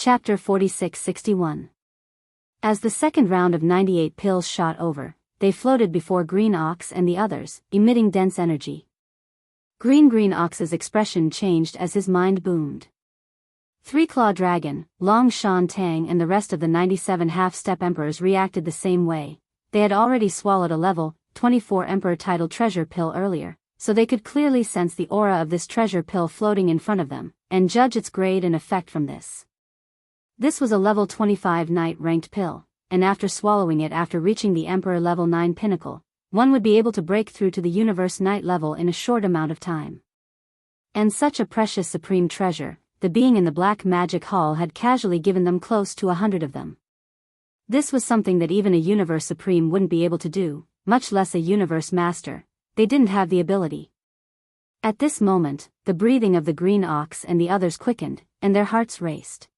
Chapter 46-61. As the second round of 98 pills shot over, they floated before Green Ox and the others, emitting dense energy. Green Ox's expression changed as his mind boomed. Three-Claw Dragon, Long Shan Tang and the rest of the 97 half-step emperors reacted the same way. They had already swallowed a level 24 emperor title treasure pill earlier, so they could clearly sense the aura of this treasure pill floating in front of them, and judge its grade and effect from this. This was a level 25 knight ranked pill, and after swallowing it after reaching the Emperor level 9 pinnacle, one would be able to break through to the Universe Knight level in a short amount of time. And such a precious supreme treasure, the being in the Black Magic Hall had casually given them close to 100 of them. This was something that even a Universe Supreme wouldn't be able to do, much less a Universe Master. They didn't have the ability. At this moment, the breathing of the Green Ox and the others quickened, and their hearts raced.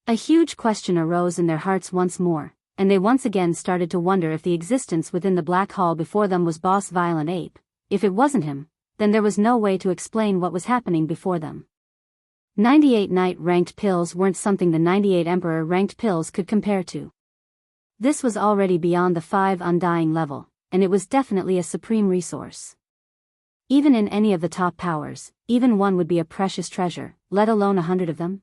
A huge question arose in their hearts once more, and they once again started to wonder if the existence within the Black Hall before them was Boss Violent Ape. If it wasn't him, then there was no way to explain what was happening before them. 98 knight ranked pills weren't something the 98 emperor ranked pills could compare to. This was already beyond the 5 undying level, and it was definitely a supreme resource. Even in any of the top powers, even one would be a precious treasure, let alone 100 of them.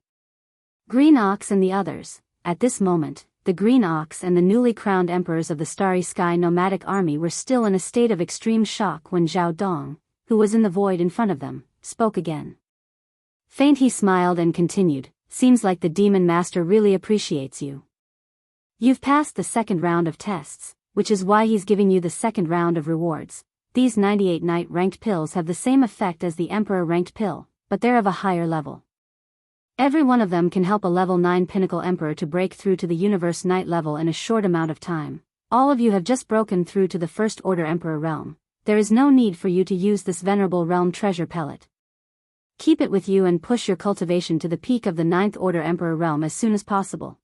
Green Ox and the others. At this moment, the Green Ox and the newly crowned emperors of the Starry Sky nomadic army were still in a state of extreme shock when Zhao Dong, who was in the void in front of them, spoke again. Faint he smiled and continued, "Seems like the Demon Master really appreciates you. You've passed the second round of tests, which is why he's giving you the second round of rewards. These 98 knight ranked pills have the same effect as the Emperor ranked pill, but they're of a higher level. Every one of them can help a level 9 pinnacle emperor to break through to the Universe Knight level in a short amount of time. All of you have just broken through to the First Order Emperor realm. There is no need for you to use this venerable realm treasure pellet. Keep it with you and push your cultivation to the peak of the 9th Order Emperor realm as soon as possible.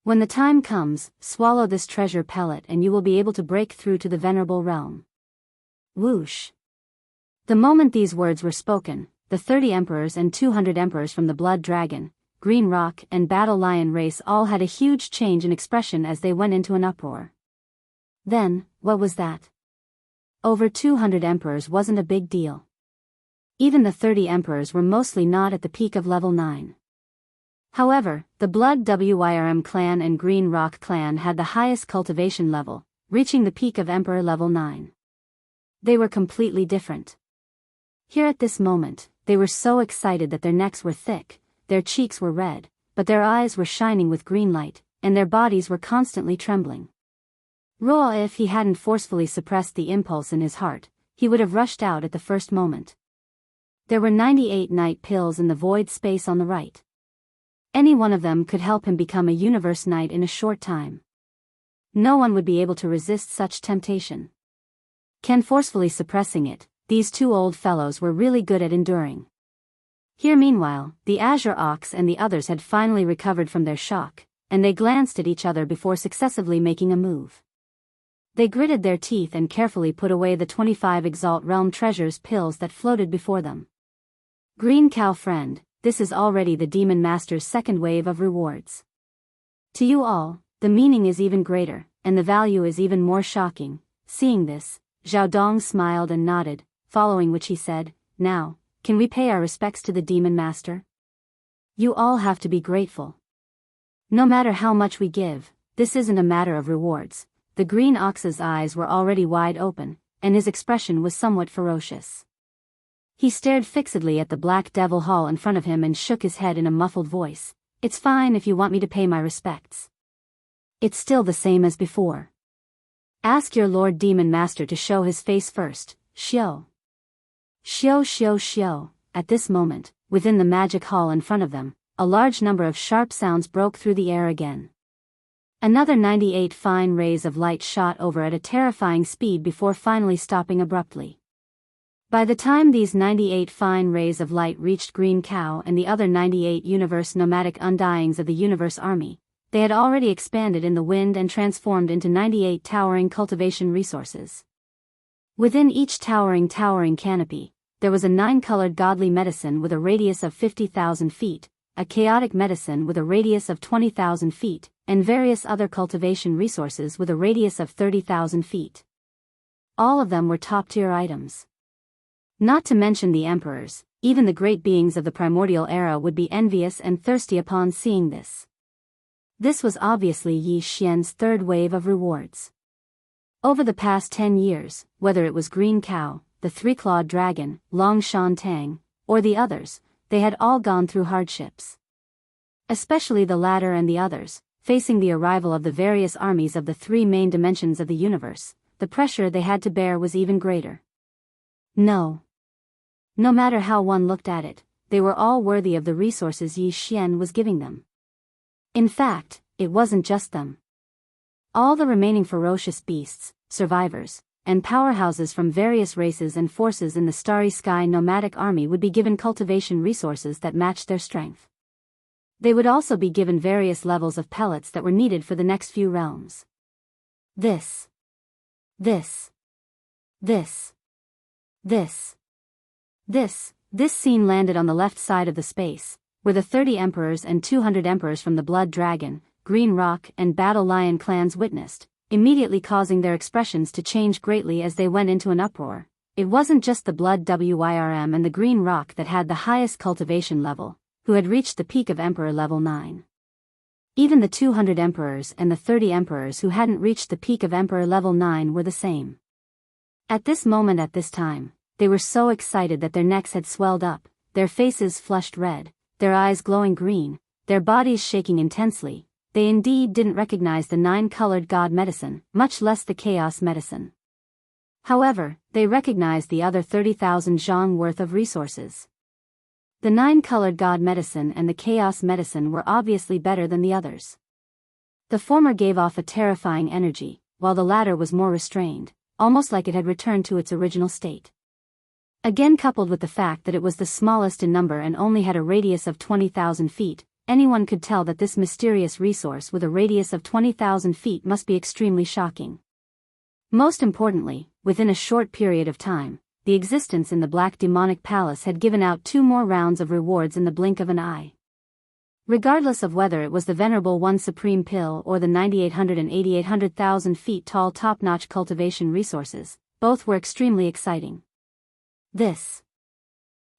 When the time comes, swallow this treasure pellet and you will be able to break through to the venerable realm." Whoosh. The moment these words were spoken, the 30 emperors and 200 emperors from the Blood Dragon, Green Rock and Battle Lion race all had a huge change in expression as they went into an uproar. Then, what was that? Over 200 emperors wasn't a big deal. Even the 30 emperors were mostly not at the peak of level 9. However, the Blood Wyrm clan and Green Rock clan had the highest cultivation level, reaching the peak of Emperor level 9. They were completely different. Here at this moment, they were so excited that their necks were thick, their cheeks were red, but their eyes were shining with green light, and their bodies were constantly trembling. If he hadn't forcefully suppressed the impulse in his heart, he would have rushed out at the first moment. There were 98 night pills in the void space on the right. Any one of them could help him become a Universe Knight in a short time. No one would be able to resist such temptation. Ken forcefully suppressing it, these two old fellows were really good at enduring. Here meanwhile, the Azure Ox and the others had finally recovered from their shock, and they glanced at each other before successively making a move. They gritted their teeth and carefully put away the 25 Exalt Realm Treasures pills that floated before them. Green Cow friend, this is already the Demon Master's second wave of rewards. To you all, the meaning is even greater, and the value is even more shocking. Seeing this, Zhao Dong smiled and nodded, following which he said, "Now, can we pay our respects to the Demon Master? You all have to be grateful. No matter how much we give, this isn't a matter of rewards." The Green Ox's eyes were already wide open, and his expression was somewhat ferocious. He stared fixedly at the Black Devil Hall in front of him and shook his head in a muffled voice. "It's fine if you want me to pay my respects. It's still the same as before. Ask your Lord Demon Master to show his face first, Xiao." Xiao. At this moment, within the magic hall in front of them, a large number of sharp sounds broke through the air again. Another 98 fine rays of light shot over at a terrifying speed before finally stopping abruptly. By the time these 98 fine rays of light reached Green Cow and the other 98 universe nomadic undyings of the universe army, they had already expanded in the wind and transformed into 98 towering cultivation resources. Within each towering canopy, there was a 9-colored godly medicine with a radius of 50,000 feet, a chaotic medicine with a radius of 20,000 feet, and various other cultivation resources with a radius of 30,000 feet. All of them were top-tier items. Not to mention the emperors, even the great beings of the primordial era would be envious and thirsty upon seeing this. This was obviously Yi Xian's third wave of rewards. Over the past 10 years, whether it was Green Cow, the three-clawed dragon, Long Shan Tang, or the others, they had all gone through hardships. Especially the latter and the others, facing the arrival of the various armies of the three main dimensions of the universe, the pressure they had to bear was even greater. No matter how one looked at it, they were all worthy of the resources Yi Xian was giving them. In fact, it wasn't just them. All the remaining ferocious beasts, survivors, and powerhouses from various races and forces in the Starry Sky nomadic army would be given cultivation resources that matched their strength. They would also be given various levels of pellets that were needed for the next few realms. This scene landed on the left side of the space, where the 30 emperors and 200 emperors from the Blood Dragon, Green Rock and Battle Lion clans witnessed, immediately causing their expressions to change greatly as they went into an uproar. It wasn't just the Blood Wyrm and the Green Rock that had the highest cultivation level, who had reached the peak of Emperor level 9. Even the 200 emperors and the 30 emperors who hadn't reached the peak of Emperor level 9 were the same. At this moment at this time, they were so excited that their necks had swelled up, their faces flushed red, their eyes glowing green, their bodies shaking intensely. They indeed didn't recognize the 9-colored god medicine, much less the chaos medicine. However, they recognized the other 30,000 zhang worth of resources. The 9-colored god medicine and the chaos medicine were obviously better than the others. The former gave off a terrifying energy, while the latter was more restrained, almost like it had returned to its original state. Again, coupled with the fact that it was the smallest in number and only had a radius of 20,000 feet, anyone could tell that this mysterious resource with a radius of 20,000 feet must be extremely shocking. Most importantly, within a short period of time, the existence in the Black Demonic Palace had given out 2 more rounds of rewards in the blink of an eye. Regardless of whether it was the Venerable One Supreme Pill or the 9,800 and 8,800,000 feet tall top-notch cultivation resources, both were extremely exciting. This.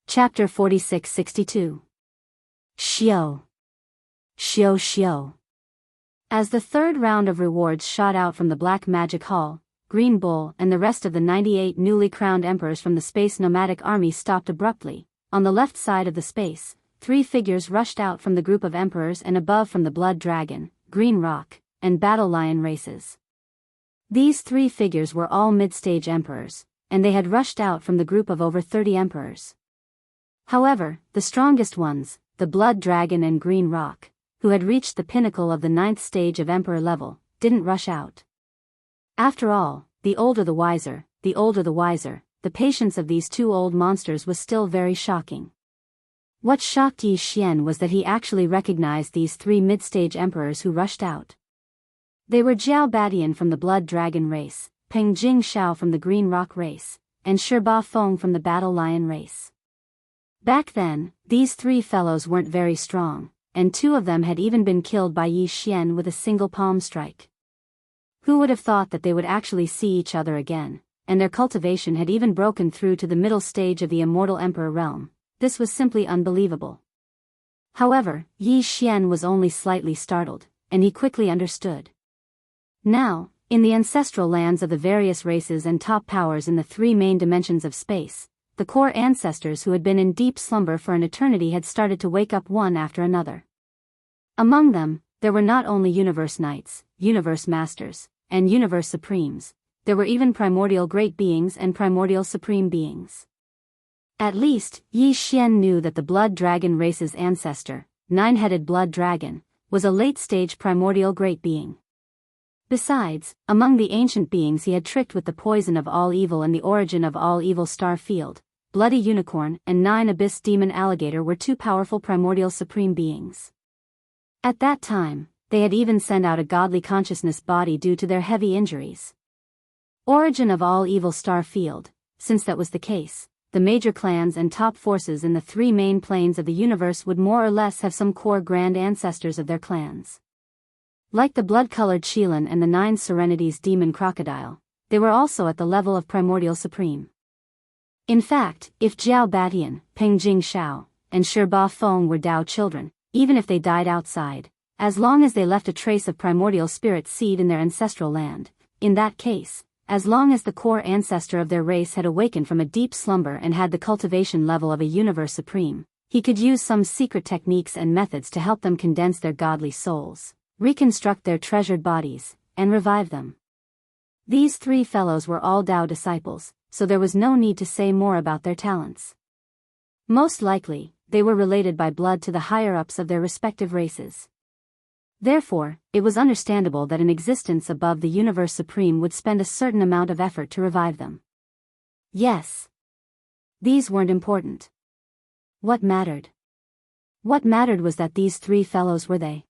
Chapter 4662. Xiao. As the third round of rewards shot out from the Black Magic Hall, Green Bull and the rest of the 98 newly crowned emperors from the Space Nomadic Army stopped abruptly. On the left side of the space, 3 figures rushed out from the group of emperors and above from the Blood Dragon, Green Rock, and Battle Lion races. These 3 figures were all mid-stage emperors, and they had rushed out from the group of over 30 emperors. However, the strongest ones, the Blood Dragon and Green Rock, who had reached the pinnacle of the 9th stage of emperor level, didn't rush out. After all, the older the wiser, the patience of these 2 old monsters was still very shocking. What shocked Yi Xian was that he actually recognized these 3 mid-stage emperors who rushed out. They were Jiao Badian from the Blood Dragon race, Peng Jing Shao from the Green Rock race, and Shiba Feng from the Battle Lion race. Back then, these 3 fellows weren't very strong, and 2 of them had even been killed by Yi Xian with a single palm strike. Who would have thought that they would actually see each other again, and their cultivation had even broken through to the middle stage of the Immortal Emperor realm? This was simply unbelievable. However, Yi Xian was only slightly startled, and he quickly understood. Now, in the ancestral lands of the various races and top powers in the 3 main dimensions of space, the core ancestors who had been in deep slumber for an eternity had started to wake up one after another. Among them, there were not only Universe Knights, Universe Masters, and Universe Supremes, there were even Primordial Great Beings and Primordial Supreme Beings. At least, Yi Xian knew that the Blood Dragon race's ancestor, 9-headed Blood Dragon, was a late-stage Primordial Great Being. Besides, among the ancient beings he had tricked with the poison of all evil and the origin of all evil Star Field, Bloody Unicorn and 9 Abyss Demon Alligator were 2 powerful Primordial Supreme Beings. At that time, they had even sent out a godly consciousness body due to their heavy injuries. Origin of all evil Star Field, since that was the case, the major clans and top forces in the three main planes of the universe would more or less have some core grand ancestors of their clans. Like the blood-colored Shilin and the Nine Serenities demon crocodile, they were also at the level of primordial supreme. In fact, if Jiao Batian, Peng Jing Shao, and Ba Feng were Dao children, even if they died outside, as long as they left a trace of primordial spirit seed in their ancestral land, in that case, as long as the core ancestor of their race had awakened from a deep slumber and had the cultivation level of a universe supreme, he could use some secret techniques and methods to help them condense their godly souls, reconstruct their treasured bodies, and revive them. These three fellows were all Dao disciples, so there was no need to say more about their talents. Most likely, they were related by blood to the higher-ups of their respective races. Therefore, it was understandable that an existence above the universe supreme would spend a certain amount of effort to revive them. Yes. These weren't important. What mattered? What mattered was that these three fellows were they.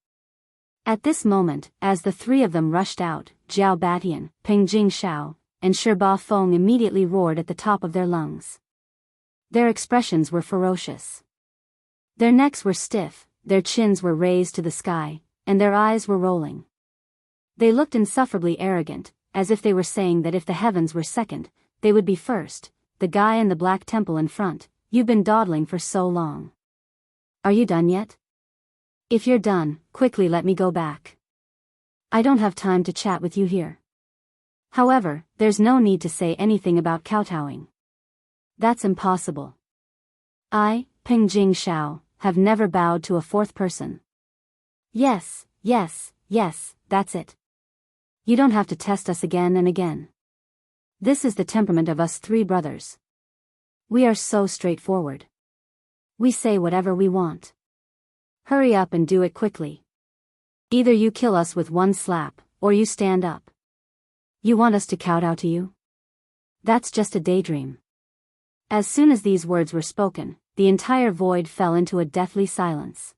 At this moment, as the three of them rushed out, Jiao Batian, Peng Jing Shao, and Ba Feng immediately roared at the top of their lungs. Their expressions were ferocious. Their necks were stiff, their chins were raised to the sky, and their eyes were rolling. They looked insufferably arrogant, as if they were saying that if the heavens were second, they would be first. The guy in the black temple in front, you've been dawdling for so long. Are you done yet? If you're done, quickly let me go back. I don't have time to chat with you here. However, there's no need to say anything about kowtowing. That's impossible. I, Peng Jing Shao, have never bowed to a fourth person. Yes, that's it. You don't have to test us again and again. This is the temperament of us three brothers. We are so straightforward. We say whatever we want. Hurry up and do it quickly. Either you kill us with one slap, or you stand up. You want us to kowtow to you? That's just a daydream. As soon as these words were spoken, the entire void fell into a deathly silence.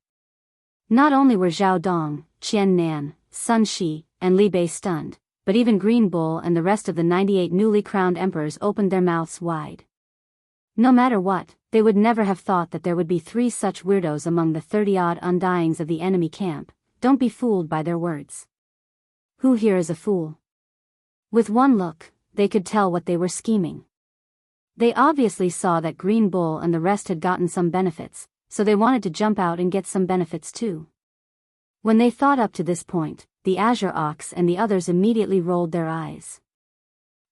Not only were Zhao Dong, Qian Nan, Sun Shi, and Li Bei stunned, but even Green Bull and the rest of the 98 newly crowned emperors opened their mouths wide. No matter what, they would never have thought that there would be three such weirdos among the 30-odd undyings of the enemy camp. Don't be fooled by their words. Who here is a fool? With one look, they could tell what they were scheming. They obviously saw that Green Bull and the rest had gotten some benefits, so they wanted to jump out and get some benefits too. When they thought up to this point, the Azure Ox and the others immediately rolled their eyes.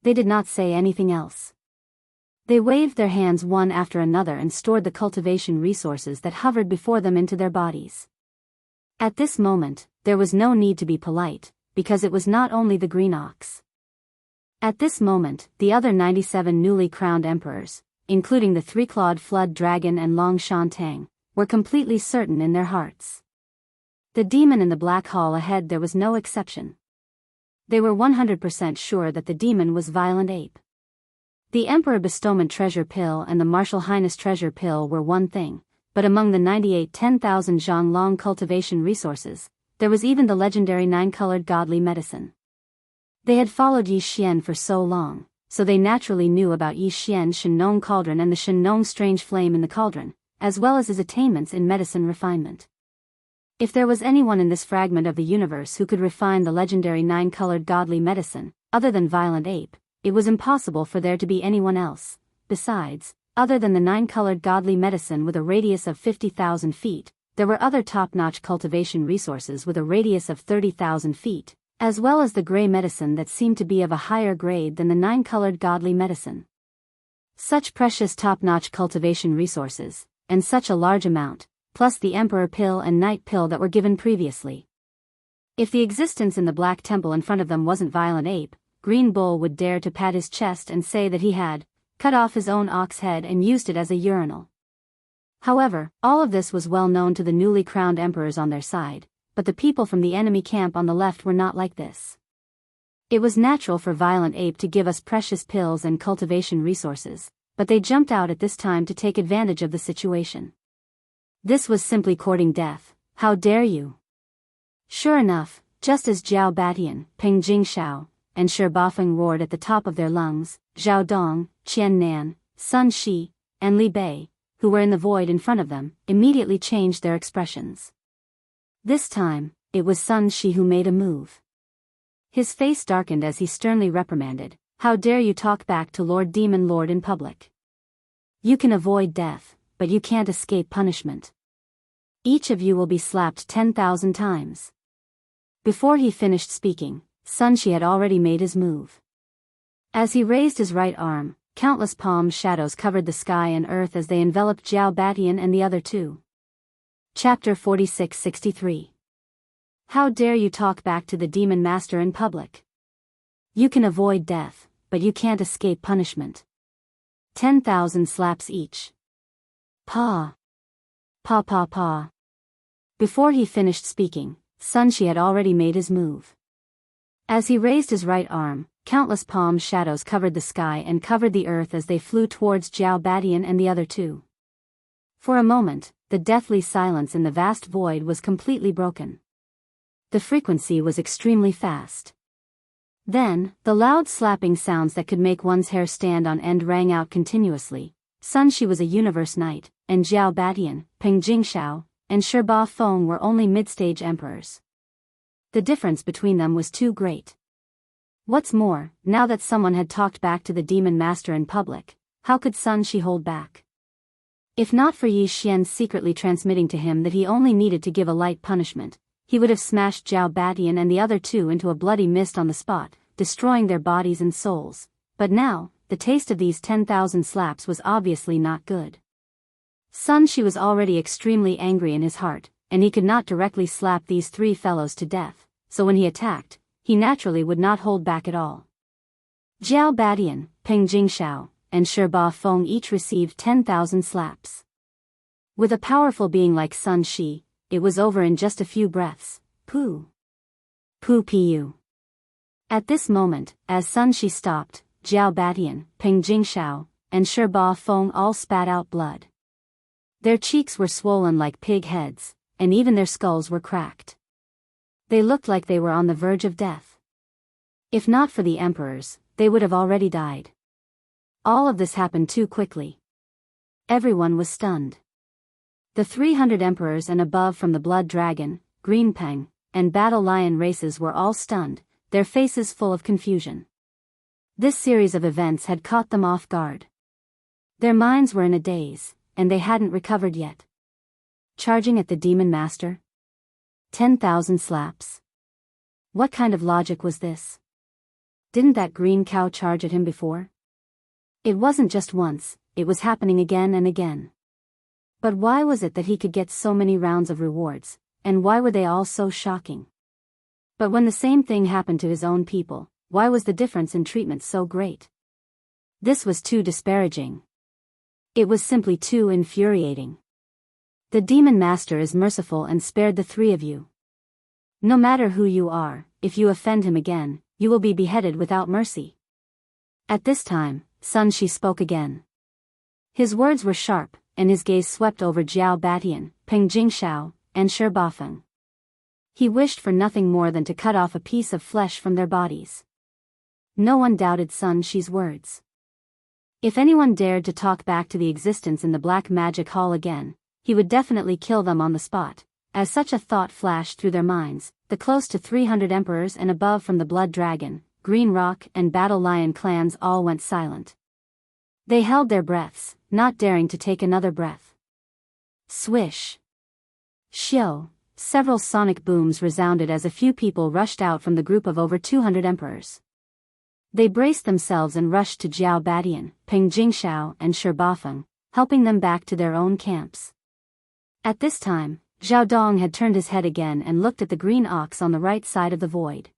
They did not say anything else. They waved their hands one after another and stored the cultivation resources that hovered before them into their bodies. At this moment, there was no need to be polite, because it was not only the Green Ox. At this moment, the other 97 newly crowned emperors, including the three-clawed flood dragon and Long Shan Tang, were completely certain in their hearts. The demon in the black hall ahead there was no exception. They were 100% sure that the demon was Violent Ape. The Emperor Bestowment Treasure Pill and the Martial Highness Treasure Pill were one thing, but among the 98 10,000 Zhonglong cultivation resources, there was even the legendary 9-colored godly medicine. They had followed Yi Xian for so long, so they naturally knew about Yi Xian's Shenong Cauldron and the Shenong Strange Flame in the Cauldron, as well as his attainments in medicine refinement. If there was anyone in this fragment of the universe who could refine the legendary 9-colored godly medicine, other than Violent Ape, it was impossible for there to be anyone else. Besides, other than the 9-colored godly medicine with a radius of 50,000 feet, there were other top-notch cultivation resources with a radius of 30,000 feet, as well as the gray medicine that seemed to be of a higher grade than the 9-colored godly medicine. Such precious top-notch cultivation resources, and such a large amount, plus the Emperor Pill and Night Pill that were given previously. If the existence in the Black Temple in front of them wasn't Violent Ape, Green Bull would dare to pat his chest and say that he had cut off his own ox head and used it as a urinal. However, all of this was well known to the newly crowned emperors on their side, but the people from the enemy camp on the left were not like this. It was natural for Violent Ape to give us precious pills and cultivation resources, but they jumped out at this time to take advantage of the situation. This was simply courting death. How dare you? Sure enough, just as Jiao Batian, Peng Jing Shao, and Ba Feng roared at the top of their lungs, Zhao Dong, Qian Nan, Sun Shi, and Li Bei, who were in the void in front of them, immediately changed their expressions. This time, it was Sun Shi who made a move. His face darkened as he sternly reprimanded, "How dare you talk back to Lord Demon Lord in public? You can avoid death, but you can't escape punishment. Each of you will be slapped 10,000 times." Before he finished speaking, Sun Shi had already made his move. As he raised his right arm, countless palm shadows covered the sky and earth as they enveloped Zhao Batian and the other two. Chapter 46-63. How dare you talk back to the Demon Master in public? You can avoid death, but you can't escape punishment. 10,000 slaps each. Pa. Pa pa pa. Before he finished speaking, Sun Shi had already made his move. As he raised his right arm, countless palm shadows covered the sky and covered the earth as they flew towards Zhao Batian and the other two. For a moment, the deathly silence in the vast void was completely broken. The frequency was extremely fast. Then, the loud slapping sounds that could make one's hair stand on end rang out continuously. Sun Shi was a universe knight, and Zhao Batian, Peng Jingshao, and Ba Feng were only mid-stage emperors. The difference between them was too great. What's more, now that someone had talked back to the Demon Master in public, how could Sun Shi hold back? If not for Yi Xian secretly transmitting to him that he only needed to give a light punishment, he would have smashed Zhao Batian and the other two into a bloody mist on the spot, destroying their bodies and souls. But now, the taste of these 10,000 slaps was obviously not good. Sun Shi was already extremely angry in his heart, and he could not directly slap these three fellows to death, so when he attacked, he naturally would not hold back at all. Zhao Batian, Peng Jingshao, and Ba Feng each received 10,000 slaps. With a powerful being like Sun Shi, it was over in just a few breaths. Pooh. Pooh pu. At this moment, as Sun Shi stopped, Zhao Batian, Peng Jingshao, and Ba Feng all spat out blood. Their cheeks were swollen like pig heads, and even their skulls were cracked. They looked like they were on the verge of death. If not for the emperors, they would have already died. All of this happened too quickly. Everyone was stunned. The 300 emperors and above from the Blood Dragon, Green Peng, and Battle Lion races were all stunned, their faces full of confusion. This series of events had caught them off guard. Their minds were in a daze, and they hadn't recovered yet. Charging at the Demon Master? 10,000 slaps. What kind of logic was this? Didn't that green cow charge at him before? It wasn't just once, it was happening again and again. But why was it that he could get so many rounds of rewards, and why were they all so shocking? But when the same thing happened to his own people, why was the difference in treatment so great? This was too disparaging. It was simply too infuriating. The Demon Master is merciful and spared the three of you. No matter who you are, if you offend him again, you will be beheaded without mercy. At this time, Sun Shi spoke again. His words were sharp, and his gaze swept over Zhao Batian, Peng Jingshao, and Ba Feng. He wished for nothing more than to cut off a piece of flesh from their bodies. No one doubted Sun Shi's words. If anyone dared to talk back to the existence in the Black Magic Hall again, he would definitely kill them on the spot. As such a thought flashed through their minds, the close to 300 emperors and above from the Blood Dragon, Green Rock and Battle Lion clans all went silent. They held their breaths, not daring to take another breath. Swish. Shio. Several sonic booms resounded as a few people rushed out from the group of over 200 emperors. They braced themselves and rushed to Zhao Batian, Peng Jingshao and Ba Feng, helping them back to their own camps. At this time, Zhao Dong had turned his head again and looked at the green ox on the right side of the void.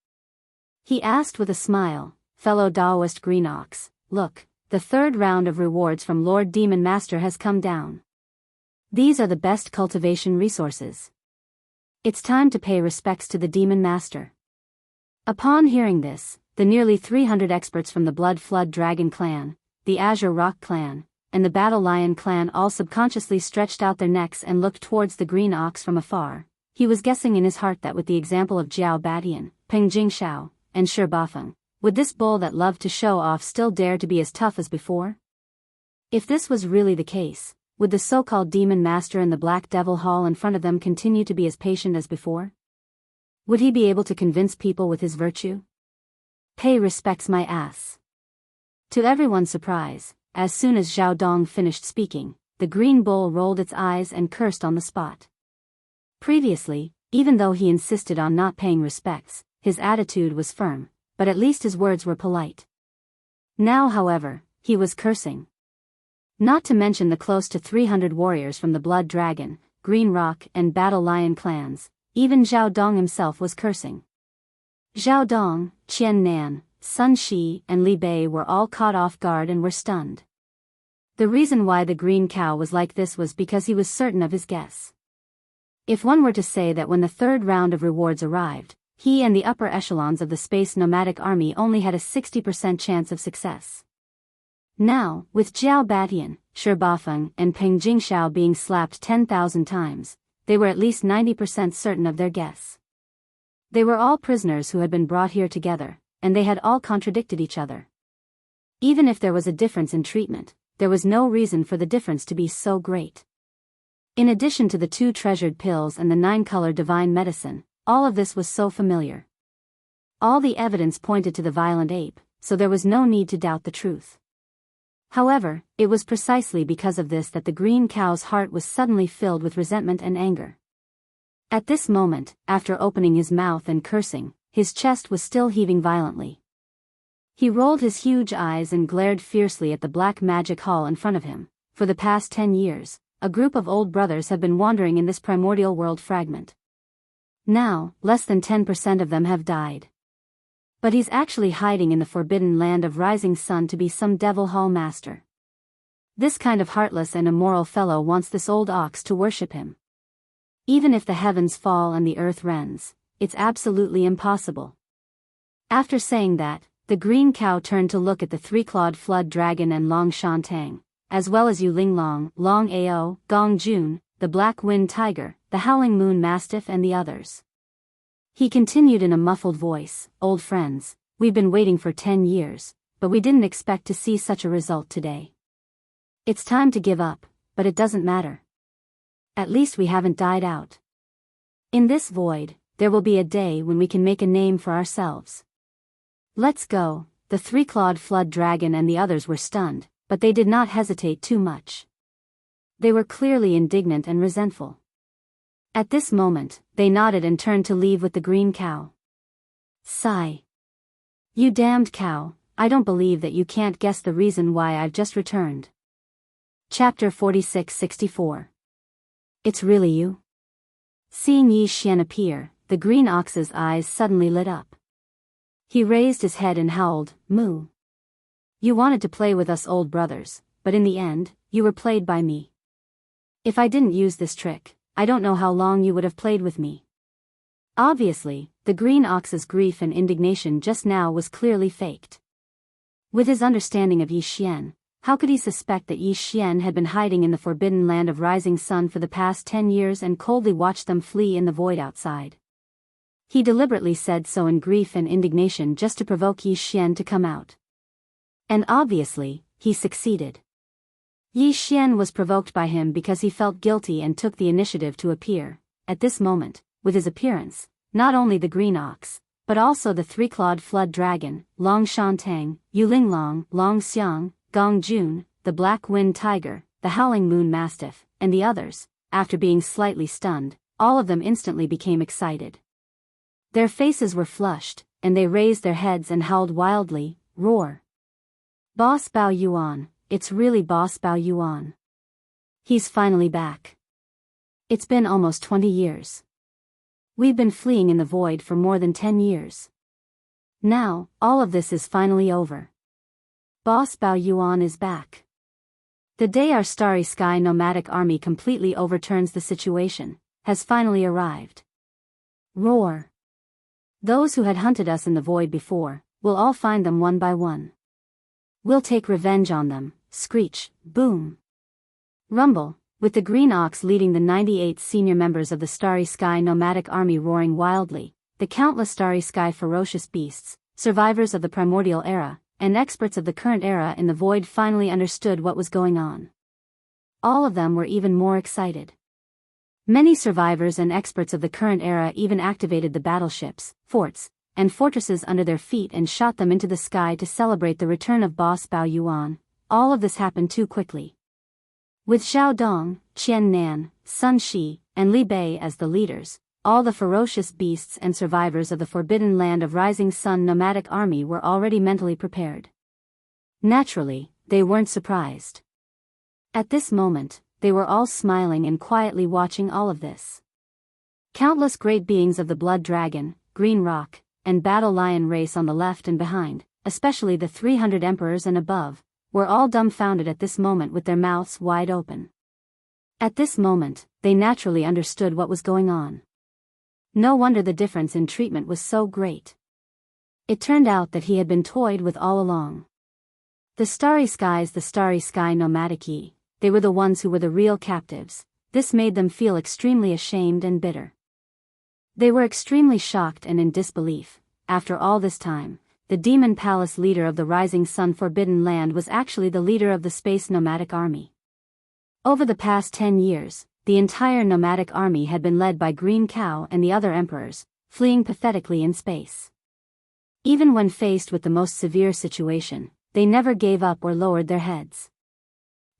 He asked with a smile, "Fellow Daoist Green Ox, look, the third round of rewards from Lord Demon Master has come down. These are the best cultivation resources. It's time to pay respects to the Demon Master." Upon hearing this, the nearly 300 experts from the Blood Flood Dragon clan, the Azure Rock clan, and the Battle Lion clan all subconsciously stretched out their necks and looked towards the green ox from afar. He was guessing in his heart that with the example of Zhao Batian, Peng Jingshao, and Ba Feng, would this bull that loved to show off still dare to be as tough as before? If this was really the case, would the so-called demon master in the Black Devil Hall in front of them continue to be as patient as before? Would he be able to convince people with his virtue? Pay respects, my ass. To everyone's surprise, as soon as Zhao Dong finished speaking, the green bull rolled its eyes and cursed on the spot. Previously, even though he insisted on not paying respects, his attitude was firm, but at least his words were polite. Now, however, he was cursing. Not to mention the close to 300 warriors from the Blood Dragon, Green Rock and Battle Lion clans. Even Zhao Dong himself was cursing. Zhao Dong, Qian Nan, Sun Shi and Li Bei were all caught off guard and were stunned. The reason why the green cow was like this was because he was certain of his guess. If one were to say that when the third round of rewards arrived, he and the upper echelons of the Space Nomadic Army only had a 60% chance of success. Now, with Jiao Batian, Shi Bafeng and Peng Jingxiao being slapped 10,000 times, they were at least 90% certain of their guess. They were all prisoners who had been brought here together, and they had all contradicted each other. Even if there was a difference in treatment, there was no reason for the difference to be so great. In addition to the 2 treasured pills and the 9-color divine medicine, all of this was so familiar. All the evidence pointed to the violent ape, so there was no need to doubt the truth. However, it was precisely because of this that the green cow's heart was suddenly filled with resentment and anger. At this moment, after opening his mouth and cursing, his chest was still heaving violently. He rolled his huge eyes and glared fiercely at the black magic hall in front of him. For the past 10 years, a group of old brothers have been wandering in this primordial world fragment. Now, less than 10% of them have died. But he's actually hiding in the forbidden land of Rising Sun to be some devil hall master. This kind of heartless and immoral fellow wants this old ox to worship him. Even if the heavens fall and the earth rends, it's absolutely impossible. After saying that, the green cow turned to look at the 3-clawed flood dragon and Long Shantang, as well as Yu Linglong, Long Ao, Gong Jun, the Black Wind Tiger, the Howling Moon Mastiff and the others. He continued in a muffled voice, "Old friends, we've been waiting for 10 years, but we didn't expect to see such a result today. It's time to give up, but it doesn't matter. At least we haven't died out. In this void, there will be a day when we can make a name for ourselves. Let's go." The 3-clawed flood dragon and the others were stunned, but they did not hesitate too much. They were clearly indignant and resentful. At this moment, they nodded and turned to leave with the green cow. Sigh. "You damned cow, I don't believe that you can't guess the reason why I've just returned." Chapter 46-64. It's really you? Seeing Yi Xian appear, the green ox's eyes suddenly lit up. He raised his head and howled, "Moo. You wanted to play with us old brothers, but in the end, you were played by me. If I didn't use this trick, I don't know how long you would have played with me." Obviously, the green ox's grief and indignation just now was clearly faked. With his understanding of Yi Xian, how could he suspect that Yi Xian had been hiding in the forbidden land of Rising Sun for the past 10 years and coldly watched them flee in the void outside? He deliberately said so in grief and indignation just to provoke Yi Xian to come out. And obviously, he succeeded. Yi Xian was provoked by him because he felt guilty and took the initiative to appear. At this moment, with his appearance, not only the green ox, but also the 3-clawed flood dragon, Long Shantang, Yu Linglong, Long Xiang, Gong Jun, the Black Wind Tiger, the Howling Moon Mastiff, and the others, after being slightly stunned, all of them instantly became excited. Their faces were flushed, and they raised their heads and howled wildly, "Roar! Boss Bao Yuan, it's really Boss Bao Yuan. He's finally back. It's been almost 20 years. We've been fleeing in the void for more than 10 years. Now, all of this is finally over. Boss Bao Yuan is back. The day our Starry Sky nomadic army completely overturns the situation has finally arrived. Roar! Those who had hunted us in the void before, we'll all find them one by one. We'll take revenge on them." Screech, boom. Rumble, with the green ox leading the 98 senior members of the Starry Sky nomadic army roaring wildly, the countless Starry Sky ferocious beasts, survivors of the primordial era, and experts of the current era in the void finally understood what was going on. All of them were even more excited. Many survivors and experts of the current era even activated the battleships, forts, and fortresses under their feet and shot them into the sky to celebrate the return of boss Bao Yuan. All of this happened too quickly. With Zhao Dong, Qian Nan, Sun Shi, and Li Bei as the leaders, all the ferocious beasts and survivors of the forbidden land of Rising Sun nomadic army were already mentally prepared. Naturally, they weren't surprised. At this moment, they were all smiling and quietly watching all of this. Countless great beings of the Blood Dragon, Green Rock, and Battle Lion race on the left and behind, especially the 300 emperors and above, were all dumbfounded at this moment with their mouths wide open. At this moment, they naturally understood what was going on. No wonder the difference in treatment was so great. It turned out that he had been toyed with all along. The Starry Sky nomadic Yi, they were the ones who were the real captives. This made them feel extremely ashamed and bitter. They were extremely shocked and in disbelief. After all this time, the Demon Palace leader of the Rising Sun Forbidden Land was actually the leader of the Space Nomadic Army. Over the past 10 years, the entire nomadic army had been led by Green Cow and the other emperors, fleeing pathetically in space. Even when faced with the most severe situation, they never gave up or lowered their heads.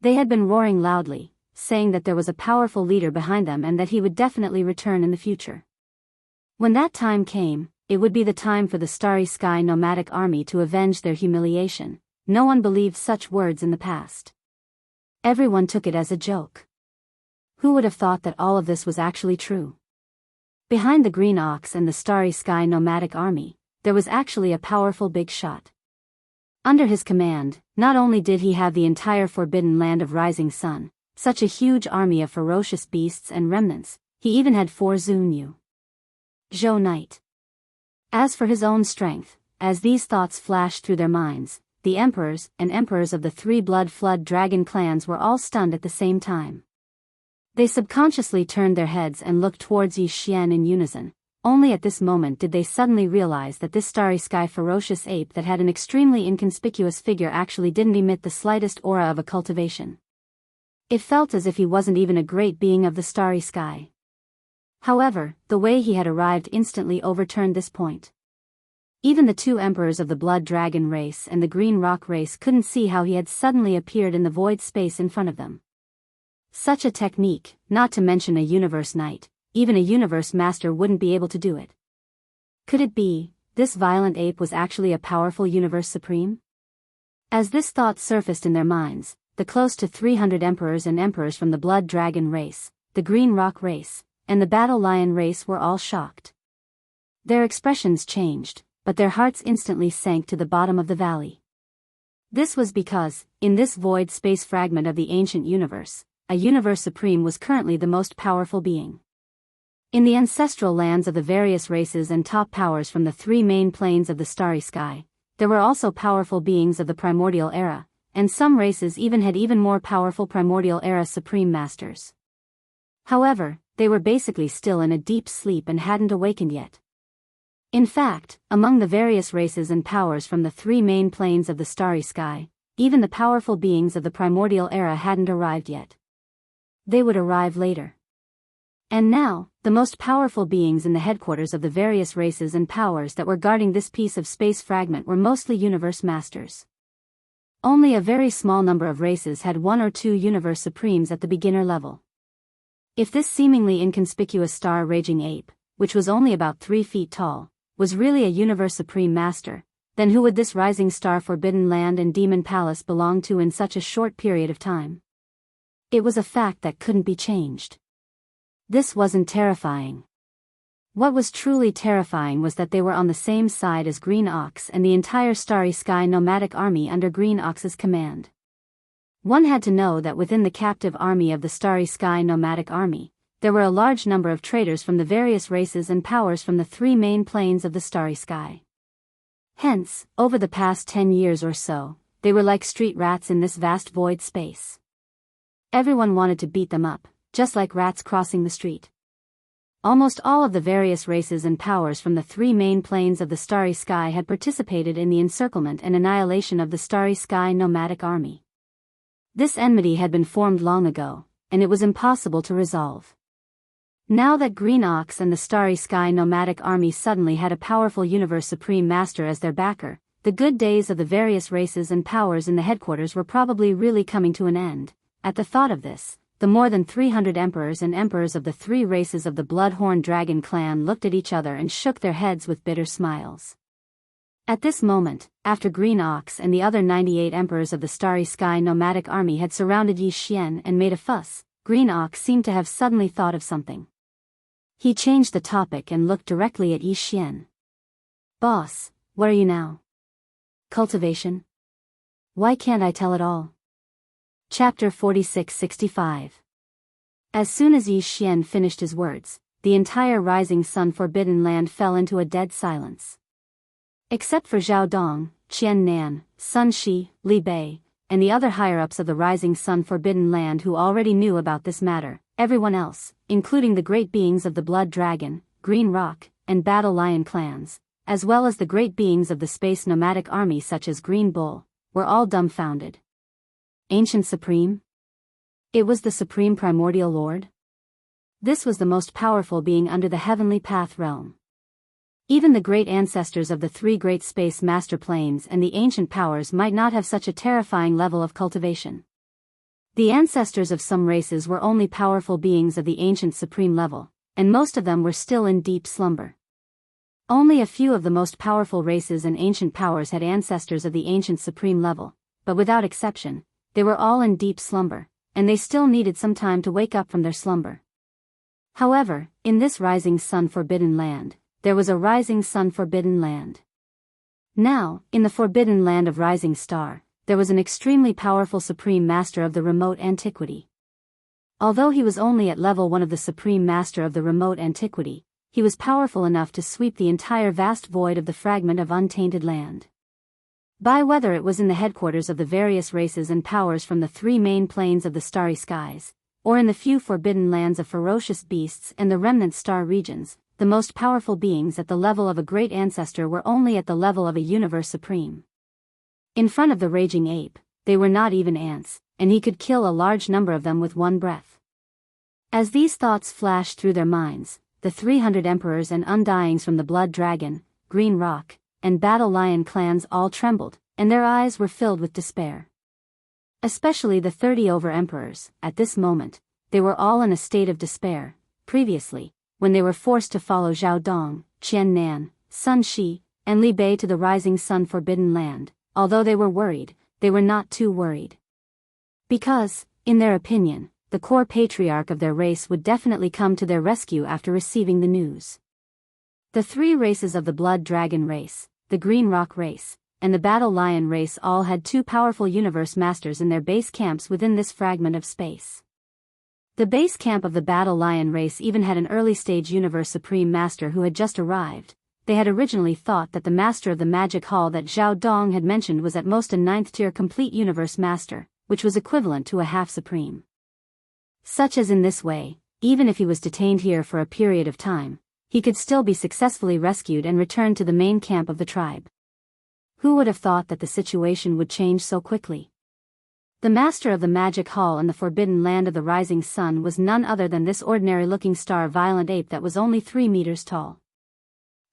They had been roaring loudly, saying that there was a powerful leader behind them and that he would definitely return in the future. When that time came, it would be the time for the Starry Sky nomadic army to avenge their humiliation. No one believed such words in the past. Everyone took it as a joke. Who would have thought that all of this was actually true? Behind the Green Ox and the Starry Sky nomadic army, there was actually a powerful big shot. Under his command, not only did he have the entire forbidden land of Rising Sun, such a huge army of ferocious beasts and remnants, he even had 4 Zunyu. Zhou Knight. As for his own strength, as these thoughts flashed through their minds, the emperors and emperors of the 3 Blood Flood Dragon clans were all stunned at the same time. They subconsciously turned their heads and looked towards Yi Xian in unison. Only at this moment did they suddenly realize that this Starry Sky ferocious ape that had an extremely inconspicuous figure actually didn't emit the slightest aura of a cultivation. It felt as if he wasn't even a great being of the Starry Sky. However, the way he had arrived instantly overturned this point. Even the 2 emperors of the Blood Dragon race and the Green Rock race couldn't see how he had suddenly appeared in the void space in front of them. Such a technique, not to mention a Universe Knight, even a Universe Master wouldn't be able to do it. Could it be, this violent ape was actually a powerful Universe Supreme? As this thought surfaced in their minds, the close to 300 emperors and emperors from the Blood Dragon race, the Green Rock race, and the Battle Lion race were all shocked. Their expressions changed, but their hearts instantly sank to the bottom of the valley. This was because, in this void space fragment of the ancient universe, a Universe Supreme was currently the most powerful being. In the ancestral lands of the various races and top powers from the 3 main planes of the Starry Sky, there were also powerful beings of the Primordial Era, and some races even had even more powerful Primordial Era Supreme Masters. However, they were basically still in a deep sleep and hadn't awakened yet. In fact, among the various races and powers from the 3 main planes of the Starry Sky, even the powerful beings of the Primordial Era hadn't arrived yet. They would arrive later. And now, the most powerful beings in the headquarters of the various races and powers that were guarding this piece of space fragment were mostly Universe Masters. Only a very small number of races had 1 or 2 Universe Supremes at the beginner level. If this seemingly inconspicuous star-raging ape, which was only about 3 feet tall, was really a Universe Supreme Master, then who would this Rising Star Forbidden Land and Demon Palace belong to in such a short period of time? It was a fact that couldn't be changed. This wasn't terrifying. What was truly terrifying was that they were on the same side as Green Ox and the entire Starry Sky nomadic army under Green Ox's command. One had to know that within the captive army of the Starry Sky nomadic army, there were a large number of traitors from the various races and powers from the 3 main planes of the Starry Sky. Hence, over the past 10 years or so, they were like street rats in this vast void space. Everyone wanted to beat them up, just like rats crossing the street. Almost all of the various races and powers from the three main planes of the starry sky had participated in the encirclement and annihilation of the starry sky nomadic army. This enmity had been formed long ago, and it was impossible to resolve. Now that Green Ox and the starry sky nomadic army suddenly had a powerful universe supreme master as their backer, the good days of the various races and powers in the headquarters were probably really coming to an end. At the thought of this, the more than 300 emperors and emperors of the three races of the Bloodhorn Dragon clan looked at each other and shook their heads with bitter smiles. At this moment, after Green Ox and the other 98 emperors of the Starry Sky nomadic army had surrounded Yi Xian and made a fuss, Green Ox seemed to have suddenly thought of something. He changed the topic and looked directly at Yi Xian. "Boss, what are you now? Cultivation? Why can't I tell it all?" Chapter 46-65. As soon as Yi Xian finished his words, the entire Rising Sun Forbidden Land fell into a dead silence. Except for Zhao Dong, Qian Nan, Sun Shi, Li Bei, and the other higher-ups of the Rising Sun Forbidden Land who already knew about this matter, everyone else, including the great beings of the Blood Dragon, Green Rock, and Battle Lion clans, as well as the great beings of the Space Nomadic Army such as Green Bull, were all dumbfounded. Ancient Supreme? It was the Supreme Primordial Lord? This was the most powerful being under the Heavenly Path realm. Even the great ancestors of the three great space master planes and the ancient powers might not have such a terrifying level of cultivation. The ancestors of some races were only powerful beings of the ancient supreme level, and most of them were still in deep slumber. Only a few of the most powerful races and ancient powers had ancestors of the ancient supreme level, but without exception, they were all in deep slumber, and they still needed some time to wake up from their slumber. However, in this Rising Sun Forbidden Land, there was a Rising Sun Forbidden Land. Now, in the Forbidden Land of Rising Star, there was an extremely powerful Supreme Master of the remote antiquity. Although he was only at level 1 of the Supreme Master of the remote antiquity, he was powerful enough to sweep the entire vast void of the fragment of untainted land. By whether it was in the headquarters of the various races and powers from the three main planes of the starry skies, or in the few forbidden lands of ferocious beasts and the remnant star regions, the most powerful beings at the level of a great ancestor were only at the level of a universe supreme. In front of the raging ape, they were not even ants, and he could kill a large number of them with one breath. As these thoughts flashed through their minds, the 300 emperors and undyings from the Blood Dragon, Green Rock, and Battle Lion clans all trembled, and their eyes were filled with despair. Especially the 30 over-emperors, at this moment, they were all in a state of despair. Previously, when they were forced to follow Zhao Dong, Qian Nan, Sun Shi, and Li Bei to the Rising Sun Forbidden Land, although they were worried, they were not too worried. Because, in their opinion, the core patriarch of their race would definitely come to their rescue after receiving the news. The three races of the Blood Dragon race, the Green Rock race, and the Battle Lion race all had two powerful universe masters in their base camps within this fragment of space. The base camp of the Battle Lion race even had an early-stage universe supreme master who had just arrived. They had originally thought that the master of the magic hall that Zhao Dong had mentioned was at most a 9th-tier complete universe master, which was equivalent to a half-supreme. Such as in this way, even if he was detained here for a period of time, he could still be successfully rescued and returned to the main camp of the tribe. Who would have thought that the situation would change so quickly? The master of the magic hall in the forbidden land of the rising sun was none other than this ordinary-looking star violent ape that was only 3 meters tall.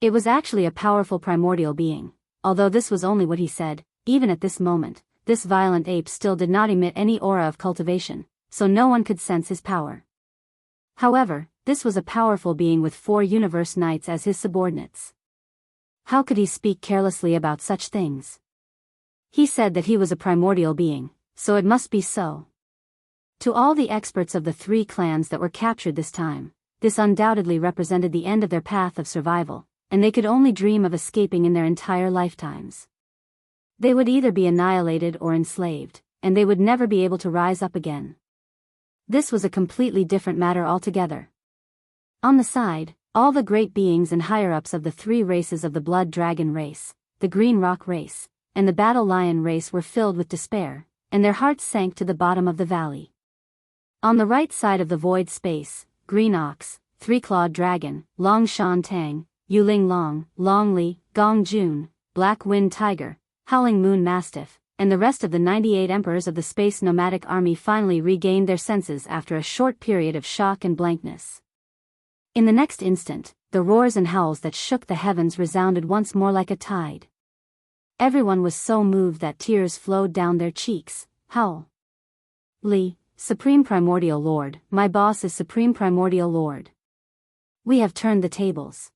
It was actually a powerful primordial being, although this was only what he said. Even at this moment, this violent ape still did not emit any aura of cultivation, so no one could sense his power. However, this was a powerful being with 4 universe knights as his subordinates. How could he speak carelessly about such things? He said that he was a primordial being, so it must be so. To all the experts of the 3 clans that were captured this time, this undoubtedly represented the end of their path of survival, and they could only dream of escaping in their entire lifetimes. They would either be annihilated or enslaved, and they would never be able to rise up again. This was a completely different matter altogether. On the side, all the great beings and higher-ups of the 3 races of the Blood Dragon race, the Green Rock race, and the Battle Lion race were filled with despair, and their hearts sank to the bottom of the valley. On the right side of the void space, Green Ox, three-clawed dragon, Long Shan Tang, Yuling Long, Long Li, Gong Jun, Black Wind Tiger, Howling Moon Mastiff, and the rest of the 98 emperors of the Space Nomadic Army finally regained their senses after a short period of shock and blankness. In the next instant, the roars and howls that shook the heavens resounded once more like a tide. Everyone was so moved that tears flowed down their cheeks. Howl. Li, Supreme Primordial Lord, my boss is Supreme Primordial Lord. We have turned the tables.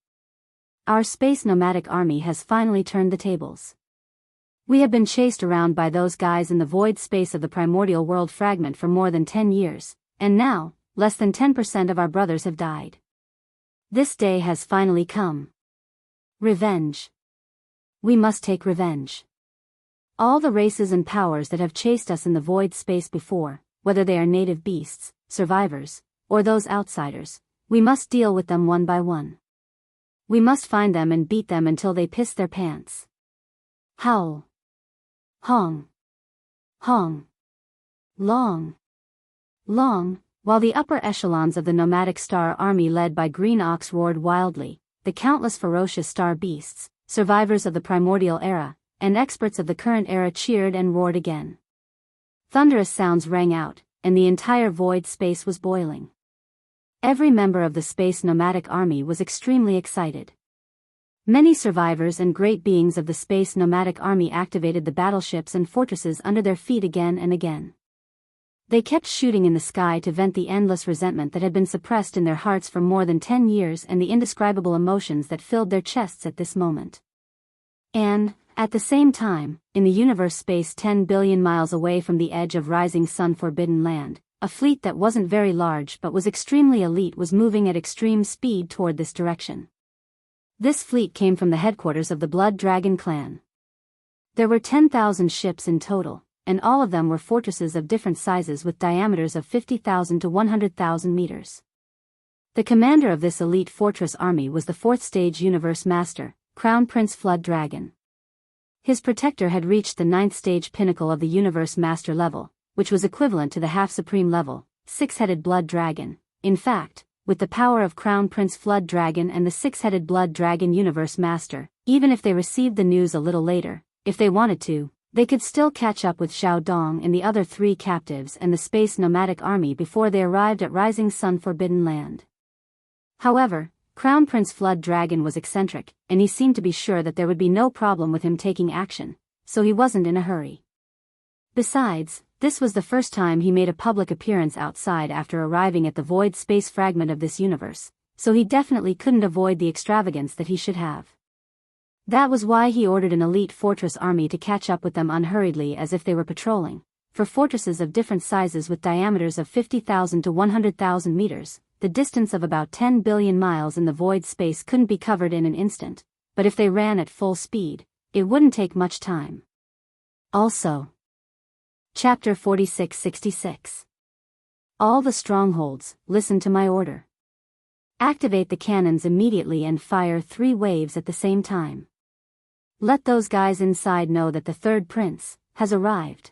Our Space Nomadic Army has finally turned the tables. We have been chased around by those guys in the void space of the primordial world fragment for more than 10 years, and now, less than 10% of our brothers have died. This day has finally come. Revenge. We must take revenge. All the races and powers that have chased us in the void space before, whether they are native beasts, survivors, or those outsiders, we must deal with them one by one. We must find them and beat them until they piss their pants. Howl. Hong. Hong. Long. Long. While the upper echelons of the nomadic star army led by Green Ox roared wildly, the countless ferocious star beasts, survivors of the primordial era, and experts of the current era cheered and roared again. Thunderous sounds rang out, and the entire void space was boiling. Every member of the Space Nomadic Army was extremely excited. Many survivors and great beings of the Space Nomadic Army activated the battleships and fortresses under their feet again and again. They kept shooting in the sky to vent the endless resentment that had been suppressed in their hearts for more than 10 years and the indescribable emotions that filled their chests at this moment. And, at the same time, in the universe space 10 billion miles away from the edge of Rising Sun Forbidden Land, a fleet that wasn't very large but was extremely elite was moving at extreme speed toward this direction. This fleet came from the headquarters of the Blood Dragon clan. There were 10,000 ships in total, and all of them were fortresses of different sizes with diameters of 50,000 to 100,000 meters. The commander of this elite fortress army was the 4th stage Universe Master, Crown Prince Flood Dragon. His protector had reached the 9th stage pinnacle of the Universe Master level, which was equivalent to the half-supreme level, 6-headed Blood Dragon. In fact, with the power of Crown Prince Flood Dragon and the 6-headed Blood Dragon Universe Master, even if they received the news a little later, if they wanted to, they could still catch up with Xiao Dong and the other 3 captives and the Space Nomadic Army before they arrived at Rising Sun Forbidden Land. However, Crown Prince Flood Dragon was eccentric, and he seemed to be sure that there would be no problem with him taking action, so he wasn't in a hurry. Besides, this was the first time he made a public appearance outside after arriving at the void space fragment of this universe, so he definitely couldn't avoid the extravagance that he should have. That was why he ordered an elite fortress army to catch up with them unhurriedly as if they were patrolling. For fortresses of different sizes with diameters of 50,000 to 100,000 meters, the distance of about 10 billion miles in the void space couldn't be covered in an instant, but if they ran at full speed, it wouldn't take much time. Also, Chapter 4666. All the strongholds, listen to my order. Activate the cannons immediately and fire 3 waves at the same time. Let those guys inside know that the 3rd prince has arrived.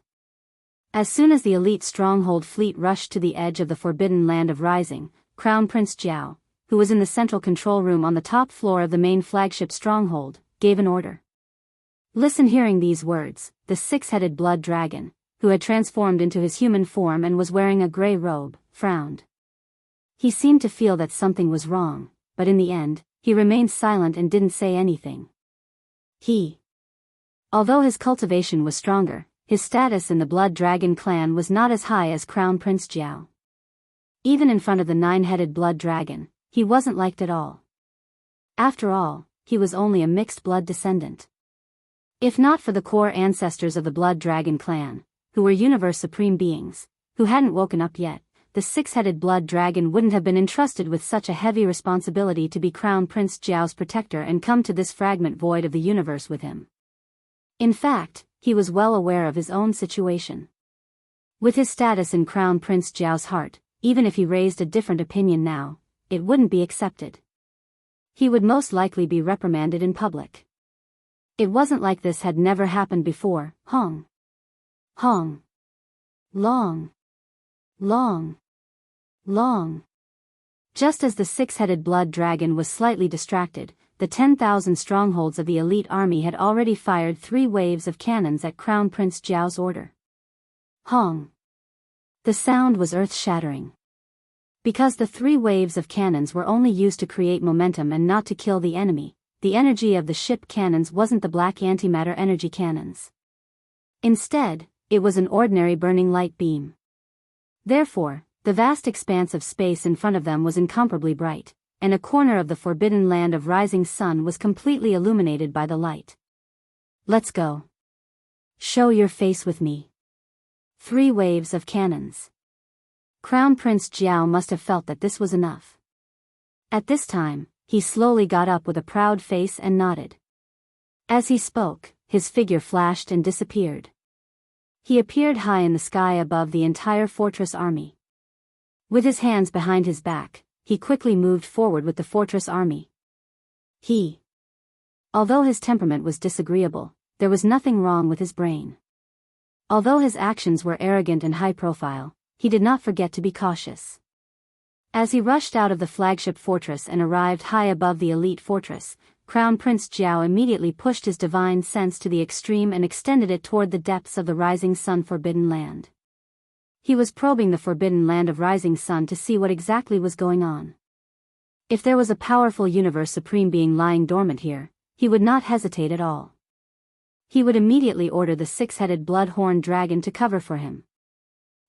As soon as the elite stronghold fleet rushed to the edge of the forbidden land of Rising, Crown Prince Jiao, who was in the central control room on the top floor of the main flagship stronghold, gave an order. Listen. Hearing these words, the 6-headed Blood Dragon, who had transformed into his human form and was wearing a gray robe, frowned. He seemed to feel that something was wrong, but in the end, he remained silent and didn't say anything. Although his cultivation was stronger, his status in the Blood Dragon clan was not as high as Crown Prince Jiao. Even in front of the 9-headed Blood Dragon, he wasn't liked at all. After all, he was only a mixed blood descendant. If not for the core ancestors of the Blood Dragon clan, who were universe supreme beings, who hadn't woken up yet, the 6-headed Blood Dragon wouldn't have been entrusted with such a heavy responsibility to be Crown Prince Jiao's protector and come to this fragment void of the universe with him. In fact, he was well aware of his own situation. With his status in Crown Prince Jiao's heart, even if he raised a different opinion now, it wouldn't be accepted. He would most likely be reprimanded in public. It wasn't like this had never happened before. Hong. Hong. Long. Long. Long. Just as the six-headed blood dragon was slightly distracted, the 10,000 strongholds of the elite army had already fired 3 waves of cannons at Crown Prince Jiao's order. Hong! The sound was earth-shattering. Because the 3 waves of cannons were only used to create momentum and not to kill the enemy, the energy of the ship cannons wasn't the black antimatter energy cannons. Instead, it was an ordinary burning light beam. Therefore, the vast expanse of space in front of them was incomparably bright, and a corner of the forbidden land of rising sun was completely illuminated by the light. Let's go. Show your face with me. 3 waves of cannons. Crown Prince Jiao must have felt that this was enough. At this time, he slowly got up with a proud face and nodded. As he spoke, his figure flashed and disappeared. He appeared high in the sky above the entire fortress army. With his hands behind his back, he quickly moved forward with the fortress army. Although his temperament was disagreeable, there was nothing wrong with his brain. Although his actions were arrogant and high-profile, he did not forget to be cautious. As he rushed out of the flagship fortress and arrived high above the elite fortress, Crown Prince Jiao immediately pushed his divine sense to the extreme and extended it toward the depths of the rising sun forbidden land. He was probing the forbidden land of rising sun to see what exactly was going on. If there was a powerful universe supreme being lying dormant here, he would not hesitate at all. He would immediately order the 6-headed blood-horned dragon to cover for him.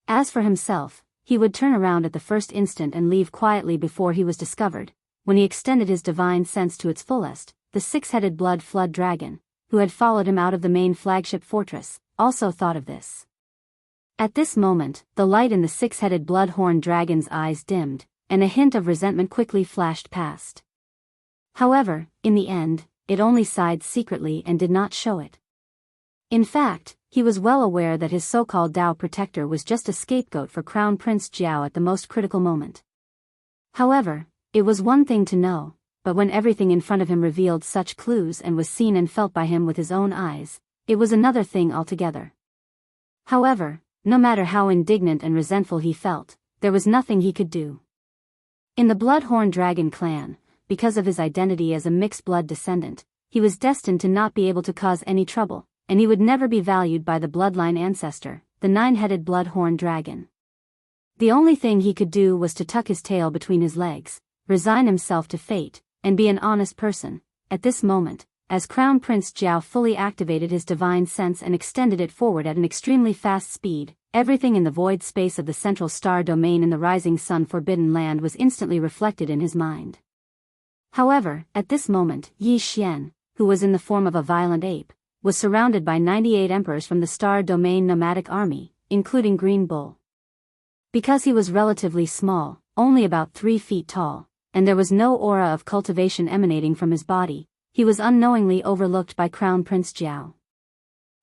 As for himself, he would turn around at the first instant and leave quietly before he was discovered. When he extended his divine sense to its fullest, the 6-headed blood flood dragon, who had followed him out of the main flagship fortress, also thought of this. At this moment, the light in the 6-headed blood-horned dragon's eyes dimmed, and a hint of resentment quickly flashed past. However, in the end, it only sighed secretly and did not show it. In fact, he was well aware that his so-called Tao protector was just a scapegoat for Crown Prince Jiao at the most critical moment. However, it was one thing to know, but when everything in front of him revealed such clues and was seen and felt by him with his own eyes, it was another thing altogether. However, no matter how indignant and resentful he felt, there was nothing he could do. In the Bloodhorn Dragon clan, because of his identity as a mixed-blood descendant, he was destined to not be able to cause any trouble, and he would never be valued by the bloodline ancestor, the 9-headed Bloodhorn Dragon. The only thing he could do was to tuck his tail between his legs, resign himself to fate, and be an honest person. At this moment, as Crown Prince Jiao fully activated his divine sense and extended it forward at an extremely fast speed, everything in the void space of the central star domain in the rising sun forbidden land was instantly reflected in his mind. However, at this moment, Yi Xian, who was in the form of a violent ape, was surrounded by 98 emperors from the star domain nomadic army, including Green Bull. Because he was relatively small, only about 3 feet tall, and there was no aura of cultivation emanating from his body, he was unknowingly overlooked by Crown Prince Jiao.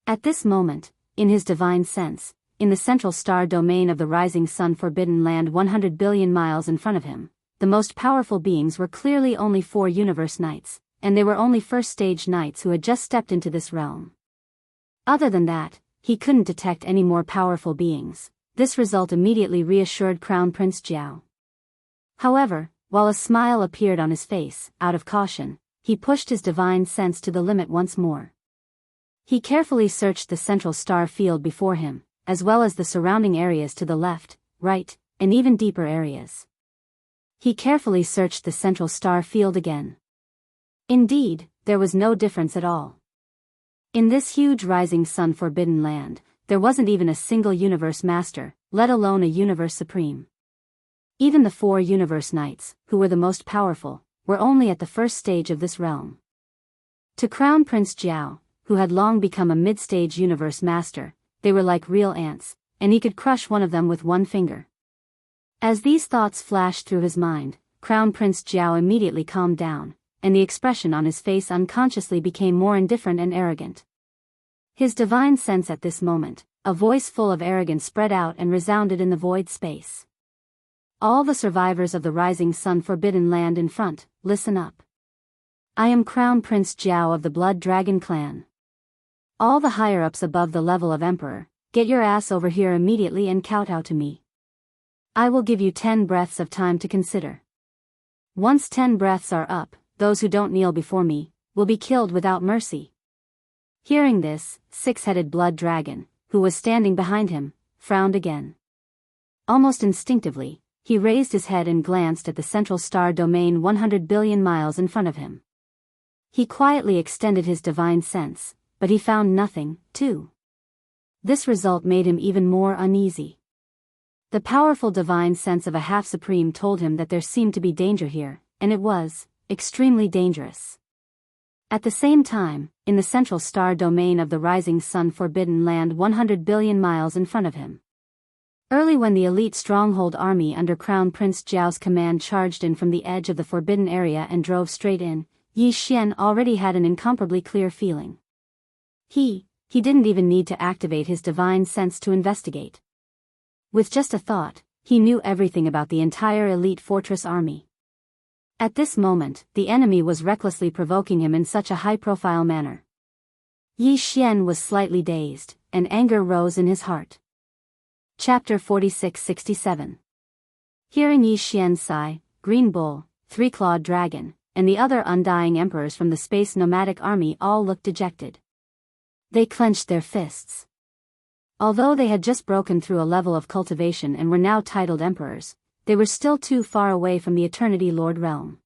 At this moment, in his divine sense, in the central star domain of the rising sun forbidden land 100 billion miles in front of him, the most powerful beings were clearly only 4 universe knights, and they were only first-stage knights who had just stepped into this realm. Other than that, he couldn't detect any more powerful beings. This result immediately reassured Crown Prince Jiao. However, while a smile appeared on his face, out of caution, he pushed his divine sense to the limit once more. He carefully searched the central star field before him, as well as the surrounding areas to the left, right, and even deeper areas. He carefully searched the central star field again. Indeed, there was no difference at all. In this huge rising sun forbidden land, there wasn't even a single universe master, let alone a universe supreme. Even the 4 universe knights, who were the most powerful, were only at the first stage of this realm. To Crown Prince Jiao, who had long become a mid-stage universe master, they were like real ants, and he could crush one of them with one finger. As these thoughts flashed through his mind, Crown Prince Jiao immediately calmed down, and the expression on his face unconsciously became more indifferent and arrogant. His divine sense at this moment, a voice full of arrogance spread out and resounded in the void space. All the survivors of the rising sun forbidden land in front, listen up. I am Crown Prince Jiao of the Blood Dragon clan. All the higher-ups above the level of Emperor, get your ass over here immediately and kowtow to me. I will give you 10 breaths of time to consider. Once 10 breaths are up, those who don't kneel before me will be killed without mercy." Hearing this, six-headed blood dragon, who was standing behind him, frowned again. Almost instinctively, he raised his head and glanced at the central star domain 100 billion miles in front of him. He quietly extended his divine sense, but he found nothing, too. This result made him even more uneasy. The powerful divine sense of a half-supreme told him that there seemed to be danger here, and it was extremely dangerous. At the same time, in the central star domain of the rising sun forbidden land 100 billion miles in front of him. Early when the elite stronghold army under Crown Prince Zhao's command charged in from the edge of the forbidden area and drove straight in, Yi Xian already had an incomparably clear feeling. He didn't even need to activate his divine sense to investigate. With just a thought, he knew everything about the entire elite fortress army. At this moment, the enemy was recklessly provoking him in such a high-profile manner. Yi Xian was slightly dazed, and anger rose in his heart. Chapter 46-67. Hearing Yi Xian's sigh, Green Bull, Three-Clawed Dragon, and the other undying emperors from the space nomadic army all looked dejected. They clenched their fists. Although they had just broken through a level of cultivation and were now titled emperors, they were still too far away from the Eternity Lord realm.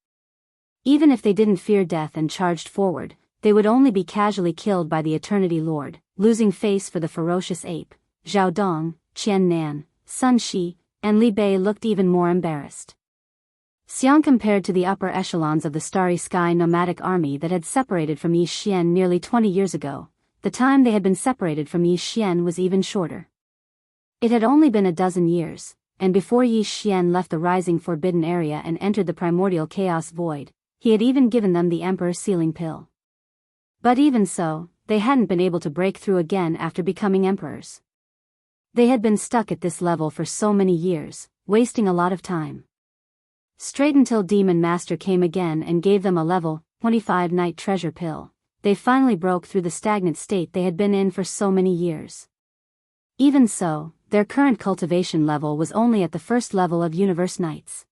Even if they didn't fear death and charged forward, they would only be casually killed by the Eternity Lord, losing face for the ferocious ape. Zhao Dong, Qian Nan, Sun Shi, and Li Bei looked even more embarrassed. Xiang compared to the upper echelons of the Starry Sky nomadic army that had separated from Yi Xian nearly 20 years ago, the time they had been separated from Yi Xian was even shorter. It had only been a dozen years, and before Yi Xian left the rising forbidden area and entered the primordial chaos void, he had even given them the Emperor's sealing pill. But even so, they hadn't been able to break through again after becoming emperors. They had been stuck at this level for so many years, wasting a lot of time. Straight until Demon Master came again and gave them a level 25 night treasure pill, they finally broke through the stagnant state they had been in for so many years. Even so, their current cultivation level was only at the first level of Universe Knights.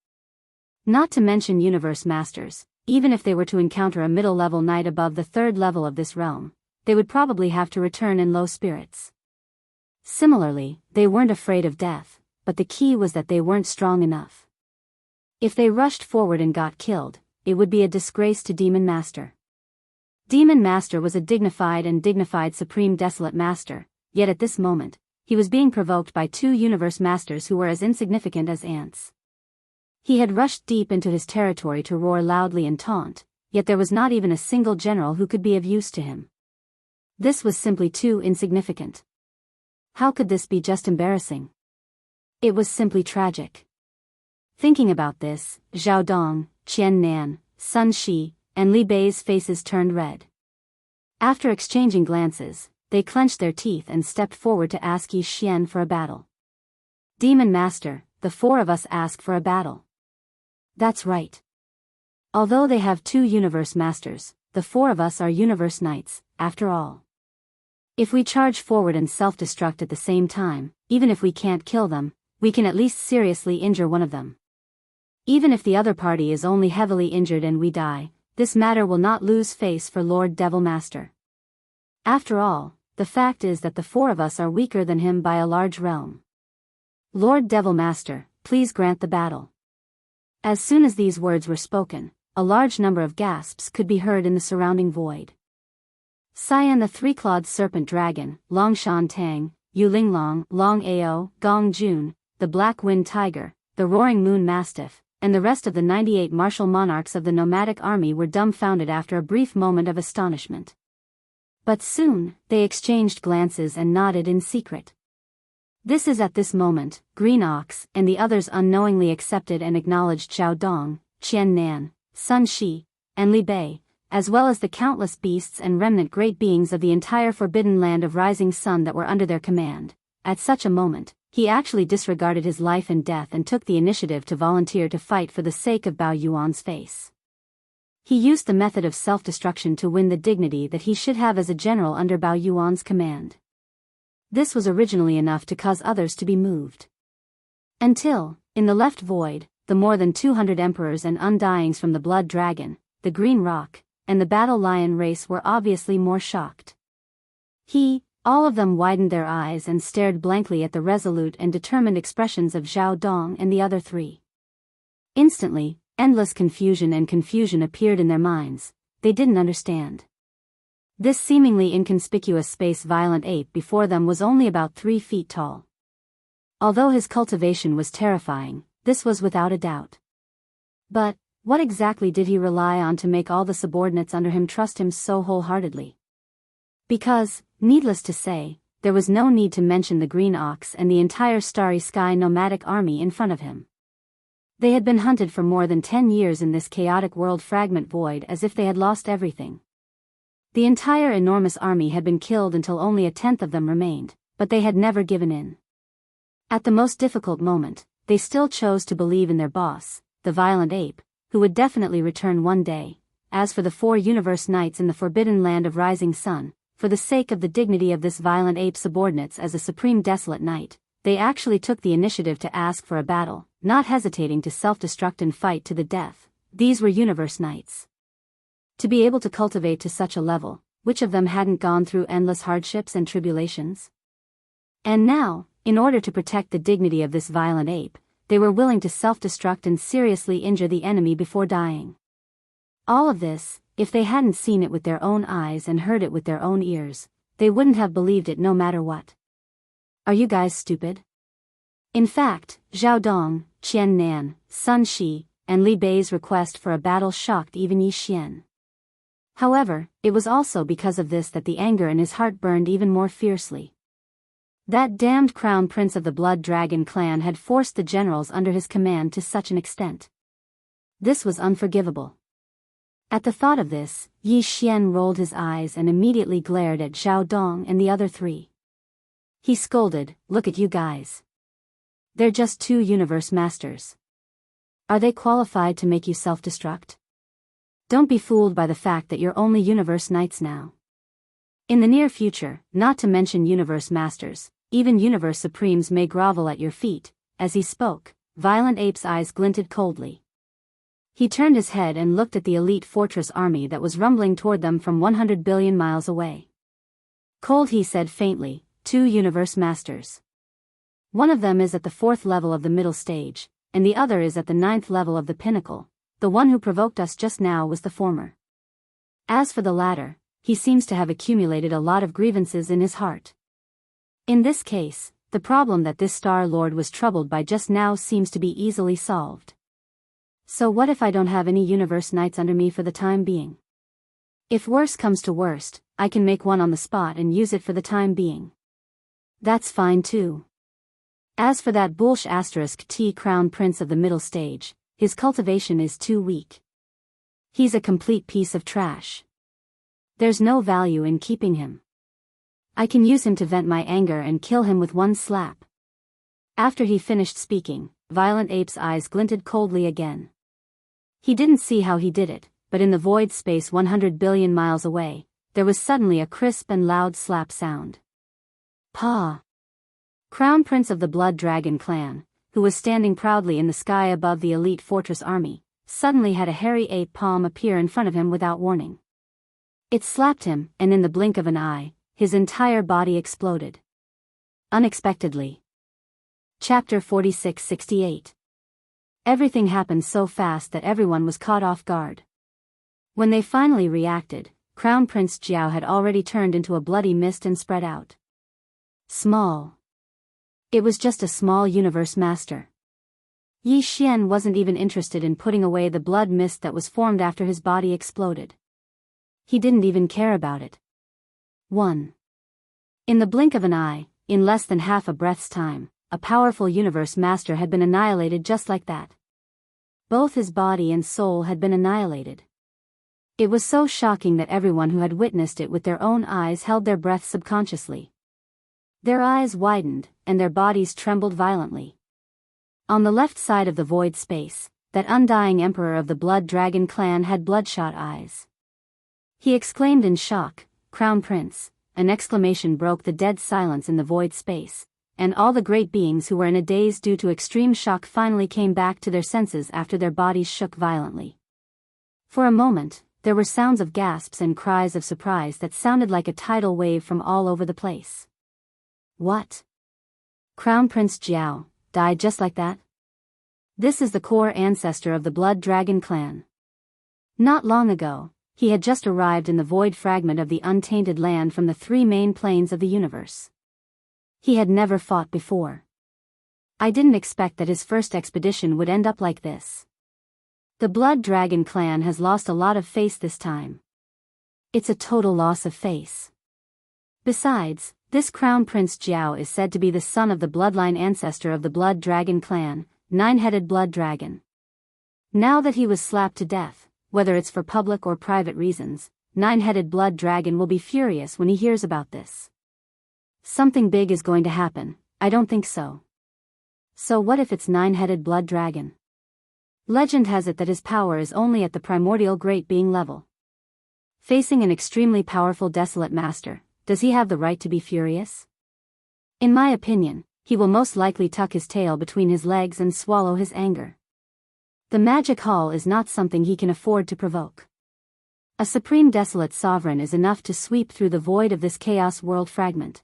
Not to mention Universe Masters, even if they were to encounter a middle-level knight above the third level of this realm, they would probably have to return in low spirits. Similarly, they weren't afraid of death, but the key was that they weren't strong enough. If they rushed forward and got killed, it would be a disgrace to Demon Master. Demon Master was a dignified Supreme Desolate Master, yet at this moment, he was being provoked by two Universe Masters who were as insignificant as ants. He had rushed deep into his territory to roar loudly and taunt, yet there was not even a single general who could be of use to him. This was simply too insignificant. How could this be just embarrassing? It was simply tragic. Thinking about this, Zhao Dong, Qian Nan, Sun Shi, and Li Bei's faces turned red. After exchanging glances, they clenched their teeth and stepped forward to ask Yi Xian for a battle. Demon Master, the four of us ask for a battle. That's right. Although they have two Universe Masters, the four of us are Universe Knights, after all. If we charge forward and self-destruct at the same time, even if we can't kill them, we can at least seriously injure one of them. Even if the other party is only heavily injured and we die, this matter will not lose face for Lord Devil Master. After all, the fact is that the four of us are weaker than him by a large realm. Lord Devil Master, please grant the battle. As soon as these words were spoken, a large number of gasps could be heard in the surrounding void. Cyan the three-clawed serpent dragon, Long Shan Tang, Yu Linglong, Long Ao, Gong Jun, the black wind tiger, the roaring moon mastiff, and the rest of the 98 martial monarchs of the nomadic army were dumbfounded after a brief moment of astonishment. But soon, they exchanged glances and nodded in secret. This is at this moment, Green Ox and the others unknowingly accepted and acknowledged Zhao Dong, Qian Nan, Sun Shi, and Li Bei, as well as the countless beasts and remnant great beings of the entire forbidden land of rising sun that were under their command. At such a moment, he actually disregarded his life and death and took the initiative to volunteer to fight for the sake of Bao Yuan's face. He used the method of self-destruction to win the dignity that he should have as a general under Bao Yuan's command. This was originally enough to cause others to be moved. Until, in the left void, the more than 200 emperors and undyings from the Blood Dragon, the Green Rock, and the Battle Lion race were obviously more shocked. All of them widened their eyes and stared blankly at the resolute and determined expressions of Zhao Dong and the other three. Instantly, endless confusion appeared in their minds. They didn't understand. This seemingly inconspicuous space violent ape before them was only about 3 feet tall. Although his cultivation was terrifying, this was without a doubt. But, what exactly did he rely on to make all the subordinates under him trust him so wholeheartedly? Because, needless to say, there was no need to mention the Green Ox and the entire Starry Sky nomadic army in front of him. They had been hunted for more than 10 years in this chaotic world fragment void as if they had lost everything. The entire enormous army had been killed until only a tenth of them remained, but they had never given in. At the most difficult moment, they still chose to believe in their boss, the violent ape, who would definitely return one day. As for the 4 universe knights in the forbidden land of Rising Sun, for the sake of the dignity of this violent ape subordinates as a supreme desolate knight, they actually took the initiative to ask for a battle, not hesitating to self-destruct and fight to the death. These were universe knights. To be able to cultivate to such a level, which of them hadn't gone through endless hardships and tribulations? And now, in order to protect the dignity of this violent ape, they were willing to self-destruct and seriously injure the enemy before dying. All of this, if they hadn't seen it with their own eyes and heard it with their own ears, they wouldn't have believed it no matter what. Are you guys stupid? In fact, Zhao Dong, Qian Nan, Sun Shi, and Li Bei's request for a battle shocked even Yi Xian. However, it was also because of this that the anger in his heart burned even more fiercely. That damned crown prince of the Blood Dragon clan had forced the generals under his command to such an extent. This was unforgivable. At the thought of this, Yi Xian rolled his eyes and immediately glared at Zhao Dong and the other three. He scolded, "Look at you guys. They're just 2 universe masters. Are they qualified to make you self-destruct? Don't be fooled by the fact that you're only universe knights now. In the near future, not to mention universe masters, even universe supremes may grovel at your feet." As he spoke, Violent Ape's eyes glinted coldly. He turned his head and looked at the elite fortress army that was rumbling toward them from 100 billion miles away. "Cold," he said faintly, 2 universe masters. One of them is at the 4th level of the middle stage, and the other is at the 9th level of the pinnacle. The one who provoked us just now was the former. As for the latter, he seems to have accumulated a lot of grievances in his heart. In this case, the problem that this Star Lord was troubled by just now seems to be easily solved. So what if I don't have any universe knights under me for the time being? If worse comes to worst, I can make one on the spot and use it for the time being. That's fine too. As for that *T crown prince of the middle stage, his cultivation is too weak. He's a complete piece of trash. There's no value in keeping him. I can use him to vent my anger and kill him with one slap." After he finished speaking, Violent Ape's eyes glinted coldly again. He didn't see how he did it, but in the void space 100 billion miles away, there was suddenly a crisp and loud slap sound. "Paw!" Crown Prince of the Blood Dragon clan, who was standing proudly in the sky above the elite fortress army, suddenly had a hairy ape palm appear in front of him without warning. It slapped him, and in the blink of an eye, his entire body exploded. Unexpectedly. Chapter 46-68. Everything happened so fast that everyone was caught off guard. When they finally reacted, Crown Prince Jiao had already turned into a bloody mist and spread out. Small. It was just a small universe master. Yi Xian wasn't even interested in putting away the blood mist that was formed after his body exploded. He didn't even care about it. 1. In the blink of an eye, in less than half a breath's time, a powerful universe master had been annihilated just like that. Both his body and soul had been annihilated. It was so shocking that everyone who had witnessed it with their own eyes held their breath subconsciously. Their eyes widened, and their bodies trembled violently. On the left side of the void space, that undying emperor of the Blood Dragon clan had bloodshot eyes. He exclaimed in shock, "Crown Prince!" An exclamation broke the dead silence in the void space. and all the great beings who were in a daze due to extreme shock finally came back to their senses after their bodies shook violently. For a moment, there were sounds of gasps and cries of surprise that sounded like a tidal wave from all over the place. What? Crown Prince Jiao died just like that? This is the core ancestor of the Blood Dragon clan. Not long ago, he had just arrived in the void fragment of the untainted land from the three main planes of the universe. He had never fought before. I didn't expect that his first expedition would end up like this. The Blood Dragon clan has lost a lot of face this time. It's a total loss of face. Besides, this Crown Prince Jiao is said to be the son of the bloodline ancestor of the Blood Dragon clan, Nine-Headed Blood Dragon. Now that he was slapped to death, whether it's for public or private reasons, Nine-Headed Blood Dragon will be furious when he hears about this. Something big is going to happen. I don't think so. So what if it's Nine-Headed Blood Dragon? Legend has it that his power is only at the primordial great being level. Facing an extremely powerful desolate master, does he have the right to be furious? In my opinion, he will most likely tuck his tail between his legs and swallow his anger. The magic hall is not something he can afford to provoke. A supreme desolate sovereign is enough to sweep through the void of this chaos world fragment.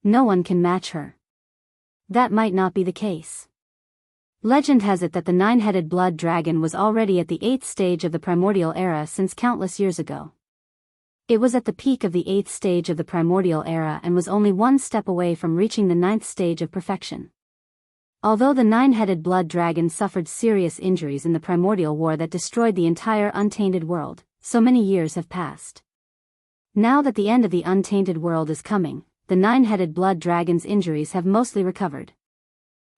No one can match her. That might not be the case. Legend has it that the Nine-Headed Blood Dragon was already at the 8th stage of the primordial era since countless years ago. It was at the peak of the 8th stage of the primordial era and was only one step away from reaching the 9th stage of perfection. Although the Nine-Headed Blood Dragon suffered serious injuries in the primordial war that destroyed the entire untainted world, so many years have passed. Now that the end of the untainted world is coming, the Nine-Headed Blood Dragon's injuries have mostly recovered.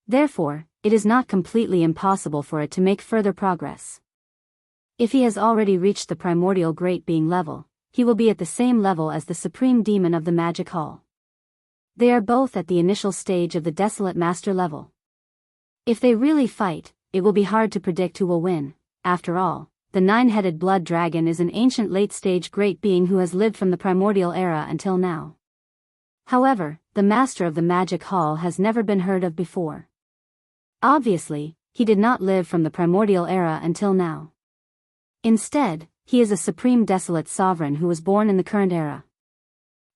Therefore, it is not completely impossible for it to make further progress. If he has already reached the primordial great being level, he will be at the same level as the supreme demon of the magic hall. They are both at the initial stage of the desolate master level. If they really fight, it will be hard to predict who will win. After all, the Nine-Headed Blood Dragon is an ancient late-stage great being who has lived from the primordial era until now. However, the master of the magic hall has never been heard of before. Obviously, he did not live from the primordial era until now. Instead, he is a supreme desolate sovereign who was born in the current era.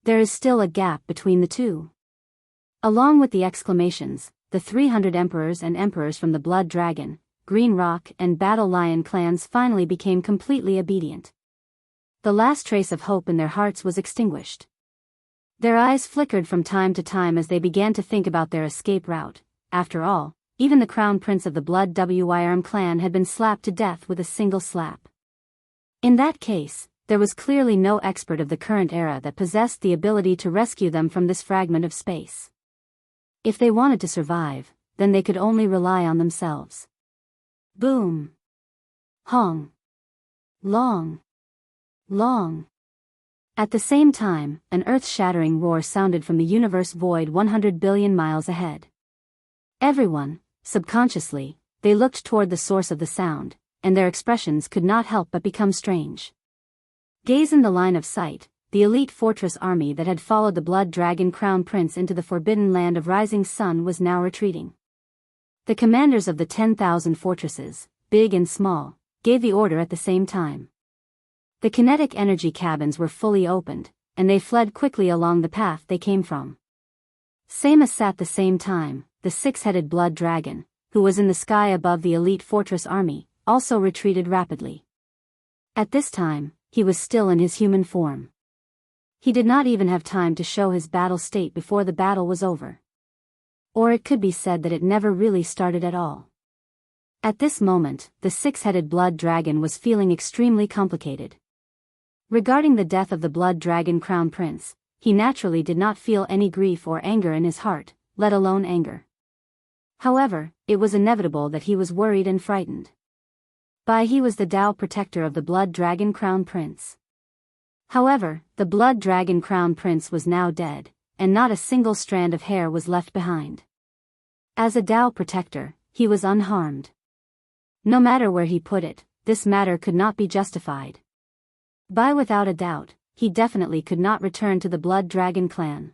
There is still a gap between the two. Along with the exclamations, the 300 emperors and emperors from the Blood Dragon, Green Rock and Battle Lion clans finally became completely obedient. The last trace of hope in their hearts was extinguished. Their eyes flickered from time to time as they began to think about their escape route. After all, even the crown prince of the Blood Wyrm clan had been slapped to death with a single slap. In that case, there was clearly no expert of the current era that possessed the ability to rescue them from this fragment of space. If they wanted to survive, then they could only rely on themselves. Boom. Hong. Long. Long. At the same time, an earth-shattering roar sounded from the universe void 100 billion miles ahead. Everyone, subconsciously, they looked toward the source of the sound, and their expressions could not help but become strange. Gaze in the line of sight, the elite fortress army that had followed the Blood Dragon Crown Prince into the forbidden land of Rising Sun was now retreating. The commanders of the 10,000 fortresses, big and small, gave the order at the same time. The kinetic energy cabins were fully opened, and they fled quickly along the path they came from. Same as at the same time, the six-headed Blood Dragon, who was in the sky above the elite fortress army, also retreated rapidly. At this time, he was still in his human form. He did not even have time to show his battle state before the battle was over. Or it could be said that it never really started at all. At this moment, the six-headed Blood Dragon was feeling extremely complicated. Regarding the death of the Blood Dragon Crown Prince, he naturally did not feel any grief or anger in his heart, let alone anger. However, it was inevitable that he was worried and frightened. He was the Tao protector of the Blood Dragon Crown Prince. However, the Blood Dragon Crown Prince was now dead, and not a single strand of hair was left behind. As a Tao protector, he was unharmed. No matter where he put it, this matter could not be justified. Without a doubt, he definitely could not return to the Blood Dragon clan.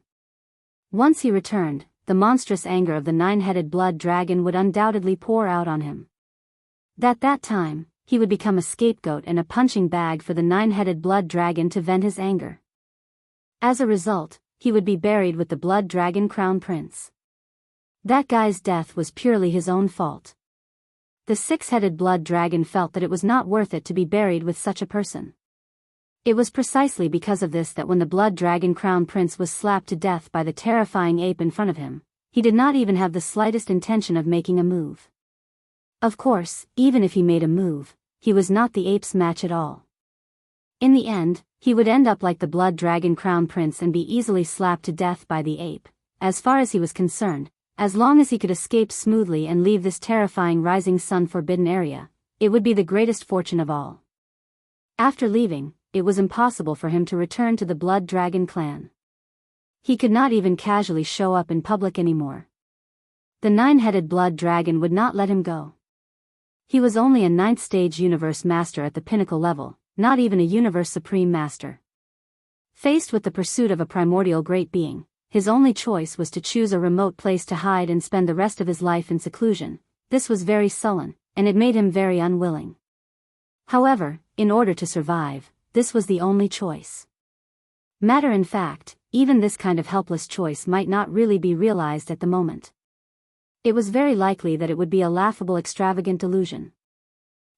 Once he returned, the the monstrous anger of the nine-headed blood dragon would undoubtedly pour out on him. At that time, he would become a scapegoat and a punching bag for the nine-headed blood dragon to vent his anger. As a result, he would be buried with the blood dragon crown prince. That guy's death was purely his own fault. The six-headed blood dragon felt that it was not worth it to be buried with such a person. It was precisely because of this that when the blood dragon crown prince was slapped to death by the terrifying ape in front of him, he did not even have the slightest intention of making a move. Of course, even if he made a move, he was not the ape's match at all. In the end, he would end up like the blood dragon crown prince and be easily slapped to death by the ape. As far as he was concerned, as long as he could escape smoothly and leave this terrifying rising sun forbidden area, it would be the greatest fortune of all. After leaving, it was impossible for him to return to the blood dragon clan. He could not even casually show up in public anymore. The nine-headed blood dragon would not let him go. He was only a ninth-stage universe master at the pinnacle level, not even a universe supreme master. Faced with the pursuit of a primordial great being, his only choice was to choose a remote place to hide and spend the rest of his life in seclusion. This was very sullen, and it made him very unwilling. However, in order to survive, this was the only choice. Matter in fact, even this kind of helpless choice might not really be realized at the moment. It was very likely that it would be a laughable extravagant delusion.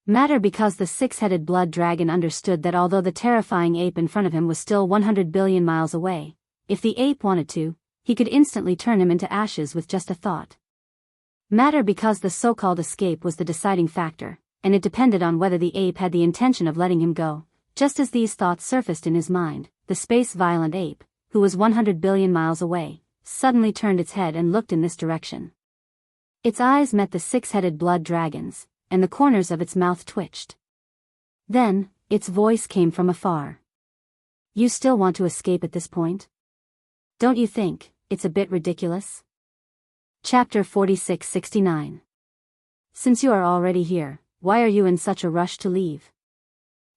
Matter because the six-headed blood dragon understood that although the terrifying ape in front of him was still 100 billion miles away, if the ape wanted to, he could instantly turn him into ashes with just a thought. Matter because the so-called escape was the deciding factor, and it depended on whether the ape had the intention of letting him go. Just as these thoughts surfaced in his mind, the space-violent ape, who was 100 billion miles away, suddenly turned its head and looked in this direction. Its eyes met the six-headed blood dragon's, and the corners of its mouth twitched. Then, its voice came from afar. "You still want to escape at this point? Don't you think it's a bit ridiculous?" Chapter 4669. Since you are already here, why are you in such a rush to leave?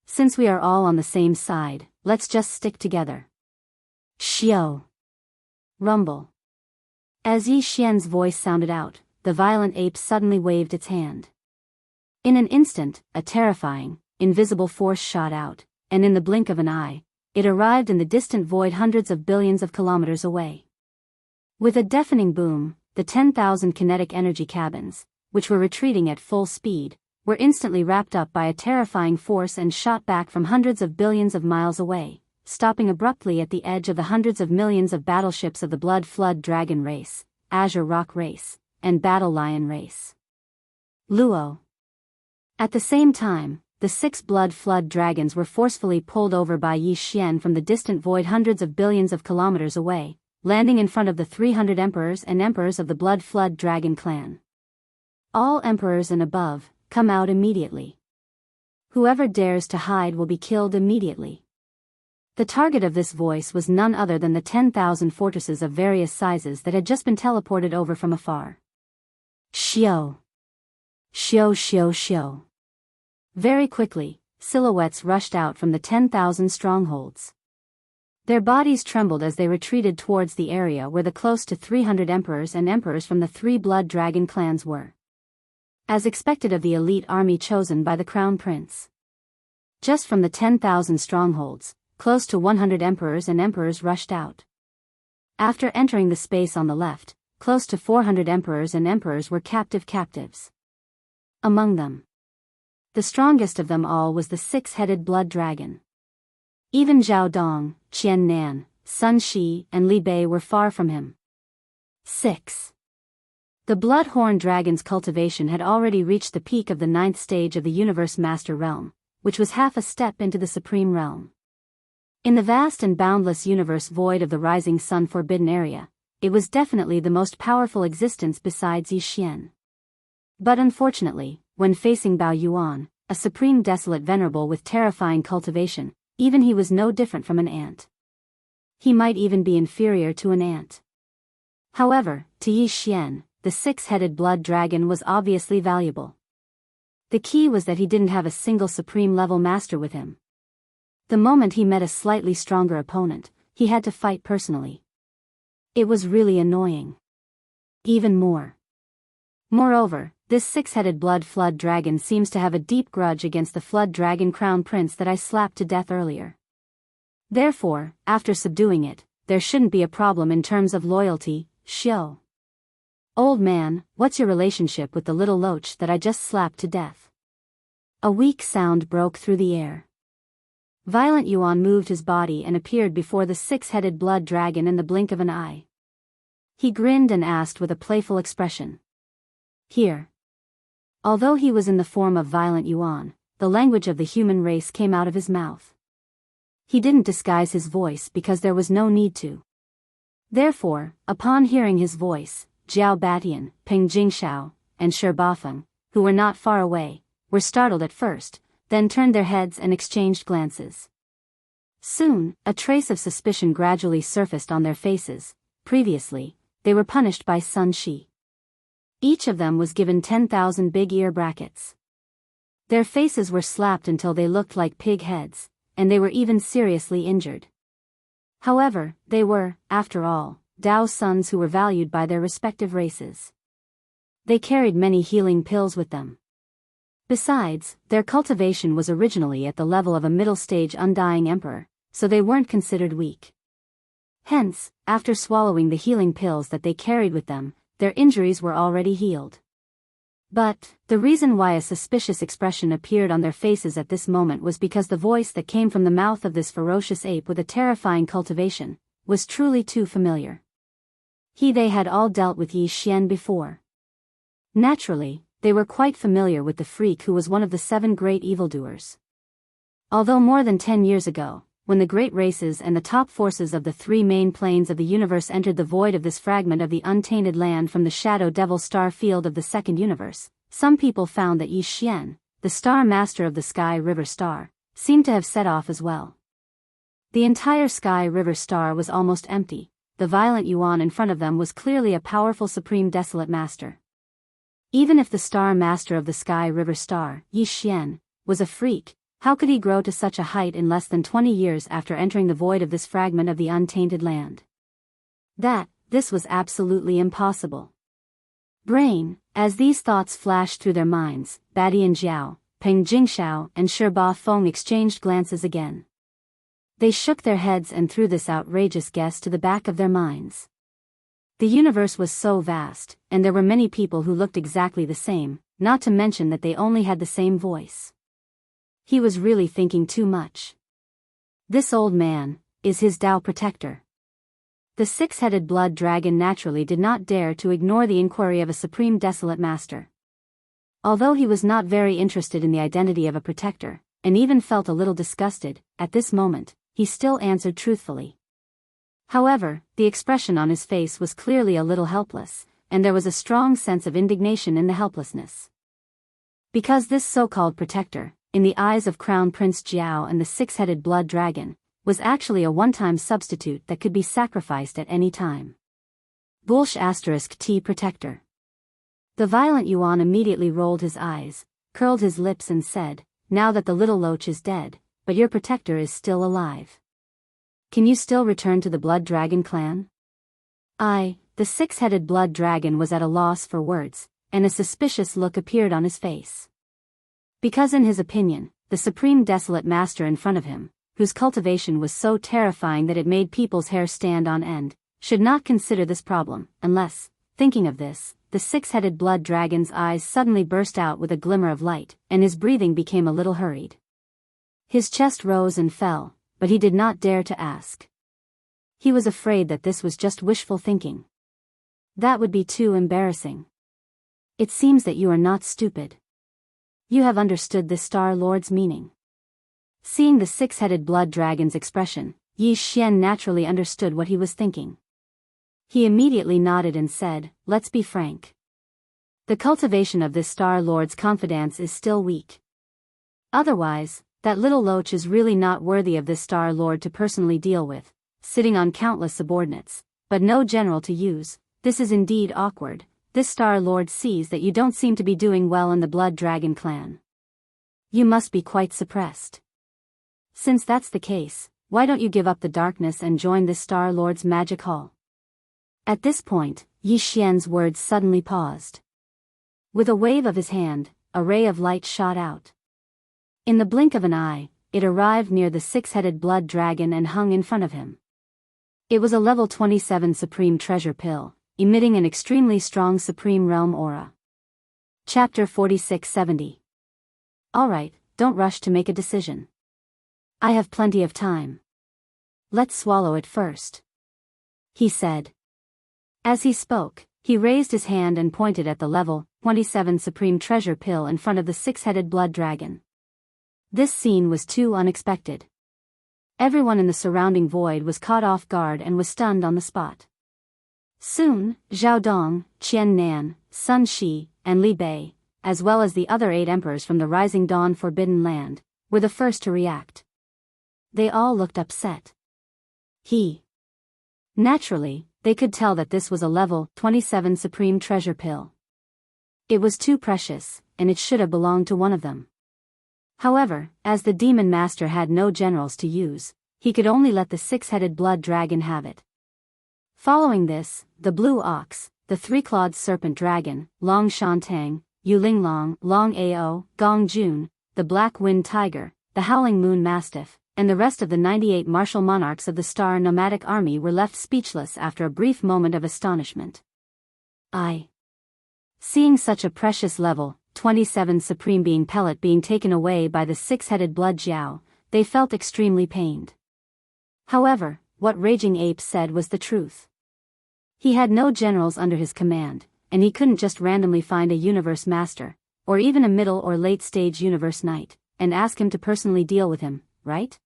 Since we are all on the same side, let's just stick together. Xiao. Rumble. As Yi Xian's voice sounded out, the violent ape suddenly waved its hand. In an instant, a terrifying, invisible force shot out, and in the blink of an eye, it arrived in the distant void hundreds of billions of kilometers away. With a deafening boom, the 10,000 kinetic energy cabins, which were retreating at full speed, were instantly wrapped up by a terrifying force and shot back from hundreds of billions of miles away, stopping abruptly at the edge of the hundreds of millions of battleships of the Blood Flood Dragon race, Azure Rock race, and Battle Lion race. Luo. At the same time, the 6 Blood Flood Dragons were forcefully pulled over by Yi Xian from the distant void hundreds of billions of kilometers away, landing in front of the 300 emperors and emperors of the Blood Flood Dragon clan. All emperors and above, come out immediately. Whoever dares to hide will be killed immediately. The target of this voice was none other than the 10,000 fortresses of various sizes that had just been teleported over from afar. Xiao. Xiao xiao xiao. Very quickly, silhouettes rushed out from the 10,000 strongholds. Their bodies trembled as they retreated towards the area where the close to 300 emperors and emperors from the 3 blood dragon clans were. As expected of the elite army chosen by the crown prince. Just from the 10,000 strongholds, close to 100 emperors and emperors rushed out. After entering the space on the left, close to 400 emperors and emperors were captives. Among them, the strongest of them all was the 6-headed blood dragon. Even Zhao Dong, Qian Nan, Sun Shi, and Li Bei were far from him. 6. The Bloodhorn Dragon's cultivation had already reached the peak of the 9th stage of the Universe Master Realm, which was half a step into the Supreme Realm. In the vast and boundless universe void of the Rising Sun Forbidden Area, it was definitely the most powerful existence besides Yi Xian. But unfortunately, when facing Bao Yuan, a supreme desolate venerable with terrifying cultivation, even he was no different from an ant. He might even be inferior to an ant. However, to Yi Xian, the 6-headed blood dragon was obviously valuable. The key was that he didn't have a single supreme level master with him. The moment he met a slightly stronger opponent, he had to fight personally. It was really annoying. even more. Moreover, this six-headed blood flood dragon seems to have a deep grudge against the flood dragon crown prince that I slapped to death earlier. Therefore, after subduing it, there shouldn't be a problem in terms of loyalty, shio. Old man, what's your relationship with the little loach that I just slapped to death? A weak sound broke through the air. Violent Yuan moved his body and appeared before the six-headed blood dragon in the blink of an eye. He grinned and asked with a playful expression. Here. Although he was in the form of Violent Yuan, the language of the human race came out of his mouth. He didn't disguise his voice because there was no need to. Therefore, upon hearing his voice, Jiao Batian, Peng Jingshao, and Shi Bafeng, who were not far away, were startled at first, then turned their heads and exchanged glances. Soon, a trace of suspicion gradually surfaced on their faces. Previously, they were punished by Sun Shi. Each of them was given 10,000 big ear brackets. Their faces were slapped until they looked like pig heads, and they were even seriously injured. However, they were, after all, Dao's sons who were valued by their respective races. They carried many healing pills with them. Besides, their cultivation was originally at the level of a middle-stage undying emperor, so they weren't considered weak. Hence, after swallowing the healing pills that they carried with them, their injuries were already healed. But, the reason why a suspicious expression appeared on their faces at this moment was because the voice that came from the mouth of this ferocious ape with a terrifying cultivation was truly too familiar. They had all dealt with Yi Xian before. Naturally, they were quite familiar with the freak who was one of the 7 great evildoers. Although more than 10 years ago, when the great races and the top forces of the 3 main planes of the universe entered the void of this fragment of the untainted land from the Shadow Devil star field of the second universe, some people found that Yi Xian, the star master of the Sky River Star, seemed to have set off as well. The entire Sky River Star was almost empty. The Violent Yuan in front of them was clearly a powerful supreme desolate master. Even if the star master of the Sky River Star, Yi Xian, was a freak, how could he grow to such a height in less than 20 years after entering the void of this fragment of the untainted land? This was absolutely impossible. Brain, as these thoughts flashed through their minds, Badian Jiao, Peng Jingshao and Shi Bafeng exchanged glances again. They shook their heads and threw this outrageous guess to the back of their minds. The universe was so vast, and there were many people who looked exactly the same, not to mention that they only had the same voice. He was really thinking too much. This old man is his Tao protector. The 6-headed blood dragon naturally did not dare to ignore the inquiry of a supreme desolate master. Although he was not very interested in the identity of a protector, and even felt a little disgusted, at this moment, he still answered truthfully. However, the expression on his face was clearly a little helpless, and there was a strong sense of indignation in the helplessness. Because this so-called protector, in the eyes of Crown Prince Jiao and the 6-headed blood dragon, was actually a one-time substitute that could be sacrificed at any time. *T protector. The Violent Yuan immediately rolled his eyes, curled his lips and said, "Now that the little loach is dead, but your protector is still alive. Can you still return to the Blood Dragon clan?" The 6-headed blood dragon was at a loss for words, and a suspicious look appeared on his face. Because in his opinion, the supreme desolate master in front of him, whose cultivation was so terrifying that it made people's hair stand on end, should not consider this problem, unless, thinking of this, the 6-headed blood dragon's eyes suddenly burst out with a glimmer of light, and his breathing became a little hurried. His chest rose and fell, but he did not dare to ask. He was afraid that this was just wishful thinking. That would be too embarrassing. It seems that you are not stupid. You have understood this Star Lord's meaning. Seeing the 6-headed blood dragon's expression, Yi Xian naturally understood what he was thinking. He immediately nodded and said, "Let's be frank. The cultivation of this Star Lord's confidence is still weak. Otherwise, that little loach is really not worthy of this Star Lord to personally deal with, sitting on countless subordinates, but no general to use. This is indeed awkward. This Star Lord sees that you don't seem to be doing well in the Blood Dragon clan. You must be quite suppressed. Since that's the case, why don't you give up the darkness and join this Star Lord's magic hall?" At this point, Yi Xian's words suddenly paused. With a wave of his hand, a ray of light shot out. In the blink of an eye, it arrived near the six-headed blood dragon and hung in front of him. It was a level 27 supreme treasure pill, emitting an extremely strong supreme realm aura. Chapter 4670. Alright, don't rush to make a decision. I have plenty of time. Let's swallow it first, he said. As he spoke, he raised his hand and pointed at the level 27 supreme treasure pill in front of the six-headed blood dragon. This scene was too unexpected. Everyone in the surrounding void was caught off guard and was stunned on the spot. Soon, Zhao Dong, Qian Nan, Sun Shi, and Li Bei, as well as the other 8 emperors from the Rising Dawn Forbidden Land, were the first to react. They all looked upset. Naturally, they could tell that this was a level 27 supreme treasure pill. It was too precious, and it should have belonged to one of them. However, as the demon master had no generals to use, he could only let the six-headed blood dragon have it. Following this, the blue ox, the three-clawed serpent dragon, Long Shantang, Yulinglong, Long Ao, Gong Jun, the black wind tiger, the howling moon mastiff, and the rest of the 98 martial monarchs of the Star Nomadic Army were left speechless after a brief moment of astonishment. Seeing such a precious level 27 supreme being pellet being taken away by the six-headed blood Jiao, they felt extremely pained. However, what Raging Ape said was the truth. He had no generals under his command, and he couldn't just randomly find a universe master, or even a middle or late-stage universe knight, and ask him to personally deal with him, right?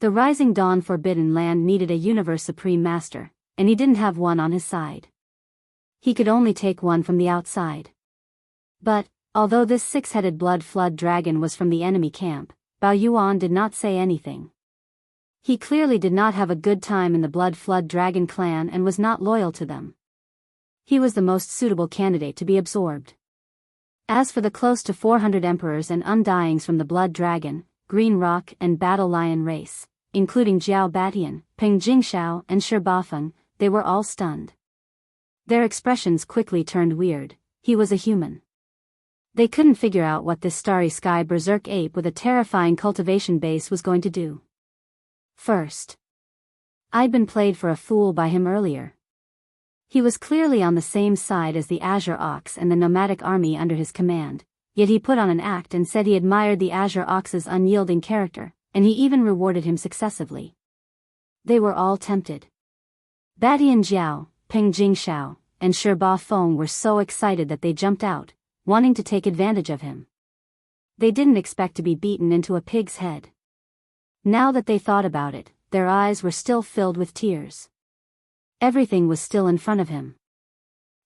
The Rising Dawn Forbidden Land needed a universe supreme master, and he didn't have one on his side. He could only take one from the outside. But, although this six-headed blood flood dragon was from the enemy camp, Bao Yuan did not say anything. He clearly did not have a good time in the blood flood dragon clan and was not loyal to them. He was the most suitable candidate to be absorbed. As for the close to 400 emperors and undyings from the blood dragon, green rock and battle lion race, including Jiao Batian, Peng Jingshao and Shi Bafeng, they were all stunned. Their expressions quickly turned weird. He was a human. They couldn't figure out what this starry sky berserk ape with a terrifying cultivation base was going to do. First, I'd been played for a fool by him earlier. He was clearly on the same side as the Azure Ox and the nomadic army under his command, yet he put on an act and said he admired the Azure Ox's unyielding character, and he even rewarded him successively. They were all tempted. Batian Jiao, Peng Jingshao, and Shi Bafeng were so excited that they jumped out, wanting to take advantage of him. They didn't expect to be beaten into a pig's head. Now that they thought about it, their eyes were still filled with tears. Everything was still in front of him.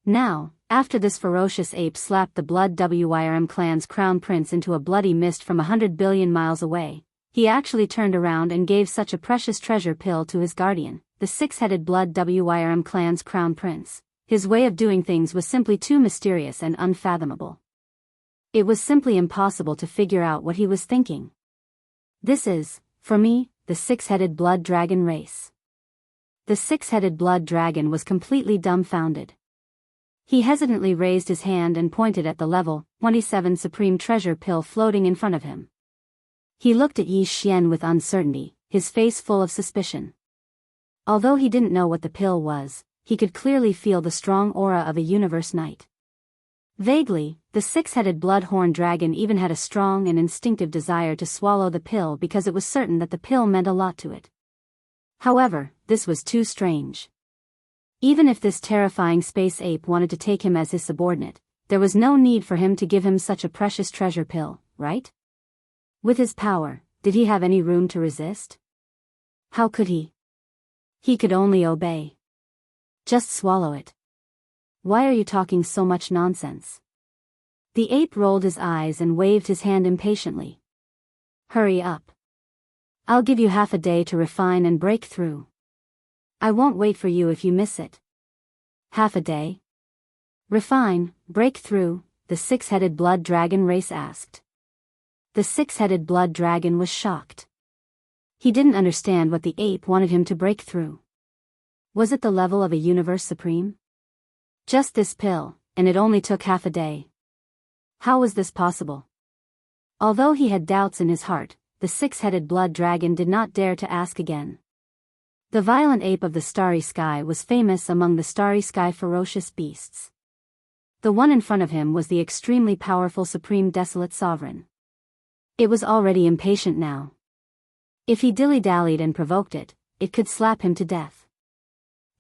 Now, after this ferocious ape slapped the Blood Wyrm clan's crown prince into a bloody mist from 100 billion miles away, he actually turned around and gave such a precious treasure pill to his guardian, the six-headed Blood Wyrm clan's crown prince. His way of doing things was simply too mysterious and unfathomable. It was simply impossible to figure out what he was thinking. This is, for me, the six-headed blood dragon race. The six-headed blood dragon was completely dumbfounded. He hesitantly raised his hand and pointed at the level 27 supreme treasure pill floating in front of him. He looked at Yi Xian with uncertainty, his face full of suspicion. Although he didn't know what the pill was, he could clearly feel the strong aura of a universe knight. Vaguely, the six-headed blood-horn dragon even had a strong and instinctive desire to swallow the pill because it was certain that the pill meant a lot to it. However, this was too strange. Even if this terrifying space ape wanted to take him as his subordinate, there was no need for him to give him such a precious treasure pill, right? With his power, did he have any room to resist? How could he? He could only obey. Just swallow it. Why are you talking so much nonsense? The ape rolled his eyes and waved his hand impatiently. Hurry up. I'll give you half a day to refine and break through. I won't wait for you if you miss it. Half a day? Refine, break through, the six-headed blood dragon race asked. The six-headed blood dragon was shocked. He didn't understand what the ape wanted him to break through. Was it the level of a universe supreme? Just this pill, and it only took half a day. How was this possible? Although he had doubts in his heart, the six-headed blood dragon did not dare to ask again. The violent ape of the starry sky was famous among the starry sky ferocious beasts. The one in front of him was the extremely powerful supreme desolate sovereign. It was already impatient now. If he dilly-dallied and provoked it, it could slap him to death.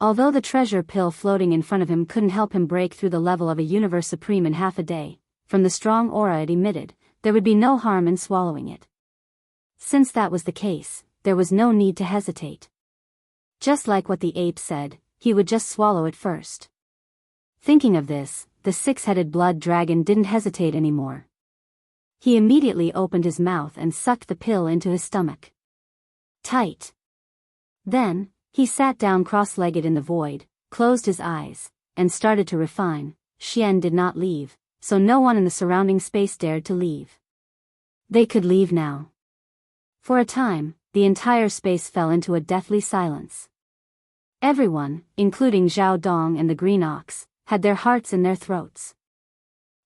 Although the treasure pill floating in front of him couldn't help him break through the level of a universe supreme in half a day, from the strong aura it emitted, there would be no harm in swallowing it. Since that was the case, there was no need to hesitate. Just like what the ape said, he would just swallow it first. Thinking of this, the six-headed blood dragon didn't hesitate anymore. He immediately opened his mouth and sucked the pill into his stomach. Tight. Then, he sat down cross-legged in the void, closed his eyes, and started to refine. Xian did not leave, so no one in the surrounding space dared to leave. They could leave now. For a time, the entire space fell into a deathly silence. Everyone, including Zhao Dong and the green ox, had their hearts in their throats.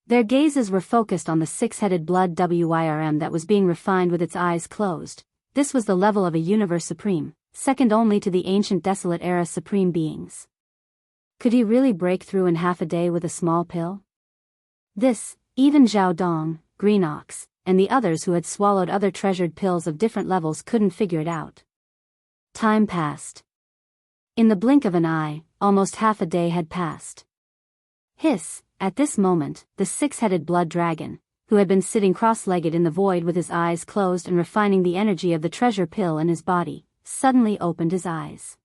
Their gazes were focused on the six-headed blood worm that was being refined with its eyes closed. This was the level of a universe supreme, second only to the ancient desolate era supreme beings. Could he really break through in half a day with a small pill? This, even Zhao Dong, Green Ox, and the others who had swallowed other treasured pills of different levels couldn't figure it out. Time passed. In the blink of an eye, almost half a day had passed. Hiss, at this moment, the six-headed blood dragon, who had been sitting cross-legged in the void with his eyes closed and refining the energy of the treasure pill in his body, suddenly opened his eyes.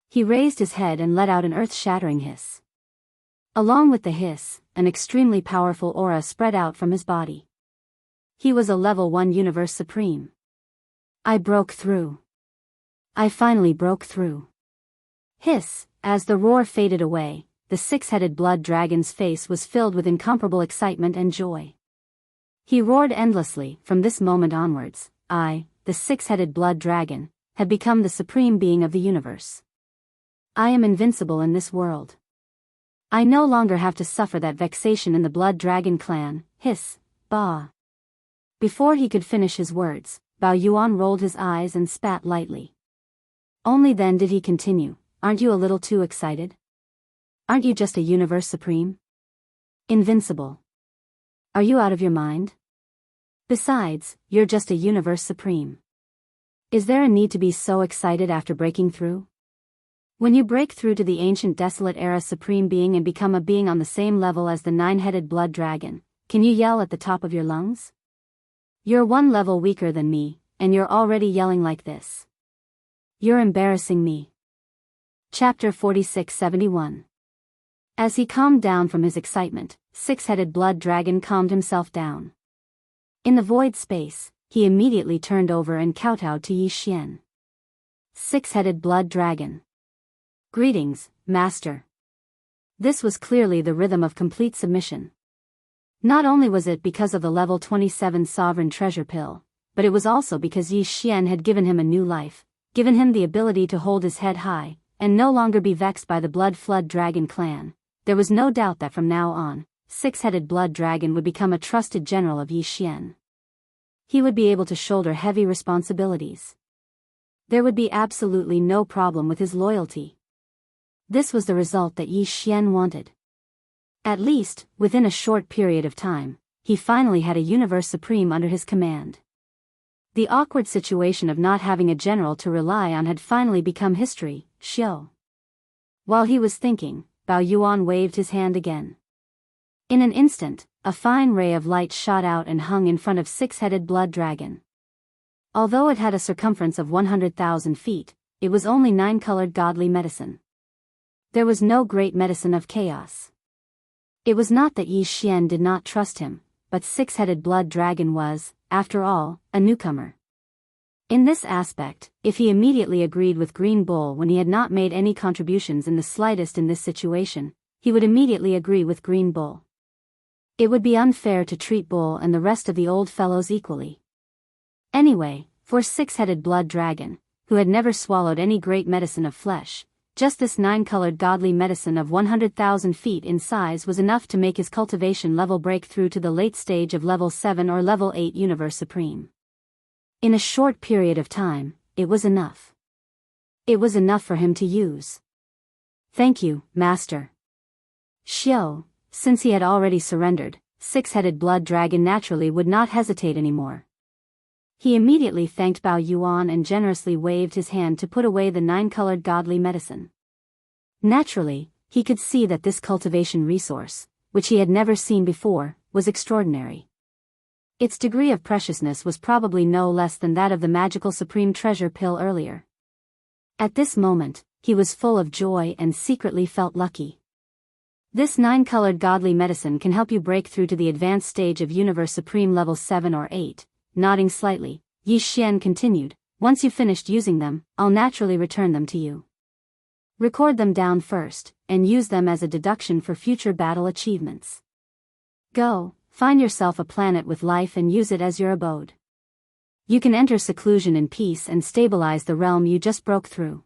He raised his head and let out an earth-shattering hiss. Along with the hiss, an extremely powerful aura spread out from his body. He was a level 1 universe supreme. I broke through. I finally broke through. Hiss, as the roar faded away, the six-headed blood dragon's face was filled with incomparable excitement and joy. He roared endlessly. From this moment onwards, I, the six-headed blood dragon, had become the supreme being of the universe. I am invincible in this world. I no longer have to suffer that vexation in the blood dragon clan. Hiss, bah. Before he could finish his words, Bao Yuan rolled his eyes and spat lightly. Only then did he continue, aren't you a little too excited? Aren't you just a universe supreme? Invincible. Are you out of your mind? Besides, you're just a universe supreme. Is there a need to be so excited after breaking through? When you break through to the ancient desolate era supreme being and become a being on the same level as the nine-headed blood dragon, can you yell at the top of your lungs? You're one level weaker than me, and you're already yelling like this. You're embarrassing me. Chapter 46-71. As he calmed down from his excitement, six-headed blood dragon calmed himself down. In the void space, he immediately turned over and kowtowed to Yi Xian. Six-headed blood dragon. Greetings, Master. This was clearly the rhythm of complete submission. Not only was it because of the level 27 sovereign treasure pill, but it was also because Yi Xian had given him a new life, given him the ability to hold his head high, and no longer be vexed by the blood flood dragon clan. There was no doubt that from now on, six-headed blood dragon would become a trusted general of Yi Xian. He would be able to shoulder heavy responsibilities. There would be absolutely no problem with his loyalty. This was the result that Yi Xian wanted. At least, within a short period of time, he finally had a universe supreme under his command. The awkward situation of not having a general to rely on had finally become history. Xiao. While he was thinking, Bao Yuan waved his hand again. In an instant, a fine ray of light shot out and hung in front of six-headed blood dragon. Although it had a circumference of 100,000 feet, it was only 9-colored godly medicine. There was no great medicine of chaos. It was not that Yi Xian did not trust him, but six-headed blood dragon was, after all, a newcomer. In this aspect, if he immediately agreed with Green Bull when he had not made any contributions in the slightest in this situation, he would immediately agree with Green Bull. It would be unfair to treat Bull and the rest of the old fellows equally. Anyway, for six-headed blood dragon, who had never swallowed any great medicine of flesh, Just this 9-colored godly medicine of 100,000 feet in size was enough to make his cultivation level break through to the late stage of level 7 or level 8 Universe Supreme. In a short period of time, it was enough. It was enough for him to use. Thank you, Master. Xiao, since he had already surrendered, Six-Headed Blood Dragon naturally would not hesitate anymore. He immediately thanked Bao Yuan and generously waved his hand to put away the 9-colored godly medicine. Naturally, he could see that this cultivation resource, which he had never seen before, was extraordinary. Its degree of preciousness was probably no less than that of the magical supreme treasure pill earlier. At this moment, he was full of joy and secretly felt lucky. This 9-colored godly medicine can help you break through to the advanced stage of Universe Supreme level 7 or 8. Nodding slightly, Yi Xian continued, once you've finished using them, I'll naturally return them to you. Record them down first, and use them as a deduction for future battle achievements. Go, find yourself a planet with life and use it as your abode. You can enter seclusion in peace and stabilize the realm you just broke through.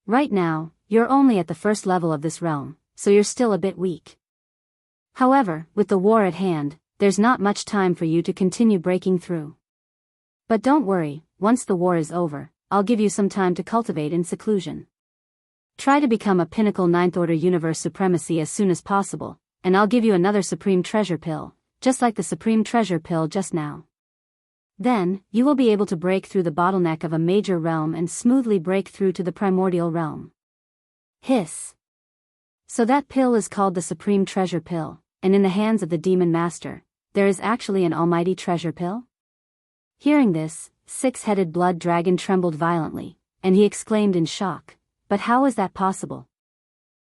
Right now, you're only at the first level of this realm, so you're still a bit weak. However, with the war at hand, there's not much time for you to continue breaking through. But don't worry, once the war is over, I'll give you some time to cultivate in seclusion. Try to become a pinnacle 9th Order Universe Supremacy as soon as possible, and I'll give you another Supreme Treasure Pill, just like the Supreme Treasure Pill just now. Then, you will be able to break through the bottleneck of a major realm and smoothly break through to the primordial realm. Hiss. So that pill is called the Supreme Treasure Pill, and in the hands of the Demon Master, there is actually an almighty treasure pill? Hearing this, Six-Headed Blood Dragon trembled violently, and he exclaimed in shock, but how is that possible?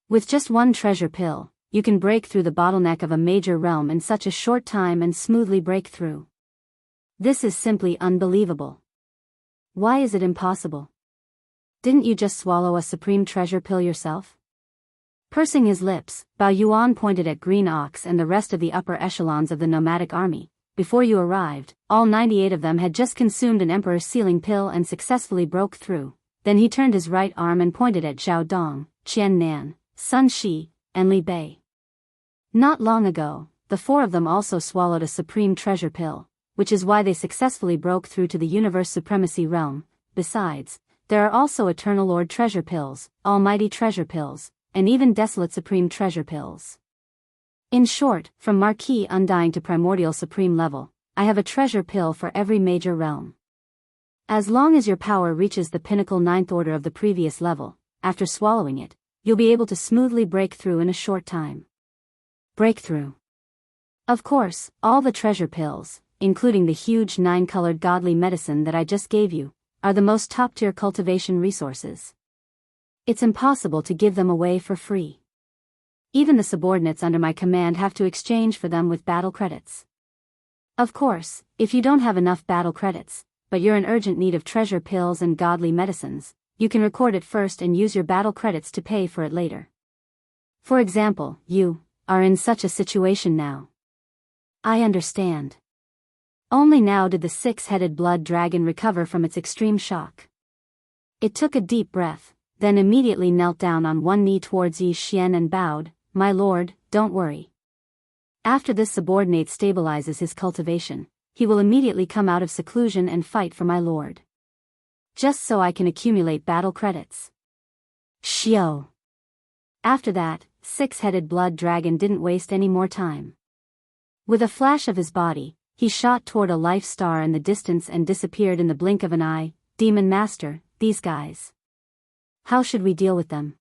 With just one treasure pill, you can break through the bottleneck of a major realm in such a short time and smoothly break through. This is simply unbelievable. Why is it impossible? Didn't you just swallow a supreme treasure pill yourself? Pursing his lips, Bao Yuan pointed at Green Ox and the rest of the upper echelons of the nomadic army. Before you arrived, all 98 of them had just consumed an Emperor's Sealing Pill and successfully broke through. Then he turned his right arm and pointed at Zhao Dong, Qian Nan, Sun Shi, and Li Bei. Not long ago, the 4 of them also swallowed a supreme treasure pill, which is why they successfully broke through to the Universe Supremacy realm. Besides, there are also Eternal Lord Treasure Pills, Almighty Treasure Pills, and even Desolate Supreme Treasure Pills. In short, from Marquis Undying to Primordial Supreme level, I have a treasure pill for every major realm. As long as your power reaches the pinnacle 9th order of the previous level, after swallowing it, you'll be able to smoothly break through in a short time. Breakthrough. Of course, all the treasure pills, including the huge 9-colored godly medicine that I just gave you, are the most top-tier cultivation resources. It's impossible to give them away for free. Even the subordinates under my command have to exchange for them with battle credits. Of course, if you don't have enough battle credits, but you're in urgent need of treasure pills and godly medicines, you can record it first and use your battle credits to pay for it later. For example, you are in such a situation now. I understand. Only now did the 6-headed blood dragon recover from its extreme shock. It took a deep breath, then immediately knelt down on one knee towards Yi Xian and bowed, "My lord, don't worry. After this subordinate stabilizes his cultivation, he will immediately come out of seclusion and fight for my lord. Just so I can accumulate battle credits." Xiao. After that, 6-headed blood dragon didn't waste any more time. With a flash of his body, he shot toward a life star in the distance and disappeared in the blink of an eye. Demon Master, these guys. How should we deal with them?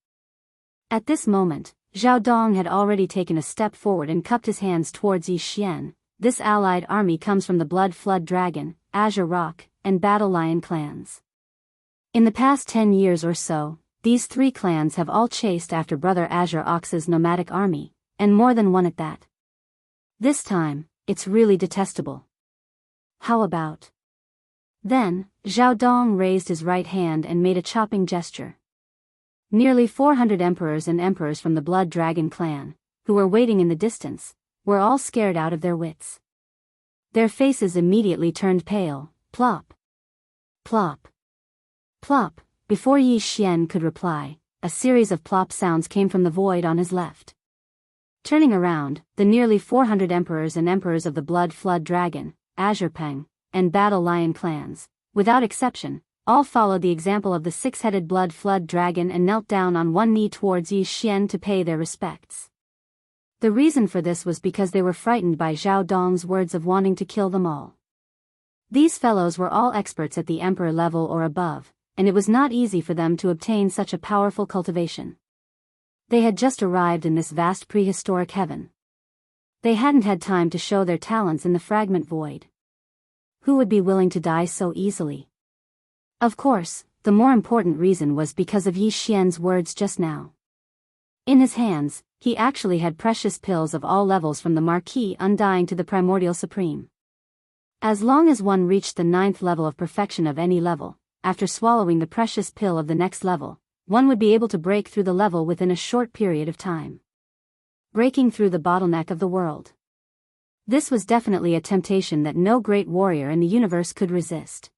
At this moment, Zhao Dong had already taken a step forward and cupped his hands towards Yi Xian. This allied army comes from the Blood Flood Dragon, Azure Rock, and Battle Lion clans. In the past 10 years or so, these 3 clans have all chased after Brother Azure Ox's nomadic army, and more than one at that. This time, it's really detestable. How about? Then, Zhao Dong raised his right hand and made a chopping gesture. Nearly 400 emperors and emperors from the Blood Dragon clan, who were waiting in the distance, were all scared out of their wits. Their faces immediately turned pale. Plop. Plop. Plop. Before Yi Xian could reply, a series of plop sounds came from the void on his left. Turning around, the nearly 400 emperors and emperors of the Blood Flood Dragon, Azure Peng, and Battle Lion clans, without exception, all followed the example of the six-headed Blood Flood Dragon and knelt down on one knee towards Yi Xian to pay their respects. The reason for this was because they were frightened by Zhao Dong's words of wanting to kill them all. These fellows were all experts at the emperor level or above, and it was not easy for them to obtain such a powerful cultivation. They had just arrived in this vast prehistoric heaven. They hadn't had time to show their talents in the fragment void. Who would be willing to die so easily? Of course, the more important reason was because of Yi Xian's words just now. In his hands, he actually had precious pills of all levels from the Marquis Undying to the Primordial Supreme. As long as one reached the 9th level of perfection of any level, after swallowing the precious pill of the next level, one would be able to break through the level within a short period of time. Breaking through the bottleneck of the world. This was definitely a temptation that no great warrior in the universe could resist.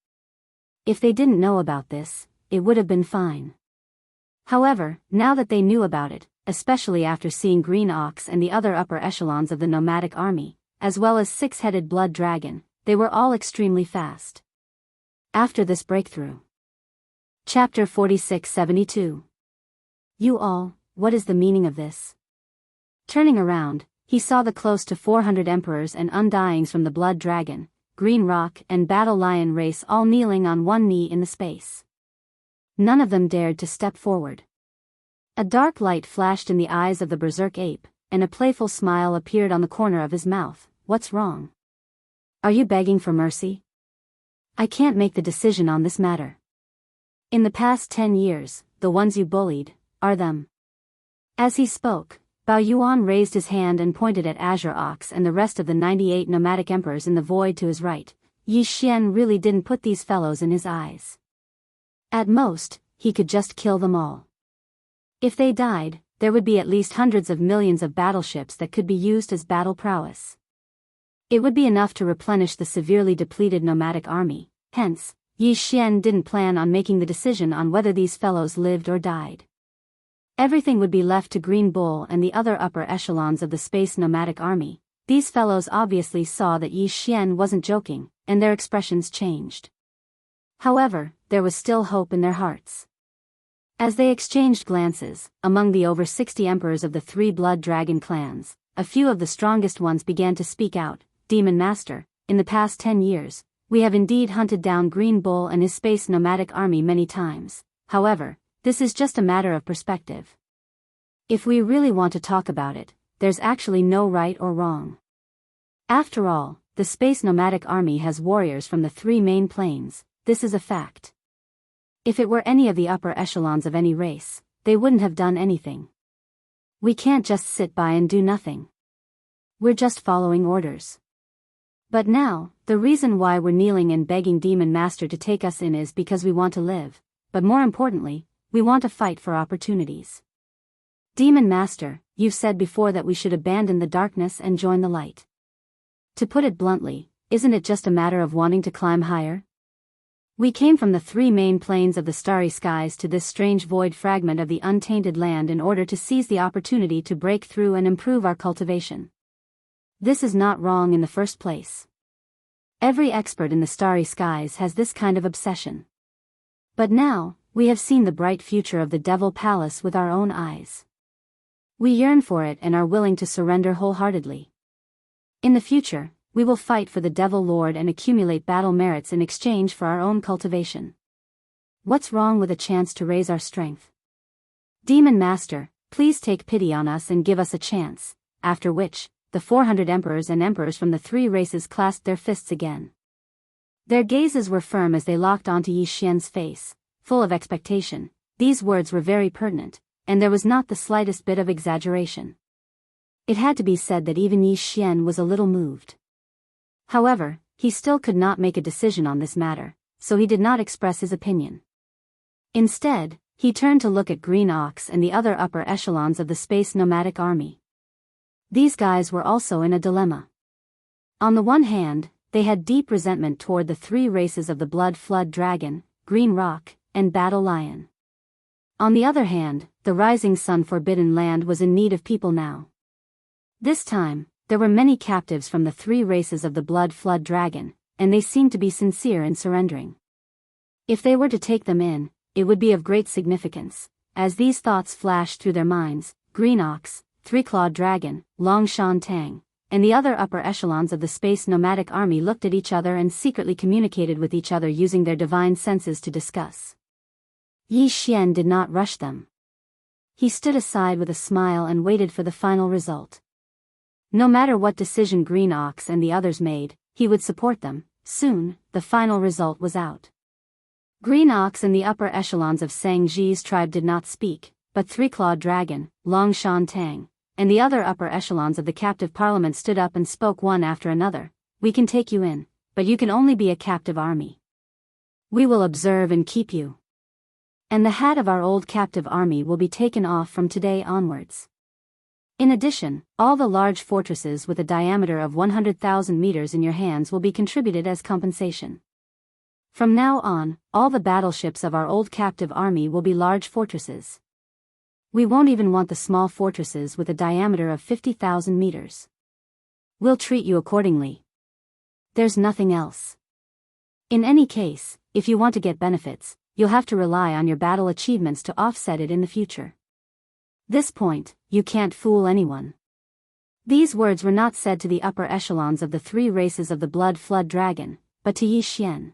If they didn't know about this, it would have been fine. However, now that they knew about it, especially after seeing Green Ox and the other upper echelons of the nomadic army, as well as six-headed Blood Dragon, they were all extremely fast. After this breakthrough. Chapter 46-72. You all, what is the meaning of this? Turning around, he saw the close to 400 emperors and undyings from the Blood Dragon, Green Rock and Battle Lion race all kneeling on one knee in the space. None of them dared to step forward. A dark light flashed in the eyes of the Berserk Ape, and a playful smile appeared on the corner of his mouth. What's wrong? Are you begging for mercy? I can't make the decision on this matter. In the past 10 years, the ones you bullied, are them. As he spoke, Bao Yuan raised his hand and pointed at Azure Ox and the rest of the 98 nomadic emperors in the void to his right. Yi Xian really didn't put these fellows in his eyes. At most, he could just kill them all. If they died, there would be at least hundreds of millions of battleships that could be used as battle prowess. It would be enough to replenish the severely depleted nomadic army, hence, Yi Xian didn't plan on making the decision on whether these fellows lived or died. Everything would be left to Green Bull and the other upper echelons of the space nomadic army. These fellows obviously saw that Yi Xian wasn't joking, and their expressions changed. However, there was still hope in their hearts. As they exchanged glances, among the over 60 emperors of the 3 Blood Dragon clans, a few of the strongest ones began to speak out. Demon Master, in the past 10 years, we have indeed hunted down Green Bull and his space nomadic army many times. However, this is just a matter of perspective. If we really want to talk about it, there's actually no right or wrong. After all, the space nomadic army has warriors from the 3 main planes. This is a fact. If it were any of the upper echelons of any race, they wouldn't have done anything. We can't just sit by and do nothing. We're just following orders. But now, the reason why we're kneeling and begging Demon Master to take us in is because we want to live, but more importantly, we want to fight for opportunities. Demon Master, you've said before that we should abandon the darkness and join the light. To put it bluntly, isn't it just a matter of wanting to climb higher? We came from the 3 main planes of the starry skies to this strange void fragment of the untainted land in order to seize the opportunity to break through and improve our cultivation. This is not wrong in the first place. Every expert in the starry skies has this kind of obsession. But now, we have seen the bright future of the Devil Palace with our own eyes. We yearn for it and are willing to surrender wholeheartedly. In the future, we will fight for the Devil Lord and accumulate battle merits in exchange for our own cultivation. What's wrong with a chance to raise our strength? Demon Master, please take pity on us and give us a chance, after which, the 400 emperors and emperors from the 3 races clasped their fists again. Their gazes were firm as they locked onto Yi Xian's face, full of expectation. These words were very pertinent, and there was not the slightest bit of exaggeration. It had to be said that even Yi Xian was a little moved. However, he still could not make a decision on this matter, so he did not express his opinion. Instead, he turned to look at Green Ox and the other upper echelons of the space nomadic army. These guys were also in a dilemma. On the one hand, they had deep resentment toward the 3 races of the Blood Flood Dragon, Green Rock, and Battle Lion. On the other hand, the rising sun forbidden land was in need of people now. This time, there were many captives from the three races of the blood flood dragon, and they seemed to be sincere in surrendering. If they were to take them in, it would be of great significance. As these thoughts flashed through their minds, Green Ox, Three-Clawed Dragon, Long Shan Tang, and the other upper echelons of the space nomadic army looked at each other and secretly communicated with each other using their divine senses to discuss. Yi Xian did not rush them. He stood aside with a smile and waited for the final result. No matter what decision Green Ox and the others made, he would support them. Soon, the final result was out. Green Ox and the upper echelons of Sang Ji's tribe did not speak, but Three-Clawed Dragon, Long Shan Tang, and the other upper echelons of the captive parliament stood up and spoke one after another. We can take you in, but you can only be a captive army. We will observe and keep you. And the hat of our old captive army will be taken off from today onwards. In addition, all the large fortresses with a diameter of 100,000 meters in your hands will be contributed as compensation. From now on, all the battleships of our old captive army will be large fortresses. We won't even want the small fortresses with a diameter of 50,000 meters. We'll treat you accordingly. There's nothing else. In any case, if you want to get benefits, you'll have to rely on your battle achievements to offset it in the future. This point, you can't fool anyone. These words were not said to the upper echelons of the three races of the blood flood dragon, but to Yi Xian.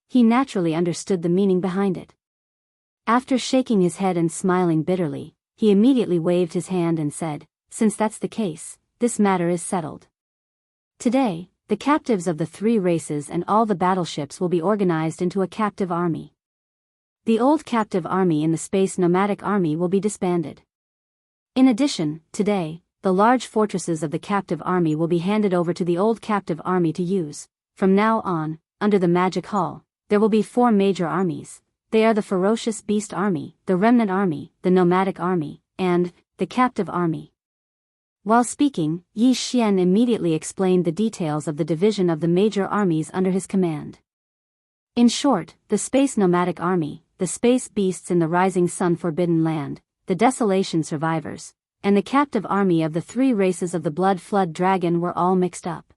He naturally understood the meaning behind it. After shaking his head and smiling bitterly, he immediately waved his hand and said, "Since that's the case, this matter is settled. Today, the captives of the three races and all the battleships will be organized into a captive army. The old captive army in the space nomadic army will be disbanded. In addition, today, the large fortresses of the captive army will be handed over to the old captive army to use. From now on, under the Magic Hall, there will be four major armies. They are the Ferocious Beast Army, the Remnant Army, the Nomadic Army, and the Captive Army." While speaking, Yi Xian immediately explained the details of the division of the major armies under his command. In short, the Space Nomadic Army, the Space Beasts in the Rising Sun Forbidden Land, the Desolation Survivors, and the Captive Army of the three races of the Blood Flood Dragon were all mixed up.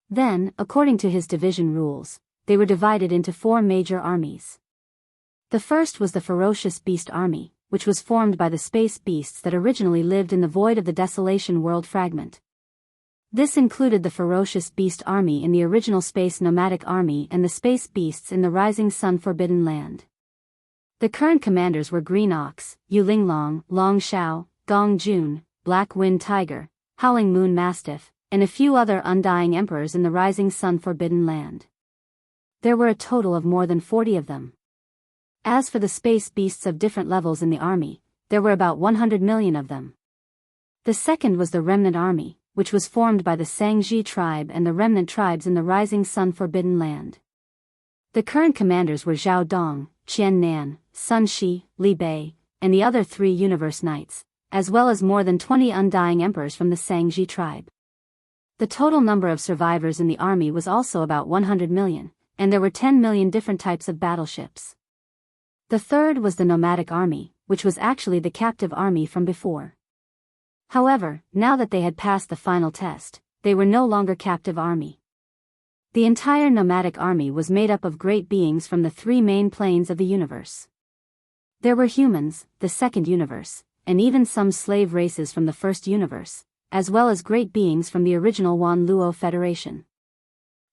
Then, according to his division rules, they were divided into four major armies. The first was the Ferocious Beast Army, which was formed by the space beasts that originally lived in the void of the Desolation World Fragment. This included the Ferocious Beast Army in the original Space Nomadic Army and the Space Beasts in the Rising Sun Forbidden Land. The current commanders were Green Ox, Yu Linglong, Long Shao, Gong Jun, Black Wind Tiger, Howling Moon Mastiff, and a few other undying emperors in the Rising Sun Forbidden Land. There were a total of more than 40 of them. As for the space beasts of different levels in the army, there were about 100 million of them. The second was the Remnant Army, which was formed by the Sangji tribe and the remnant tribes in the Rising Sun Forbidden Land. The current commanders were Zhao Dong, Qian Nan, Sun Shi, Li Bei, and the other three Universe Knights, as well as more than 20 undying emperors from the Sangji tribe. The total number of survivors in the army was also about 100 million, and there were 10 million different types of battleships. The third was the Nomadic Army, which was actually the captive army from before. However, now that they had passed the final test, they were no longer captive army. The entire Nomadic Army was made up of great beings from the three main planes of the universe. There were humans, the second universe, and even some slave races from the first universe, as well as great beings from the original Wan Luo Federation.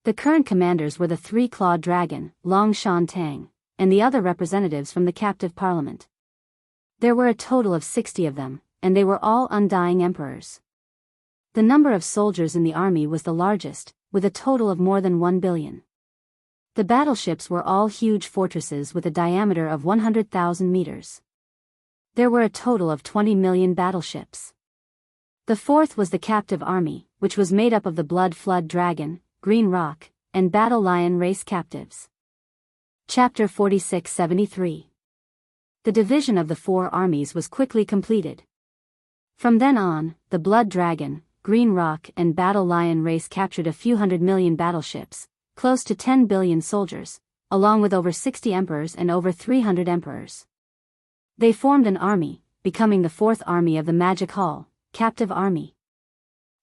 The current commanders were the Three-Clawed Dragon, Long Shan Tang, and the other representatives from the captive parliament. There were a total of 60 of them, and they were all undying emperors. The number of soldiers in the army was the largest, with a total of more than 1 billion. The battleships were all huge fortresses with a diameter of 100,000 meters. There were a total of 20 million battleships. The fourth was the captive army, which was made up of the Blood Flood Dragon, Green Rock, and Battle Lion race captives. Chapter 4673. The division of the four armies was quickly completed. From then on, the Blood Dragon, Green Rock and Battle Lion race captured a few hundred million battleships, close to 10 billion soldiers, along with over 60 emperors and over 300 emperors. They formed an army, becoming the fourth army of the Magic Hall, Captive Army.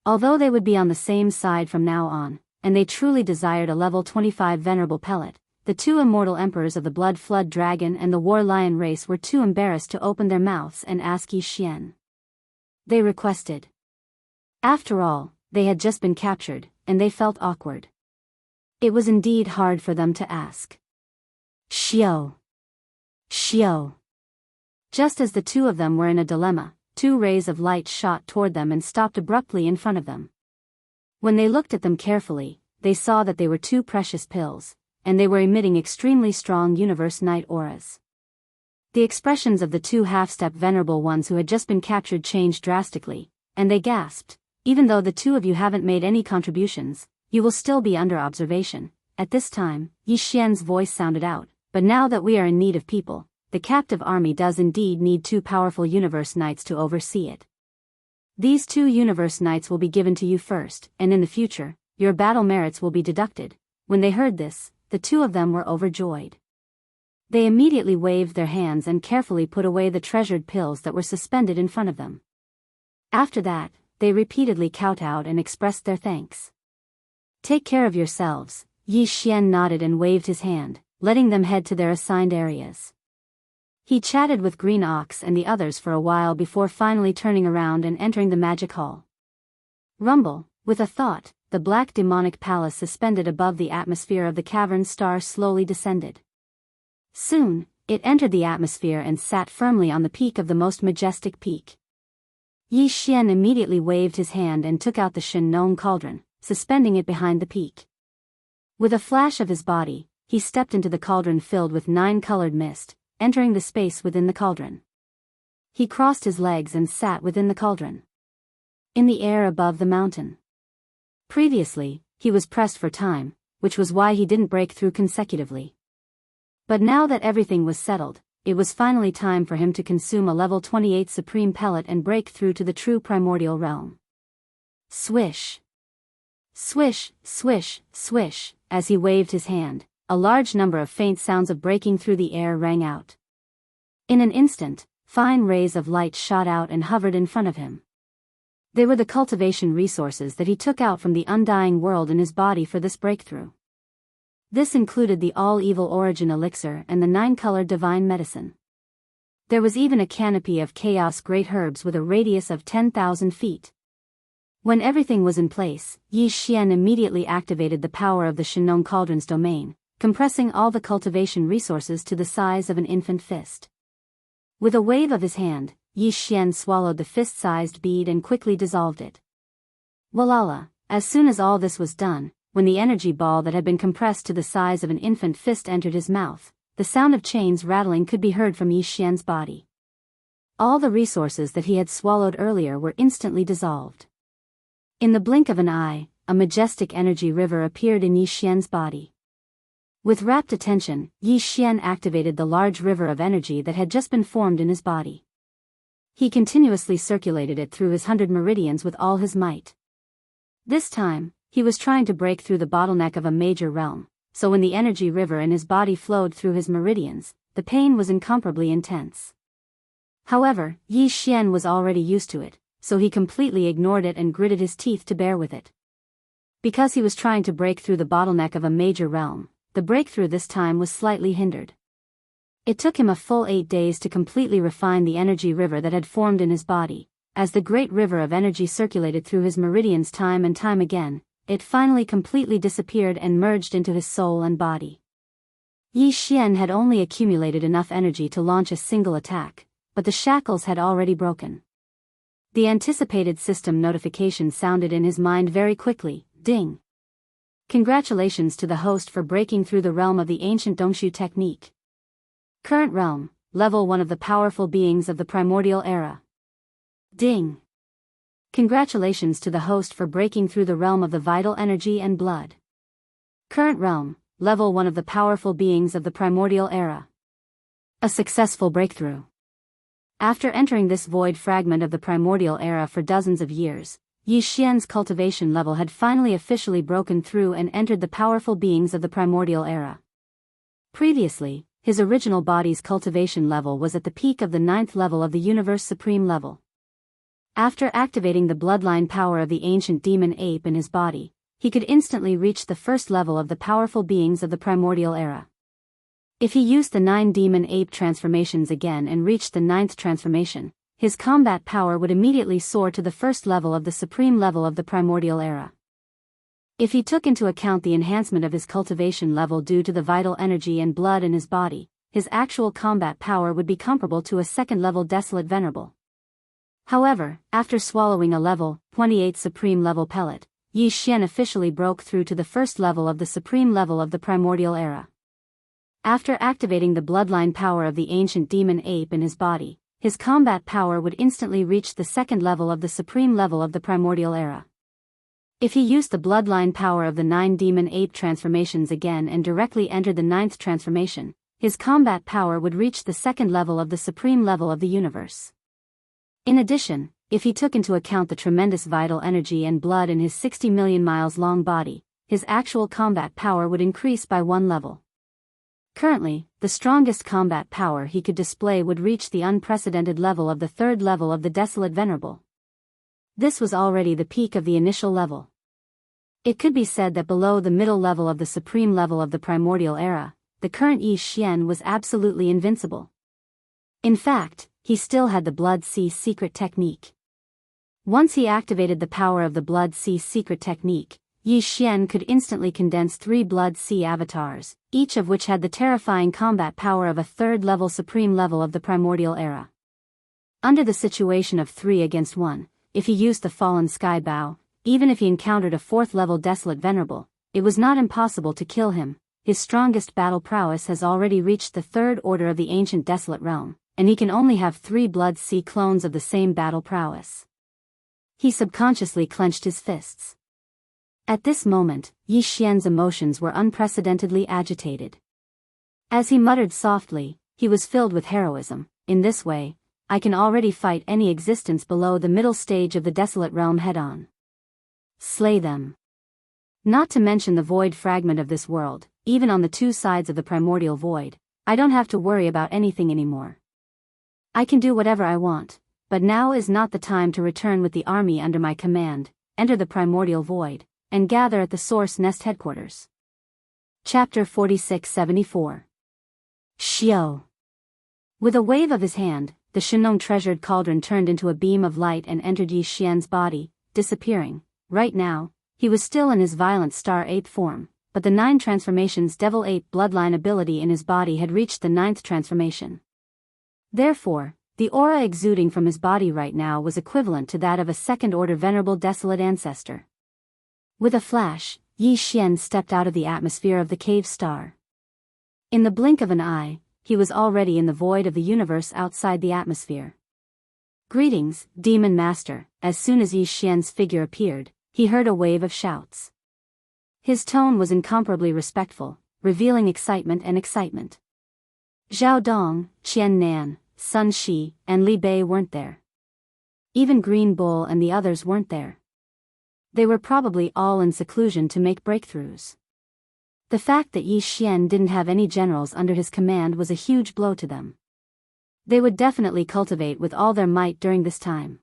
Although they would be on the same side from now on, and they truly desired a level 25 venerable pellet, the two immortal emperors of the Blood Flood Dragon and the War Lion race were too embarrassed to open their mouths and ask Yi Xian. They requested. After all, they had just been captured, and they felt awkward. It was indeed hard for them to ask. Xiao. Xiao. Just as the two of them were in a dilemma, two rays of light shot toward them and stopped abruptly in front of them. When they looked at them carefully, they saw that they were two precious pills, and they were emitting extremely strong universe night auras. The expressions of the two half-step venerable ones who had just been captured changed drastically, and they gasped, "Even though the two of you haven't made any contributions, you will still be under observation." At this time, Yi Xian's voice sounded out, "But now that we are in need of people, the captive army does indeed need two powerful universe knights to oversee it. These two universe knights will be given to you first, and in the future, your battle merits will be deducted." When they heard this, the two of them were overjoyed. They immediately waved their hands and carefully put away the treasured pills that were suspended in front of them. After that, they repeatedly kowtowed and expressed their thanks. "Take care of yourselves," Yi Xian nodded and waved his hand, letting them head to their assigned areas. He chatted with Green Ox and the others for a while before finally turning around and entering the magic hall. Rumble, with a thought, the black demonic palace suspended above the atmosphere of the cavern star slowly descended. Soon, it entered the atmosphere and sat firmly on the peak of the most majestic peak. Yi Xian immediately waved his hand and took out the Shen cauldron, suspending it behind the peak. With a flash of his body, he stepped into the cauldron filled with 9-colored mist, entering the space within the cauldron. He crossed his legs and sat within the cauldron. In the air above the mountain. Previously, he was pressed for time, which was why he didn't break through consecutively. But now that everything was settled, it was finally time for him to consume a level 28 supreme pellet and break through to the true primordial realm. Swish. Swish, swish, swish, as he waved his hand, a large number of faint sounds of breaking through the air rang out. In an instant, fine rays of light shot out and hovered in front of him. They were the cultivation resources that he took out from the undying world in his body for this breakthrough. This included the all-evil origin elixir and the 9-colored divine medicine. There was even a canopy of chaos great herbs with a radius of 10,000 feet. When everything was in place, Yi Xian immediately activated the power of the Shen Cauldron's domain, compressing all the cultivation resources to the size of an infant fist. With a wave of his hand, Yi Xian swallowed the fist-sized bead and quickly dissolved it. Walala, as soon as all this was done, when the energy ball that had been compressed to the size of an infant fist entered his mouth, the sound of chains rattling could be heard from Yi Xian's body. All the resources that he had swallowed earlier were instantly dissolved. In the blink of an eye, a majestic energy river appeared in Yi Xian's body. With rapt attention, Yi Xian activated the large river of energy that had just been formed in his body. He continuously circulated it through his 100 meridians with all his might. This time, he was trying to break through the bottleneck of a major realm, so when the energy river in his body flowed through his meridians, the pain was incomparably intense. However, Yi Xian was already used to it, so he completely ignored it and gritted his teeth to bear with it. Because he was trying to break through the bottleneck of a major realm, the breakthrough this time was slightly hindered. It took him a full 8 days to completely refine the energy river that had formed in his body. As the great river of energy circulated through his meridians time and time again, it finally completely disappeared and merged into his soul and body. Yi Xian had only accumulated enough energy to launch a single attack, but the shackles had already broken. The anticipated system notification sounded in his mind very quickly, ding. Congratulations to the host for breaking through the realm of the ancient Dongshu technique. Current realm, level 1 of the powerful beings of the primordial era. Ding. Congratulations to the host for breaking through the realm of the vital energy and blood. Current realm, level 1 of the powerful beings of the primordial era. A successful breakthrough. After entering this void fragment of the primordial era for dozens of years, Yi Xian's cultivation level had finally officially broken through and entered the powerful beings of the primordial era. Previously, his original body's cultivation level was at the peak of the 9th level of the universe supreme level. After activating the bloodline power of the ancient demon ape in his body, he could instantly reach the first level of the powerful beings of the primordial era. If he used the 9 demon ape transformations again and reached the 9th transformation, his combat power would immediately soar to the first level of the supreme level of the primordial era. If he took into account the enhancement of his cultivation level due to the vital energy and blood in his body, his actual combat power would be comparable to a second-level desolate venerable. However, after swallowing a level 28 supreme level pellet, Yi Xian officially broke through to the first level of the supreme level of the primordial era. After activating the bloodline power of the ancient demon ape in his body, his combat power would instantly reach the second level of the supreme level of the primordial era. If he used the bloodline power of the 9 demon ape transformations again and directly entered the 9th transformation, his combat power would reach the second level of the supreme level of the universe. In addition, if he took into account the tremendous vital energy and blood in his 60 million miles long body, his actual combat power would increase by 1 level. Currently, the strongest combat power he could display would reach the unprecedented level of the 3rd level of the Desolate Venerable. This was already the peak of the initial level. It could be said that below the middle level of the supreme level of the primordial era, the current Yi Xian was absolutely invincible. In fact, he still had the Blood Sea secret technique. Once he activated the power of the Blood Sea secret technique, Yi Xian could instantly condense 3 Blood Sea avatars, each of which had the terrifying combat power of a 3rd level supreme level of the primordial era. Under the situation of 3 against 1, if he used the Fallen Sky Bow, even if he encountered a 4th level Desolate Venerable, it was not impossible to kill him. His strongest battle prowess has already reached the 3rd order of the ancient Desolate Realm, and he can only have 3 Blood Sea clones of the same battle prowess. He subconsciously clenched his fists. At this moment, Yi Xian's emotions were unprecedentedly agitated. As he muttered softly, he was filled with heroism. In this way, I can already fight any existence below the middle stage of the Desolate Realm head-on. Slay them. Not to mention the void fragment of this world, even on the 2 sides of the primordial void, I don't have to worry about anything anymore. I can do whatever I want, but now is not the time to return with the army under my command, enter the primordial void, and gather at the Source Nest headquarters. Chapter 46-74. Xiao. With a wave of his hand, the Shenong treasured cauldron turned into a beam of light and entered Yi Xian's body, disappearing. Right now, he was still in his violent star ape form, but the 9 transformations devil ape bloodline ability in his body had reached the 9th transformation. Therefore, the aura exuding from his body right now was equivalent to that of a second-order venerable desolate ancestor. With a flash, Yi Xian stepped out of the atmosphere of the cave star. In the blink of an eye, he was already in the void of the universe outside the atmosphere. Greetings, Demon Master. As soon as Yi Xian's figure appeared, he heard a wave of shouts. His tone was incomparably respectful, revealing excitement. Zhao Dong, Qian Nan, Sun Shi, and Li Bei weren't there. Even Green Bull and the others weren't there. They were probably all in seclusion to make breakthroughs. The fact that Yi Xian didn't have any generals under his command was a huge blow to them. They would definitely cultivate with all their might during this time.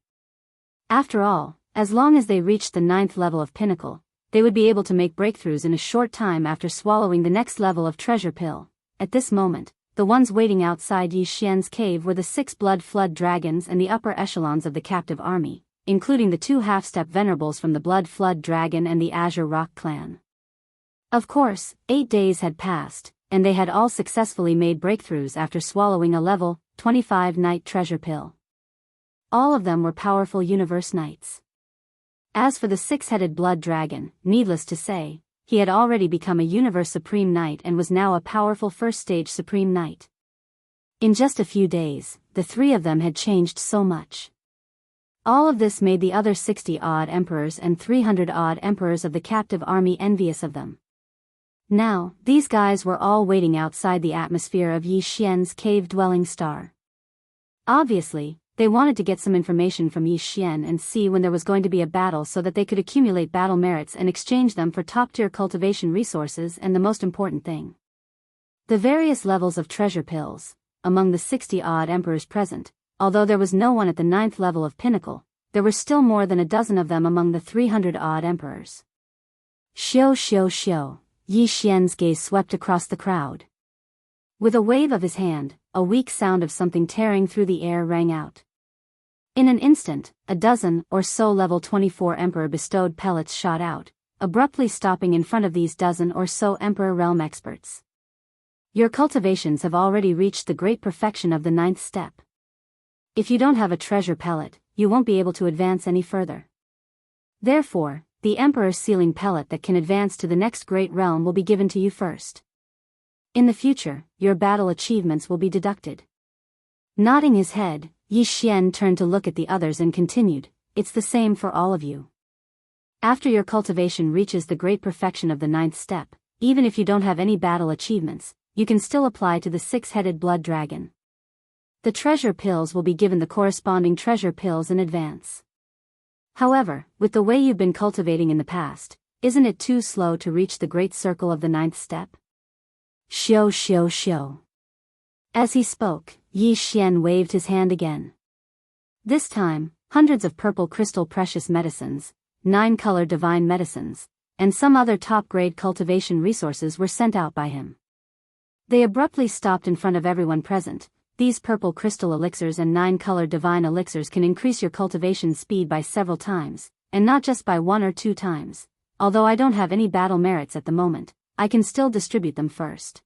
After all, as long as they reached the 9th level of Pinnacle, they would be able to make breakthroughs in a short time after swallowing the next level of Treasure Pill. At this moment, the ones waiting outside Yi Xian's cave were the 6 Blood Flood Dragons and the upper echelons of the captive army, including the 2 half-step venerables from the Blood Flood Dragon and the Azure Rock clan. Of course, 8 days had passed, and they had all successfully made breakthroughs after swallowing a level 25 Night Treasure Pill. All of them were powerful Universe Knights. As for the 6-headed Blood Dragon, needless to say, he had already become a Universe Supreme Knight and was now a powerful first-stage Supreme Knight. In just a few days, the 3 of them had changed so much. All of this made the other 60-odd emperors and 300-odd emperors of the captive army envious of them. Now, these guys were all waiting outside the atmosphere of Yi Xian's cave-dwelling star. Obviously, they wanted to get some information from Yi Xian and see when there was going to be a battle so that they could accumulate battle merits and exchange them for top-tier cultivation resources and the most important thing. The various levels of treasure pills, among the 60-odd emperors present, although there was no one at the 9th level of pinnacle, there were still more than a dozen of them among the 300-odd emperors. Xiu xiu xiu, Yi Xian's gaze swept across the crowd. With a wave of his hand, a weak sound of something tearing through the air rang out. In an instant, a dozen or so level 24 emperor bestowed pellets shot out, abruptly stopping in front of these dozen or so emperor realm experts. Your cultivations have already reached the great perfection of the 9th step. If you don't have a treasure pellet, you won't be able to advance any further. Therefore, the emperor's sealing pellet that can advance to the next great realm will be given to you first. In the future, your battle achievements will be deducted. Nodding his head, Yi Xian turned to look at the others and continued, "It's the same for all of you. After your cultivation reaches the great perfection of the 9th step, even if you don't have any battle achievements, you can still apply to the 6-headed blood dragon. The treasure pills will be given the corresponding treasure pills in advance. However, with the way you've been cultivating in the past, isn't it too slow to reach the great circle of the 9th step?" Xiu xiu xiu. As he spoke, Yi Xian waved his hand again. This time, hundreds of purple crystal precious medicines, 9-color divine medicines, and some other top-grade cultivation resources were sent out by him. They abruptly stopped in front of everyone present. These purple crystal elixirs and 9-color divine elixirs can increase your cultivation speed by several times, and not just by 1 or 2 times. Although I don't have any battle merits at the moment, I can still distribute them first.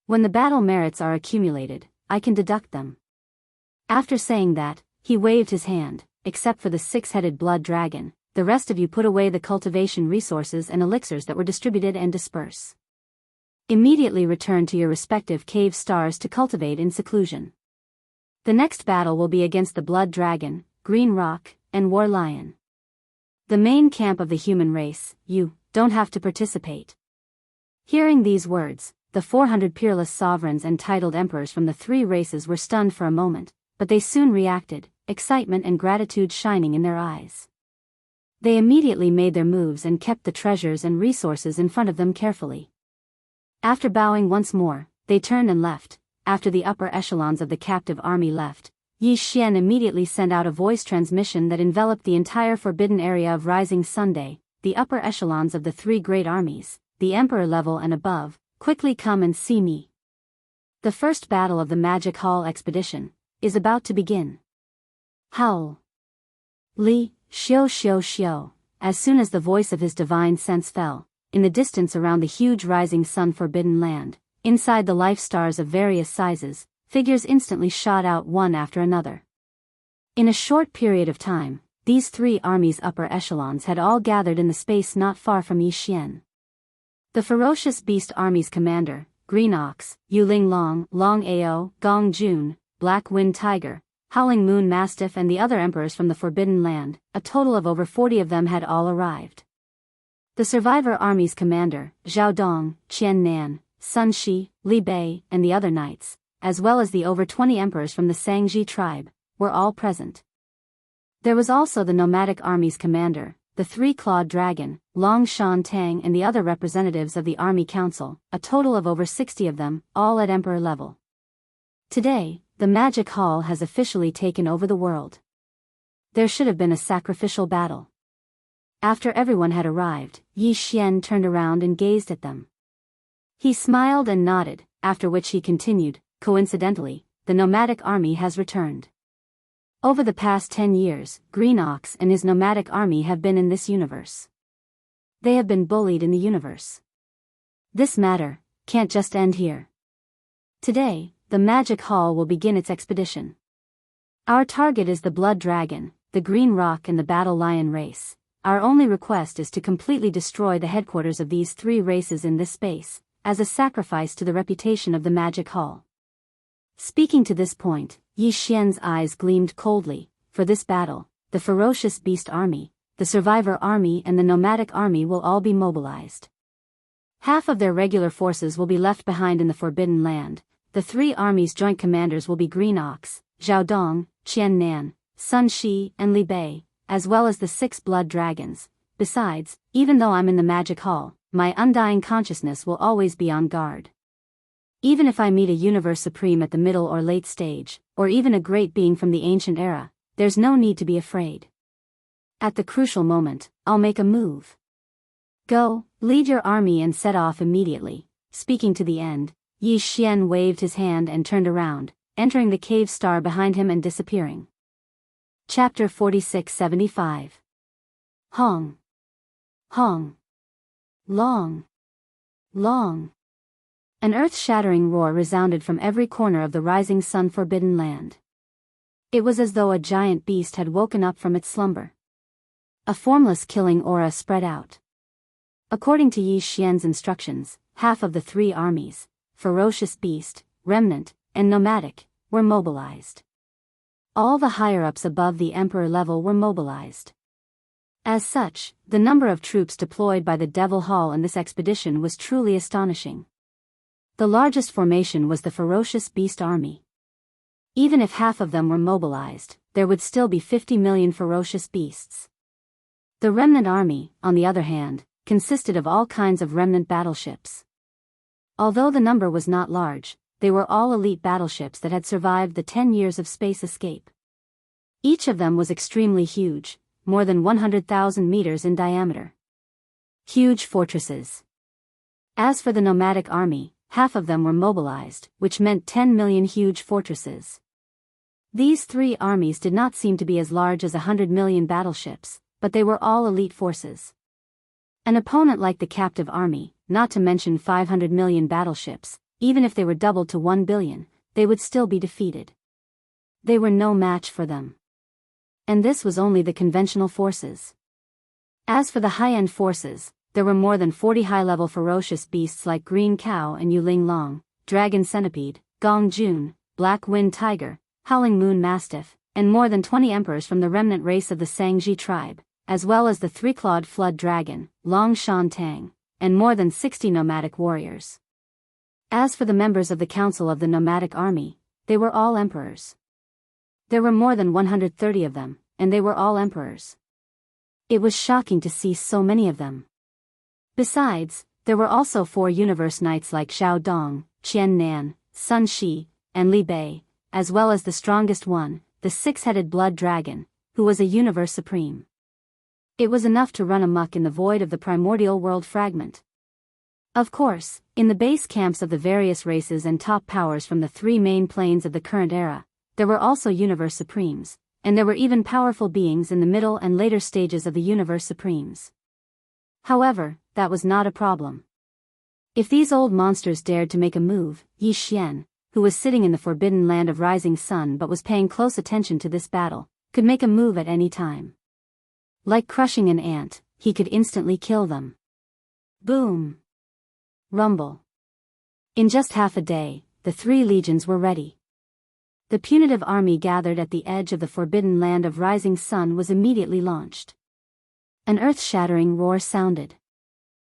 When the battle merits are accumulated, I can deduct them. After saying that, he waved his hand. Except for the 6-headed blood dragon, the rest of you put away the cultivation resources and elixirs that were distributed and disperse. Immediately return to your respective cave stars to cultivate in seclusion. The next battle will be against the blood dragon, green rock, and war lion. The main camp of the human race. You don't have to participate." Hearing these words, the 400 peerless sovereigns and titled emperors from the 3 races were stunned for a moment, but they soon reacted, excitement and gratitude shining in their eyes. They immediately made their moves and kept the treasures and resources in front of them carefully. After bowing once more, they turned and left. After the upper echelons of the captive army left, Yi Xian immediately sent out a voice transmission that enveloped the entire forbidden area of Rising Sunday. The upper echelons of the 3 great armies, the emperor level and above, quickly come and see me. The first battle of the Magic Hall expedition is about to begin. Howl. Li, xiu xiu xiu. As soon as the voice of his divine sense fell, in the distance around the huge rising sun forbidden land, inside the life stars of various sizes, figures instantly shot out one after another. In a short period of time, these 3 armies' upper echelons had all gathered in the space not far from Yi Xian. The ferocious beast army's commander, Green Ox, Yuling Long, Long Ao, Gong Jun, Black Wind Tiger, Howling Moon Mastiff and the other emperors from the Forbidden Land, a total of over 40 of them had all arrived. The survivor army's commander, Zhao Dong, Qian Nan, Sun Shi, Li Bei, and the other knights, as well as the over 20 emperors from the Sangji tribe, were all present. There was also the nomadic army's commander, the 3-clawed dragon, Long Shan Tang and the other representatives of the Army Council, a total of over 60 of them, all at emperor level. Today, the Magic Hall has officially taken over the world. There should have been a sacrificial battle. After everyone had arrived, Yi Xian turned around and gazed at them. He smiled and nodded, after which he continued, "Coincidentally, the nomadic army has returned. Over the past 10 years, Green Ox and his nomadic army have been in this universe. They have been bullied in the universe. This matter can't just end here. Today, the Magic Hall will begin its expedition. Our target is the Blood Dragon, the Green Rock and the Battle Lion race. Our only request is to completely destroy the headquarters of these 3 races in this space, as a sacrifice to the reputation of the Magic Hall." Speaking to this point, Yi Xian's eyes gleamed coldly. For this battle, the ferocious beast army, the survivor army and the nomadic army will all be mobilized. Half of their regular forces will be left behind in the Forbidden Land. The 3 armies' joint commanders will be Green Ox, Zhao Dong, Qian Nan, Sun Shi and Li Bei, as well as the 6 blood dragons. Besides, even though I'm in the Magic Hall, my undying consciousness will always be on guard. Even if I meet a universe supreme at the middle or late stage, or even a great being from the ancient era, there's no need to be afraid. At the crucial moment, I'll make a move. Go, lead your army and set off immediately. Speaking to the end, Yi Xian waved his hand and turned around, entering the cave star behind him and disappearing. Chapter 4675. Hong. Hong. Long. Long. An earth-shattering roar resounded from every corner of the rising sun forbidden land. It was as though a giant beast had woken up from its slumber. A formless killing aura spread out. According to Yi Xian's instructions, half of the three armies, Ferocious Beast, Remnant, and Nomadic, were mobilized. All the higher-ups above the Emperor level were mobilized. As such, the number of troops deployed by the Devil Hall in this expedition was truly astonishing. The largest formation was the Ferocious Beast Army. Even if half of them were mobilized, there would still be 50 million ferocious beasts. The Remnant Army, on the other hand, consisted of all kinds of remnant battleships. Although the number was not large, they were all elite battleships that had survived the 10 years of space escape. Each of them was extremely huge, more than 100,000 meters in diameter. Huge fortresses. As for the Nomadic Army, half of them were mobilized, which meant 10 million huge fortresses. These three armies did not seem to be as large as 100 million battleships, but they were all elite forces. An opponent like the captive army, not to mention 500 million battleships, even if they were doubled to 1 billion, they would still be defeated. They were no match for them. And this was only the conventional forces. As for the high-end forces, there were more than 40 high-level ferocious beasts like Green Cow and Yuling Long, Dragon Centipede, Gong Jun, Black Wind Tiger, Howling Moon Mastiff, and more than 20 emperors from the remnant race of the Sangji tribe, as well as the three-clawed Flood Dragon, Long Shan Tang, and more than 60 nomadic warriors. As for the members of the Council of the Nomadic Army, they were all emperors. There were more than 130 of them, and they were all emperors. It was shocking to see so many of them. Besides, there were also 4 universe knights like Xiao Dong, Qian Nan, Sun Shi, and Li Bei, as well as the strongest one, the 6-headed blood dragon, who was a universe supreme. It was enough to run amok in the void of the primordial world fragment. Of course, in the base camps of the various races and top powers from the 3 main planes of the current era, there were also universe supremes, and there were even powerful beings in the middle and later stages of the universe supremes. However, that was not a problem. If these old monsters dared to make a move, Yi Xian, who was sitting in the forbidden land of rising sun but was paying close attention to this battle, could make a move at any time. Like crushing an ant, he could instantly kill them. Boom! Rumble. In just half a day, the 3 legions were ready. The punitive army gathered at the edge of the forbidden land of rising sun was immediately launched. An earth-shattering roar sounded.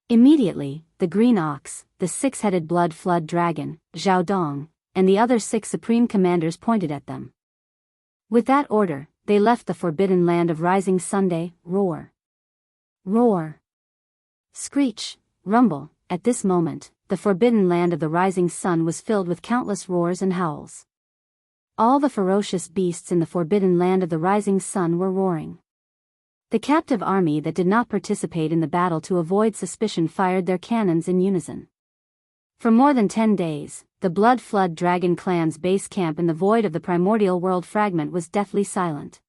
Immediately, the green ox, the 6-headed blood flood dragon, Xiao Dong, and the other 6 supreme commanders pointed at them. With that order, they left the forbidden land of rising Sunday, roar. Roar. Screech, rumble. At this moment, the forbidden land of the rising sun was filled with countless roars and howls. All the ferocious beasts in the forbidden land of the rising sun were roaring. The captive army that did not participate in the battle to avoid suspicion fired their cannons in unison. For more than 10 days, the Blood Flood Dragon clan's base camp in the void of the primordial world fragment was deathly silent.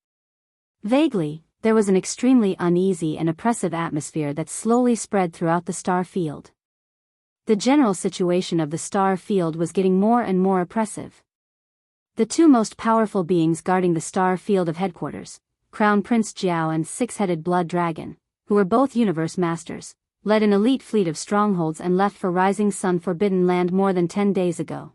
Vaguely, there was an extremely uneasy and oppressive atmosphere that slowly spread throughout the star field. The general situation of the star field was getting more and more oppressive. The 2 most powerful beings guarding the star field of headquarters, Crown Prince Jiao and 6-headed Blood Dragon, who were both universe masters, led an elite fleet of strongholds and left for Rising Sun Forbidden Land more than 10 days ago.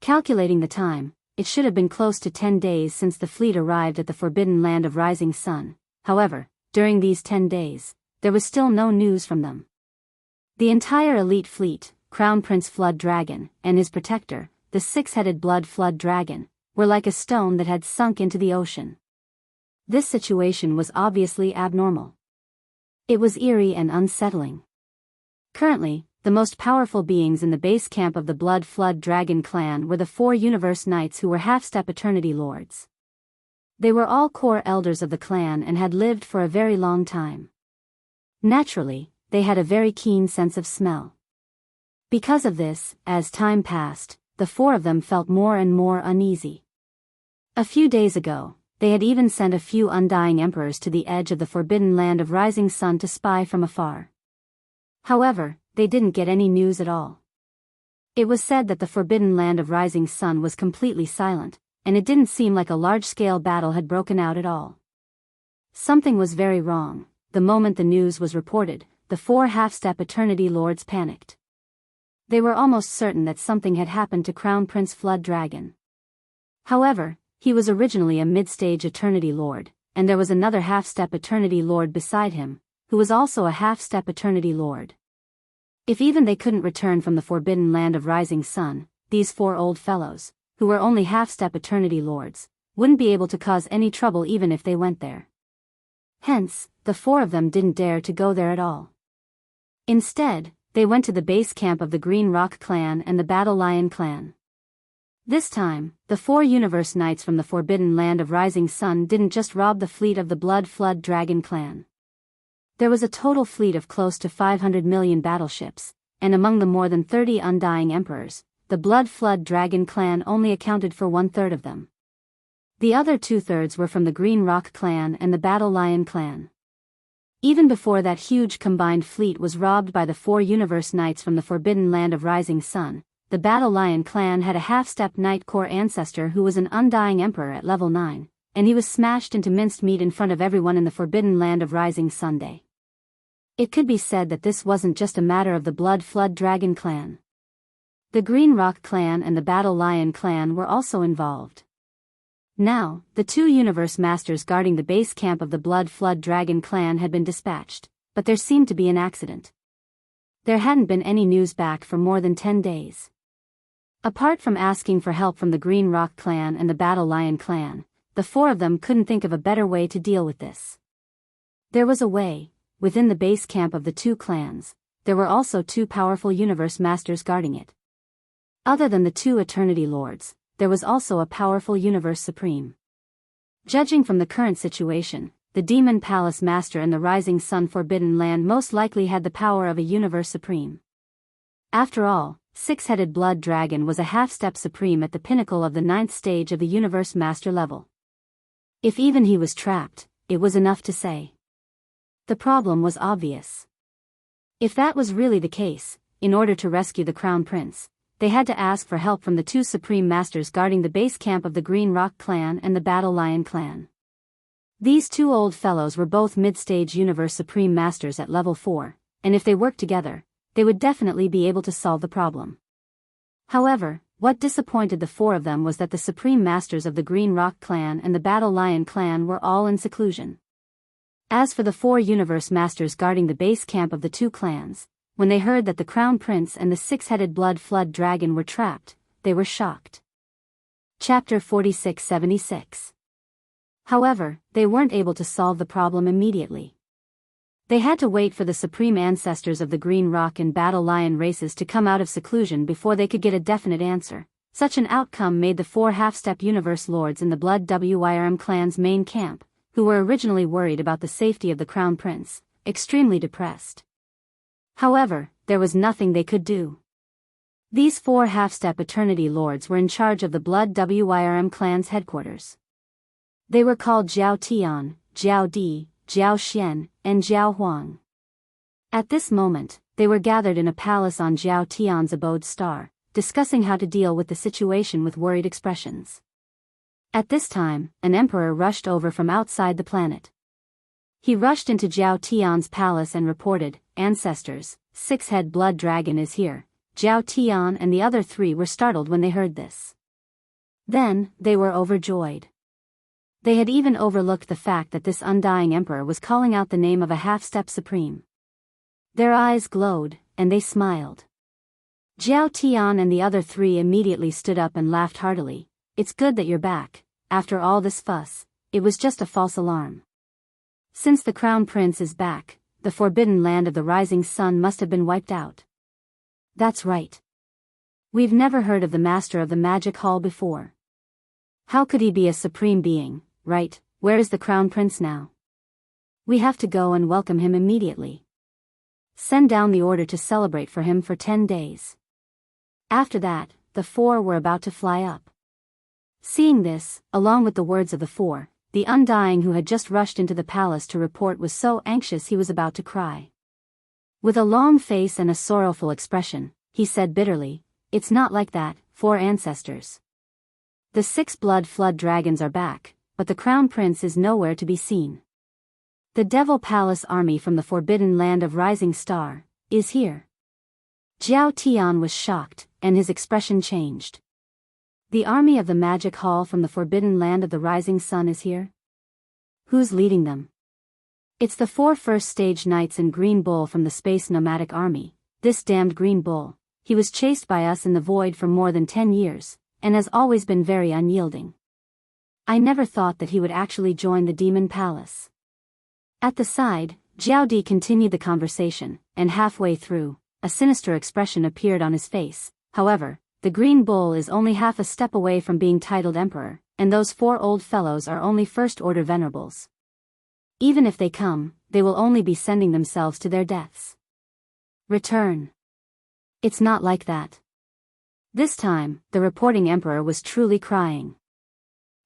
Calculating the time, it should have been close to 10 days since the fleet arrived at the Forbidden Land of Rising Sun. However, during these 10 days, there was still no news from them. The entire elite fleet, Crown Prince Flood Dragon, and his protector, the 6-headed Blood Flood Dragon, were like a stone that had sunk into the ocean. This situation was obviously abnormal. It was eerie and unsettling. Currently, the most powerful beings in the base camp of the Blood Flood Dragon clan were the 4 Universe Knights who were half-step Eternity Lords. They were all core elders of the clan and had lived for a very long time. Naturally, they had a very keen sense of smell. Because of this, as time passed, the 4 of them felt more and more uneasy. A few days ago, they had even sent a few undying emperors to the edge of the forbidden land of Rising Sun to spy from afar. However, they didn't get any news at all. It was said that the forbidden land of Rising Sun was completely silent, and it didn't seem like a large-scale battle had broken out at all. Something was very wrong. The moment the news was reported, the 4 half-step Eternity Lords panicked. They were almost certain that something had happened to Crown Prince Flood Dragon. However, he was originally a mid-stage Eternity Lord, and there was another half-step Eternity Lord beside him, who was also a half-step Eternity Lord. If even they couldn't return from the forbidden land of Rising Sun, these 4 old fellows, who were only half-step Eternity Lords, wouldn't be able to cause any trouble even if they went there. Hence, the 4 of them didn't dare to go there at all. Instead, they went to the base camp of the Green Rock clan and the Battle Lion clan. This time, the 4 Universe Knights from the forbidden land of Rising Sun didn't just rob the fleet of the Blood Flood Dragon clan. There was a total fleet of close to 500 million battleships, and among the more than 30 undying emperors, the Blood Flood Dragon clan only accounted for 1/3 of them. The other 2/3 were from the Green Rock clan and the Battle Lion clan. Even before that huge combined fleet was robbed by the 4 Universe Knights from the forbidden land of Rising Sun, the Battle Lion clan had a half-step Knight Core ancestor who was an undying emperor at level 9, and he was smashed into minced meat in front of everyone in the forbidden land of Rising Sunday. It could be said that this wasn't just a matter of the Blood Flood Dragon clan. The Green Rock clan and the Battle Lion clan were also involved. Now, the 2 Universe Masters guarding the base camp of the Blood Flood Dragon clan had been dispatched, but there seemed to be an accident. There hadn't been any news back for more than 10 days. Apart from asking for help from the Green Rock clan and the Battle Lion clan, the 4 of them couldn't think of a better way to deal with this. There was a way. Within the base camp of the 2 clans, there were also 2 powerful Universe Masters guarding it. Other than the 2 Eternity Lords, there was also a powerful Universe Supreme. Judging from the current situation, the Demon Palace Master and the Rising Sun Forbidden Land most likely had the power of a Universe Supreme. After all, 6-headed Blood Dragon was a half-step Supreme at the pinnacle of the 9th stage of the Universe Master level. If even he was trapped, it was enough to say. The problem was obvious. If that was really the case, in order to rescue the Crown Prince, they had to ask for help from the 2 Supreme Masters guarding the base camp of the Green Rock clan and the Battle Lion clan. These 2 old fellows were both mid-stage Universe Supreme Masters at level 4, and if they worked together, they would definitely be able to solve the problem. However, what disappointed the 4 of them was that the Supreme Masters of the Green Rock clan and the Battle Lion clan were all in seclusion. As for the 4 Universe Masters guarding the base camp of the 2 clans, when they heard that the Crown Prince and the 6-headed Blood Flood Dragon were trapped, they were shocked. Chapter 4676. However, they weren't able to solve the problem immediately. They had to wait for the Supreme Ancestors of the Green Rock and Battle Lion races to come out of seclusion before they could get a definite answer. Such an outcome made the 4 half-step Universe Lords in the Blood WYRM clan's main camp, who were originally worried about the safety of the Crown Prince, extremely depressed. However, there was nothing they could do. These 4 half-step Eternity Lords were in charge of the Blood WYRM clan's headquarters. They were called Zhao Tian, Zhao Di, Zhao Xian, and Zhao Huang. At this moment, they were gathered in a palace on Zhao Tian's abode star, discussing how to deal with the situation with worried expressions. At this time, an emperor rushed over from outside the planet. He rushed into Zhao Tian's palace and reported, "Ancestors, 6-head Blood Dragon is here." Zhao Tian and the other 3 were startled when they heard this. Then, they were overjoyed. They had even overlooked the fact that this undying emperor was calling out the name of a half-step Supreme. Their eyes glowed, and they smiled. Zhao Tian and the other 3 immediately stood up and laughed heartily. "It's good that you're back. After all this fuss, it was just a false alarm. Since the Crown Prince is back, the forbidden land of the Rising Sun must have been wiped out." That's right. We've never heard of the master of the magic hall before. How could he be a supreme being, right? Where is the crown prince now? We have to go and welcome him immediately. Send down the order to celebrate for him for 10 days. After that, the four were about to fly up. Seeing this, along with the words of the four, the undying who had just rushed into the palace to report was so anxious he was about to cry. With a long face and a sorrowful expression, he said bitterly, "It's not like that, four ancestors. The 6 blood flood dragons are back, but the crown prince is nowhere to be seen. The Devil Palace army from the forbidden land of Rising Star is here." Jiao Tian was shocked, and his expression changed. The army of the Magic Hall from the forbidden land of the Rising Sun is here? Who's leading them? It's the 4 first stage knights in Green Bull from the Space Nomadic Army. This damned Green Bull, he was chased by us in the void for more than 10 years, and has always been very unyielding. I never thought that he would actually join the Demon Palace. At the side, Jiao Di continued the conversation, and halfway through, a sinister expression appeared on his face. However, the Green Bull is only half a step away from being titled emperor, and those 4 old fellows are only first-order venerables. Even if they come, they will only be sending themselves to their deaths. Return. It's not like that. This time, the reporting emperor was truly crying.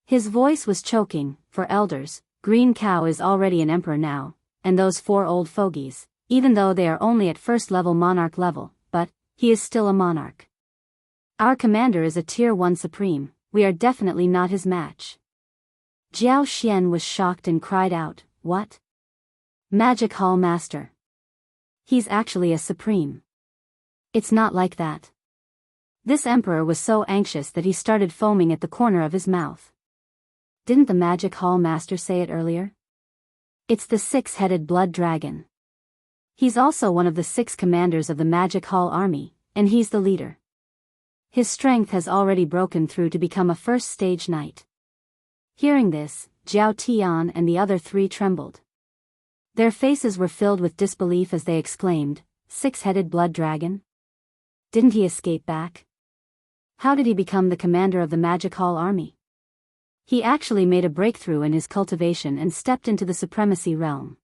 His voice was choking. For elders, Green Cow is already an emperor now, and those 4 old fogies, even though they are only at first-level monarch level, but he is still a monarch. Our commander is a Tier 1 supreme, we are definitely not his match. Jiao Xian was shocked and cried out, "What? Magic Hall Master? He's actually a supreme. It's not like that." This emperor was so anxious that he started foaming at the corner of his mouth. Didn't the Magic Hall Master say it earlier? It's the 6-headed blood dragon. He's also one of the 6 commanders of the Magic Hall army, and he's the leader. His strength has already broken through to become a first-stage knight. Hearing this, Jiao Tian and the other 3 trembled. Their faces were filled with disbelief as they exclaimed, "6-headed blood dragon? Didn't he escape back? How did he become the commander of the Magic Hall army? He actually made a breakthrough in his cultivation and stepped into the supremacy realm.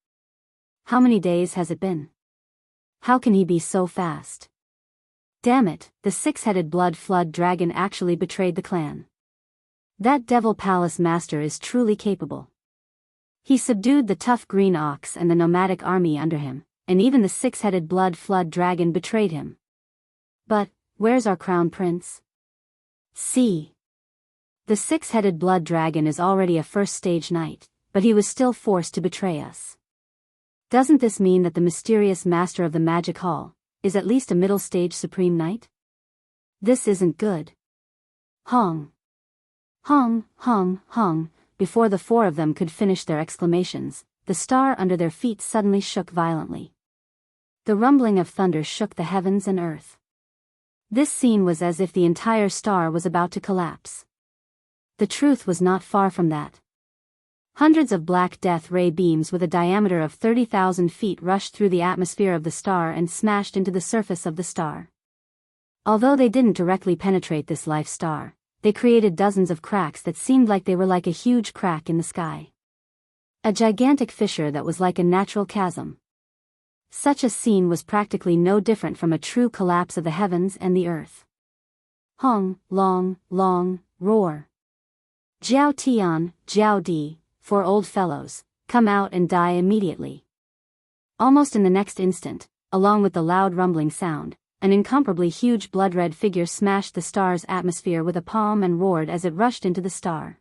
How many days has it been? How can he be so fast? Damn it, the 6-headed blood flood dragon actually betrayed the clan. That Devil Palace master is truly capable. He subdued the tough green ox and the nomadic army under him, and even the 6-headed blood flood dragon betrayed him. But, where's our crown prince? See. The 6-headed blood dragon is already a first-stage knight, but he was still forced to betray us. Doesn't this mean that the mysterious master of the Magic Hall is at least a middle-stage supreme knight? This isn't good. Hong. Hong, hong, hong. Before the 4 of them could finish their exclamations, the star under their feet suddenly shook violently. The rumbling of thunder shook the heavens and earth. This scene was as if the entire star was about to collapse. The truth was not far from that. Hundreds of black death ray beams with a diameter of 30,000 feet rushed through the atmosphere of the star and smashed into the surface of the star. Although they didn't directly penetrate this life star, they created dozens of cracks that seemed like they were like a huge crack in the sky. A gigantic fissure that was like a natural chasm. Such a scene was practically no different from a true collapse of the heavens and the earth. Hong, long, long, roar. Jiao Tian, Jiao Di, 4 old fellows, come out and die immediately. Almost in the next instant, along with the loud rumbling sound, an incomparably huge blood-red figure smashed the star's atmosphere with a palm and roared as it rushed into the star.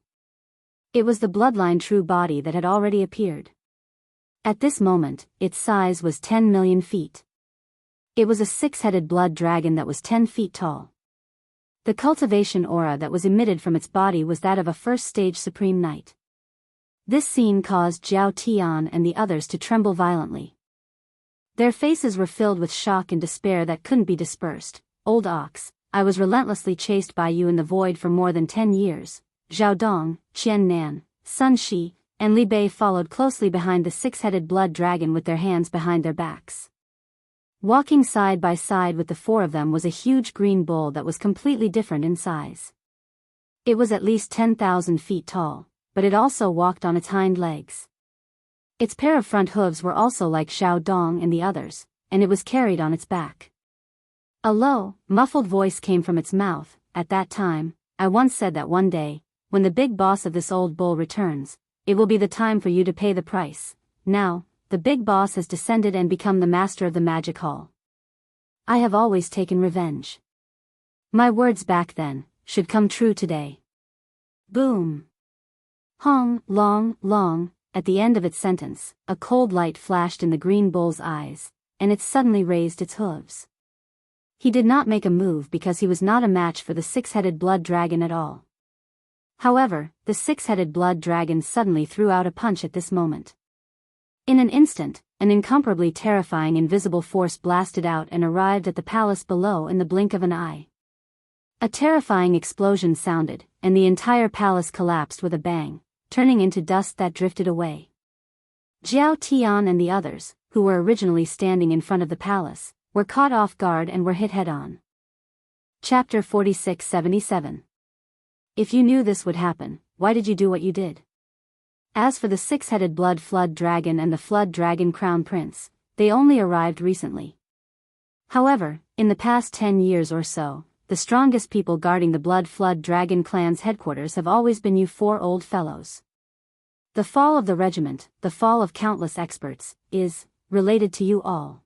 It was the bloodline true body that had already appeared. At this moment, its size was 10 million feet. It was a 6-headed blood dragon that was 10 feet tall. The cultivation aura that was emitted from its body was that of a first-stage supreme knight. This scene caused Jiao Tian and the others to tremble violently. Their faces were filled with shock and despair that couldn't be dispersed. "Old ox, I was relentlessly chased by you in the void for more than 10 years. Zhao Dong, Qian Nan, Sun Shi, and Li Bei followed closely behind the 6-headed blood dragon with their hands behind their backs. Walking side by side with the four of them was a huge green bull that was completely different in size. It was at least 10,000 feet tall, but it also walked on its hind legs. Its pair of front hooves were also like Xiao Dong and the others, and it was carried on its back. A low, muffled voice came from its mouth. At that time, I once said that one day, when the big boss of this old bull returns, it will be the time for you to pay the price. Now, the big boss has descended and become the master of the magic hall. I have always taken revenge. My words back then should come true today. Boom. Hong, long, long. At the end of its sentence, a cold light flashed in the green bull's eyes, and it suddenly raised its hooves. He did not make a move because he was not a match for the six-headed blood dragon at all. However, the six-headed blood dragon suddenly threw out a punch at this moment. In an instant, an incomparably terrifying invisible force blasted out and arrived at the palace below in the blink of an eye. A terrifying explosion sounded, and the entire palace collapsed with a bang, turning into dust that drifted away. Jiao Tian and the others, who were originally standing in front of the palace, were caught off guard and were hit head-on. Chapter 46-77. If you knew this would happen, why did you do what you did? As for the six-headed blood flood dragon and the flood dragon crown prince, they only arrived recently. However, in the past 10 years or so, the strongest people guarding the blood flood dragon clan's headquarters have always been you four old fellows. The fall of the regiment, the fall of countless experts, is related to you all.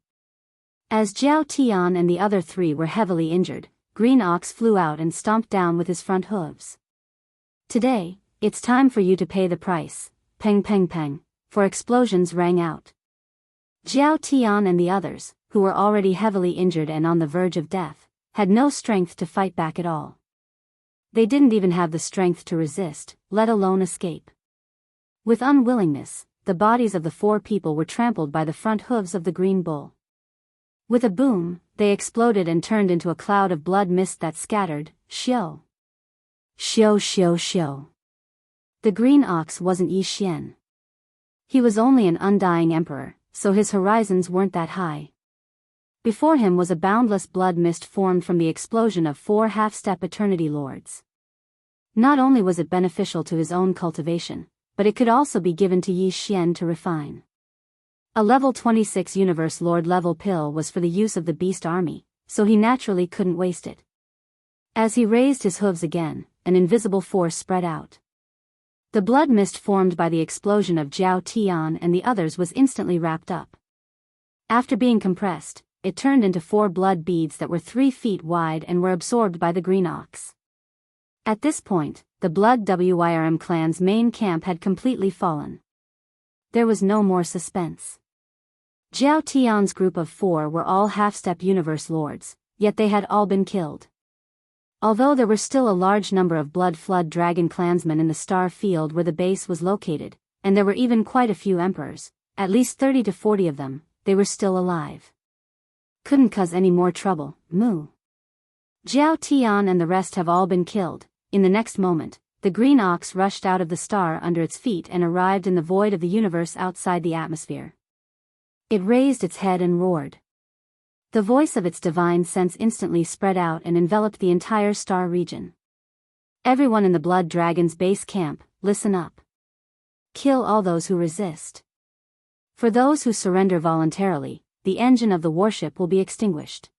As Jiao Tian and the other three were heavily injured, Green Ox flew out and stomped down with his front hooves. Today, it's time for you to pay the price. Peng peng peng, for explosions rang out. Jiao Tian and the others, who were already heavily injured and on the verge of death, had no strength to fight back at all. They didn't even have the strength to resist, let alone escape. With unwillingness, the bodies of the four people were trampled by the front hooves of the green bull. With a boom, they exploded and turned into a cloud of blood mist that scattered. Xiao. Xiao xiao xiao. The green ox wasn't Yi Xian. He was only an undying emperor, so his horizons weren't that high. Before him was a boundless blood mist formed from the explosion of four half-step eternity lords. Not only was it beneficial to his own cultivation, but it could also be given to Yi Xian to refine. A level 26 universe lord level pill was for the use of the beast army, so he naturally couldn't waste it. As he raised his hooves again, an invisible force spread out. The blood mist formed by the explosion of Jiao Tian and the others was instantly wrapped up. After being compressed, it turned into 4 blood beads that were 3 feet wide and were absorbed by the green ox. At this point, the Blood Wyrm clan's main camp had completely fallen. There was no more suspense. Jiao Tian's group of 4 were all half-step universe lords, yet they had all been killed. Although there were still a large number of Blood Flood Dragon clansmen in the star field where the base was located, and there were even quite a few emperors, at least 30 to 40 of them, they were still alive. Couldn't cause any more trouble, moo. Jiao Tian and the rest have all been killed. In the next moment, the green ox rushed out of the star under its feet and arrived in the void of the universe outside the atmosphere. It raised its head and roared. The voice of its divine sense instantly spread out and enveloped the entire star region. Everyone in the Blood Dragon's base camp, listen up. Kill all those who resist. For those who surrender voluntarily, the engine of the warship will be extinguished.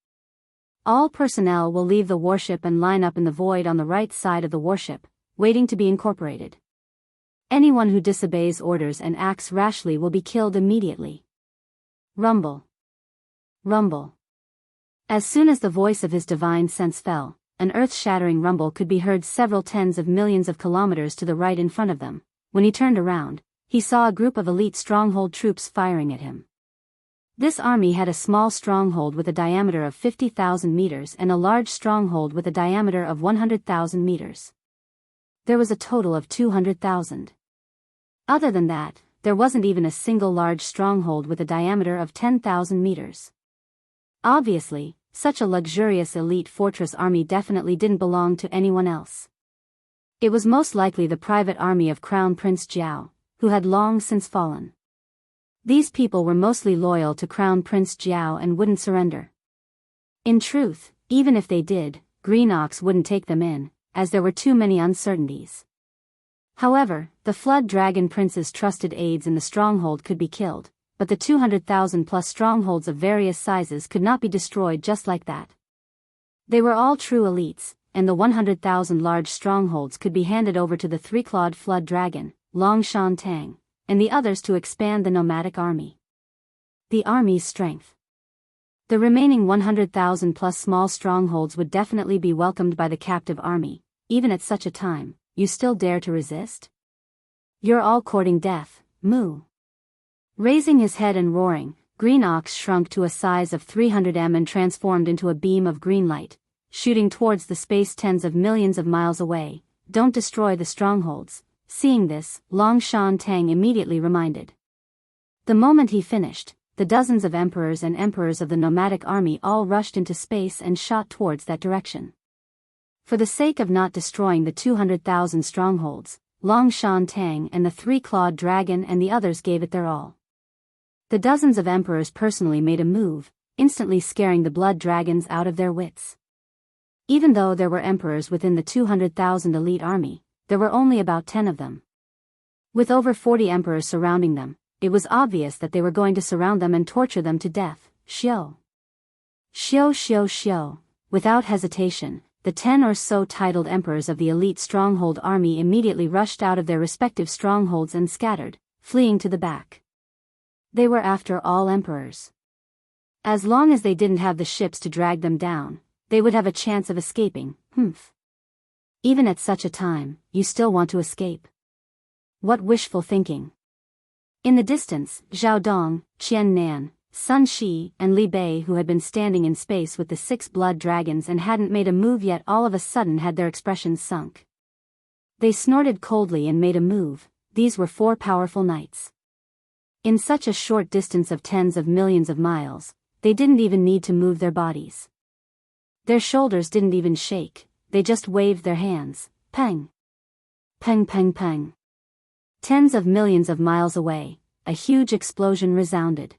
All personnel will leave the warship and line up in the void on the right side of the warship, waiting to be incorporated. Anyone who disobeys orders and acts rashly will be killed immediately. Rumble. Rumble. As soon as the voice of his divine sense fell, an earth-shattering rumble could be heard several tens of millions of kilometers to the right in front of them. When he turned around, he saw a group of elite stronghold troops firing at him. This army had a small stronghold with a diameter of 50,000 meters and a large stronghold with a diameter of 100,000 meters. There was a total of 200,000. Other than that, there wasn't even a single large stronghold with a diameter of 10,000 meters. Obviously, such a luxurious elite fortress army definitely didn't belong to anyone else. It was most likely the private army of Crown Prince Jiao, who had long since fallen. These people were mostly loyal to Crown Prince Jiao and wouldn't surrender. In truth, even if they did, Green Ox wouldn't take them in, as there were too many uncertainties. However, the Flood Dragon Prince's trusted aides in the stronghold could be killed, but the 200,000 plus strongholds of various sizes could not be destroyed just like that. They were all true elites, and the 100,000 large strongholds could be handed over to the three-clawed Flood Dragon, Long Shan Tang, and the others to expand the nomadic army. The army's strength. The remaining 100,000 plus small strongholds would definitely be welcomed by the captive army. Even at such a time, you still dare to resist? You're all courting death, moo. Raising his head and roaring, Green Ox shrunk to a size of 300 m and transformed into a beam of green light, shooting towards the space tens of millions of miles away. Don't destroy the strongholds. Seeing this, Long Shan Tang immediately reminded. The moment he finished, the dozens of emperors and emperors of the nomadic army all rushed into space and shot towards that direction. For the sake of not destroying the 200,000 strongholds, Long Shan Tang and the three-clawed dragon and the others gave it their all. The dozens of emperors personally made a move, instantly scaring the blood dragons out of their wits. Even though there were emperors within the 200,000 elite army, there were only about 10 of them. With over 40 emperors surrounding them, it was obvious that they were going to surround them and torture them to death. Xiao. Xiao xiao xiao. Without hesitation, the 10 or so titled emperors of the elite stronghold army immediately rushed out of their respective strongholds and scattered, fleeing to the back. They were after all emperors. As long as they didn't have the ships to drag them down, they would have a chance of escaping. Even at such a time, you still want to escape. What wishful thinking. In the distance, Zhao Dong, Qian Nan, Sun Shi, and Li Bei, who had been standing in space with the 6 blood dragons and hadn't made a move yet, all of a sudden had their expressions sunk. They snorted coldly and made a move. These were 4 powerful knights. In such a short distance of tens of millions of miles, they didn't even need to move their bodies. Their shoulders didn't even shake, they just waved their hands. Peng. Peng peng peng. Tens of millions of miles away, a huge explosion resounded.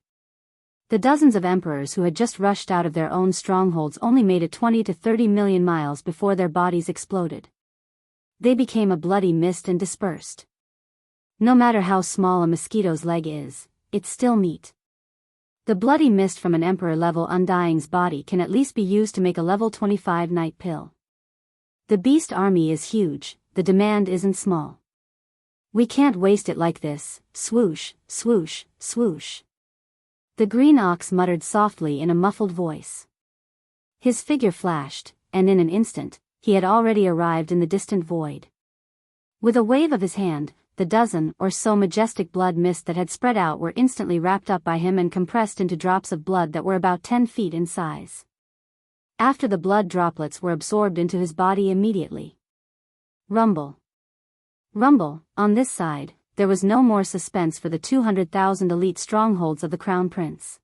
The dozens of emperors who had just rushed out of their own strongholds only made it 20 to 30 million miles before their bodies exploded. They became a bloody mist and dispersed. No matter how small a mosquito's leg is, it's still meat. The bloody mist from an emperor-level undying's body can at least be used to make a level 25 night pill. The beast army is huge, the demand isn't small. We can't waste it like this. Swoosh, swoosh, swoosh. The Green Ox muttered softly in a muffled voice. His figure flashed, and in an instant, he had already arrived in the distant void. With a wave of his hand, the dozen or so majestic blood mist that had spread out were instantly wrapped up by him and compressed into drops of blood that were about 10 feet in size. After the blood droplets were absorbed into his body immediately. Rumble. Rumble. On this side, there was no more suspense for the 200,000 elite strongholds of the Crown Prince.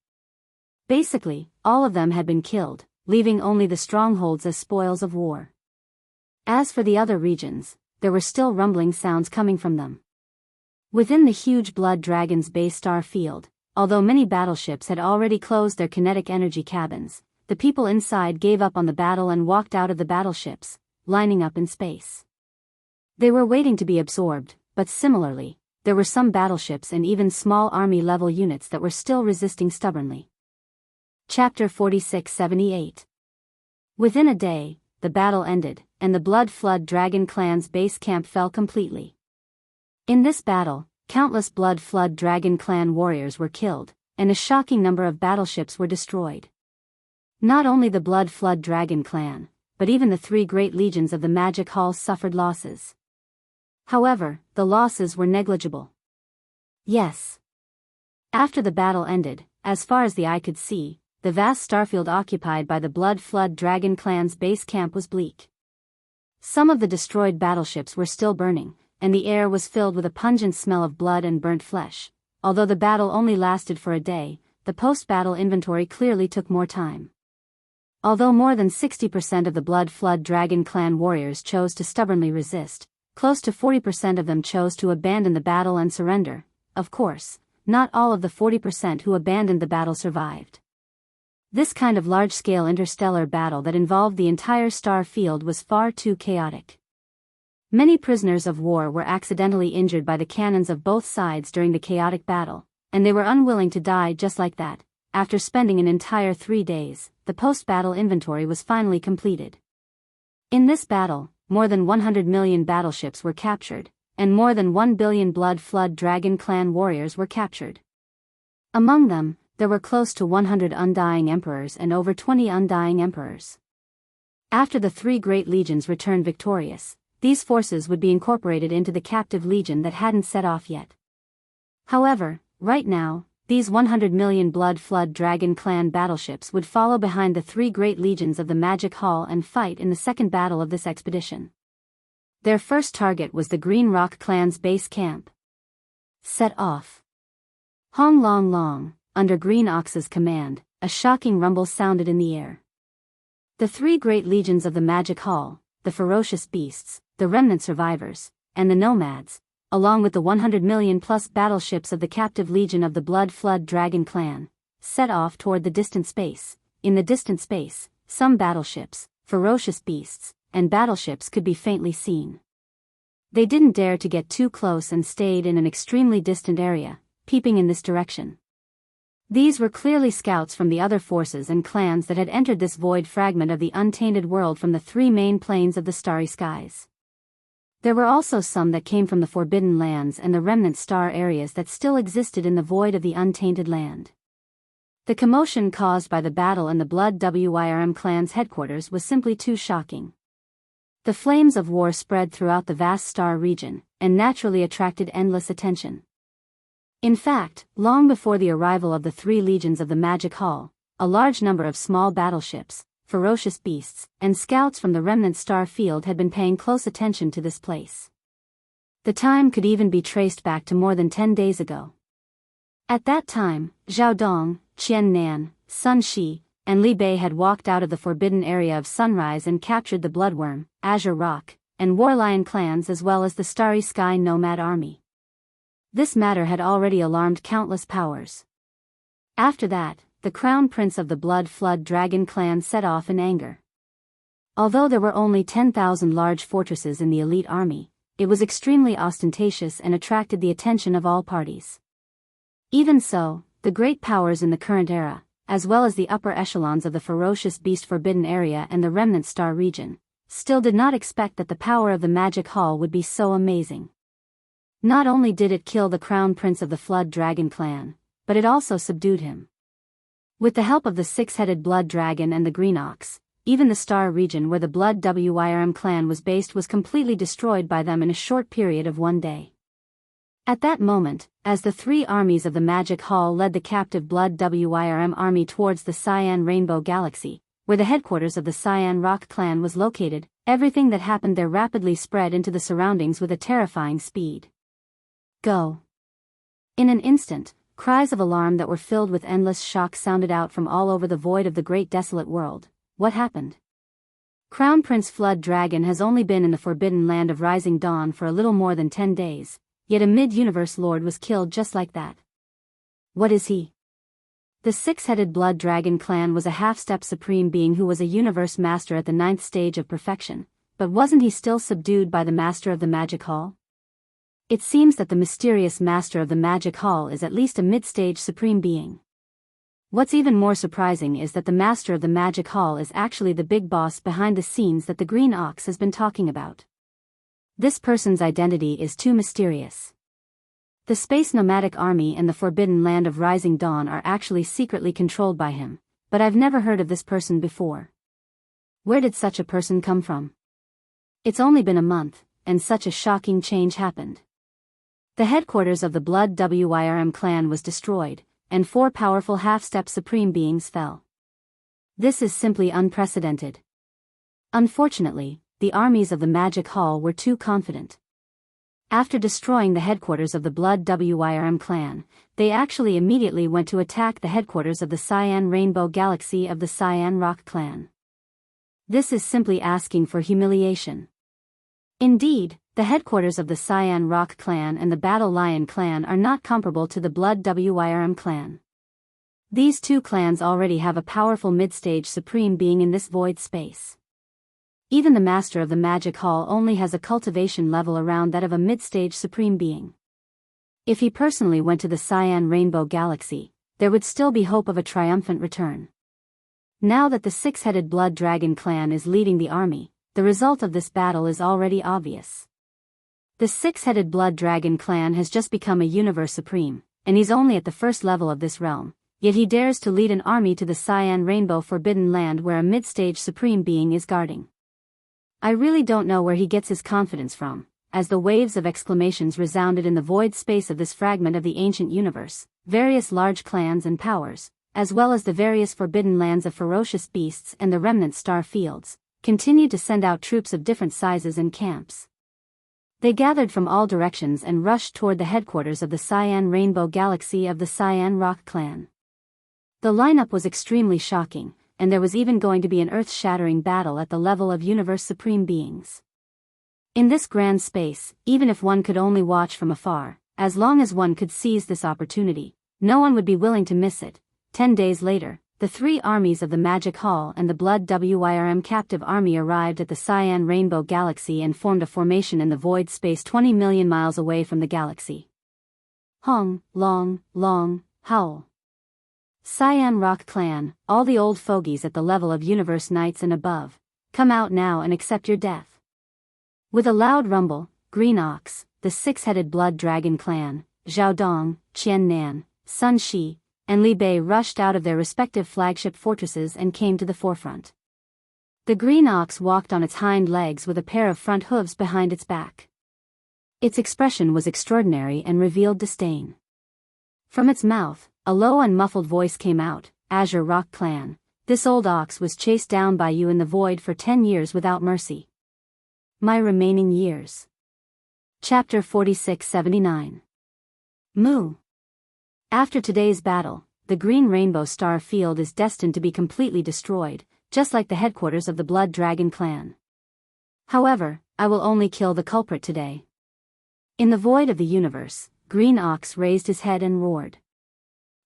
Basically, all of them had been killed, leaving only the strongholds as spoils of war. As for the other regions, there were still rumbling sounds coming from them. Within the huge Blood Dragon's base star field, although many battleships had already closed their kinetic energy cabins, the people inside gave up on the battle and walked out of the battleships, lining up in space. They were waiting to be absorbed, but similarly, there were some battleships and even small army-level units that were still resisting stubbornly. Chapter 4678. Within a day, the battle ended, and the Blood Flood Dragon clan's base camp fell completely. In this battle, countless Blood Flood Dragon clan warriors were killed, and a shocking number of battleships were destroyed. Not only the Blood Flood Dragon clan, but even the 3 great legions of the Magic Hall suffered losses. However, the losses were negligible. Yes. After the battle ended, as far as the eye could see, the vast starfield occupied by the Blood Flood Dragon clan's base camp was bleak. Some of the destroyed battleships were still burning, and the air was filled with a pungent smell of blood and burnt flesh. Although the battle only lasted for a day, the post-battle inventory clearly took more time. Although more than 60% of the Blood Flood Dragon clan warriors chose to stubbornly resist, close to 40% of them chose to abandon the battle and surrender. Of course, not all of the 40% who abandoned the battle survived. This kind of large-scale interstellar battle that involved the entire star field was far too chaotic. Many prisoners of war were accidentally injured by the cannons of both sides during the chaotic battle, and they were unwilling to die just like that. After spending an entire 3 days, the post-battle inventory was finally completed. In this battle, more than 100 million battleships were captured, and more than 1 billion Blood Flood Dragon clan warriors were captured. Among them, there were close to 100 undying emperors and over 20 undying emperors. After the 3 great legions returned victorious, these forces would be incorporated into the captive legion that hadn't set off yet. However, right now, these 100 million Blood Flood Dragon clan battleships would follow behind the 3 great legions of the Magic Hall and fight in the second battle of this expedition. Their first target was the Green Rock clan's base camp. Set off. Hong Long Long, under Green Ox's command, a shocking rumble sounded in the air. The 3 great legions of the Magic Hall, the ferocious beasts, the remnant survivors, and the nomads, along with the 100 million plus battleships of the captive legion of the Blood Flood Dragon clan, set off toward the distant space. In the distant space, some battleships, ferocious beasts, and battleships could be faintly seen. They didn't dare to get too close and stayed in an extremely distant area, peeping in this direction. These were clearly scouts from the other forces and clans that had entered this void fragment of the untainted world from the 3 main planes of the starry skies. There were also some that came from the Forbidden Lands and the remnant star areas that still existed in the void of the untainted land. The commotion caused by the battle in the Blood Wyrm clan's headquarters was simply too shocking. The flames of war spread throughout the vast star region, and naturally attracted endless attention. In fact, long before the arrival of the 3 legions of the Magic Hall, a large number of small battleships, ferocious beasts, and scouts from the remnant star field had been paying close attention to this place. The time could even be traced back to more than 10 days ago. At that time, Zhao Dong, Qian Nan, Sun Shi, and Li Bei had walked out of the forbidden area of Sunrise and captured the Bloodworm, Azure Rock, and Warlion clans as well as the Starry Sky Nomad army. This matter had already alarmed countless powers. After that, the Crown Prince of the Blood Flood Dragon clan set off in anger. Although there were only 10,000 large fortresses in the elite army, it was extremely ostentatious and attracted the attention of all parties. Even so, the great powers in the current era, as well as the upper echelons of the ferocious beast forbidden area and the remnant star region, still did not expect that the power of the Magic Hall would be so amazing. Not only did it kill the Crown Prince of the Flood Dragon clan, but it also subdued him. With the help of the 6-headed Blood Dragon and the Green Ox, even the star region where the Blood Wyrm clan was based was completely destroyed by them in a short period of 1 day. At that moment, as the 3 armies of the Magic Hall led the captive Blood Wyrm army towards the Cyan Rainbow Galaxy, where the headquarters of the Cyan Rock clan was located, everything that happened there rapidly spread into the surroundings with a terrifying speed. Go! In an instant, cries of alarm that were filled with endless shock sounded out from all over the void of the great desolate world. What happened? Crown Prince Flood Dragon has only been in the forbidden land of Rising Dawn for a little more than 10 days, yet a mid-universe lord was killed just like that. What is he? The 6-headed Blood Dragon clan was a half-step supreme being who was a universe master at the 9th stage of perfection, but wasn't he still subdued by the master of the Magic Hall? It seems that the mysterious master of the Magic Hall is at least a mid-stage supreme being. What's even more surprising is that the master of the Magic Hall is actually the big boss behind the scenes that the Green Ox has been talking about. This person's identity is too mysterious. The Space Nomadic Army and the Forbidden Land of Rising Dawn are actually secretly controlled by him, but I've never heard of this person before. Where did such a person come from? It's only been a month, and such a shocking change happened. The headquarters of the Blood Wyrm clan was destroyed, and 4 powerful half-step supreme beings fell. This is simply unprecedented. Unfortunately, the armies of the Magic Hall were too confident. After destroying the headquarters of the Blood Wyrm clan, they actually immediately went to attack the headquarters of the Cyan Rainbow Galaxy of the Cyan Rock clan. This is simply asking for humiliation. Indeed, The headquarters of the Cyan Rock clan and the Battle Lion clan are not comparable to the Blood Wyrm clan. These two clans already have a powerful mid-stage supreme being in this void space. Even the master of the magic hall only has a cultivation level around that of a mid-stage supreme being. If he personally went to the Cyan Rainbow Galaxy, there would still be hope of a triumphant return. Now that the six-headed Blood Dragon clan is leading the army, the result of this battle is already obvious. The six-headed Blood Dragon clan has just become a universe supreme, and he's only at the first level of this realm, yet he dares to lead an army to the Cyan Rainbow Forbidden Land where a mid-stage supreme being is guarding. I really don't know where he gets his confidence from, as the waves of exclamations resounded in the void space of this fragment of the ancient universe. Various large clans and powers, as well as the various forbidden lands of ferocious beasts and the remnant star fields, continued to send out troops of different sizes and camps. They gathered from all directions and rushed toward the headquarters of the Cyan Rainbow Galaxy of the Cyan Rock clan. The lineup was extremely shocking, and there was even going to be an earth-shattering battle at the level of universe supreme beings. In this grand space, even if one could only watch from afar, as long as one could seize this opportunity, no one would be willing to miss it. 10 days later, the three armies of the Magic Hall and the Blood Wyrm captive army arrived at the Cyan Rainbow Galaxy and formed a formation in the void space 20 million miles away from the galaxy. Hong, long, long, howl. Cyan Rock clan, all the old fogies at the level of universe knights and above, come out now and accept your death. With a loud rumble, Green Ox, the six-headed Blood Dragon clan, Zhao Dong, Qian Nan, Sun Shi, and Li Bei rushed out of their respective flagship fortresses and came to the forefront. The green ox walked on its hind legs with a pair of front hooves behind its back. Its expression was extraordinary and revealed disdain. From its mouth, a low and muffled voice came out, Azure Rock clan, this old ox was chased down by you in the void for 10 years without mercy. My remaining years. Chapter 4679. Moo. After today's battle, the Green Rainbow Star Field is destined to be completely destroyed, just like the headquarters of the Blood Dragon clan. However, I will only kill the culprit today. In the void of the universe, Green Ox raised his head and roared.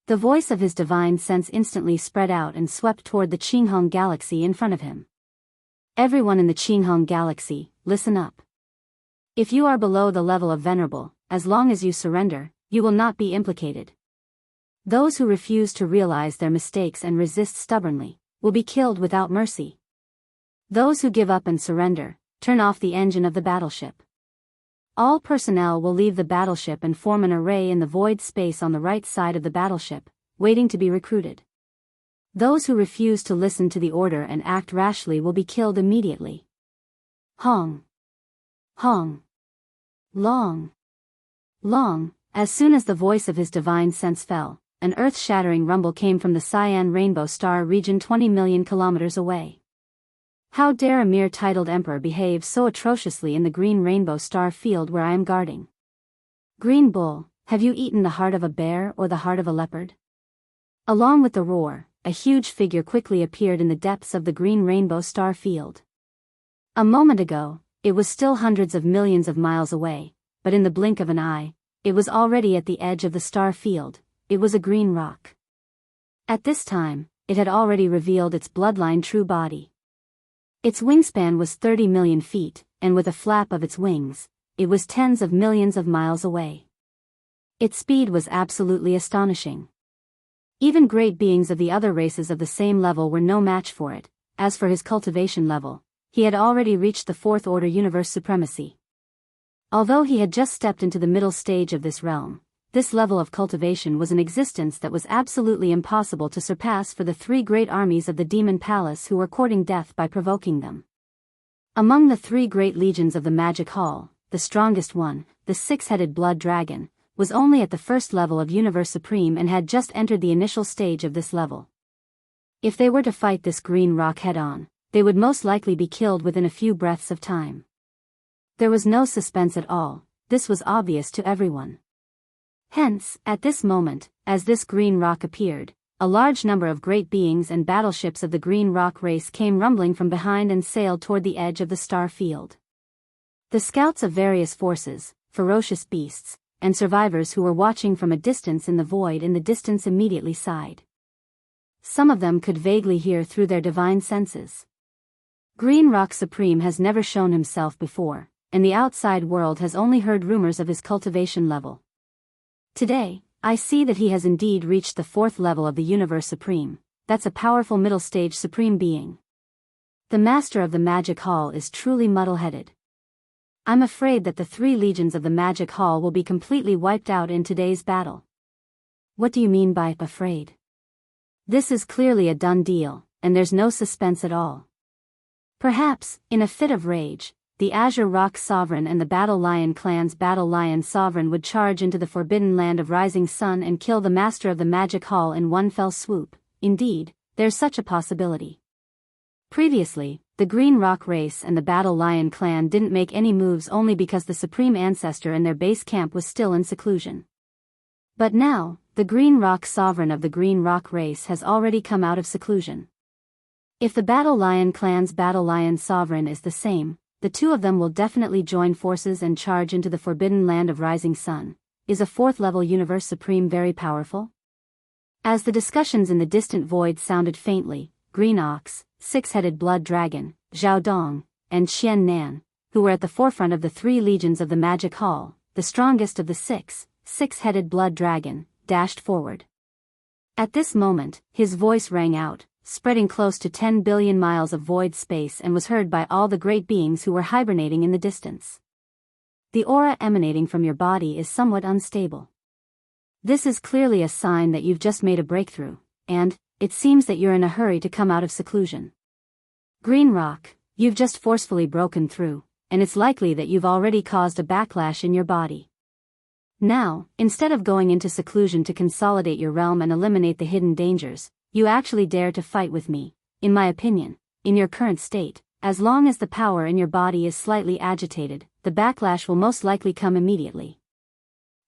The voice of his divine sense instantly spread out and swept toward the Qinghong Galaxy in front of him. Everyone in the Qinghong Galaxy, listen up. If you are below the level of Venerable, as long as you surrender, you will not be implicated. Those who refuse to realize their mistakes and resist stubbornly, will be killed without mercy. Those who give up and surrender, turn off the engine of the battleship. All personnel will leave the battleship and form an array in the void space on the right side of the battleship, waiting to be recruited. Those who refuse to listen to the order and act rashly will be killed immediately. Hong. Hong. Long. Long. As soon as the voice of his divine sense fell, an earth-shattering rumble came from the Cyan Rainbow Star region 20 million kilometers away. How dare a mere titled emperor behave so atrociously in the Green Rainbow Star field where I am guarding? Green Bull, have you eaten the heart of a bear or the heart of a leopard? Along with the roar, a huge figure quickly appeared in the depths of the Green Rainbow Star field. A moment ago, it was still hundreds of millions of miles away, but in the blink of an eye, it was already at the edge of the star field. It was a green rock. At this time, it had already revealed its bloodline true body. Its wingspan was 30 million feet, and with a flap of its wings, it was tens of millions of miles away. Its speed was absolutely astonishing. Even great beings of the other races of the same level were no match for it. As for his cultivation level, he had already reached the fourth order universe supremacy. Although he had just stepped into the middle stage of this realm, this level of cultivation was an existence that was absolutely impossible to surpass for the three great armies of the Demon Palace who were courting death by provoking them. Among the three great legions of the Magic Hall, the strongest one, the six-headed Blood Dragon, was only at the first level of Universe Supreme and had just entered the initial stage of this level. If they were to fight this green rock head-on, they would most likely be killed within a few breaths of time. There was no suspense at all, this was obvious to everyone. Hence, at this moment, as this green rock appeared, a large number of great beings and battleships of the green rock race came rumbling from behind and sailed toward the edge of the star field. The scouts of various forces, ferocious beasts, and survivors who were watching from a distance in the void in the distance immediately sighed. Some of them could vaguely hear through their divine senses. Green Rock Supreme has never shown himself before, and the outside world has only heard rumors of his cultivation level. Today, I see that he has indeed reached the 4th level of the Universe Supreme. That's a powerful middle stage Supreme being. The Master of the Magic Hall is truly muddle-headed. I'm afraid that the 3 legions of the Magic Hall will be completely wiped out in today's battle. What do you mean by afraid? This is clearly a done deal, and there's no suspense at all. Perhaps, in a fit of rage, the Azure Rock Sovereign and the Battle Lion Clan's Battle Lion Sovereign would charge into the Forbidden Land of Rising Sun and kill the Master of the Magic Hall in one fell swoop. Indeed, there's such a possibility. Previously, the Green Rock race and the Battle Lion Clan didn't make any moves only because the Supreme Ancestor and their base camp was still in seclusion. But now, the Green Rock Sovereign of the Green Rock race has already come out of seclusion. If the Battle Lion Clan's Battle Lion Sovereign is the same, the 2 of them will definitely join forces and charge into the Forbidden Land of Rising Sun. Is a 4th level Universe Supreme very powerful? As the discussions in the distant void sounded faintly, Green Ox, 6-headed Blood Dragon, Zhao Dong, and Qian Nan, who were at the forefront of the 3 legions of the Magic Hall, the strongest of the 6-headed Blood Dragon, dashed forward. At this moment, his voice rang out, spreading close to 10 billion miles of void space and was heard by all the great beings who were hibernating in the distance. The aura emanating from your body is somewhat unstable. This is clearly a sign that you've just made a breakthrough, and it seems that you're in a hurry to come out of seclusion. Green Rock, you've just forcefully broken through, and it's likely that you've already caused a backlash in your body. Now, instead of going into seclusion to consolidate your realm and eliminate the hidden dangers, you actually dare to fight with me. In my opinion, in your current state, as long as the power in your body is slightly agitated, the backlash will most likely come immediately.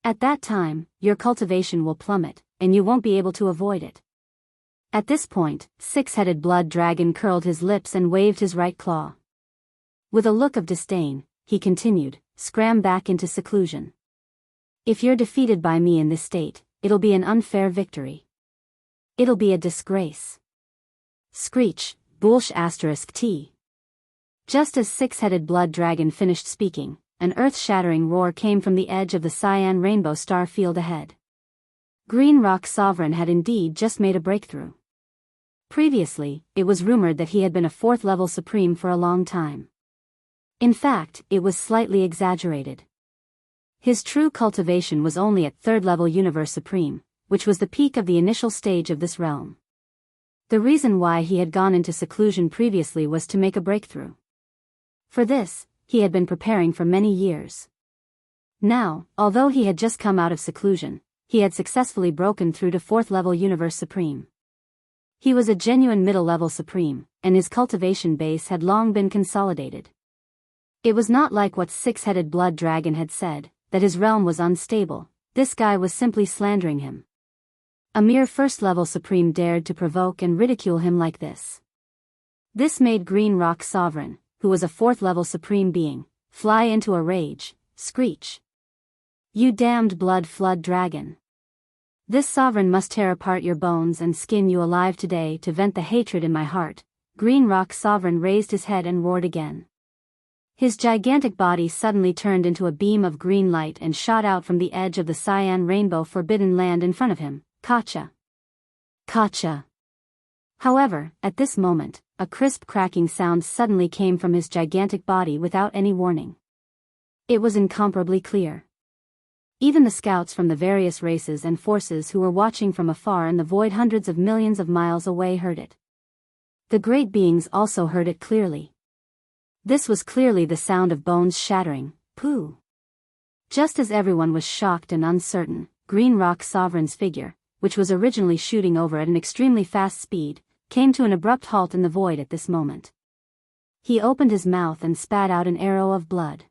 At that time, your cultivation will plummet, and you won't be able to avoid it. At this point, 6-headed Blood Dragon curled his lips and waved his right claw. With a look of disdain, he continued, "Scram back into seclusion. If you're defeated by me in this state, it'll be an unfair victory. It'll be a disgrace." Screech, Bullsh *T. Just as 6-headed Blood Dragon finished speaking, an earth-shattering roar came from the edge of the cyan rainbow star field ahead. Green Rock Sovereign had indeed just made a breakthrough. Previously, it was rumored that he had been a 4th level Supreme for a long time. In fact, it was slightly exaggerated. His true cultivation was only at 3rd level Universe Supreme, which was the peak of the initial stage of this realm. The reason why he had gone into seclusion previously was to make a breakthrough. For this, he had been preparing for many years. Now, although he had just come out of seclusion, he had successfully broken through to 4th level Universe Supreme. He was a genuine middle-level Supreme, and his cultivation base had long been consolidated. It was not like what 6-headed Blood Dragon had said, that his realm was unstable. This guy was simply slandering him. A mere 1st level Supreme dared to provoke and ridicule him like this. This made Green Rock Sovereign, who was a 4th level Supreme being, fly into a rage, screech. "You damned blood flood dragon. This sovereign must tear apart your bones and skin you alive today to vent the hatred in my heart." Green Rock Sovereign raised his head and roared again. His gigantic body suddenly turned into a beam of green light and shot out from the edge of the cyan rainbow forbidden land in front of him. Gotcha. Gotcha. However, at this moment, a crisp cracking sound suddenly came from his gigantic body without any warning. It was incomparably clear. Even the scouts from the various races and forces who were watching from afar in the void hundreds of millions of miles away heard it. The great beings also heard it clearly. This was clearly the sound of bones shattering. Pooh. Just as everyone was shocked and uncertain, Green Rock Sovereign's figure, which was originally shooting over at an extremely fast speed, came to an abrupt halt in the void at this moment. He opened his mouth and spat out an arrow of blood.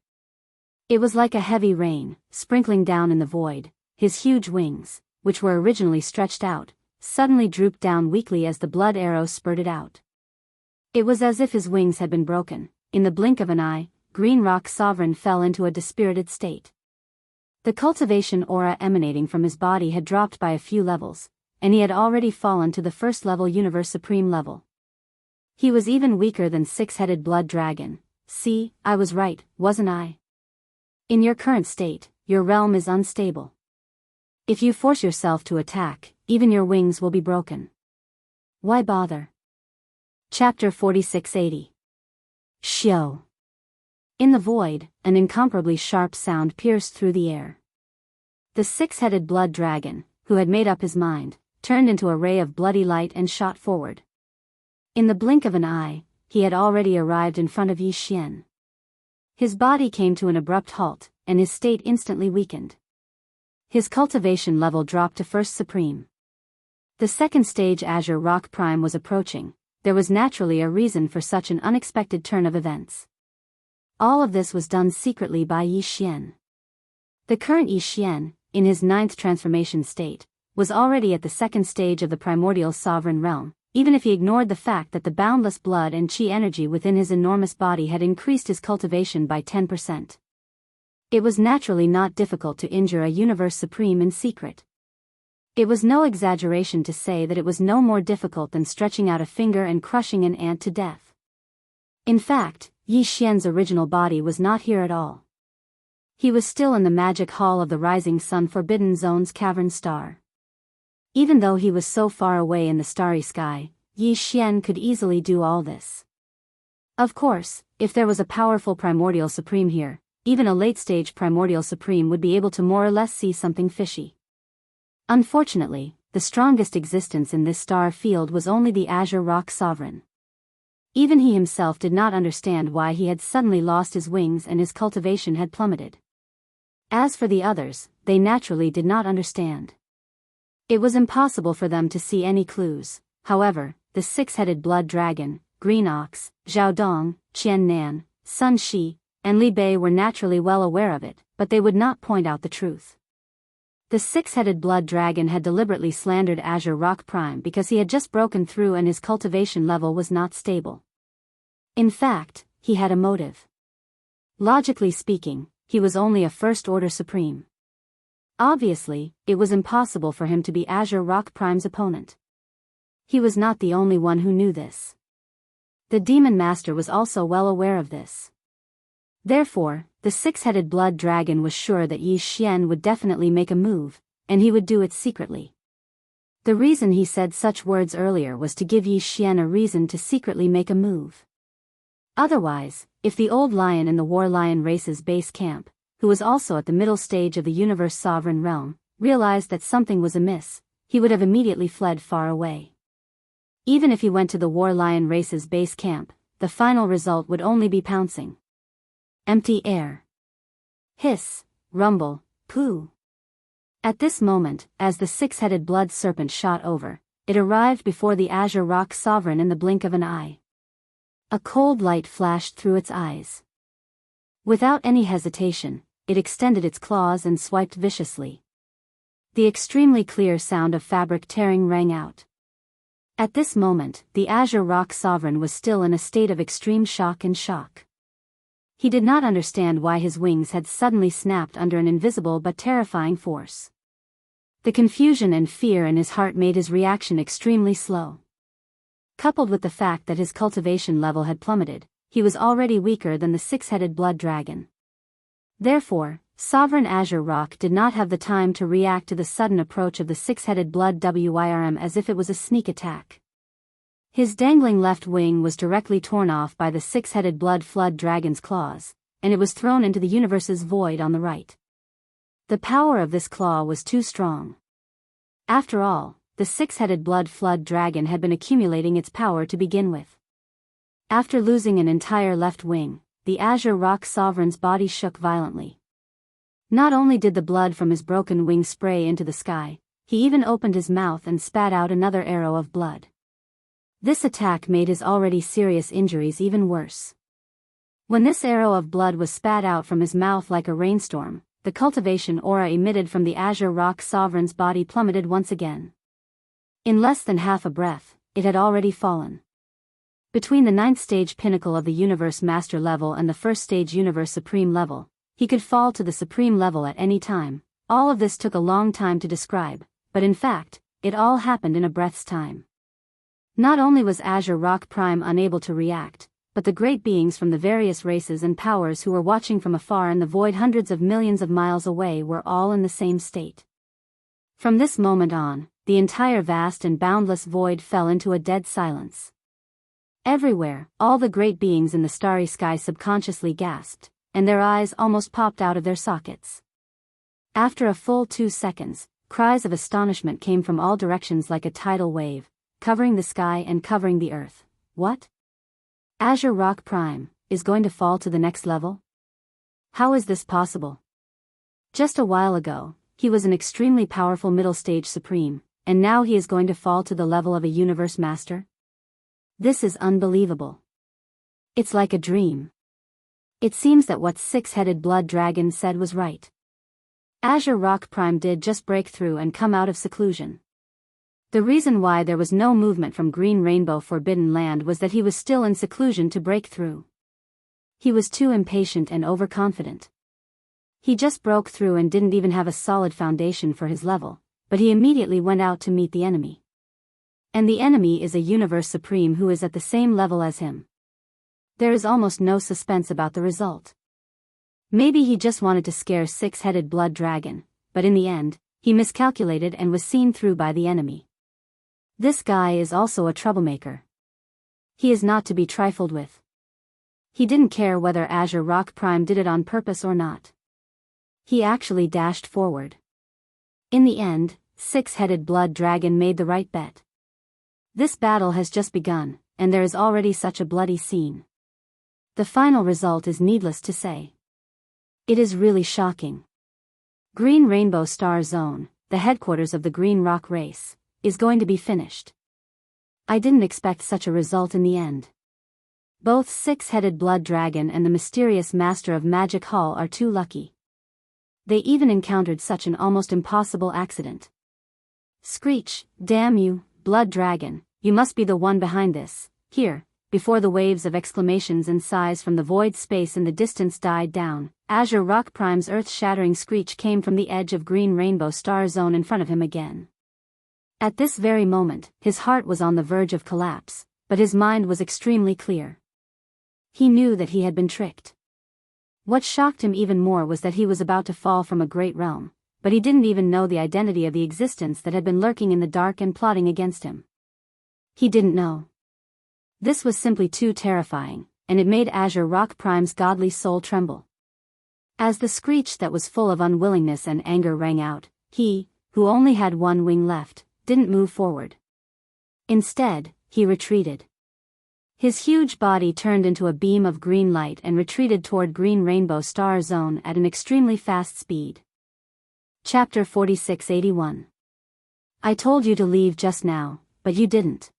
It was like a heavy rain, sprinkling down in the void. His huge wings, which were originally stretched out, suddenly drooped down weakly as the blood arrow spurted out. It was as if his wings had been broken. In the blink of an eye, Green Rock Sovereign fell into a dispirited state. The cultivation aura emanating from his body had dropped by a few levels, and he had already fallen to the first level Universe Supreme level. He was even weaker than Six-Headed Blood Dragon. See, I was right, wasn't I? In your current state, your realm is unstable. If you force yourself to attack, even your wings will be broken. Why bother? Chapter 4680. Shio. In the void, an incomparably sharp sound pierced through the air. The six-headed blood dragon, who had made up his mind, turned into a ray of bloody light and shot forward. In the blink of an eye, he had already arrived in front of Yi Xian. His body came to an abrupt halt, and his state instantly weakened. His cultivation level dropped to First Supreme. The second stage Azure Rock Prime was approaching. There was naturally a reason for such an unexpected turn of events. All of this was done secretly by Yi Xian. The current Yi Xian, in his 9th transformation state, was already at the second stage of the primordial sovereign realm, even if he ignored the fact that the boundless blood and chi energy within his enormous body had increased his cultivation by 10%. It was naturally not difficult to injure a Universe Supreme in secret. It was no exaggeration to say that it was no more difficult than stretching out a finger and crushing an ant to death. In fact, Yi Xian's original body was not here at all. He was still in the magic hall of the Rising Sun Forbidden Zone's cavern star. Even though he was so far away in the starry sky, Yi Xian could easily do all this. Of course, if there was a powerful primordial supreme here, even a late-stage primordial supreme would be able to more or less see something fishy. Unfortunately, the strongest existence in this star field was only the Azure Rock Sovereign. Even he himself did not understand why he had suddenly lost his wings and his cultivation had plummeted. As for the others, they naturally did not understand. It was impossible for them to see any clues. However, the six-headed blood dragon, Green Ox, Zhao Dong, Qian Nan, Sun Shi, and Li Bei were naturally well aware of it, but they would not point out the truth. The six-headed blood dragon had deliberately slandered Azure Rock Prime because he had just broken through and his cultivation level was not stable. In fact, he had a motive. Logically speaking, he was only a first-order supreme. Obviously, it was impossible for him to be Azure Rock Prime's opponent. He was not the only one who knew this. The Demon Master was also well aware of this. Therefore, the six-headed blood dragon was sure that Yi Xian would definitely make a move, and he would do it secretly. The reason he said such words earlier was to give Yi Xian a reason to secretly make a move. Otherwise, if the old lion in the War Lion Race's base camp, who was also at the middle stage of the Universe Sovereign Realm, realized that something was amiss, he would have immediately fled far away. Even if he went to the War Lion Race's base camp, the final result would only be pouncing. Empty air. Hiss, rumble, poo. At this moment, as the six-headed blood serpent shot over, it arrived before the Azure Rock Sovereign in the blink of an eye. A cold light flashed through its eyes. Without any hesitation, it extended its claws and swiped viciously. The extremely clear sound of fabric tearing rang out. At this moment, the Azure Rock Sovereign was still in a state of extreme shock and shock. He did not understand why his wings had suddenly snapped under an invisible but terrifying force. The confusion and fear in his heart made his reaction extremely slow. Coupled with the fact that his cultivation level had plummeted, he was already weaker than the six-headed blood dragon. Therefore, Sovereign Azure Rock did not have the time to react to the sudden approach of the six-headed blood WYRM as if it was a sneak attack. His dangling left wing was directly torn off by the six-headed blood flood dragon's claws, and it was thrown into the universe's void on the right. The power of this claw was too strong. After all, the six-headed blood flood dragon had been accumulating its power to begin with. After losing an entire left wing, the Azure Rock Sovereign's body shook violently. Not only did the blood from his broken wing spray into the sky, he even opened his mouth and spat out another arrow of blood. This attack made his already serious injuries even worse. When this arrow of blood was spat out from his mouth like a rainstorm, the cultivation aura emitted from the Azure Rock Sovereign's body plummeted once again. In less than half a breath, it had already fallen. Between the 9th stage pinnacle of the Universe Master level and the 1st stage Universe Supreme level, he could fall to the Supreme level at any time. All of this took a long time to describe, but in fact, it all happened in a breath's time. Not only was Azure Rock Prime unable to react, but the great beings from the various races and powers who were watching from afar in the void hundreds of millions of miles away were all in the same state. From this moment on, the entire vast and boundless void fell into a dead silence. Everywhere, all the great beings in the starry sky subconsciously gasped, and their eyes almost popped out of their sockets. After a full 2 seconds, cries of astonishment came from all directions like a tidal wave, covering the sky and covering the earth. What? Azure Rock Prime is going to fall to the next level? How is this possible? Just a while ago, he was an extremely powerful middle stage supreme, and now he is going to fall to the level of a universe master? This is unbelievable. It's like a dream. It seems that what six-headed blood dragon said was right. Azure Rock Prime did just break through and come out of seclusion. The reason why there was no movement from Green Rainbow Forbidden Land was that he was still in seclusion to break through. He was too impatient and overconfident. He just broke through and didn't even have a solid foundation for his level, but he immediately went out to meet the enemy. And the enemy is a Universe Supreme who is at the same level as him. There is almost no suspense about the result. Maybe he just wanted to scare six-headed blood dragon, but in the end, he miscalculated and was seen through by the enemy. This guy is also a troublemaker. He is not to be trifled with. He didn't care whether Azure Rock Prime did it on purpose or not. He actually dashed forward. In the end, six-headed blood dragon made the right bet. This battle has just begun, and there is already such a bloody scene. The final result is needless to say. It is really shocking. Green Rainbow Star Zone, the headquarters of the Green Rock race, is going to be finished. I didn't expect such a result in the end. Both six-headed blood dragon and the mysterious master of Magic Hall are too lucky. They even encountered such an almost impossible accident. Screech, damn you, blood dragon, you must be the one behind this. Here, before the waves of exclamations and sighs from the void space in the distance died down, Azure Rock Prime's earth-shattering screech came from the edge of Green Rainbow Star Zone in front of him again. At this very moment, his heart was on the verge of collapse, but his mind was extremely clear. He knew that he had been tricked. What shocked him even more was that he was about to fall from a great realm, but he didn't even know the identity of the existence that had been lurking in the dark and plotting against him. He didn't know. This was simply too terrifying, and it made Azure Rock Prime's godly soul tremble. As the screech that was full of unwillingness and anger rang out, he, who only had one wing left, didn't move forward. Instead, he retreated. His huge body turned into a beam of green light and retreated toward Green Rainbow Star Zone at an extremely fast speed. Chapter 4681. I told you to leave just now, but you didn't.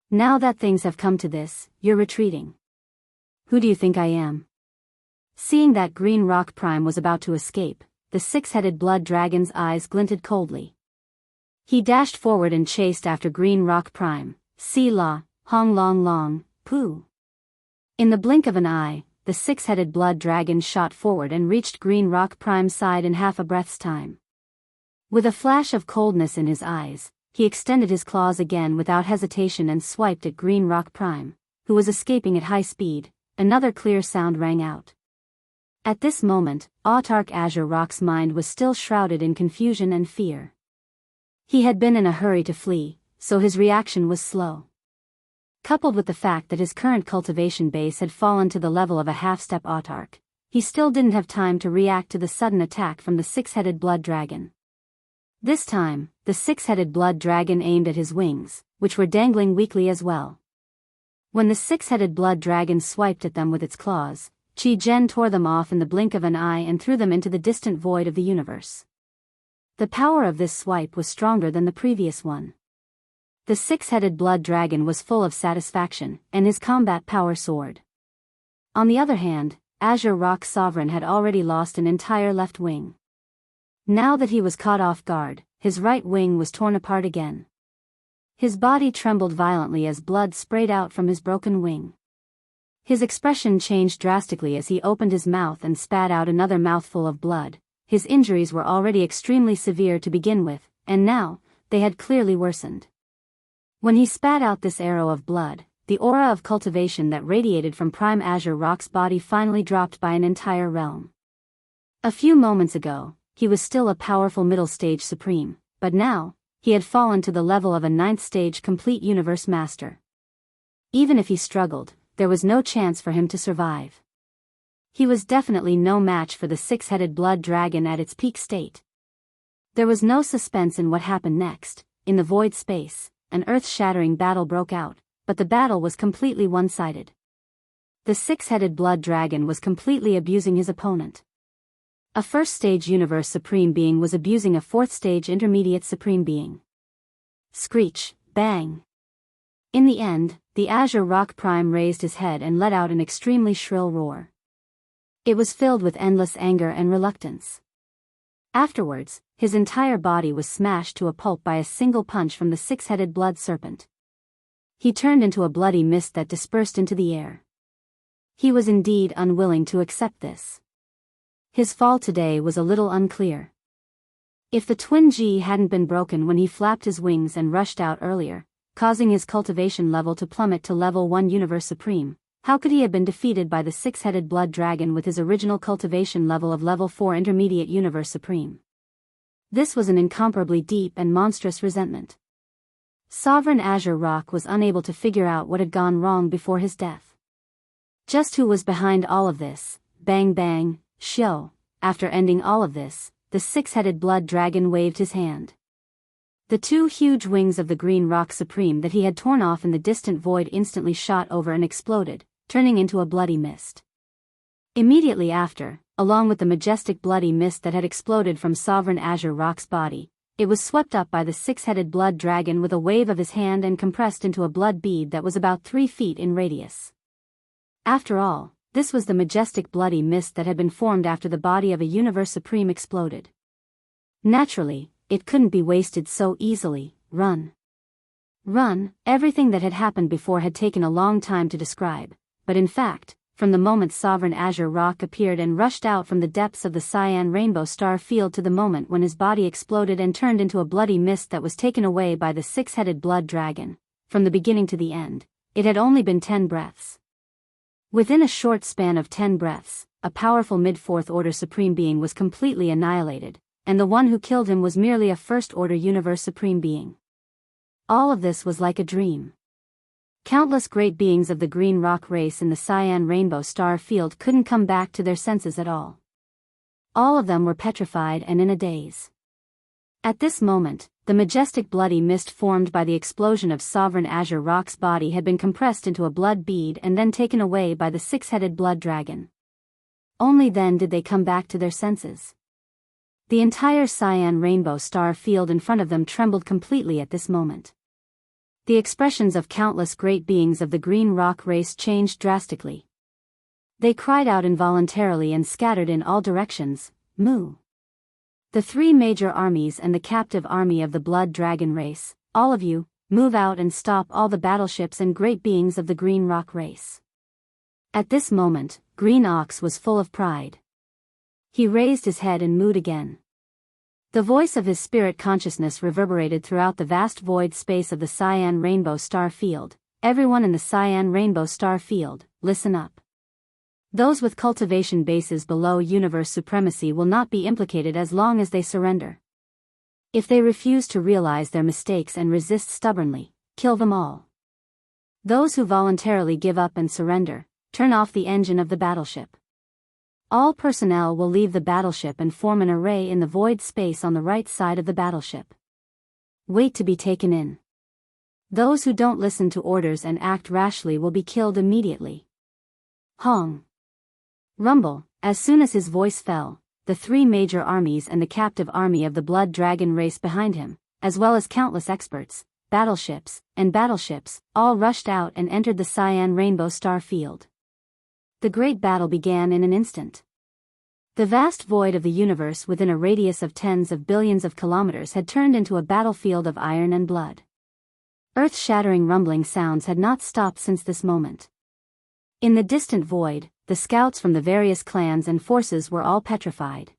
Now that things have come to this, you're retreating. Who do you think I am? Seeing that Green Rock Prime was about to escape, the six-headed blood dragon's eyes glinted coldly. He dashed forward and chased after Green Rock Prime. See-la, hong long long, poo. In the blink of an eye, the six-headed blood dragon shot forward and reached Green Rock Prime's side in half a breath's time. With a flash of coldness in his eyes, he extended his claws again without hesitation and swiped at Green Rock Prime, who was escaping at high speed. Another clear sound rang out. At this moment, Autarch Azure Rock's mind was still shrouded in confusion and fear. He had been in a hurry to flee, so his reaction was slow. Coupled with the fact that his current cultivation base had fallen to the level of a half-step autarch, he still didn't have time to react to the sudden attack from the six-headed blood dragon. This time, the six-headed blood dragon aimed at his wings, which were dangling weakly as well. When the six-headed blood dragon swiped at them with its claws, Qi Zhen tore them off in the blink of an eye and threw them into the distant void of the universe. The power of this swipe was stronger than the previous one. The six-headed blood dragon was full of satisfaction, and his combat power soared. On the other hand, Azure Rock Sovereign had already lost an entire left wing. Now that he was caught off guard, his right wing was torn apart again. His body trembled violently as blood sprayed out from his broken wing. His expression changed drastically as he opened his mouth and spat out another mouthful of blood. His injuries were already extremely severe to begin with, and now, they had clearly worsened. When he spat out this arrow of blood, the aura of cultivation that radiated from Prime Azure Rock's body finally dropped by an entire realm. A few moments ago, he was still a powerful middle stage supreme, but now, he had fallen to the level of a 9th stage complete universe master. Even if he struggled, there was no chance for him to survive. He was definitely no match for the 6-headed blood dragon at its peak state. There was no suspense in what happened next. In the void space, an earth-shattering battle broke out, but the battle was completely one-sided. The 6-headed blood dragon was completely abusing his opponent. A 1st stage universe supreme being was abusing a 4th stage intermediate supreme being. Screech, bang. In the end, the Azure Rock Prime raised his head and let out an extremely shrill roar. It was filled with endless anger and reluctance. Afterwards, his entire body was smashed to a pulp by a single punch from the 6-headed blood serpent. He turned into a bloody mist that dispersed into the air. He was indeed unwilling to accept this. His fall today was a little unclear. If the twin G hadn't been broken when he flapped his wings and rushed out earlier, causing his cultivation level to plummet to level 1 Universe Supreme, how could he have been defeated by the 6-headed blood dragon with his original cultivation level of level 4 Intermediate Universe Supreme? This was an incomparably deep and monstrous resentment. Sovereign Azure Rock was unable to figure out what had gone wrong before his death. Just who was behind all of this? Bang bang, show. After ending all of this, the 6-headed blood dragon waved his hand. The 2 huge wings of the Green Rock Supreme that he had torn off in the distant void instantly shot over and exploded, turning into a bloody mist. Immediately after, along with the majestic bloody mist that had exploded from Sovereign Azure Rock's body, it was swept up by the 6-headed blood dragon with a wave of his hand and compressed into a blood bead that was about 3 feet in radius. After all, this was the majestic bloody mist that had been formed after the body of a Universe Supreme exploded. Naturally, it couldn't be wasted so easily. Run. Run. Everything that had happened before had taken a long time to describe, but in fact, from the moment Sovereign Azure Rock appeared and rushed out from the depths of the cyan rainbow star field to the moment when his body exploded and turned into a bloody mist that was taken away by the 6-headed blood dragon, from the beginning to the end, it had only been 10 breaths. Within a short span of 10 breaths, a powerful mid-4th order supreme being was completely annihilated, and the one who killed him was merely a 1st order universe supreme being. All of this was like a dream. Countless great beings of the Green Rock race in the cyan rainbow star field couldn't come back to their senses at all. All of them were petrified and in a daze. At this moment, the majestic bloody mist formed by the explosion of Sovereign Azure Rock's body had been compressed into a blood bead and then taken away by the 6-headed blood dragon. Only then did they come back to their senses. The entire cyan rainbow star field in front of them trembled completely at this moment. The expressions of countless great beings of the Green Rock race changed drastically. They cried out involuntarily and scattered in all directions, moo. The 3 major armies and the captive army of the blood dragon race, all of you, move out and stop all the battleships and great beings of the Green Rock race. At this moment, Green Ox was full of pride. He raised his head and mooed again. The voice of his spirit consciousness reverberated throughout the vast void space of the cyan rainbow star field. Everyone in the cyan rainbow star field, listen up. Those with cultivation bases below universe supremacy will not be implicated as long as they surrender. If they refuse to realize their mistakes and resist stubbornly, kill them all. Those who voluntarily give up and surrender, turn off the engine of the battleship. All personnel will leave the battleship and form an array in the void space on the right side of the battleship. Wait to be taken in. Those who don't listen to orders and act rashly will be killed immediately. Hong. Rumble. As soon as his voice fell, the 3 major armies and the captive army of the blood dragon race behind him, as well as countless experts, battleships, all rushed out and entered the cyan rainbow star field. The great battle began in an instant. The vast void of the universe within a radius of tens of billions of kilometers had turned into a battlefield of iron and blood. Earth-shattering rumbling sounds had not stopped since this moment. In the distant void, the scouts from the various clans and forces were all petrified.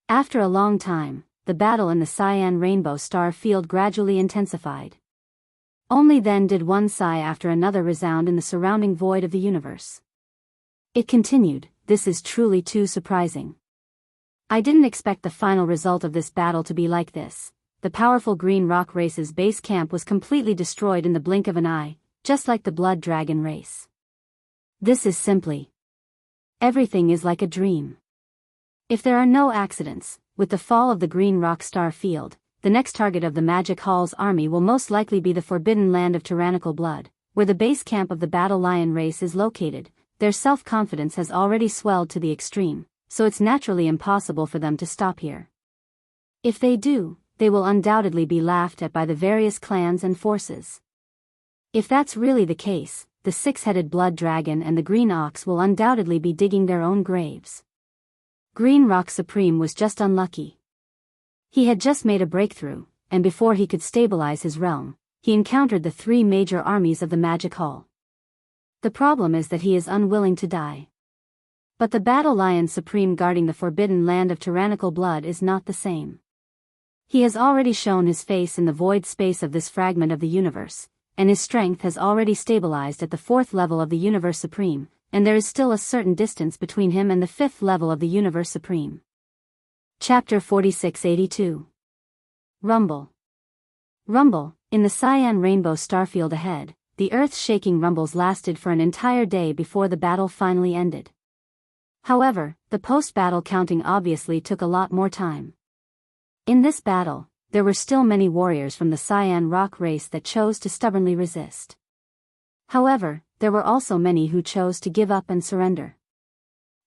After a long time, the battle in the cyan rainbow star field gradually intensified. Only then did one sigh after another resound in the surrounding void of the universe. It continued, "This is truly too surprising. I didn't expect the final result of this battle to be like this." The powerful green rock race's base camp was completely destroyed in the blink of an eye, just like the blood dragon race. This is simply. Everything is like a dream. If there are no accidents, with the fall of the green rock star field, the next target of the Magic Hall's army will most likely be the forbidden land of tyrannical blood, where the base camp of the Battle Lion race is located. Their self-confidence has already swelled to the extreme, so it's naturally impossible for them to stop here. If they do, they will undoubtedly be laughed at by the various clans and forces. If that's really the case, the six-headed blood dragon and the green ox will undoubtedly be digging their own graves. Green Rock Supreme was just unlucky. He had just made a breakthrough, and before he could stabilize his realm, he encountered the three major armies of the Magic Hall. The problem is that he is unwilling to die. But the Battle Lion Supreme guarding the forbidden land of tyrannical blood is not the same. He has already shown his face in the void space of this fragment of the universe, and his strength has already stabilized at the fourth level of the Universe Supreme, and there is still a certain distance between him and the fifth level of the Universe Supreme. Chapter 4682. Rumble. Rumble. In the cyan rainbow starfield ahead, the earth-shaking rumbles lasted for an entire day before the battle finally ended. However, the post-battle counting obviously took a lot more time. In this battle, there were still many warriors from the cyan rock race that chose to stubbornly resist. However, there were also many who chose to give up and surrender.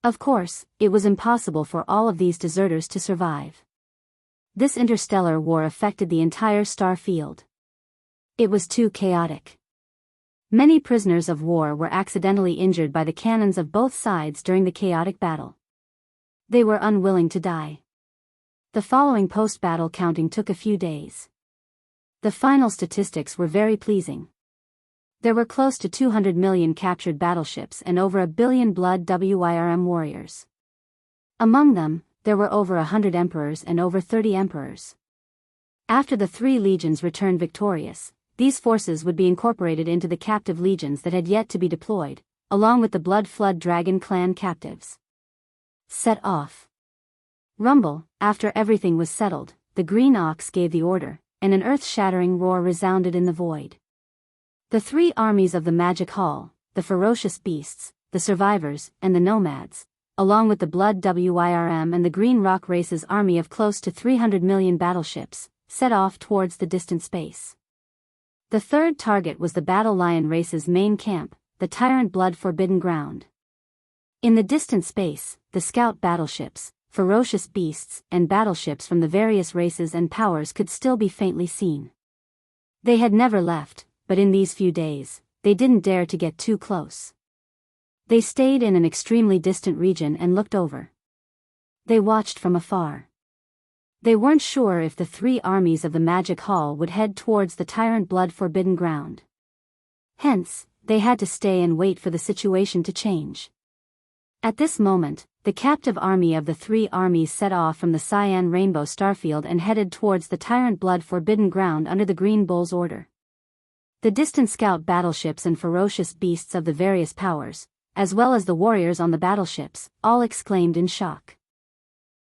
Of course, it was impossible for all of these deserters to survive. This interstellar war affected the entire star field. It was too chaotic. Many prisoners of war were accidentally injured by the cannons of both sides during the chaotic battle. They were unwilling to die. The following post-battle counting took a few days. The final statistics were very pleasing. There were close to 200 million captured battleships and over 1 billion blood WIRM warriors. Among them, there were over 100 emperors and over 30 emperors. After the three legions returned victorious, these forces would be incorporated into the captive legions that had yet to be deployed, along with the Blood Flood Dragon clan captives. Set off. Rumble. After everything was settled, the green ox gave the order, and an earth-shattering roar resounded in the void. The three armies of the Magic Hall, the ferocious beasts, the survivors, and the nomads, along with the Blood WIRM and the Green Rock race's army of close to 300 million battleships, set off towards the distant space. The third target was the Battle Lion race's main camp, the Tyrant Blood Forbidden Ground. In the distant space, the scout battleships, ferocious beasts, and battleships from the various races and powers could still be faintly seen. They had never left, but in these few days, they didn't dare to get too close. They stayed in an extremely distant region and looked over. They watched from afar. They weren't sure if the three armies of the Magic Hall would head towards the Tyrant Blood Forbidden Ground. Hence, they had to stay and wait for the situation to change. At this moment, the captive army of the three armies set off from the cyan rainbow starfield and headed towards the Tyrant Blood Forbidden Ground under the Green Bull's order. The distant scout battleships and ferocious beasts of the various powers, as well as the warriors on the battleships, all exclaimed in shock.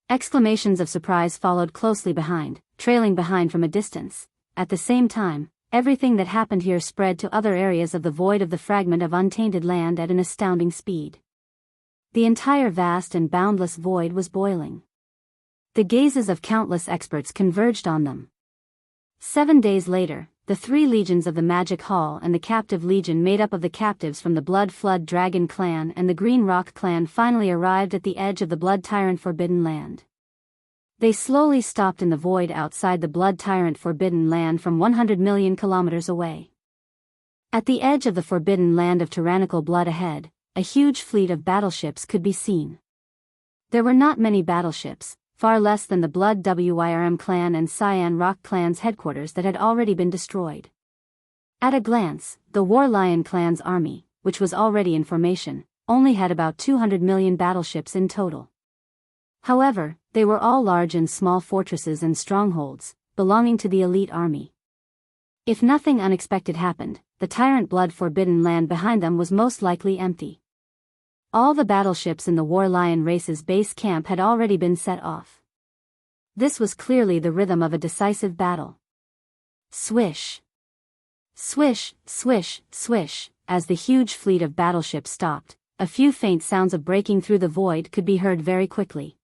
Exclamations of surprise followed closely behind, trailing behind from a distance. At the same time, everything that happened here spread to other areas of the void of the fragment of untainted land at an astounding speed. The entire vast and boundless void was boiling. The gazes of countless experts converged on them. 7 days later, the three legions of the Magic Hall and the captive legion made up of the captives from the Blood Flood Dragon clan and the Green Rock clan finally arrived at the edge of the Blood Tyrant Forbidden Land. They slowly stopped in the void outside the Blood Tyrant Forbidden Land from 100 million kilometers away. At the edge of the Forbidden Land of tyrannical blood ahead, a huge fleet of battleships could be seen. There were not many battleships, far less than the Blood WIRM clan and Cyan Rock clan's headquarters that had already been destroyed. At a glance, the War Lion clan's army, which was already in formation, only had about 200 million battleships in total. However, they were all large and small fortresses and strongholds, belonging to the elite army. If nothing unexpected happened, the tyrant blood-forbidden land behind them was most likely empty. All the battleships in the War Lion race's base camp had already been set off. This was clearly the rhythm of a decisive battle. Swish! Swish, swish, swish, as the huge fleet of battleships stopped, a few faint sounds of breaking through the void could be heard very quickly.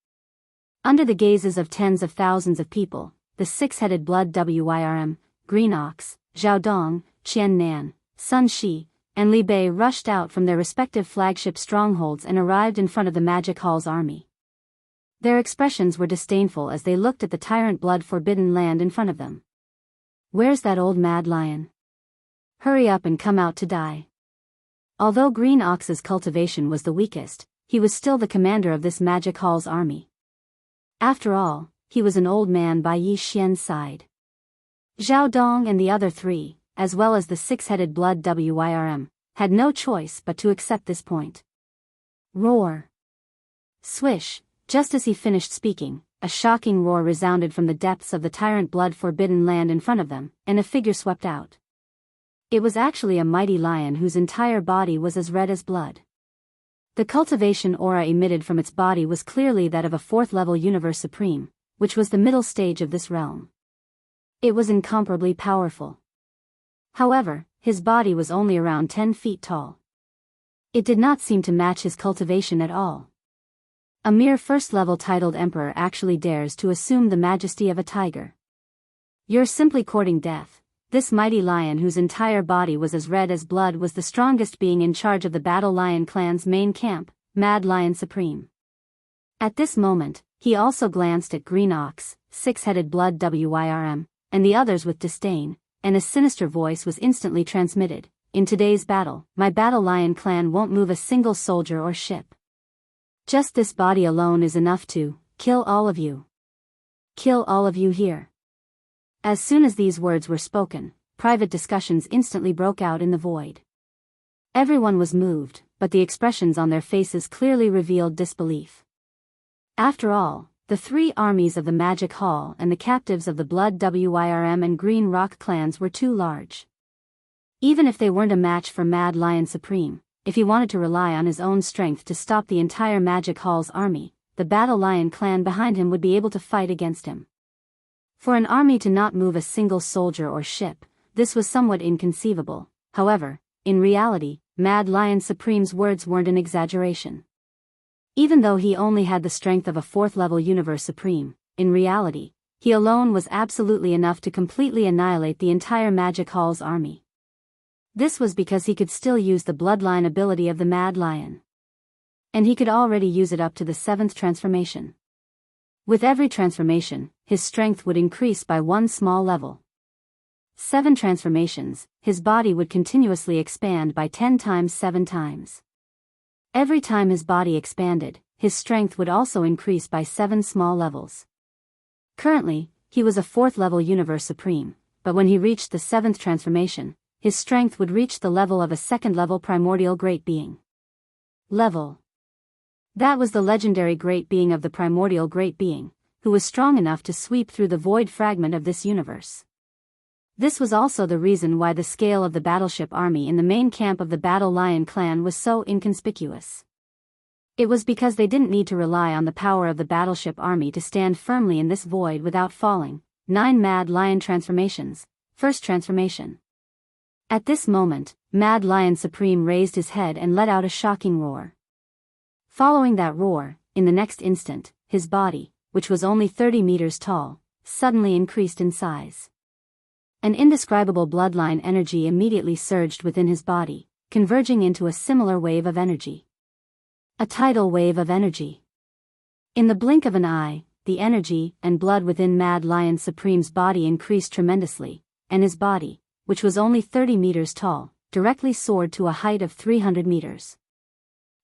Under the gazes of tens of thousands of people, the six-headed blood Wyrm, Green Ox, Zhao Dong, Qian Nan, Sun Shi, and Li Bei rushed out from their respective flagship strongholds and arrived in front of the Magic Hall's army. Their expressions were disdainful as they looked at the tyrant blood-forbidden land in front of them. "Where's that old mad lion? Hurry up and come out to die." Although Green Ox's cultivation was the weakest, he was still the commander of this Magic Hall's army. After all, he was an old man by Yi Xian's side. Zhao Dong and the other three, as well as the six-headed blood Wyrm, had no choice but to accept this point. Roar! Swish! Just as he finished speaking, a shocking roar resounded from the depths of the tyrant blood-forbidden land in front of them, and a figure swept out. It was actually a mighty lion whose entire body was as red as blood. The cultivation aura emitted from its body was clearly that of a fourth-level Universe Supreme, which was the middle stage of this realm. It was incomparably powerful. However, his body was only around 10 feet tall. It did not seem to match his cultivation at all. A mere first-level titled emperor actually dares to assume the majesty of a tiger. You're simply courting death. This mighty lion whose entire body was as red as blood was the strongest being in charge of the Battle Lion clan's main camp, Mad Lion Supreme. At this moment, he also glanced at Green Ox, six-headed blood Wyrm, and the others with disdain, and a sinister voice was instantly transmitted. "In today's battle, my Battle Lion clan won't move a single soldier or ship. Just this body alone is enough to kill all of you. Kill all of you here." As soon as these words were spoken, private discussions instantly broke out in the void. Everyone was moved, but the expressions on their faces clearly revealed disbelief. After all, the three armies of the Magic Hall and the captives of the Blood Wyrm and Green Rock clans were too large. Even if they weren't a match for Mad Lion Supreme, if he wanted to rely on his own strength to stop the entire Magic Hall's army, the Battle Lion clan behind him would be able to fight against him. For an army to not move a single soldier or ship, this was somewhat inconceivable. However, in reality, Mad Lion Supreme's words weren't an exaggeration. Even though he only had the strength of a fourth-level Universe Supreme, in reality, he alone was absolutely enough to completely annihilate the entire Magic Hall's army. This was because he could still use the bloodline ability of the Mad Lion. And he could already use it up to the 7th transformation. With every transformation, his strength would increase by one small level. 7 transformations, his body would continuously expand by 10 times 7 times. Every time his body expanded, his strength would also increase by 7 small levels. Currently, he was a 4th-level Universe Supreme, but when he reached the 7th transformation, his strength would reach the level of a 2nd-level Primordial Great Being. Level. That was the legendary Great Being of the Primordial Great Being, who was strong enough to sweep through the void fragment of this universe. This was also the reason why the scale of the battleship army in the main camp of the Battle Lion clan was so inconspicuous. It was because they didn't need to rely on the power of the battleship army to stand firmly in this void without falling. 9 Mad Lion transformations. First transformation. At this moment, Mad Lion Supreme raised his head and let out a shocking roar. Following that roar, in the next instant, his body, which was only 30 meters tall, suddenly increased in size. An indescribable bloodline energy immediately surged within his body, converging into a similar wave of energy. A tidal wave of energy. In the blink of an eye, the energy and blood within Mad Lion Supreme's body increased tremendously, and his body, which was only 30 meters tall, directly soared to a height of 300 meters.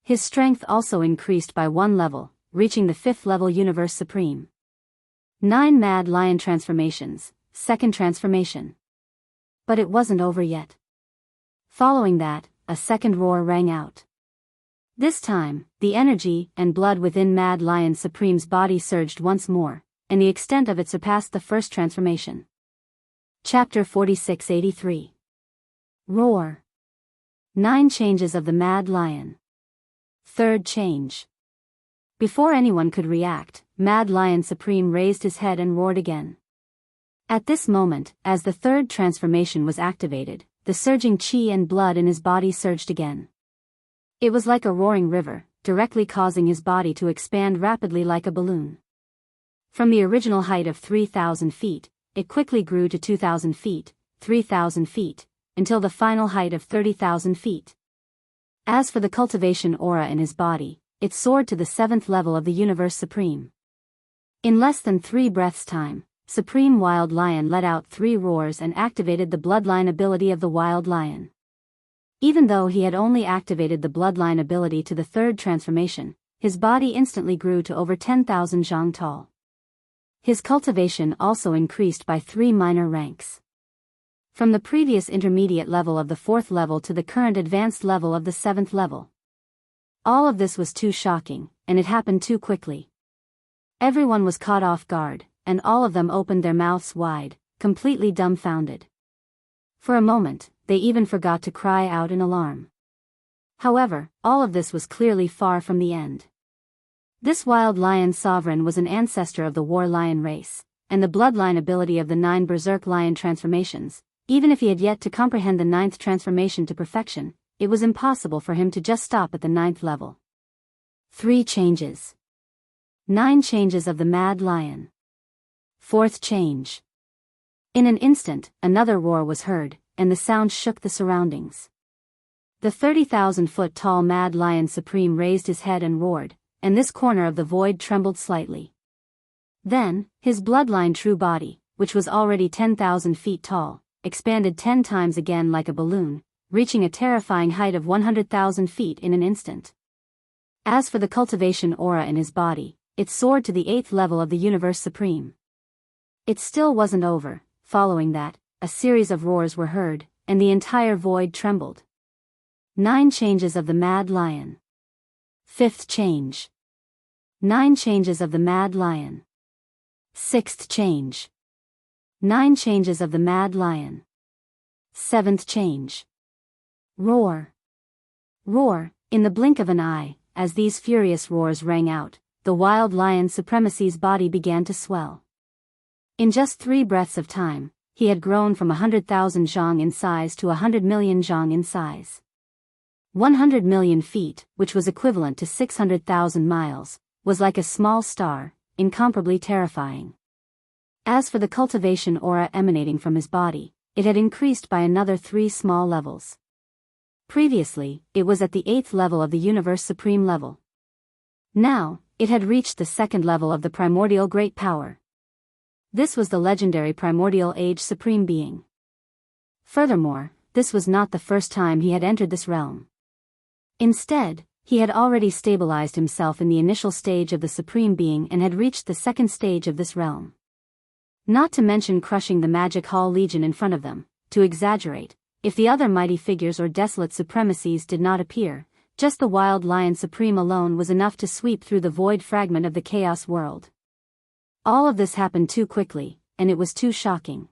His strength also increased by 1 level, reaching the 5th-level Universe Supreme. 9 Mad Lion transformations, 2nd transformation. But it wasn't over yet. Following that, a second roar rang out. This time, the energy and blood within Mad Lion Supreme's body surged once more, and the extent of it surpassed the first transformation. Chapter 4683. Roar. 9 Changes of the Mad Lion. Third change. Before anyone could react, Mad Lion Supreme raised his head and roared again. At this moment, as the third transformation was activated, the surging chi and blood in his body surged again. It was like a roaring river, directly causing his body to expand rapidly like a balloon. From the original height of 3,000 feet, it quickly grew to 2,000 feet, 3,000 feet, until the final height of 30,000 feet. As for the cultivation aura in his body, it soared to the 7th level of the Universe Supreme. In less than 3 breaths' time, Supreme Wild Lion let out 3 roars and activated the bloodline ability of the Wild Lion. Even though he had only activated the bloodline ability to the 3rd transformation, his body instantly grew to over 10,000 zhang tall. His cultivation also increased by 3 minor ranks. From the previous intermediate level of the 4th level to the current advanced level of the 7th level. All of this was too shocking, and it happened too quickly. Everyone was caught off guard, and all of them opened their mouths wide, completely dumbfounded. For a moment, they even forgot to cry out in alarm. However, all of this was clearly far from the end. This Wild Lion Sovereign was an ancestor of the War Lion race, and the bloodline ability of the 9 Berserk Lion transformations. Even if he had yet to comprehend the 9th transformation to perfection, it was impossible for him to just stop at the 9th level. 3 changes. 9 changes of the Mad Lion. 4th change. In an instant, another roar was heard, and the sound shook the surroundings. The 30,000-foot tall Mad Lion Supreme raised his head and roared, and this corner of the void trembled slightly. Then, his bloodline true body, which was already 10,000 feet tall, expanded 10 times again like a balloon, reaching a terrifying height of 100,000 feet in an instant. As for the cultivation aura in his body, it soared to the 8th level of the Universe Supreme. It still wasn't over. Following that, a series of roars were heard, and the entire void trembled. 9 changes of the Mad Lion. 5th change. 9 changes of the Mad Lion. 6th change. 9 changes of the Mad Lion. 7th change. Roar. Roar, in the blink of an eye, as these furious roars rang out, the Wild Lion Supremacy's body began to swell. In just 3 breaths of time, he had grown from 100,000 zhang in size to 100 million zhang in size. 100 million feet, which was equivalent to 600,000 miles, was like a small star, incomparably terrifying. As for the cultivation aura emanating from his body, it had increased by another 3 small levels. Previously, it was at the 8th level of the Universe Supreme level. Now, it had reached the 2nd level of the Primordial Great Power. This was the legendary Primordial Age Supreme Being. Furthermore, this was not the first time he had entered this realm. Instead, he had already stabilized himself in the initial stage of the Supreme Being and had reached the 2nd stage of this realm. Not to mention crushing the Magic Hall Legion in front of them. To exaggerate, if the other mighty figures or desolate supremacies did not appear, just the Wild Lion Supreme alone was enough to sweep through the void fragment of the Chaos World. All of this happened too quickly, and it was too shocking.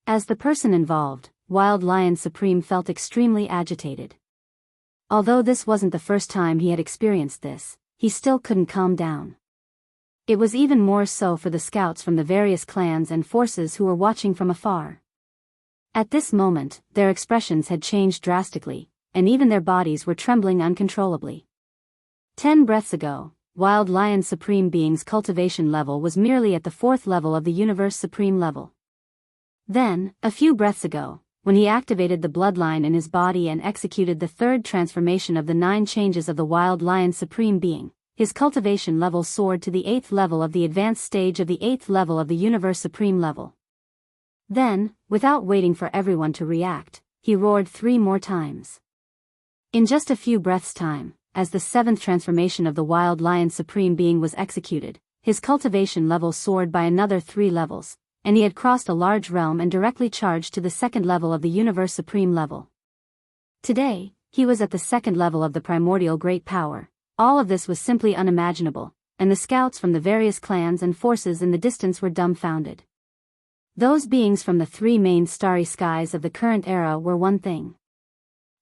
As the person involved, Wild Lion Supreme felt extremely agitated. Although this wasn't the first time he had experienced this, he still couldn't calm down. It was even more so for the scouts from the various clans and forces who were watching from afar. At this moment, their expressions had changed drastically, and even their bodies were trembling uncontrollably. 10 breaths ago, Wild Lion Supreme Being's cultivation level was merely at the 4th level of the Universe Supreme level. Then, a few breaths ago, when he activated the bloodline in his body and executed the 3rd transformation of the 9 changes of the Wild Lion Supreme Being, his cultivation level soared to the 8th level of the advanced stage of the 8th level of the Universe Supreme level. Then, without waiting for everyone to react, he roared 3 more times. In just a few breaths' time, as the 7th transformation of the Wild Lion Supreme Being was executed, his cultivation level soared by another 3 levels, and he had crossed a large realm and directly charged to the 2nd level of the Universe Supreme level. Today, he was at the second level of the primordial great power. All of this was simply unimaginable, and the scouts from the various clans and forces in the distance were dumbfounded. Those beings from the three main starry skies of the current era were one thing.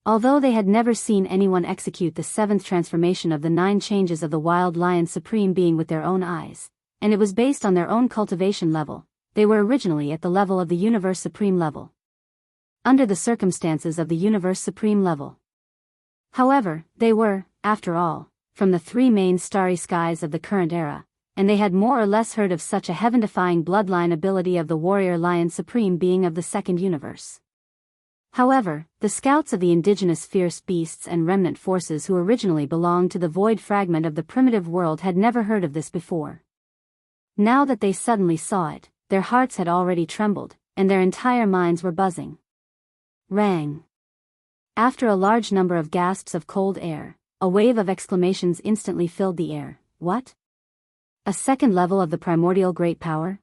Although they had never seen anyone execute the seventh transformation of the 9 changes of the wild lion supreme being with their own eyes, and it was based on their own cultivation level, they were originally at the level of the universe supreme level. Under the circumstances of the universe supreme level. However, they were, after all, from the 3 main starry skies of the current era, and they had more or less heard of such a heaven-defying bloodline ability of the warrior lion supreme being of the second universe. However, the scouts of the indigenous fierce beasts and remnant forces who originally belonged to the void fragment of the primitive world had never heard of this before. Now that they suddenly saw it, their hearts had already trembled, and their entire minds were buzzing. Rang. After a large number of gasps of cold air, a wave of exclamations instantly filled the air. What? A second level of the primordial great power?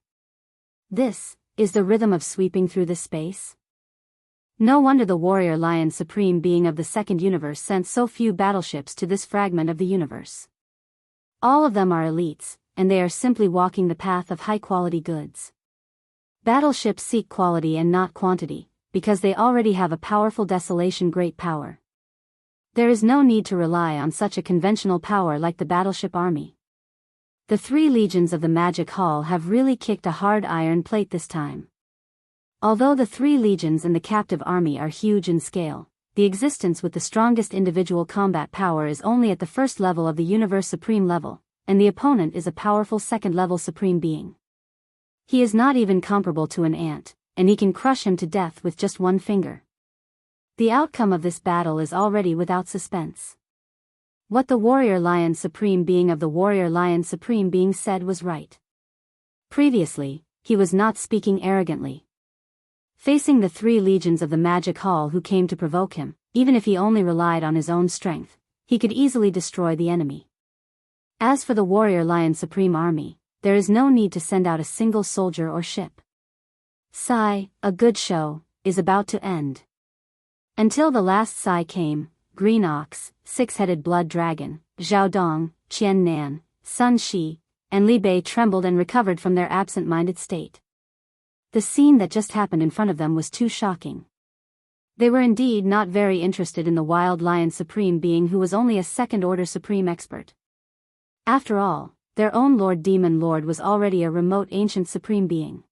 This is the rhythm of sweeping through this space? No wonder the warrior lion supreme being of the second universe sent so few battleships to this fragment of the universe. All of them are elites, and they are simply walking the path of high-quality goods. Battleships seek quality and not quantity, because they already have a powerful desolation great power. There is no need to rely on such a conventional power like the battleship army. The 3 legions of the Magic Hall have really kicked a hard iron plate this time. Although the 3 legions and the captive army are huge in scale, the existence with the strongest individual combat power is only at the first level of the universe supreme level, and the opponent is a powerful second-level supreme being. He is not even comparable to an ant, and he can crush him to death with just one finger. The outcome of this battle is already without suspense. What the warrior lion supreme being of the warrior lion supreme being said was right. Previously, he was not speaking arrogantly. Facing the 3 legions of the Magic Hall who came to provoke him, even if he only relied on his own strength, he could easily destroy the enemy. As for the warrior lion supreme army, there is no need to send out a single soldier or ship. Sigh, a good show is about to end. Until the last sigh came, Green Ox, 6-headed blood dragon, Zhao Dong, Qian Nan, Sun Shi, and Li Bei trembled and recovered from their absent-minded state. The scene that just happened in front of them was too shocking. They were indeed not very interested in the wild lion supreme being who was only a second-order supreme expert. After all, their own Lord Demon Lord was already a remote ancient supreme being.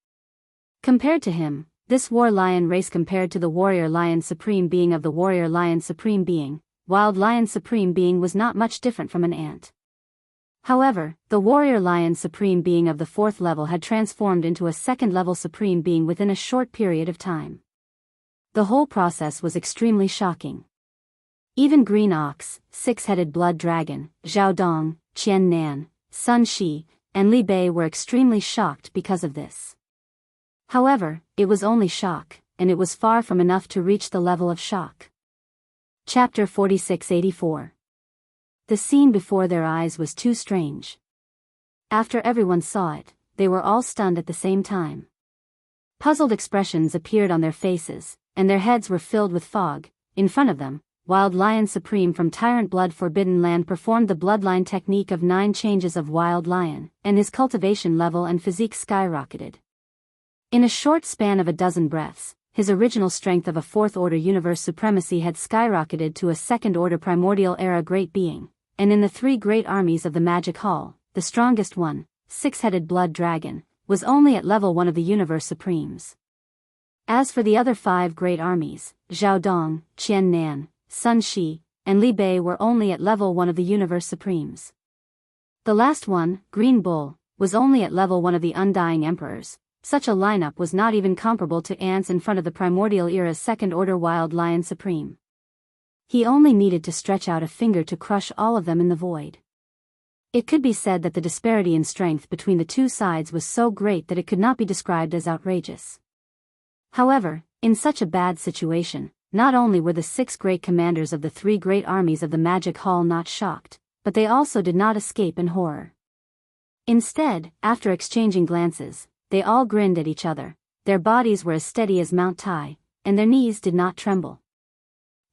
Compared to him, this war lion race compared to the warrior lion supreme being of the warrior lion supreme being, wild lion supreme being was not much different from an ant. However, the warrior lion supreme being of the 4th level had transformed into a second-level supreme being within a short period of time. The whole process was extremely shocking. Even Green Ox, 6-headed blood dragon, Zhao Dong, Qian Nan, Sun Shi, and Li Bei were extremely shocked because of this. However, it was only shock, and it was far from enough to reach the level of shock. Chapter 4684. The scene before their eyes was too strange. After everyone saw it, they were all stunned at the same time. Puzzled expressions appeared on their faces, and their heads were filled with fog. In front of them, Wild Lion Supreme from Tyrant Blood Forbidden Land performed the bloodline technique of 9 changes of Wild Lion, and his cultivation level and physique skyrocketed. In a short span of a dozen breaths, his original strength of a 4th-order universe supremacy had skyrocketed to a 2nd-order primordial era great being. And in the 3 great armies of the Magic Hall, the strongest one, 6-headed blood dragon, was only at level 1 of the universe supremes. As for the other 5 great armies, Zhao Dong, Qian Nan, Sun Shi, and Li Bei were only at level 1 of the universe supremes. The last one, Green Bull, was only at level 1 of the Undying Emperors. Such a lineup was not even comparable to ants in front of the primordial era's 2nd-order wild lion supreme. He only needed to stretch out a finger to crush all of them in the void. It could be said that the disparity in strength between the 2 sides was so great that it could not be described as outrageous. However, in such a bad situation, not only were the 6 great commanders of the 3 great armies of the Magic Hall not shocked, but they also did not escape in horror. Instead, after exchanging glances, they all grinned at each other, their bodies were as steady as Mount Tai, and their knees did not tremble.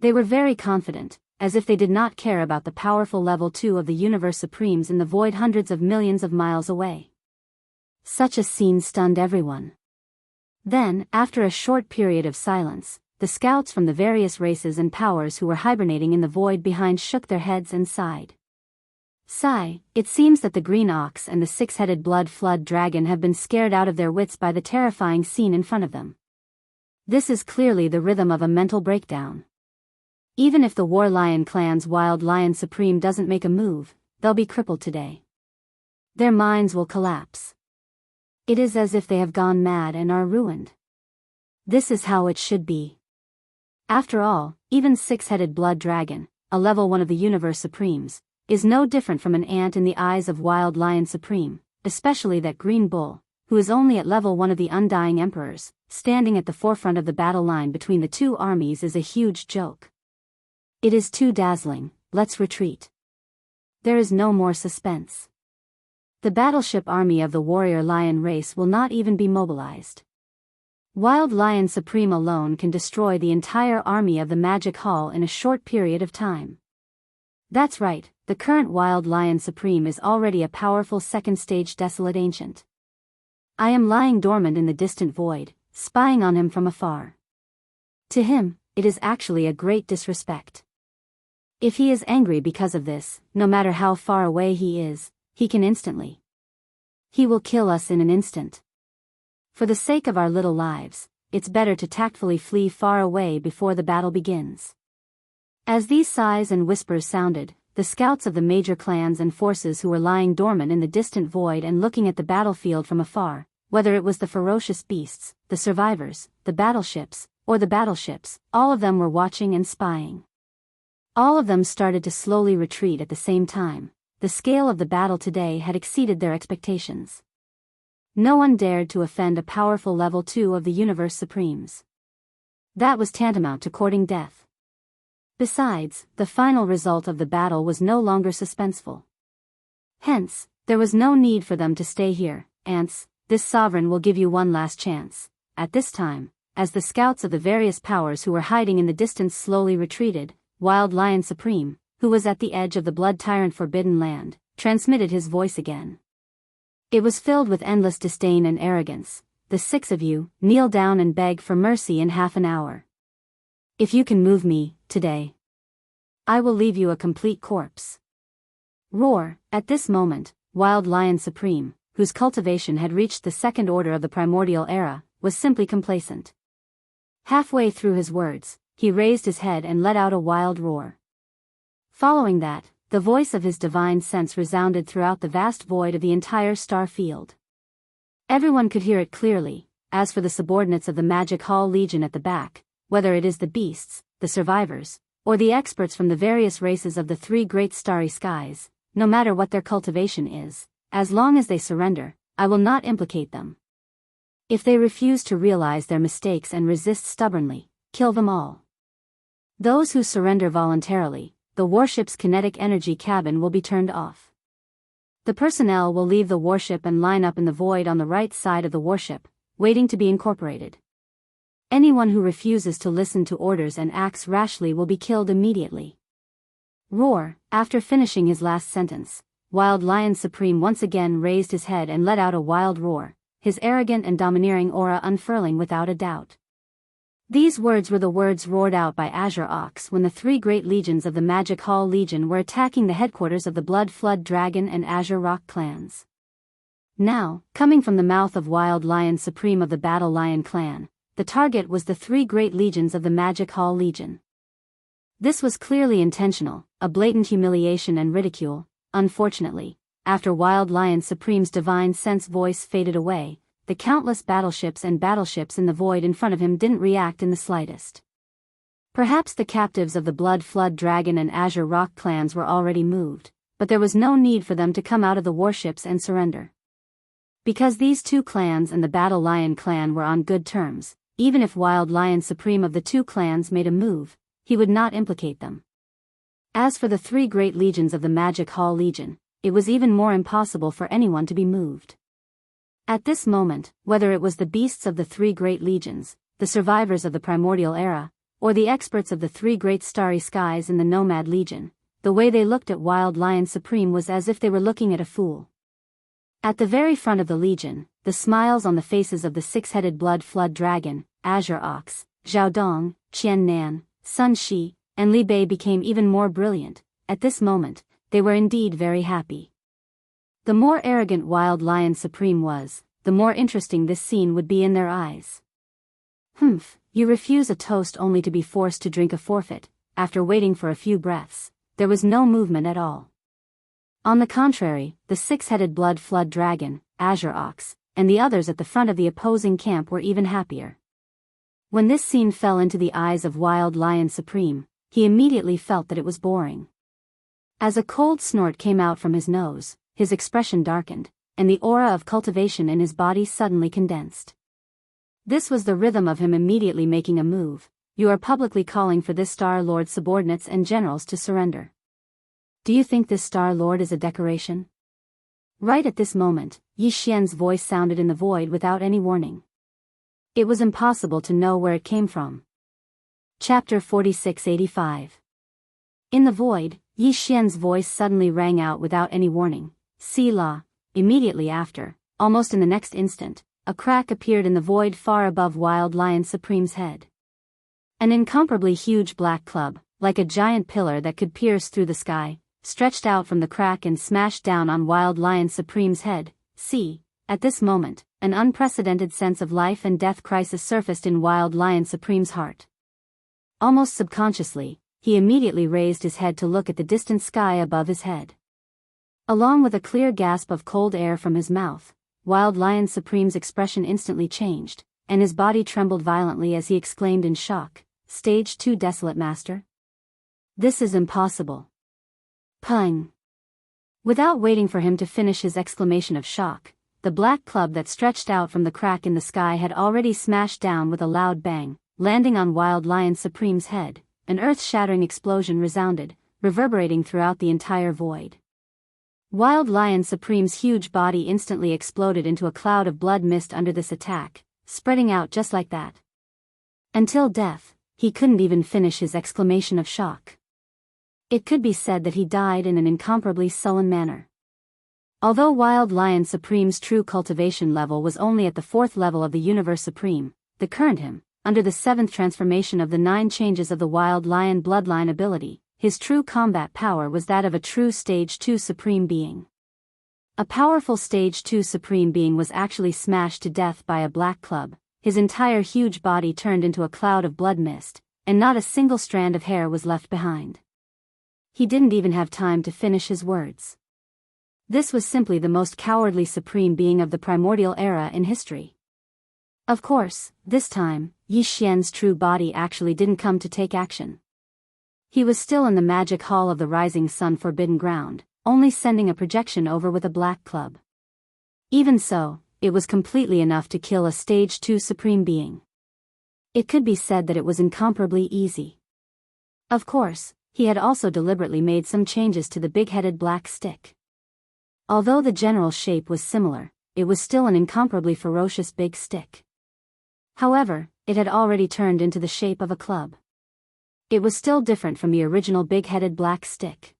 They were very confident, as if they did not care about the powerful level 2 of the universe supremes in the void hundreds of millions of miles away. Such a scene stunned everyone. Then, after a short period of silence, the scouts from the various races and powers who were hibernating in the void behind shook their heads and sighed. Sigh, it seems that the green ox and the six-headed blood flood dragon have been scared out of their wits by the terrifying scene in front of them. This is clearly the rhythm of a mental breakdown. Even if the War Lion clan's Wild Lion Supreme doesn't make a move, they'll be crippled today. Their minds will collapse. It is as if they have gone mad and are ruined. This is how it should be. After all, even six-headed blood dragon, a level 1 of the universe supremes, is no different from an ant in the eyes of Wild Lion Supreme, especially that green bull, who is only at level 1 of the undying emperors, standing at the forefront of the battle line between the two armies is a huge joke. It is too dazzling, let's retreat. There is no more suspense. The battleship army of the warrior lion race will not even be mobilized. Wild Lion Supreme alone can destroy the entire army of the Magic Hall in a short period of time. That's right, the current Wild Lion Supreme is already a powerful second-stage desolate ancient. I am lying dormant in the distant void, spying on him from afar. To him, it is actually a great disrespect. If he is angry because of this, no matter how far away he is, he can instantly. He will kill us in an instant. For the sake of our little lives, it's better to tactfully flee far away before the battle begins. As these sighs and whispers sounded, the scouts of the major clans and forces who were lying dormant in the distant void and looking at the battlefield from afar, whether it was the ferocious beasts, the survivors, the battleships, or the battleships, all of them were watching and spying. All of them started to slowly retreat at the same time. The scale of the battle today had exceeded their expectations. No one dared to offend a powerful level 2 of the universe supremes. That was tantamount to courting death. Besides, the final result of the battle was no longer suspenseful. Hence, there was no need for them to stay here. Ants, this sovereign will give you one last chance. At this time, as the scouts of the various powers who were hiding in the distance slowly retreated, Wild Lion Supreme, who was at the edge of the blood tyrant forbidden land, transmitted his voice again. It was filled with endless disdain and arrogance. The 6 of you, kneel down and beg for mercy in half an hour. If you can move me, today, I will leave you a complete corpse. Roar. At this moment, Wild Lion Supreme, whose cultivation had reached the second order of the primordial era, was simply complacent. Halfway through his words, he raised his head and let out a wild roar. Following that, the voice of his divine sense resounded throughout the vast void of the entire star field. Everyone could hear it clearly. As for the subordinates of the Magic Hall Legion at the back, whether it is the beasts, the survivors, or the experts from the various races of the 3 great starry skies, no matter what their cultivation is, as long as they surrender, I will not implicate them. If they refuse to realize their mistakes and resist stubbornly, kill them all. Those who surrender voluntarily, the warship's kinetic energy cabin will be turned off. The personnel will leave the warship and line up in the void on the right side of the warship, waiting to be incorporated. Anyone who refuses to listen to orders and acts rashly will be killed immediately. Roar. After finishing his last sentence, Wild Lion Supreme once again raised his head and let out a wild roar, his arrogant and domineering aura unfurling without a doubt. These words were the words roared out by Azure Ox when the 3 great legions of the Magic Hall Legion were attacking the headquarters of the Blood Flood Dragon and Azure Rock clans. Now, coming from the mouth of Wild Lion Supreme of the Battle Lion clan, the target was the 3 great legions of the Magic Hall Legion. This was clearly intentional, a blatant humiliation and ridicule. Unfortunately, after Wild Lion Supreme's divine sense voice faded away, the countless battleships and battleships in the void in front of him didn't react in the slightest. Perhaps the captives of the Blood Flood Dragon and Azure Rock clans were already moved, but there was no need for them to come out of the warships and surrender. Because these 2 clans and the Battle Lion clan were on good terms, even if Wild Lion Supreme of the 2 clans made a move, he would not implicate them. As for the 3 great legions of the Magic Hall Legion, it was even more impossible for anyone to be moved. At this moment, whether it was the beasts of the 3 great legions, the survivors of the primordial era, or the experts of the three great starry skies in the Nomad Legion, the way they looked at Wild Lion Supreme was as if they were looking at a fool. At the very front of the Legion, the smiles on the faces of the six-headed blood flood dragon, Azure Ox, Zhao Dong, Qian Nan, Sun Shi, and Li Bei became even more brilliant. At this moment, they were indeed very happy. The more arrogant Wild Lion Supreme was, the more interesting this scene would be in their eyes. Humph, you refuse a toast only to be forced to drink a forfeit. After waiting for a few breaths, there was no movement at all. On the contrary, the six-headed blood flood dragon, Azure Ox, and the others at the front of the opposing camp were even happier. When this scene fell into the eyes of Wild Lion Supreme, he immediately felt that it was boring. As a cold snort came out from his nose, his expression darkened, and the aura of cultivation in his body suddenly condensed. This was the rhythm of him immediately making a move. You are publicly calling for this Star Lord's subordinates and generals to surrender. Do you think this Star Lord is a decoration? Right at this moment, Yi Xian's voice sounded in the void without any warning. It was impossible to know where it came from. Chapter 4685. In the void, Yi Xian's voice suddenly rang out without any warning. Selah. Immediately after, almost in the next instant, a crack appeared in the void far above Wild Lion Supreme's head. An incomparably huge black club, like a giant pillar that could pierce through the sky, stretched out from the crack and smashed down on Wild Lion Supreme's head. At this moment, an unprecedented sense of life and death crisis surfaced in Wild Lion Supreme's heart. Almost subconsciously, he immediately raised his head to look at the distant sky above his head. Along with a clear gasp of cold air from his mouth, Wild Lion Supreme's expression instantly changed, and his body trembled violently as he exclaimed in shock, "Stage 2 Desolate Master? This is impossible." Pung! Without waiting for him to finish his exclamation of shock, the black club that stretched out from the crack in the sky had already smashed down with a loud bang, landing on Wild Lion Supreme's head. An earth-shattering explosion resounded, reverberating throughout the entire void. Wild Lion Supreme's huge body instantly exploded into a cloud of blood mist under this attack, spreading out just like that. Until death, he couldn't even finish his exclamation of shock. It could be said that he died in an incomparably sullen manner. Although Wild Lion Supreme's true cultivation level was only at the 4th level of the Universe Supreme, the current him, under the 7th transformation of the 9 changes of the Wild Lion bloodline ability, his true combat power was that of a true Stage 2 Supreme Being. A powerful Stage 2 Supreme Being was actually smashed to death by a black club, his entire huge body turned into a cloud of blood mist, and not a single strand of hair was left behind. He didn't even have time to finish his words. This was simply the most cowardly Supreme Being of the primordial era in history. Of course, this time, Yi Xian's true body actually didn't come to take action. He was still in the magic hall of the Rising Sun Forbidden Ground, only sending a projection over with a black club. Even so, it was completely enough to kill a Stage 2 Supreme Being. It could be said that it was incomparably easy. Of course, he had also deliberately made some changes to the big-headed black stick. Although the general shape was similar, it was still an incomparably ferocious big stick. However, it had already turned into the shape of a club. It was still different from the original big-headed black stick.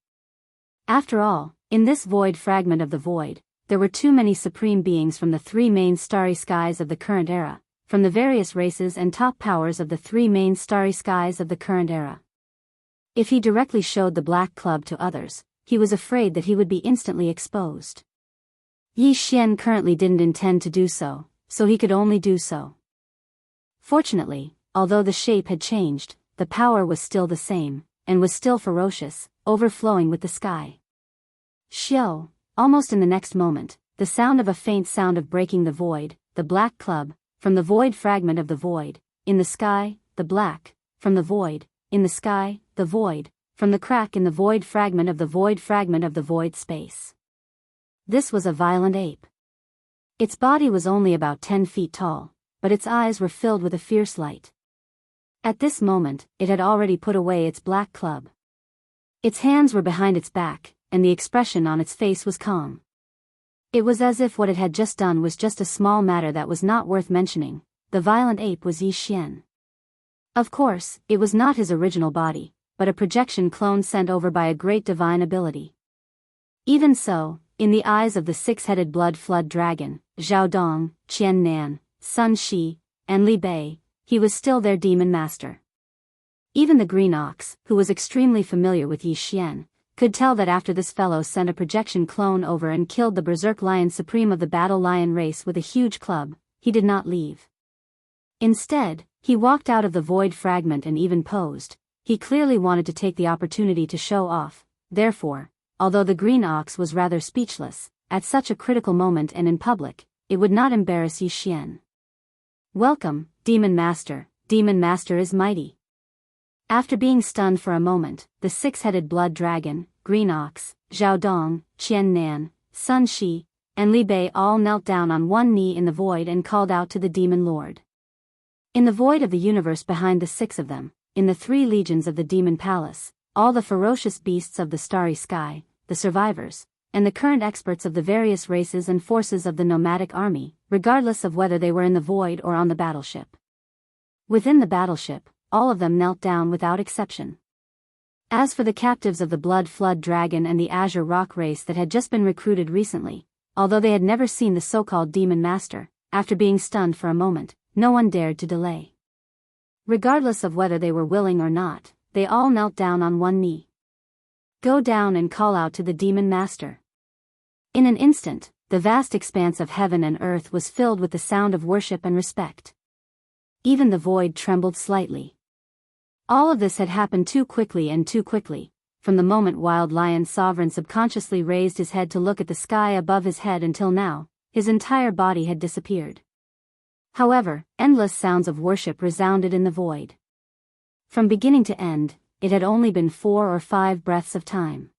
After all, in this void fragment of the void, there were too many supreme beings from the 3 main starry skies of the current era, from the various races and top powers of the 3 main starry skies of the current era. If he directly showed the black club to others, he was afraid that he would be instantly exposed. Yi Xian currently didn't intend to do so, so he could only do so. Fortunately, although the shape had changed, the power was still the same, and was still ferocious, overflowing with the sky. Xiao, almost in the next moment, the sound of a faint sound of breaking the void, the black club, from the void fragment of the void, in the sky, the black, from the void, in the sky, the void, from the crack in the void fragment of the void space. This was a violent ape. Its body was only about 10 feet tall, but its eyes were filled with a fierce light. At this moment, it had already put away its black club. Its hands were behind its back, and the expression on its face was calm. It was as if what it had just done was just a small matter that was not worth mentioning. The violent ape was Yi Xian. Of course, it was not his original body, but a projection clone sent over by a great divine ability. Even so, in the eyes of the six-headed blood flood dragon, Zhao Dong, Qian Nan, Sun Shi, and Li Bei, he was still their demon master. Even the green ox, who was extremely familiar with Yi Xian, could tell that after this fellow sent a projection clone over and killed the berserk lion supreme of the battle lion race with a huge club, he did not leave. Instead, he walked out of the void fragment and even posed. He clearly wanted to take the opportunity to show off. Therefore, although the green ox was rather speechless, at such a critical moment and in public, it would not embarrass Yi Xian. "Welcome, Demon Master. Demon Master is mighty." After being stunned for a moment, the six-headed blood dragon, green ox, Zhao Dong, Qian Nan, Sun Shi, and Li Bei all knelt down on one knee in the void and called out to the demon lord. In the void of the universe behind the six of them, in the three legions of the demon palace, all the ferocious beasts of the starry sky, the survivors, and the current experts of the various races and forces of the nomadic army, regardless of whether they were in the void or on the battleship. Within the battleship, all of them knelt down without exception. As for the captives of the blood flood dragon and the azure rock race that had just been recruited recently, although they had never seen the so-called demon master, after being stunned for a moment, no one dared to delay. Regardless of whether they were willing or not, they all knelt down on one knee. "Go down and call out to the demon master." In an instant, the vast expanse of heaven and earth was filled with the sound of worship and respect. Even the void trembled slightly. All of this had happened too quickly, from the moment Wild Lion Sovereign subconsciously raised his head to look at the sky above his head until now, his entire body had disappeared. However, endless sounds of worship resounded in the void. From beginning to end, it had only been 4 or 5 breaths of time.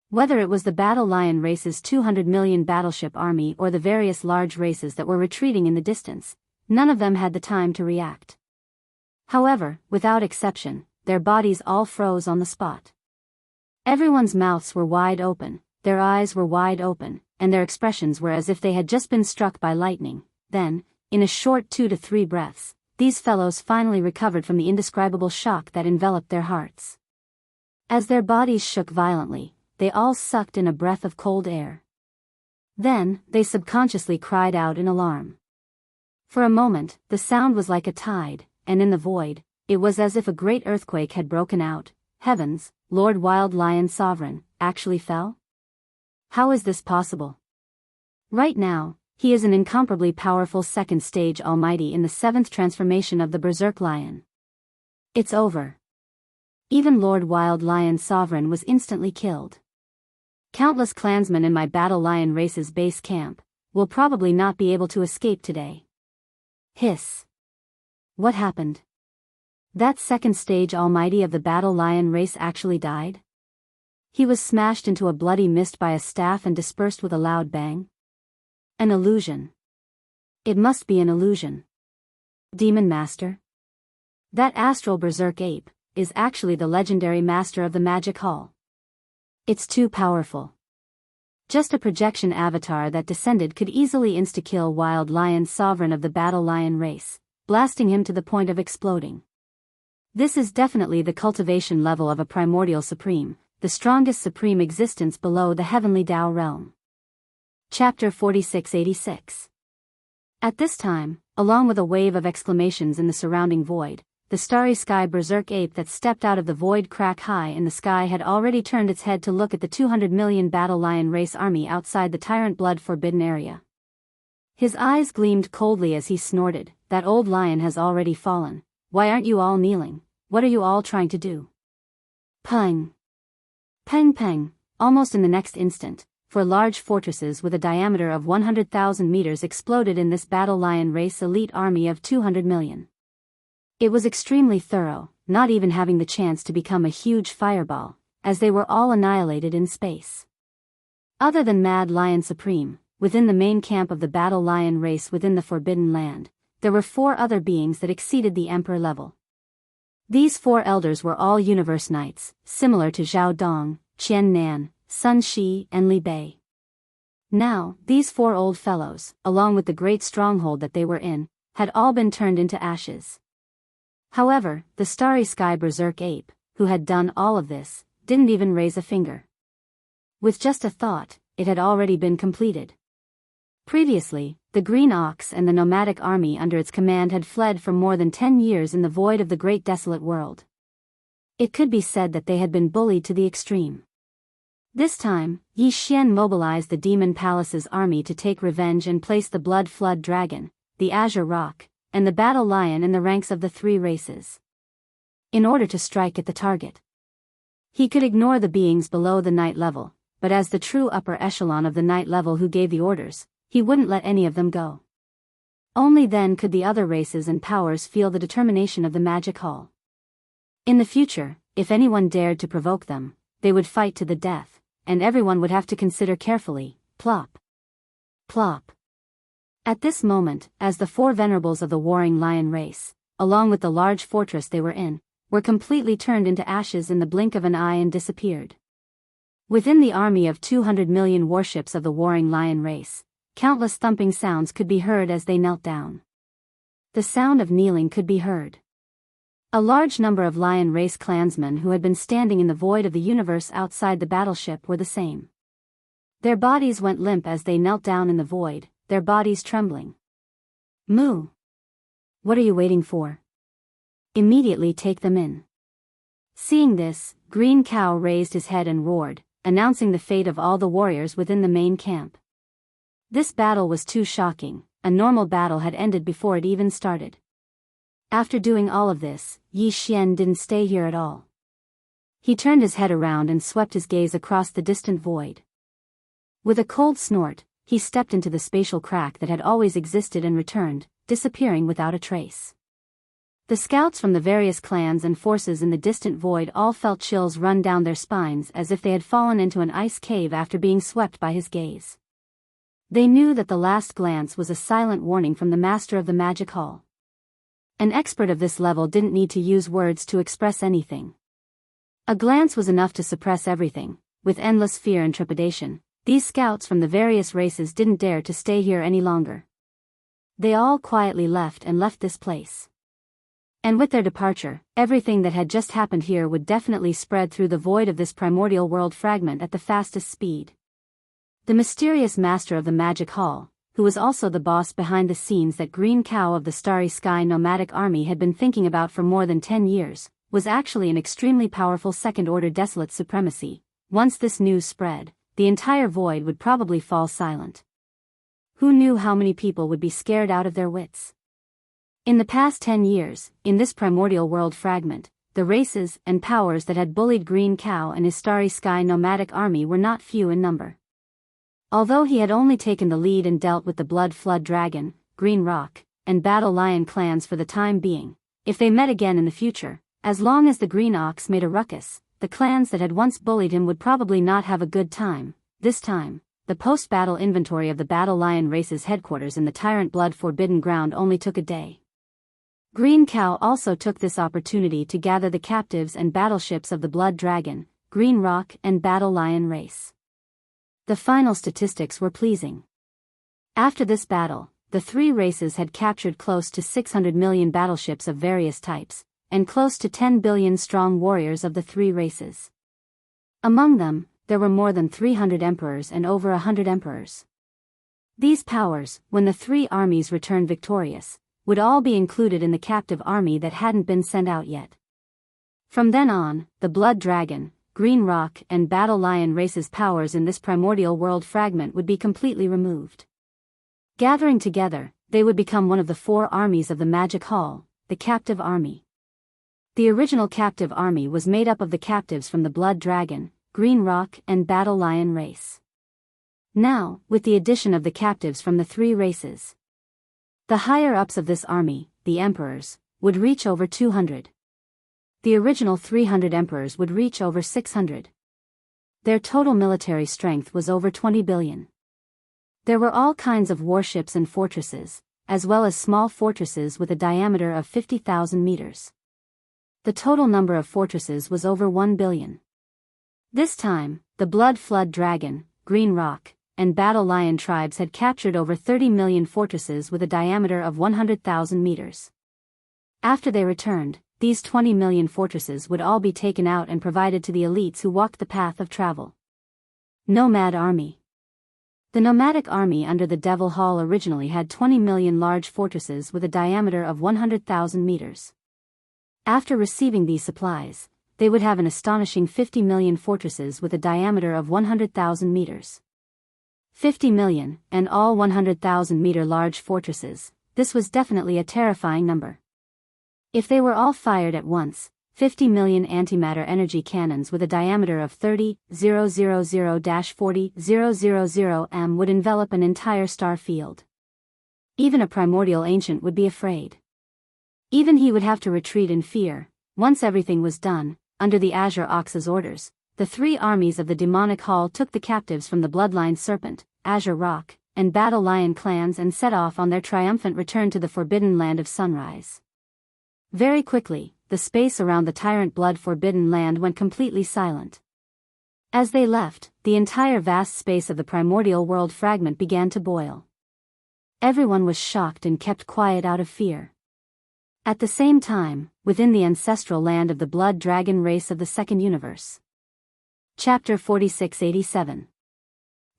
Whether it was the Battle Lion race's 200 million battleship army or the various large races that were retreating in the distance, none of them had the time to react. However, without exception, their bodies all froze on the spot. Everyone's mouths were wide open, their eyes were wide open, and their expressions were as if they had just been struck by lightning. Then, in a short 2 to 3 breaths, these fellows finally recovered from the indescribable shock that enveloped their hearts. As their bodies shook violently, they all sucked in a breath of cold air. Then, they subconsciously cried out in alarm. For a moment, the sound was like a tide, and in the void, it was as if a great earthquake had broken out. Heavens, Lord Wild Lion Sovereign, actually fell? How is this possible? Right now, he is an incomparably powerful second stage almighty in the 7th transformation of the Berserk Lion. It's over. Even Lord Wild Lion Sovereign was instantly killed. Countless clansmen in my Battle Lion race's base camp will probably not be able to escape today. Hiss. What happened? That second stage almighty of the Battle Lion race actually died? He was smashed into a bloody mist by a staff and dispersed with a loud bang? An illusion. It must be an illusion. Demon Master? That astral berserk ape is actually the legendary master of the Magic Hall. It's too powerful. Just a projection avatar that descended could easily insta-kill Wild Lion Sovereign of the Battle Lion race, blasting him to the point of exploding. This is definitely the cultivation level of a primordial supreme, the strongest supreme existence below the heavenly Tao realm. Chapter 4686. At this time, along with a wave of exclamations in the surrounding void, the starry sky berserk ape that stepped out of the void crack high in the sky had already turned its head to look at the 200 million Battle Lion race army outside the Tyrant Blood Forbidden area. His eyes gleamed coldly as he snorted, "That old lion has already fallen. Why aren't you all kneeling? What are you all trying to do?" Pang! Peng peng! Almost in the next instant, 4 large fortresses with a diameter of 100,000 meters exploded in this Battle Lion race elite army of 200 million. It was extremely thorough, not even having the chance to become a huge fireball, as they were all annihilated in space. Other than Mad Lion Supreme, within the main camp of the Battle Lion race within the Forbidden Land, there were 4 other beings that exceeded the Emperor level. These 4 elders were all Universe Knights, similar to Zhao Dong, Qian Nan, Sun Shi, and Li Bei. Now, these 4 old fellows, along with the great stronghold that they were in, had all been turned into ashes. However, the Starry Sky Berserk ape, who had done all of this, didn't even raise a finger. With just a thought, it had already been completed. Previously, the Green Ox and the nomadic army under its command had fled for more than 10 years in the void of the great desolate world. It could be said that they had been bullied to the extreme. This time, Yi Xian mobilized the Demon Palace's army to take revenge and place the Blood Flood Dragon, the Azure Rock, and the Battle Lion in the ranks of the three races, in order to strike at the target. He could ignore the beings below the night level, but as the true upper echelon of the night level who gave the orders, he wouldn't let any of them go. Only then could the other races and powers feel the determination of the Magic Hall. In the future, if anyone dared to provoke them, they would fight to the death, and everyone would have to consider carefully. Plop. Plop. At this moment, as the four venerables of the warring lion race, along with the large fortress they were in, were completely turned into ashes in the blink of an eye and disappeared. Within the army of 200 million warships of the warring lion race, countless thumping sounds could be heard as they knelt down. The sound of kneeling could be heard. A large number of lion race clansmen who had been standing in the void of the universe outside the battleship were the same. Their bodies went limp as they knelt down in the void, their bodies trembling. Moo! What are you waiting for? Immediately take them in. Seeing this, Green Cow raised his head and roared, announcing the fate of all the warriors within the main camp. This battle was too shocking. A normal battle had ended before it even started. After doing all of this, Yi Xian didn't stay here at all. He turned his head around and swept his gaze across the distant void. With a cold snort, he stepped into the spatial crack that had always existed and returned, disappearing without a trace. The scouts from the various clans and forces in the distant void all felt chills run down their spines as if they had fallen into an ice cave after being swept by his gaze. They knew that the last glance was a silent warning from the master of the Magic Hall. An expert of this level didn't need to use words to express anything. A glance was enough to suppress everything. With endless fear and trepidation, these scouts from the various races didn't dare to stay here any longer. They all quietly left this place. And with their departure, everything that had just happened here would definitely spread through the void of this primordial world fragment at the fastest speed. The mysterious master of the Magic Hall, who was also the boss behind the scenes that Green Cow of the Starry Sky nomadic army had been thinking about for more than 10 years, was actually an extremely powerful second-order desolate supremacy. Once this news spread, the entire void would probably fall silent. Who knew how many people would be scared out of their wits? In the past 10 years, in this primordial world fragment, the races and powers that had bullied Green Cow and his Starry Sky nomadic army were not few in number. Although he had only taken the lead and dealt with the Blood Flood Dragon, Green Rock, and Battle Lion clans for the time being, if they met again in the future, as long as the Green Ox made a ruckus, the clans that had once bullied him would probably not have a good time. This time, the post-battle inventory of the Battle Lion race's headquarters in the Tyrant Blood Forbidden Ground only took a day. Green Cow also took this opportunity to gather the captives and battleships of the Blood Dragon, Green Rock and Battle Lion race. The final statistics were pleasing. After this battle, the three races had captured close to 600 million battleships of various types, and close to 10 billion strong warriors of the three races. Among them, there were more than 300 emperors and over 100 emperors. These powers, when the three armies returned victorious, would all be included in the captive army that hadn't been sent out yet. From then on, the Blood Dragon, Green Rock and Battle Lion races' powers in this primordial world fragment would be completely removed. Gathering together, they would become one of the four armies of the Magic Hall, the Captive Army. The original Captive Army was made up of the captives from the Blood Dragon, Green Rock and Battle Lion race. Now, with the addition of the captives from the three races, the higher-ups of this army, the emperors, would reach over 200. The original 300 emperors would reach over 600. Their total military strength was over 20 billion. There were all kinds of warships and fortresses, as well as small fortresses with a diameter of 50,000 meters. The total number of fortresses was over 1 billion. This time, the Blood Flood Dragon, Green Rock, and Battle Lion tribes had captured over 30 million fortresses with a diameter of 100,000 meters. After they returned, these 20 million fortresses would all be taken out and provided to the elites who walked the path of travel. Nomad Army. The nomadic army under the Devil Hall originally had 20 million large fortresses with a diameter of 100,000 meters. After receiving these supplies, they would have an astonishing 50 million fortresses with a diameter of 100,000 meters. 50 million, and all 100,000-meter large fortresses, this was definitely a terrifying number. If they were all fired at once, 50 million antimatter energy cannons with a diameter of 30,000-40,000 m would envelop an entire star field. Even a primordial ancient would be afraid. Even he would have to retreat in fear. Once everything was done, under the Azure Ox's orders, the three armies of the demonic hall took the captives from the Bloodline Serpent, Azure Rock, and Battle Lion clans and set off on their triumphant return to the Forbidden Land of Sunrise. Very quickly, the space around the Tyrant Blood Forbidden Land went completely silent. As they left, the entire vast space of the primordial world fragment began to boil. Everyone was shocked and kept quiet out of fear. At the same time, within the ancestral land of the Blood Dragon race of the Second Universe. Chapter 4687.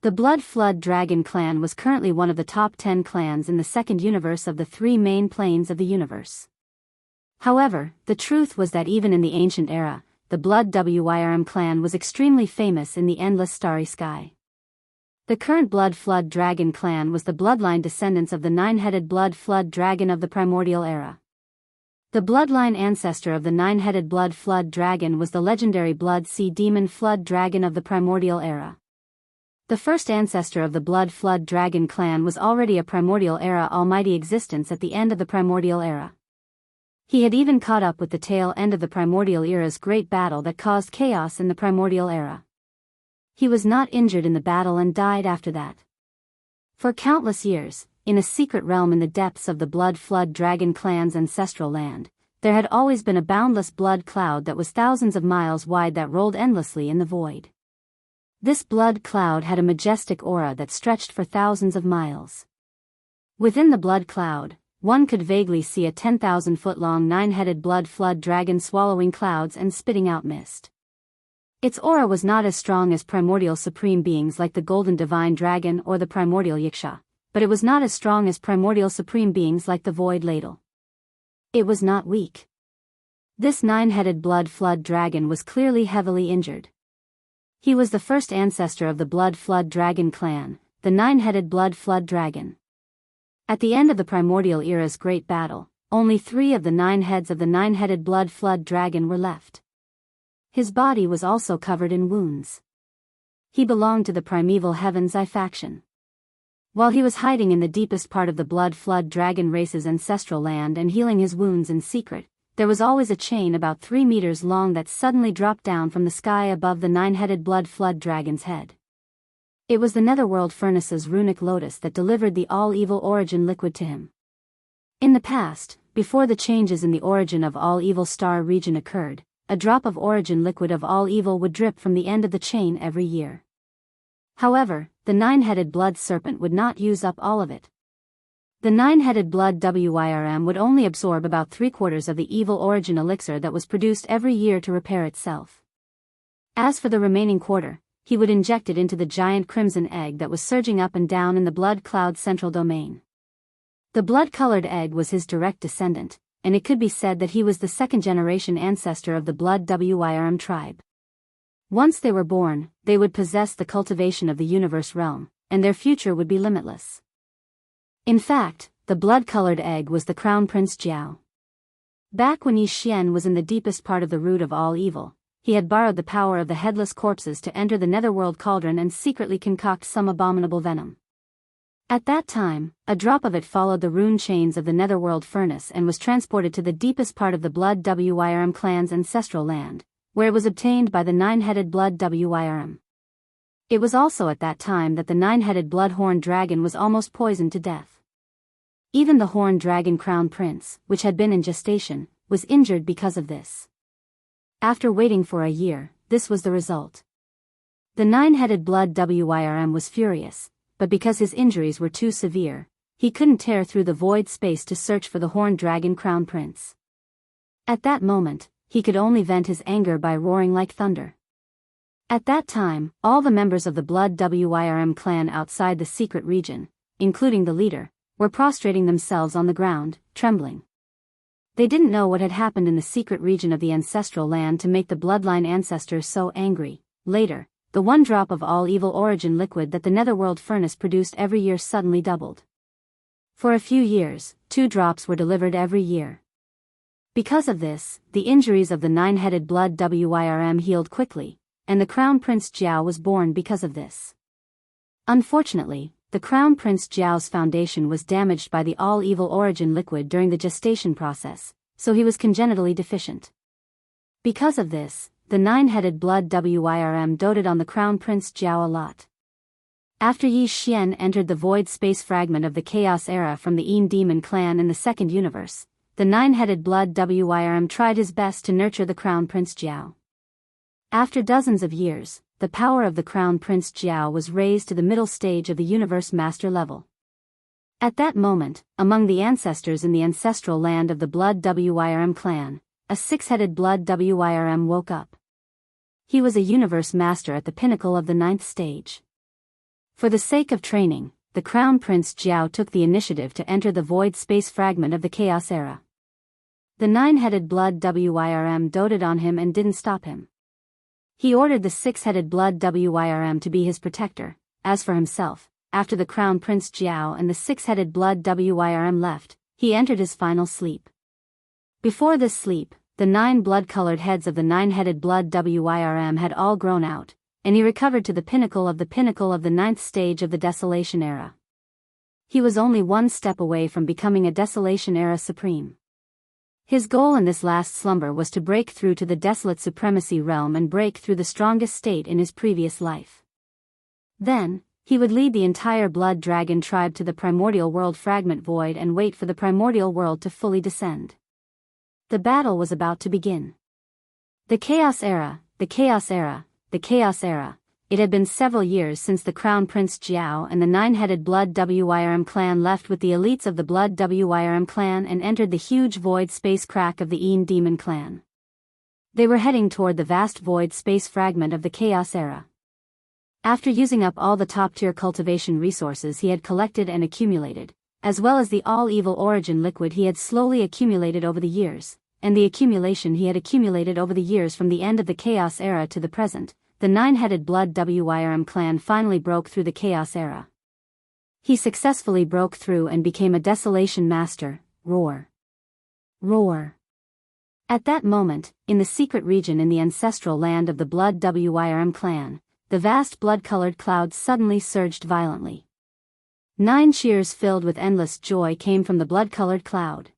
The Blood Flood Dragon clan was currently one of the top 10 clans in the Second Universe of the three main planes of the universe. However, the truth was that even in the ancient era, the Blood Wyrm clan was extremely famous in the endless starry sky. The current Blood Flood Dragon clan was the bloodline descendants of the nine-headed Blood Flood Dragon of the primordial era. The bloodline ancestor of the nine-headed Blood Flood Dragon was the legendary Blood Sea Demon Flood Dragon of the primordial era. The first ancestor of the Blood Flood Dragon clan was already a primordial era almighty existence at the end of the primordial era. He had even caught up with the tail end of the primordial era's great battle that caused chaos in the primordial era. He was not injured in the battle and died after that. For countless years, in a secret realm in the depths of the Blood Flood Dragon clan's ancestral land, there had always been a boundless blood cloud that was thousands of miles wide that rolled endlessly in the void. This blood cloud had a majestic aura that stretched for thousands of miles. Within the blood cloud, one could vaguely see a 10,000-foot-long nine-headed blood flood dragon swallowing clouds and spitting out mist. Its aura was not as strong as primordial supreme beings like the Golden Divine Dragon or the primordial Yiksha, but it was not as strong as primordial supreme beings like the Void Ladle. It was not weak. This nine-headed blood flood dragon was clearly heavily injured. He was the first ancestor of the Blood Flood Dragon clan, the nine-headed blood flood dragon. At the end of the primordial era's great battle, only 3 of the 9 heads of the nine-headed blood flood dragon were left. His body was also covered in wounds. He belonged to the primeval Heaven's Eye faction. While he was hiding in the deepest part of the Blood Flood Dragon race's ancestral land and healing his wounds in secret, there was always a chain about 3 meters long that suddenly dropped down from the sky above the nine-headed blood flood dragon's head. It was the Netherworld Furnace's runic lotus that delivered the all-evil origin liquid to him. In the past, before the changes in the origin of all-evil star region occurred, a drop of origin liquid of all evil would drip from the end of the chain every year. However, the nine-headed blood serpent would not use up all of it. The nine-headed blood Wyrm would only absorb about 3/4 of the evil origin elixir that was produced every year to repair itself. As for the remaining quarter, he would inject it into the giant crimson egg that was surging up and down in the blood cloud's central domain. The blood-colored egg was his direct descendant, and it could be said that he was the second-generation ancestor of the Blood Wyrm tribe. Once they were born, they would possess the cultivation of the universe realm, and their future would be limitless. In fact, the blood-colored egg was the Crown Prince Jiao. Back when Yi Xian was in the deepest part of the root of all evil, he had borrowed the power of the headless corpses to enter the netherworld cauldron and secretly concoct some abominable venom. At that time, a drop of it followed the rune chains of the netherworld furnace and was transported to the deepest part of the Blood Wyrm clan's ancestral land, where it was obtained by the nine-headed Blood Wyrm. It was also at that time that the nine-headed blood-horned dragon was almost poisoned to death. Even the horned dragon Crown Prince, which had been in gestation, was injured because of this. After waiting for a year, this was the result. The nine-headed Blood Wyrm was furious, but because his injuries were too severe, he couldn't tear through the void space to search for the horned dragon Crown Prince. At that moment, he could only vent his anger by roaring like thunder. At that time, all the members of the Blood Wyrm clan outside the secret region, including the leader, were prostrating themselves on the ground, trembling. They didn't know what had happened in the secret region of the ancestral land to make the bloodline ancestors so angry. Later, the one drop of all evil origin liquid that the netherworld furnace produced every year suddenly doubled. For a few years, 2 drops were delivered every year. Because of this, the injuries of the 9-headed Blood Wyrm healed quickly, and the Crown Prince Jiao was born because of this. Unfortunately, the Crown Prince Jiao's foundation was damaged by the all-evil origin liquid during the gestation process, so he was congenitally deficient. Because of this, the 9-headed Blood Wyrm doted on the Crown Prince Jiao a lot. After Yi Xian entered the void space fragment of the Chaos Era from the Een Demon clan in the second universe, the 9-headed Blood Wyrm tried his best to nurture the Crown Prince Jiao. After dozens of years, the power of the Crown Prince Jiao was raised to the middle stage of the Universe Master level. At that moment, among the ancestors in the ancestral land of the Blood Wyrm clan, a 6-headed Blood Wyrm woke up. He was a Universe Master at the pinnacle of the 9th stage. For the sake of training, the Crown Prince Jiao took the initiative to enter the void space fragment of the Chaos Era. The 9-headed Blood Wyrm doted on him and didn't stop him. He ordered the 6-headed Blood Wyrm to be his protector. As for himself, after the Crown Prince Jiao and the 6-headed Blood Wyrm left, he entered his final sleep. Before this sleep, the 9 blood-colored heads of the 9-headed Blood Wyrm had all grown out, and he recovered to the pinnacle of the 9th stage of the Desolation Era. He was only one step away from becoming a Desolation Era Supreme. His goal in this last slumber was to break through to the desolate supremacy realm and break through the strongest state in his previous life. Then, he would lead the entire Blood Dragon tribe to the primordial world fragment void and wait for the primordial world to fully descend. The battle was about to begin. The Chaos Era, the Chaos Era, the Chaos Era. It had been several years since the Crown Prince Jiao and the 9-headed Blood Wyrm clan left with the elites of the Blood Wyrm clan and entered the huge void space crack of the Een Demon clan. They were heading toward the vast void space fragment of the Chaos Era. After using up all the top-tier cultivation resources he had collected and accumulated, as well as the all-evil origin liquid he had slowly accumulated over the years, and the accumulation he had accumulated over the years from the end of the Chaos Era to the present, the 9-headed Blood Wyrm clan finally broke through the Chaos Era. He successfully broke through and became a Desolation Master. Roar. Roar. At that moment, in the secret region in the ancestral land of the Blood Wyrm clan, the vast blood-colored clouds suddenly surged violently. 9 cheers filled with endless joy came from the blood-colored cloud.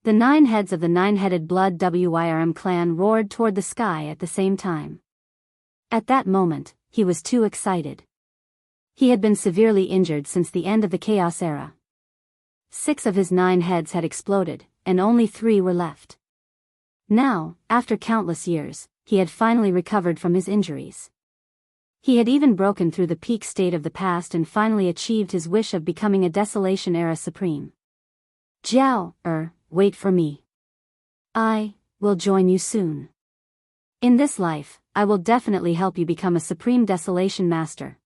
The 9 heads of the 9-headed Blood Wyrm clan roared toward the sky at the same time. At that moment, he was too excited. He had been severely injured since the end of the Chaos Era. 6 of his 9 heads had exploded, and only 3 were left. Now, after countless years, he had finally recovered from his injuries. He had even broken through the peak state of the past and finally achieved his wish of becoming a Desolation Era Supreme. Jiao, wait for me. I will join you soon. In this life, I will definitely help you become a Supreme Desolation Master.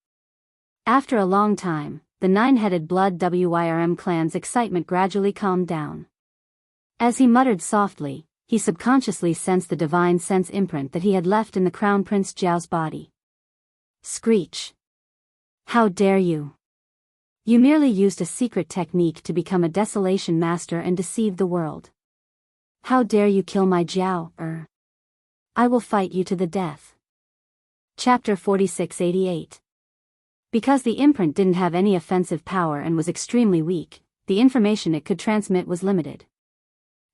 After a long time, the 9-headed Blood Wyrm clan's excitement gradually calmed down. As he muttered softly, he subconsciously sensed the divine sense imprint that he had left in the Crown Prince Jiao's body. Screech. How dare you! You merely used a secret technique to become a Desolation Master and deceive the world. How dare you kill my Jiao, I will fight you to the death. Chapter 4688. Because the imprint didn't have any offensive power and was extremely weak, the information it could transmit was limited.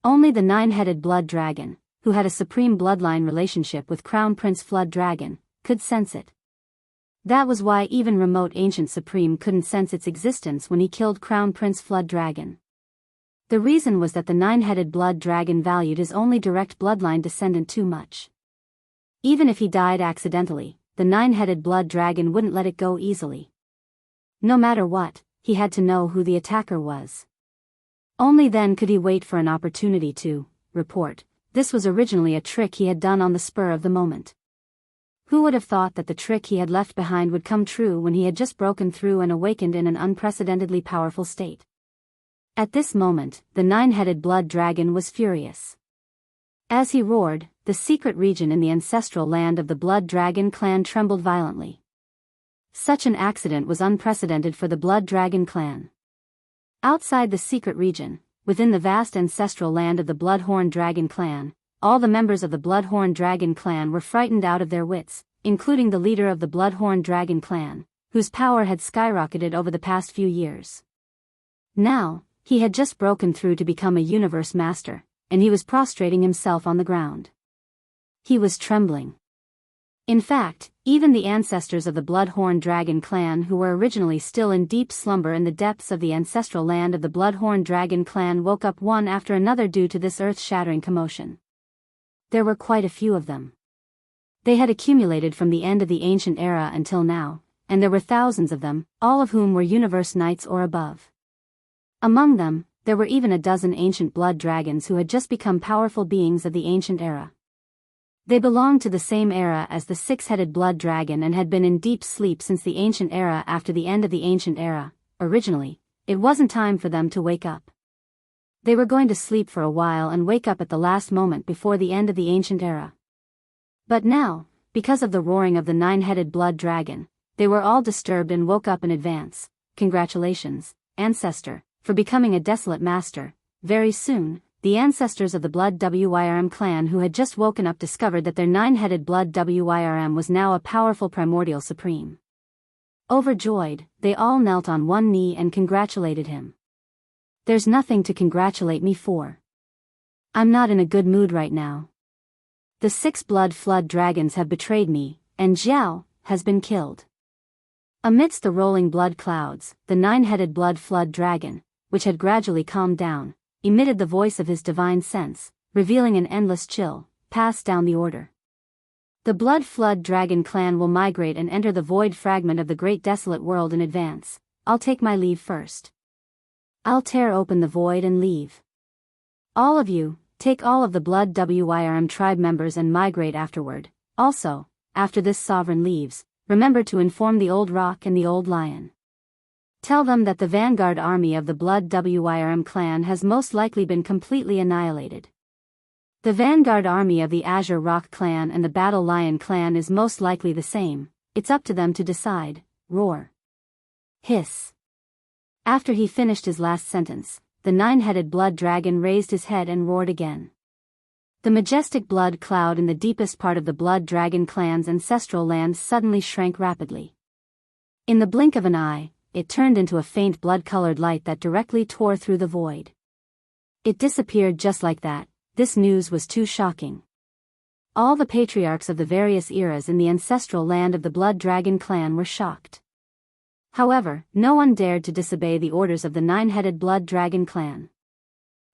Only the 9-headed Blood Dragon, who had a supreme bloodline relationship with Crown Prince Flood Dragon, could sense it. That was why even remote Ancient Supreme couldn't sense its existence when he killed Crown Prince Flood Dragon. The reason was that the 9-headed Blood Dragon valued his only direct bloodline descendant too much. Even if he died accidentally, the 9-headed Blood Dragon wouldn't let it go easily. No matter what, he had to know who the attacker was. Only then could he wait for an opportunity to report this was originally a trick he had done on the spur of the moment. Who would have thought that the trick he had left behind would come true when he had just broken through and awakened in an unprecedentedly powerful state? At this moment, the nine-headed blood dragon was furious. As he roared, the secret region in the ancestral land of the blood dragon clan trembled violently. Such an accident was unprecedented for the blood dragon clan. Outside the secret region, within the vast ancestral land of the Bloodhorn Dragon clan, all the members of the Bloodhorn Dragon clan were frightened out of their wits, including the leader of the Bloodhorn Dragon clan, whose power had skyrocketed over the past few years. Now, he had just broken through to become a universe master, and he was prostrating himself on the ground. He was trembling. In fact, even the ancestors of the Bloodhorn Dragon clan who were originally still in deep slumber in the depths of the ancestral land of the Bloodhorn Dragon clan woke up one after another due to this earth-shattering commotion. There were quite a few of them. They had accumulated from the end of the ancient era until now, and there were thousands of them, all of whom were universe knights or above. Among them, there were even a dozen ancient blood dragons who had just become powerful beings of the ancient era. They belonged to the same era as the six-headed blood dragon and had been in deep sleep since the ancient era. After the end of the ancient era, originally, it wasn't time for them to wake up. They were going to sleep for a while and wake up at the last moment before the end of the ancient era. But now, because of the roaring of the nine-headed blood dragon, they were all disturbed and woke up in advance. Congratulations, ancestor, for becoming a desolate master. Very soon, the ancestors of the Blood Wyrm clan who had just woken up discovered that their nine-headed Blood Wyrm was now a powerful primordial supreme. Overjoyed, they all knelt on one knee and congratulated him. There's nothing to congratulate me for. I'm not in a good mood right now. The 6 blood flood dragons have betrayed me, and Xiao has been killed. Amidst the rolling blood clouds, the nine-headed blood flood dragon, which had gradually calmed down, emitted the voice of his divine sense, revealing an endless chill, passed down the order. The Blood Flood Dragon clan will migrate and enter the void fragment of the great desolate world in advance. I'll take my leave first. I'll tear open the void and leave. All of you, take all of the Blood Wyrm tribe members and migrate afterward. Also, after this sovereign leaves, remember to inform the Old Rock and the Old Lion. Tell them that the vanguard army of the Blood Wyrm clan has most likely been completely annihilated. The vanguard army of the Azure Rock clan and the Battle Lion clan is most likely the same. It's up to them to decide. Roar. Hiss. After he finished his last sentence, the nine-headed blood dragon raised his head and roared again. The majestic blood cloud in the deepest part of the blood dragon clan's ancestral land suddenly shrank rapidly. In the blink of an eye, it turned into a faint blood-colored light that directly tore through the void. It disappeared just like that. This news was too shocking. All the patriarchs of the various eras in the ancestral land of the Blood Dragon clan were shocked. However, no one dared to disobey the orders of the nine-headed Blood Dragon clan.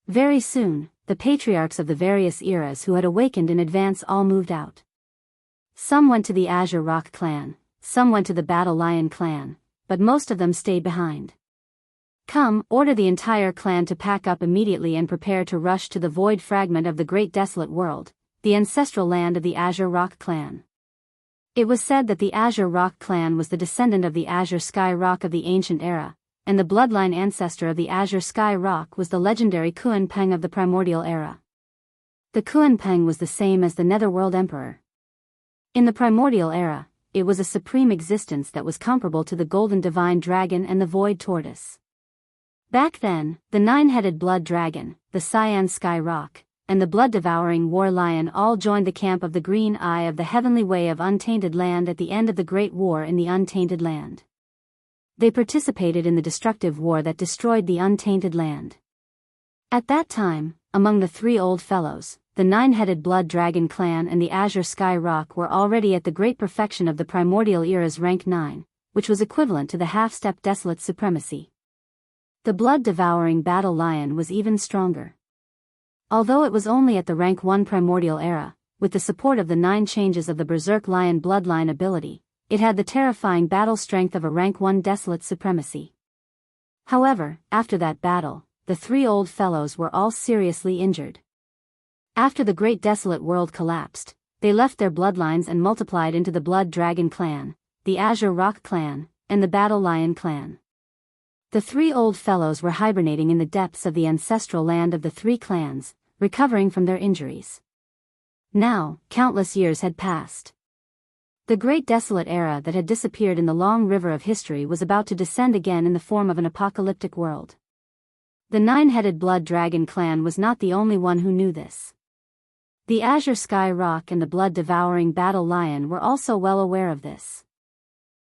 Very soon, the patriarchs of the various eras who had awakened in advance all moved out. Some went to the Azure Rock clan, some went to the Battle Lion clan, but most of them stayed behind. Come, order the entire clan to pack up immediately and prepare to rush to the void fragment of the great desolate world, the ancestral land of the Azure Rock clan. It was said that the Azure Rock clan was the descendant of the Azure Sky Rock of the ancient era, and the bloodline ancestor of the Azure Sky Rock was the legendary Kuan-Peng of the primordial era. The Kuan-Peng was the same as the Netherworld Emperor. In the primordial era, it was a supreme existence that was comparable to the Golden Divine Dragon and the Void Tortoise. Back then, the nine-headed blood dragon, the Cyan Sky Rock, and the blood-devouring war lion all joined the camp of the Green Eye of the Heavenly Way of Untainted Land at the end of the Great War in the Untainted Land. They participated in the destructive war that destroyed the Untainted Land. At that time, among the 3 old fellows, the nine-headed blood dragon clan and the Azure Sky Rock were already at the great perfection of the primordial era's rank 9, which was equivalent to the half-step desolate supremacy. The blood-devouring battle lion was even stronger. Although it was only at the rank 1 primordial era, with the support of the 9 changes of the Berserk Lion bloodline ability, it had the terrifying battle strength of a rank 1 desolate supremacy. However, after that battle, the 3 old fellows were all seriously injured. After the great desolate world collapsed, they left their bloodlines and multiplied into the Blood Dragon clan, the Azure Rock clan, and the Battle Lion clan. The three old fellows were hibernating in the depths of the ancestral land of the three clans, recovering from their injuries. Now, countless years had passed. The great desolate era that had disappeared in the long river of history was about to descend again in the form of an apocalyptic world. The nine-headed Blood Dragon clan was not the only one who knew this. The Azure Sky Rock and the blood-devouring Battle Lion were also well aware of this.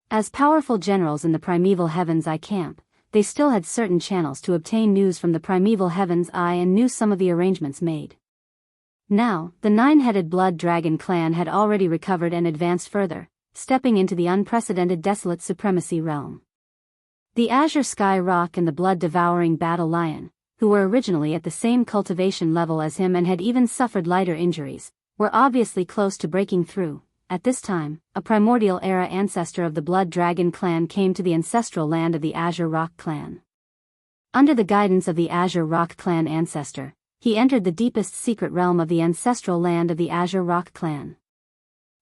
As powerful generals in the primeval Heaven's Eye camp, they still had certain channels to obtain news from the primeval Heaven's Eye and knew some of the arrangements made. Now, the nine-headed Blood Dragon clan had already recovered and advanced further, stepping into the unprecedented desolate supremacy realm. The Azure Sky Rock and the blood-devouring Battle Lion, who were originally at the same cultivation level as him and had even suffered lighter injuries, were obviously close to breaking through. At this time, a primordial era ancestor of the Blood Dragon clan came to the ancestral land of the Azure Rock clan. Under the guidance of the Azure Rock clan ancestor, he entered the deepest secret realm of the ancestral land of the Azure Rock clan.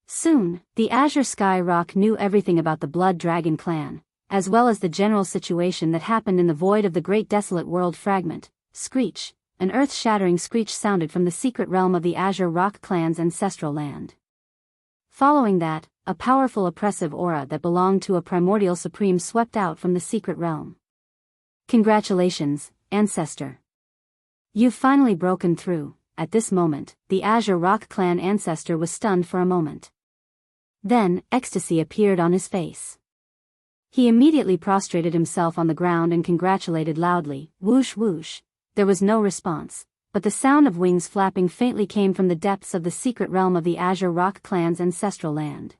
Soon, the Azure Sky Rock knew everything about the Blood Dragon clan, as well as the general situation that happened in the void of the great desolate world fragment. Screech, an earth-shattering screech sounded from the secret realm of the Azure Rock clan's ancestral land. Following that, a powerful oppressive aura that belonged to a primordial supreme swept out from the secret realm. Congratulations, ancestor. You've finally broken through. At this moment, the Azure Rock clan ancestor was stunned for a moment. Then, ecstasy appeared on his face. He immediately prostrated himself on the ground and congratulated loudly. Whoosh whoosh. There was no response, but the sound of wings flapping faintly came from the depths of the secret realm of the Azure Rock clan's ancestral land.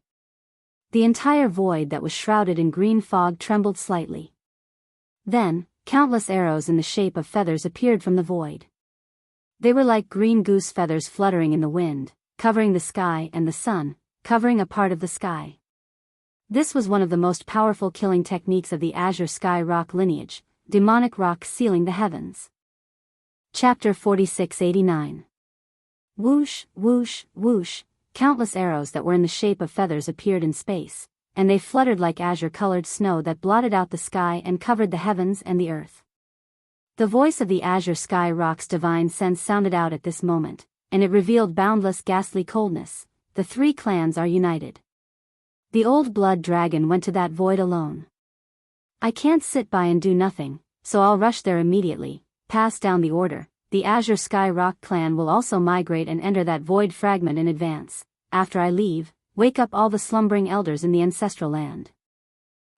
The entire void that was shrouded in green fog trembled slightly. Then, countless arrows in the shape of feathers appeared from the void. They were like green goose feathers fluttering in the wind, covering the sky and the sun, covering a part of the sky. This was one of the most powerful killing techniques of the Azure Sky Rock lineage, demonic rock sealing the heavens. Chapter 4689. Whoosh, whoosh, whoosh, countless arrows that were in the shape of feathers appeared in space, and they fluttered like azure-colored snow that blotted out the sky and covered the heavens and the earth. The voice of the Azure Sky Rock's divine sense sounded out at this moment, and it revealed boundless ghastly coldness. The three clans are united. The old Blood Dragon went to that void alone. I can't sit by and do nothing, so I'll rush there immediately. Pass down the order. The Azure Sky Rock clan will also migrate and enter that void fragment in advance. After I leave, wake up all the slumbering elders in the ancestral land.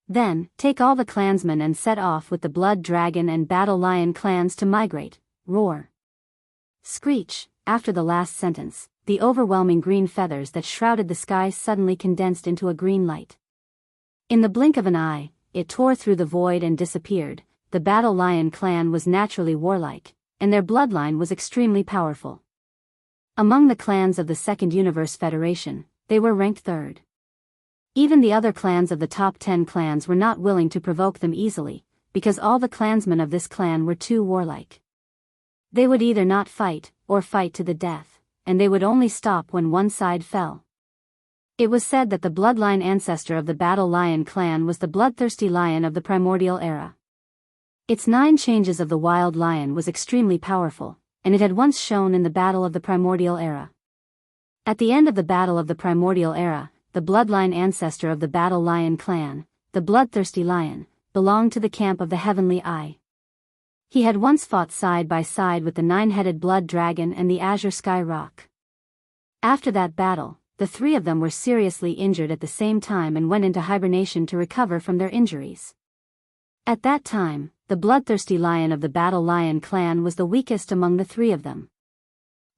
Then, take all the clansmen and set off with the Blood Dragon and Battle Lion clans to migrate. Roar. Screech. After the last sentence, the overwhelming green feathers that shrouded the sky suddenly condensed into a green light. In the blink of an eye, it tore through the void and disappeared. The Battle Lion clan was naturally warlike, and their bloodline was extremely powerful. Among the clans of the Second Universe Federation, they were ranked third. Even the other clans of the top 10 clans were not willing to provoke them easily, because all the clansmen of this clan were too warlike. They would either not fight, or fight to the death, and they would only stop when one side fell. It was said that the bloodline ancestor of the Battle Lion clan was the bloodthirsty lion of the primordial era. Its 9 changes of the wild lion was extremely powerful, and it had once shown in the battle of the primordial era. At the end of the battle of the primordial era, the bloodline ancestor of the Battle Lion clan, the bloodthirsty lion, belonged to the camp of the Heavenly Eye. He had once fought side by side with the 9-headed Blood Dragon and the Azure Sky Rock. After that battle, the three of them were seriously injured at the same time and went into hibernation to recover from their injuries. At that time, the bloodthirsty lion of the Battle Lion clan was the weakest among the three of them.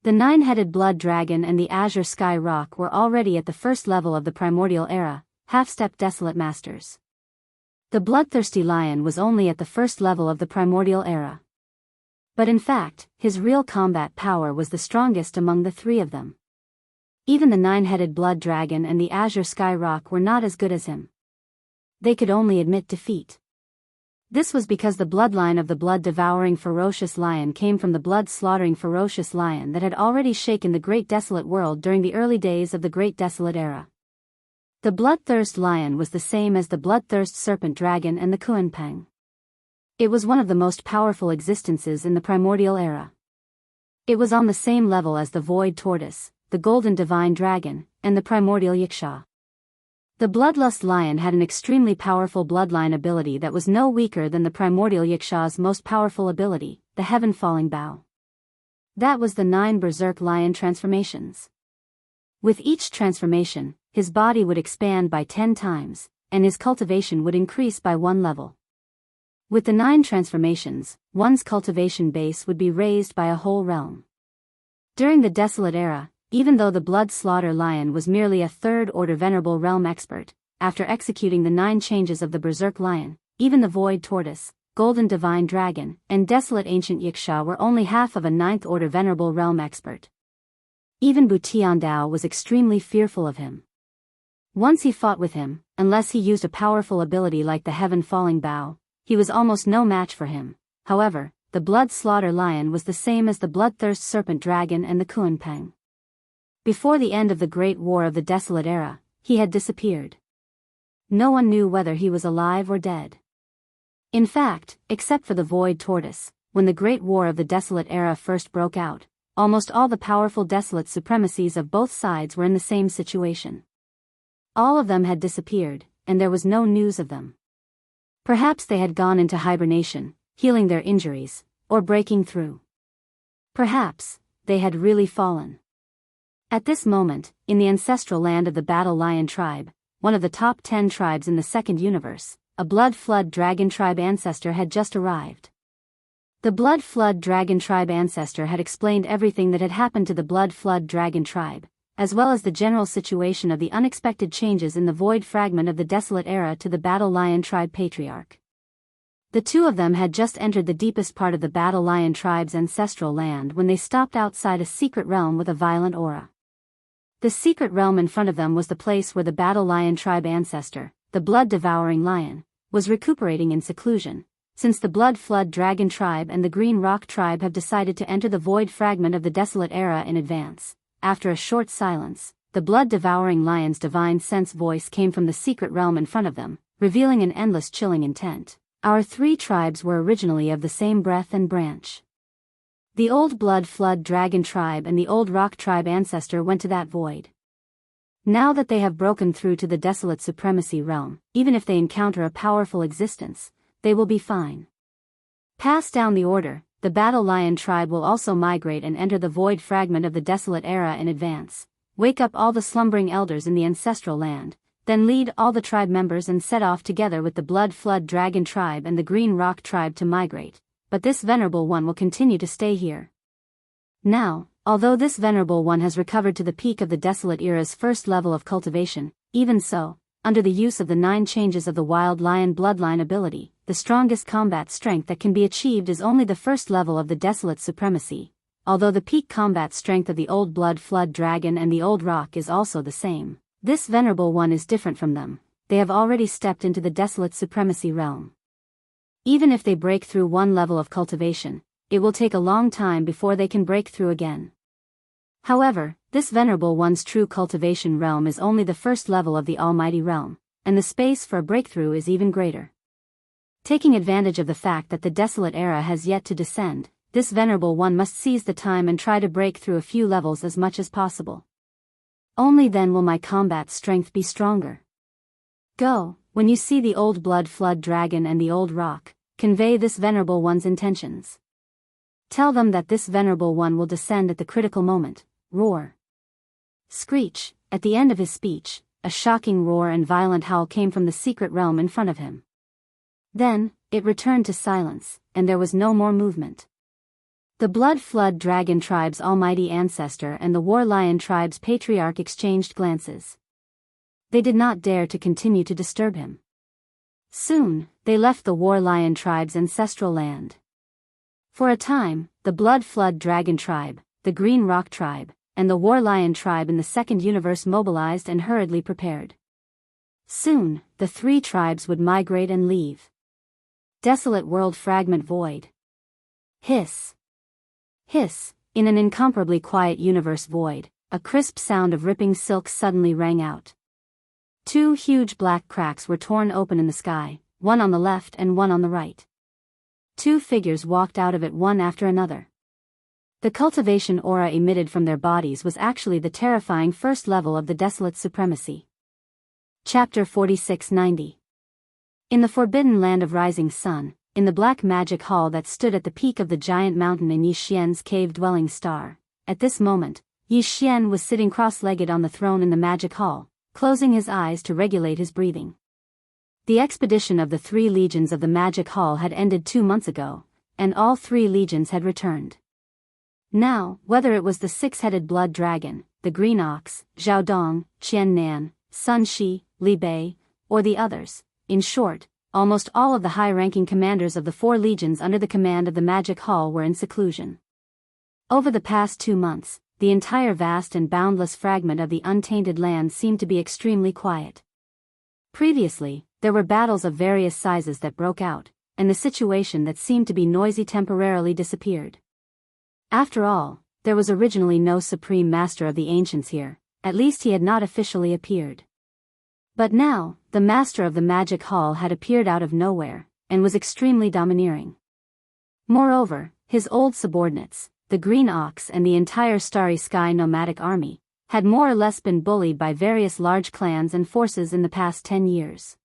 The 9-headed Blood Dragon and the Azure Sky Rock were already at the first level of the primordial era, half-step desolate masters. The bloodthirsty lion was only at the first level of the primordial era. But in fact, his real combat power was the strongest among the three of them. Even the 9-headed Blood Dragon and the Azure Sky Rock were not as good as him. They could only admit defeat. This was because the bloodline of the blood-devouring ferocious lion came from the blood-slaughtering ferocious lion that had already shaken the Great Desolate World during the early days of the Great Desolate Era. The bloodthirst lion was the same as the bloodthirst serpent dragon and the Kuanpeng. It was one of the most powerful existences in the primordial era. It was on the same level as the void tortoise, the golden divine dragon, and the primordial yiksha. The bloodlust lion had an extremely powerful bloodline ability that was no weaker than the primordial yiksha's most powerful ability, the heaven-falling bow. That was the 9 berserk lion transformations. With each transformation, his body would expand by 10 times, and his cultivation would increase by 1 level. With the 9 transformations, one's cultivation base would be raised by a whole realm. During the Desolate Era, even though the blood slaughter lion was merely a third-order venerable realm expert, after executing the 9 changes of the berserk lion, even the void tortoise, golden divine dragon, and desolate ancient yiksha were only half of a 9th-order venerable realm expert. Even Butiandao was extremely fearful of him. Once he fought with him, unless he used a powerful ability like the heaven-falling bow, he was almost no match for him. However, the blood slaughter lion was the same as the bloodthirst serpent dragon and the Kuanpeng. Before the end of the Great War of the Desolate Era, he had disappeared. No one knew whether he was alive or dead. In fact, except for the void tortoise, when the Great War of the Desolate Era first broke out, almost all the powerful desolate supremacies of both sides were in the same situation. All of them had disappeared, and there was no news of them. Perhaps they had gone into hibernation, healing their injuries, or breaking through. Perhaps they had really fallen. At this moment, in the ancestral land of the Battle Lion tribe, one of the top 10 tribes in the Second Universe, a Blood Flood Dragon tribe ancestor had just arrived. The Blood Flood Dragon tribe ancestor had explained everything that had happened to the Blood Flood Dragon tribe, as well as the general situation of the unexpected changes in the void fragment of the Desolate Era to the Battle Lion tribe patriarch. The two of them had just entered the deepest part of the Battle Lion tribe's ancestral land when they stopped outside a secret realm with a violent aura. The secret realm in front of them was the place where the Battle Lion tribe ancestor, the blood-devouring lion, was recuperating in seclusion, since the Blood Flood Dragon tribe and the Green Rock tribe have decided to enter the void fragment of the Desolate Era in advance. After a short silence, the blood-devouring lion's divine sense voice came from the secret realm in front of them, revealing an endless chilling intent. Our 3 tribes were originally of the same breath and branch. The old Blood Flood Dragon tribe and the old Rock tribe ancestor went to that void. Now that they have broken through to the desolate supremacy realm, even if they encounter a powerful existence, they will be fine. Pass down the order, the Battle Lion tribe will also migrate and enter the void fragment of the Desolate Era in advance, wake up all the slumbering elders in the ancestral land, then lead all the tribe members and set off together with the Blood Flood Dragon tribe and the Green Rock tribe to migrate. But this venerable one will continue to stay here. Now, although this venerable one has recovered to the peak of the Desolate Era's first level of cultivation, even so, under the use of the 9 changes of the Wild Lion bloodline ability, the strongest combat strength that can be achieved is only the first level of the Desolate Supremacy, although the peak combat strength of the Old Blood Flood Dragon and the Old Rock is also the same. This venerable one is different from them. They have already stepped into the Desolate Supremacy realm. Even if they break through 1 level of cultivation, it will take a long time before they can break through again. However, this venerable one's true cultivation realm is only the first level of the Almighty Realm, and the space for a breakthrough is even greater. Taking advantage of the fact that the Desolate Era has yet to descend, this venerable one must seize the time and try to break through a few levels as much as possible. Only then will my combat strength be stronger. Go, when you see the Old Blood Flood Dragon and the Old Rock, convey this venerable one's intentions. Tell them that this venerable one will descend at the critical moment. Roar. Screech. At the end of his speech, a shocking roar and violent howl came from the secret realm in front of him. Then, it returned to silence, and there was no more movement. The Blood Flood Dragon tribe's almighty ancestor and the War Lion tribe's patriarch exchanged glances. They did not dare to continue to disturb him. Soon, they left the War Lion tribe's ancestral land. For a time, the Blood Flood Dragon tribe, the Green Rock tribe, and the War Lion tribe in the Second Universe mobilized and hurriedly prepared. Soon, the 3 tribes would migrate and leave. Desolate world fragment void. Hiss. Hiss. In an incomparably quiet universe void, a crisp sound of ripping silk suddenly rang out. Two huge black cracks were torn open in the sky, one on the left and one on the right. Two figures walked out of it one after another. The cultivation aura emitted from their bodies was actually the terrifying first level of the desolate supremacy. Chapter 4690. In the forbidden land of rising sun, in the black magic hall that stood at the peak of the giant mountain in Yi Xian's cave-dwelling star, at this moment, Yi Xian was sitting cross-legged on the throne in the magic hall, closing his eyes to regulate his breathing. The expedition of the 3 legions of the magic hall had ended 2 months ago, and all 3 legions had returned. Now, whether it was the 6-headed blood dragon, the green ox, Zhao Dong, Qian Nan, Sun Shi, Li Bei, or the others, in short, almost all of the high-ranking commanders of the 4 legions under the command of the magic hall were in seclusion. Over the past 2 months, the entire vast and boundless fragment of the untainted land seemed to be extremely quiet. Previously, there were battles of various sizes that broke out, and the situation that seemed to be noisy temporarily disappeared. After all, there was originally no supreme master of the ancients here, at least he had not officially appeared. But now, the master of the magic hall had appeared out of nowhere, and was extremely domineering. Moreover, his old subordinates, the green ox and the entire starry sky nomadic army, had more or less been bullied by various large clans and forces in the past 10 years.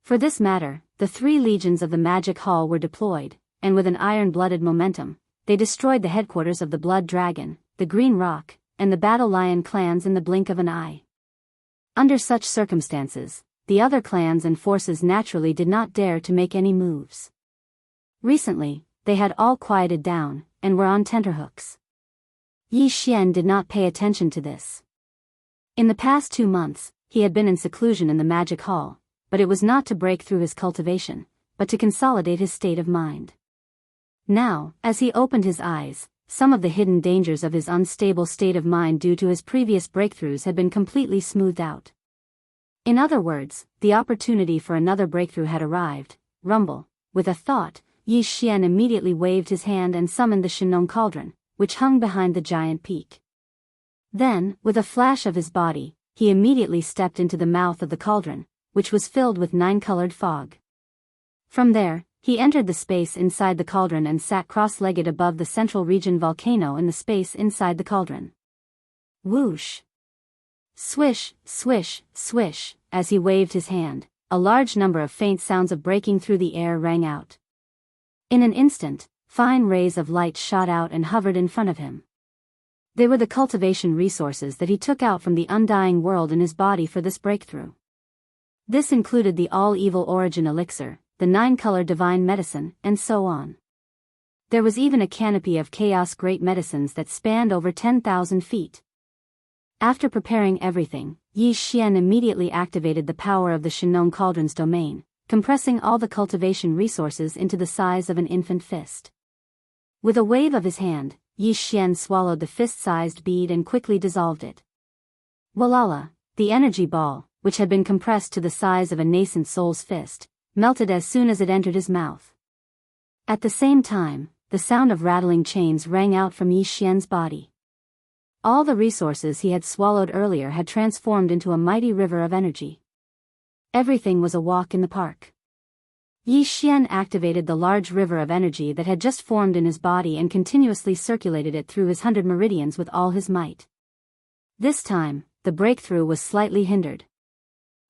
For this matter, the 3 legions of the magic hall were deployed, and with an iron-blooded momentum, they destroyed the headquarters of the Blood Dragon, the Green Rock, and the Battle Lion clans in the blink of an eye. Under such circumstances, the other clans and forces naturally did not dare to make any moves. Recently, they had all quieted down, and were on tenterhooks. Yi Xian did not pay attention to this. In the past 2 months, he had been in seclusion in the magic hall, but it was not to break through his cultivation, but to consolidate his state of mind. Now, as he opened his eyes, some of the hidden dangers of his unstable state of mind due to his previous breakthroughs had been completely smoothed out. In other words, the opportunity for another breakthrough had arrived. Rumble. With a thought, Yi Xian immediately waved his hand and summoned the Shinong cauldron, which hung behind the giant peak. Then, with a flash of his body, he immediately stepped into the mouth of the cauldron, which was filled with 9-colored fog. From there, he entered the space inside the cauldron and sat cross-legged above the central region volcano in the space inside the cauldron. Whoosh! Swish, swish, swish, as he waved his hand, a large number of faint sounds of breaking through the air rang out. In an instant, fine rays of light shot out and hovered in front of him. They were the cultivation resources that he took out from the undying world in his body for this breakthrough. This included the all-evil origin elixir, the 9-color divine medicine, and so on. There was even a canopy of chaos great medicines that spanned over 10,000 feet. After preparing everything, Yi Xian immediately activated the power of the Shinong Cauldron's domain, compressing all the cultivation resources into the size of an infant fist. With a wave of his hand, Yi Xian swallowed the fist-sized bead and quickly dissolved it. Walala, the energy ball, which had been compressed to the size of a nascent soul's fist, melted as soon as it entered his mouth. At the same time, the sound of rattling chains rang out from Yi Xian's body. All the resources he had swallowed earlier had transformed into a mighty river of energy. Everything was a walk in the park. Yi Xian activated the large river of energy that had just formed in his body and continuously circulated it through his 100 meridians with all his might. This time, the breakthrough was slightly hindered.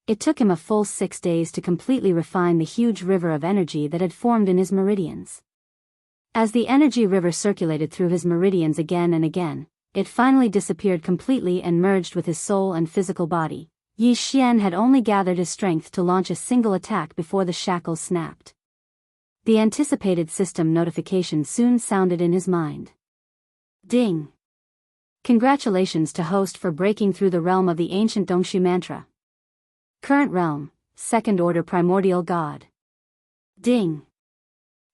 It took him a full 6 days to completely refine the huge river of energy that had formed in his meridians. As the energy river circulated through his meridians again and again, it finally disappeared completely and merged with his soul and physical body. Yi Xian had only gathered his strength to launch a single attack before the shackles snapped. The anticipated system notification soon sounded in his mind. Ding! Congratulations to host for breaking through the realm of the ancient Dongshu mantra. Current realm, second order primordial god. Ding!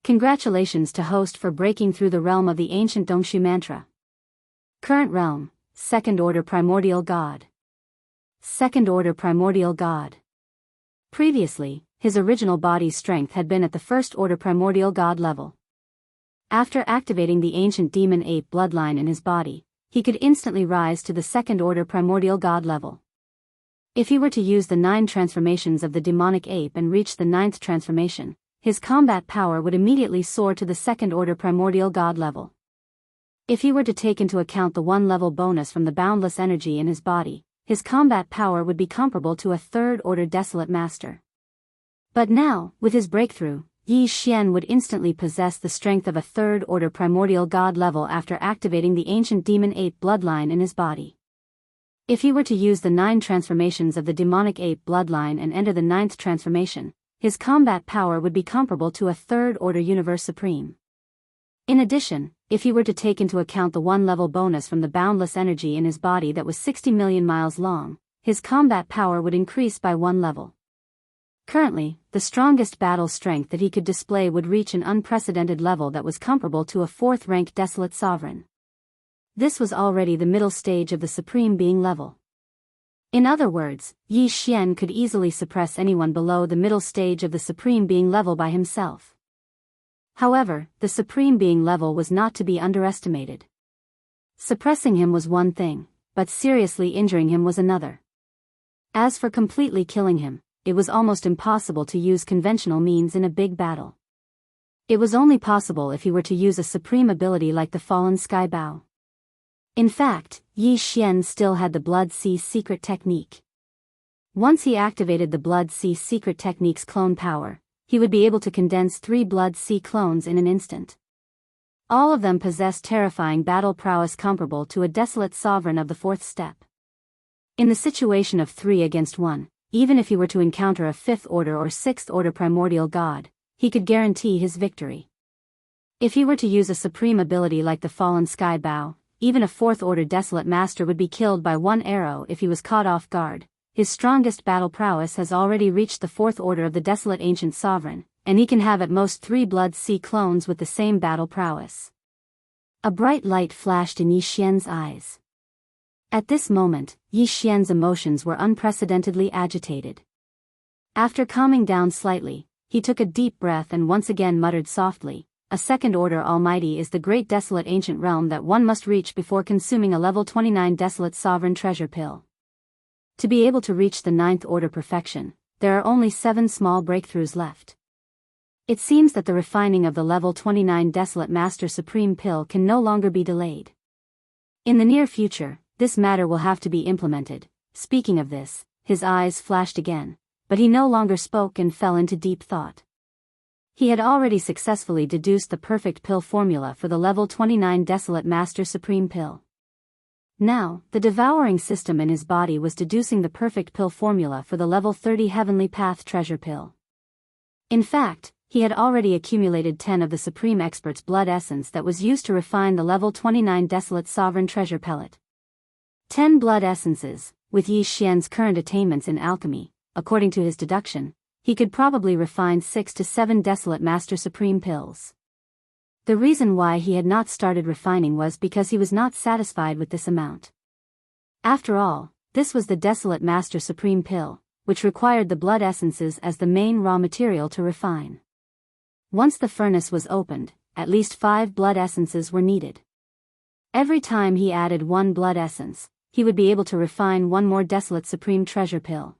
Congratulations to host for breaking through the realm of the ancient Dongshu mantra. Current realm, second order primordial god. Second order primordial god. Previously, his original body's strength had been at the first-order primordial god level. After activating the ancient demon-ape bloodline in his body, he could instantly rise to the second-order primordial god level. If he were to use the 9 transformations of the demonic ape and reach the 9th transformation, his combat power would immediately soar to the second-order primordial god level. If he were to take into account the 1-level bonus from the boundless energy in his body, his combat power would be comparable to a third-order desolate master. But now, with his breakthrough, Yi Xian would instantly possess the strength of a third-order primordial god level after activating the ancient demon-ape bloodline in his body. If he were to use the 9 transformations of the demonic ape bloodline and enter the 9th transformation, his combat power would be comparable to a third-order universe supreme. In addition, if he were to take into account the 1-level bonus from the boundless energy in his body that was 60 million miles long, his combat power would increase by 1 level. Currently, the strongest battle strength that he could display would reach an unprecedented level that was comparable to a 4th-rank desolate sovereign. This was already the middle stage of the supreme being level. In other words, Yi Xian could easily suppress anyone below the middle stage of the supreme being level by himself. However, the supreme being level was not to be underestimated. Suppressing him was one thing, but seriously injuring him was another. As for completely killing him, it was almost impossible to use conventional means in a big battle. It was only possible if he were to use a supreme ability like the fallen sky bow. In fact, Yi Xian still had the Blood Sea secret technique. Once he activated the Blood Sea secret technique's clone power, he would be able to condense 3 Blood Sea clones in an instant. All of them possessed terrifying battle prowess comparable to a desolate sovereign of the 4th step. In the situation of 3 against 1, even if he were to encounter a 5th-order or 6th-order primordial god, he could guarantee his victory. If he were to use a supreme ability like the fallen sky bow, even a 4th-order desolate master would be killed by 1 arrow if he was caught off guard. His strongest battle prowess has already reached the 4th order of the desolate ancient sovereign, and he can have at most 3 Blood Sea clones with the same battle prowess. A bright light flashed in Yi Xian's eyes. At this moment, Yi Xian's emotions were unprecedentedly agitated. After calming down slightly, he took a deep breath and once again muttered softly, "A second-order Almighty is the great desolate ancient realm that one must reach before consuming a level 29 desolate sovereign treasure pill." To be able to reach the 9th order perfection, there are only 7 small breakthroughs left. It seems that the refining of the level 29 desolate master supreme pill can no longer be delayed. In the near future, this matter will have to be implemented. Speaking of this, his eyes flashed again, but he no longer spoke and fell into deep thought. He had already successfully deduced the perfect pill formula for the level 29 desolate master supreme pill. Now, the devouring system in his body was deducing the perfect pill formula for the level 30 Heavenly Path treasure pill. In fact, he had already accumulated 10 of the Supreme Expert's blood essence that was used to refine the level 29 desolate sovereign treasure pellet. 10 blood essences, with Yi Xian's current attainments in alchemy, according to his deduction, he could probably refine 6 to 7 desolate master supreme pills. The reason why he had not started refining was because he was not satisfied with this amount. After all, this was the desolate master supreme pill, which required the blood essences as the main raw material to refine. Once the furnace was opened, at least 5 blood essences were needed. Every time he added 1 blood essence, he would be able to refine 1 more desolate supreme treasure pill.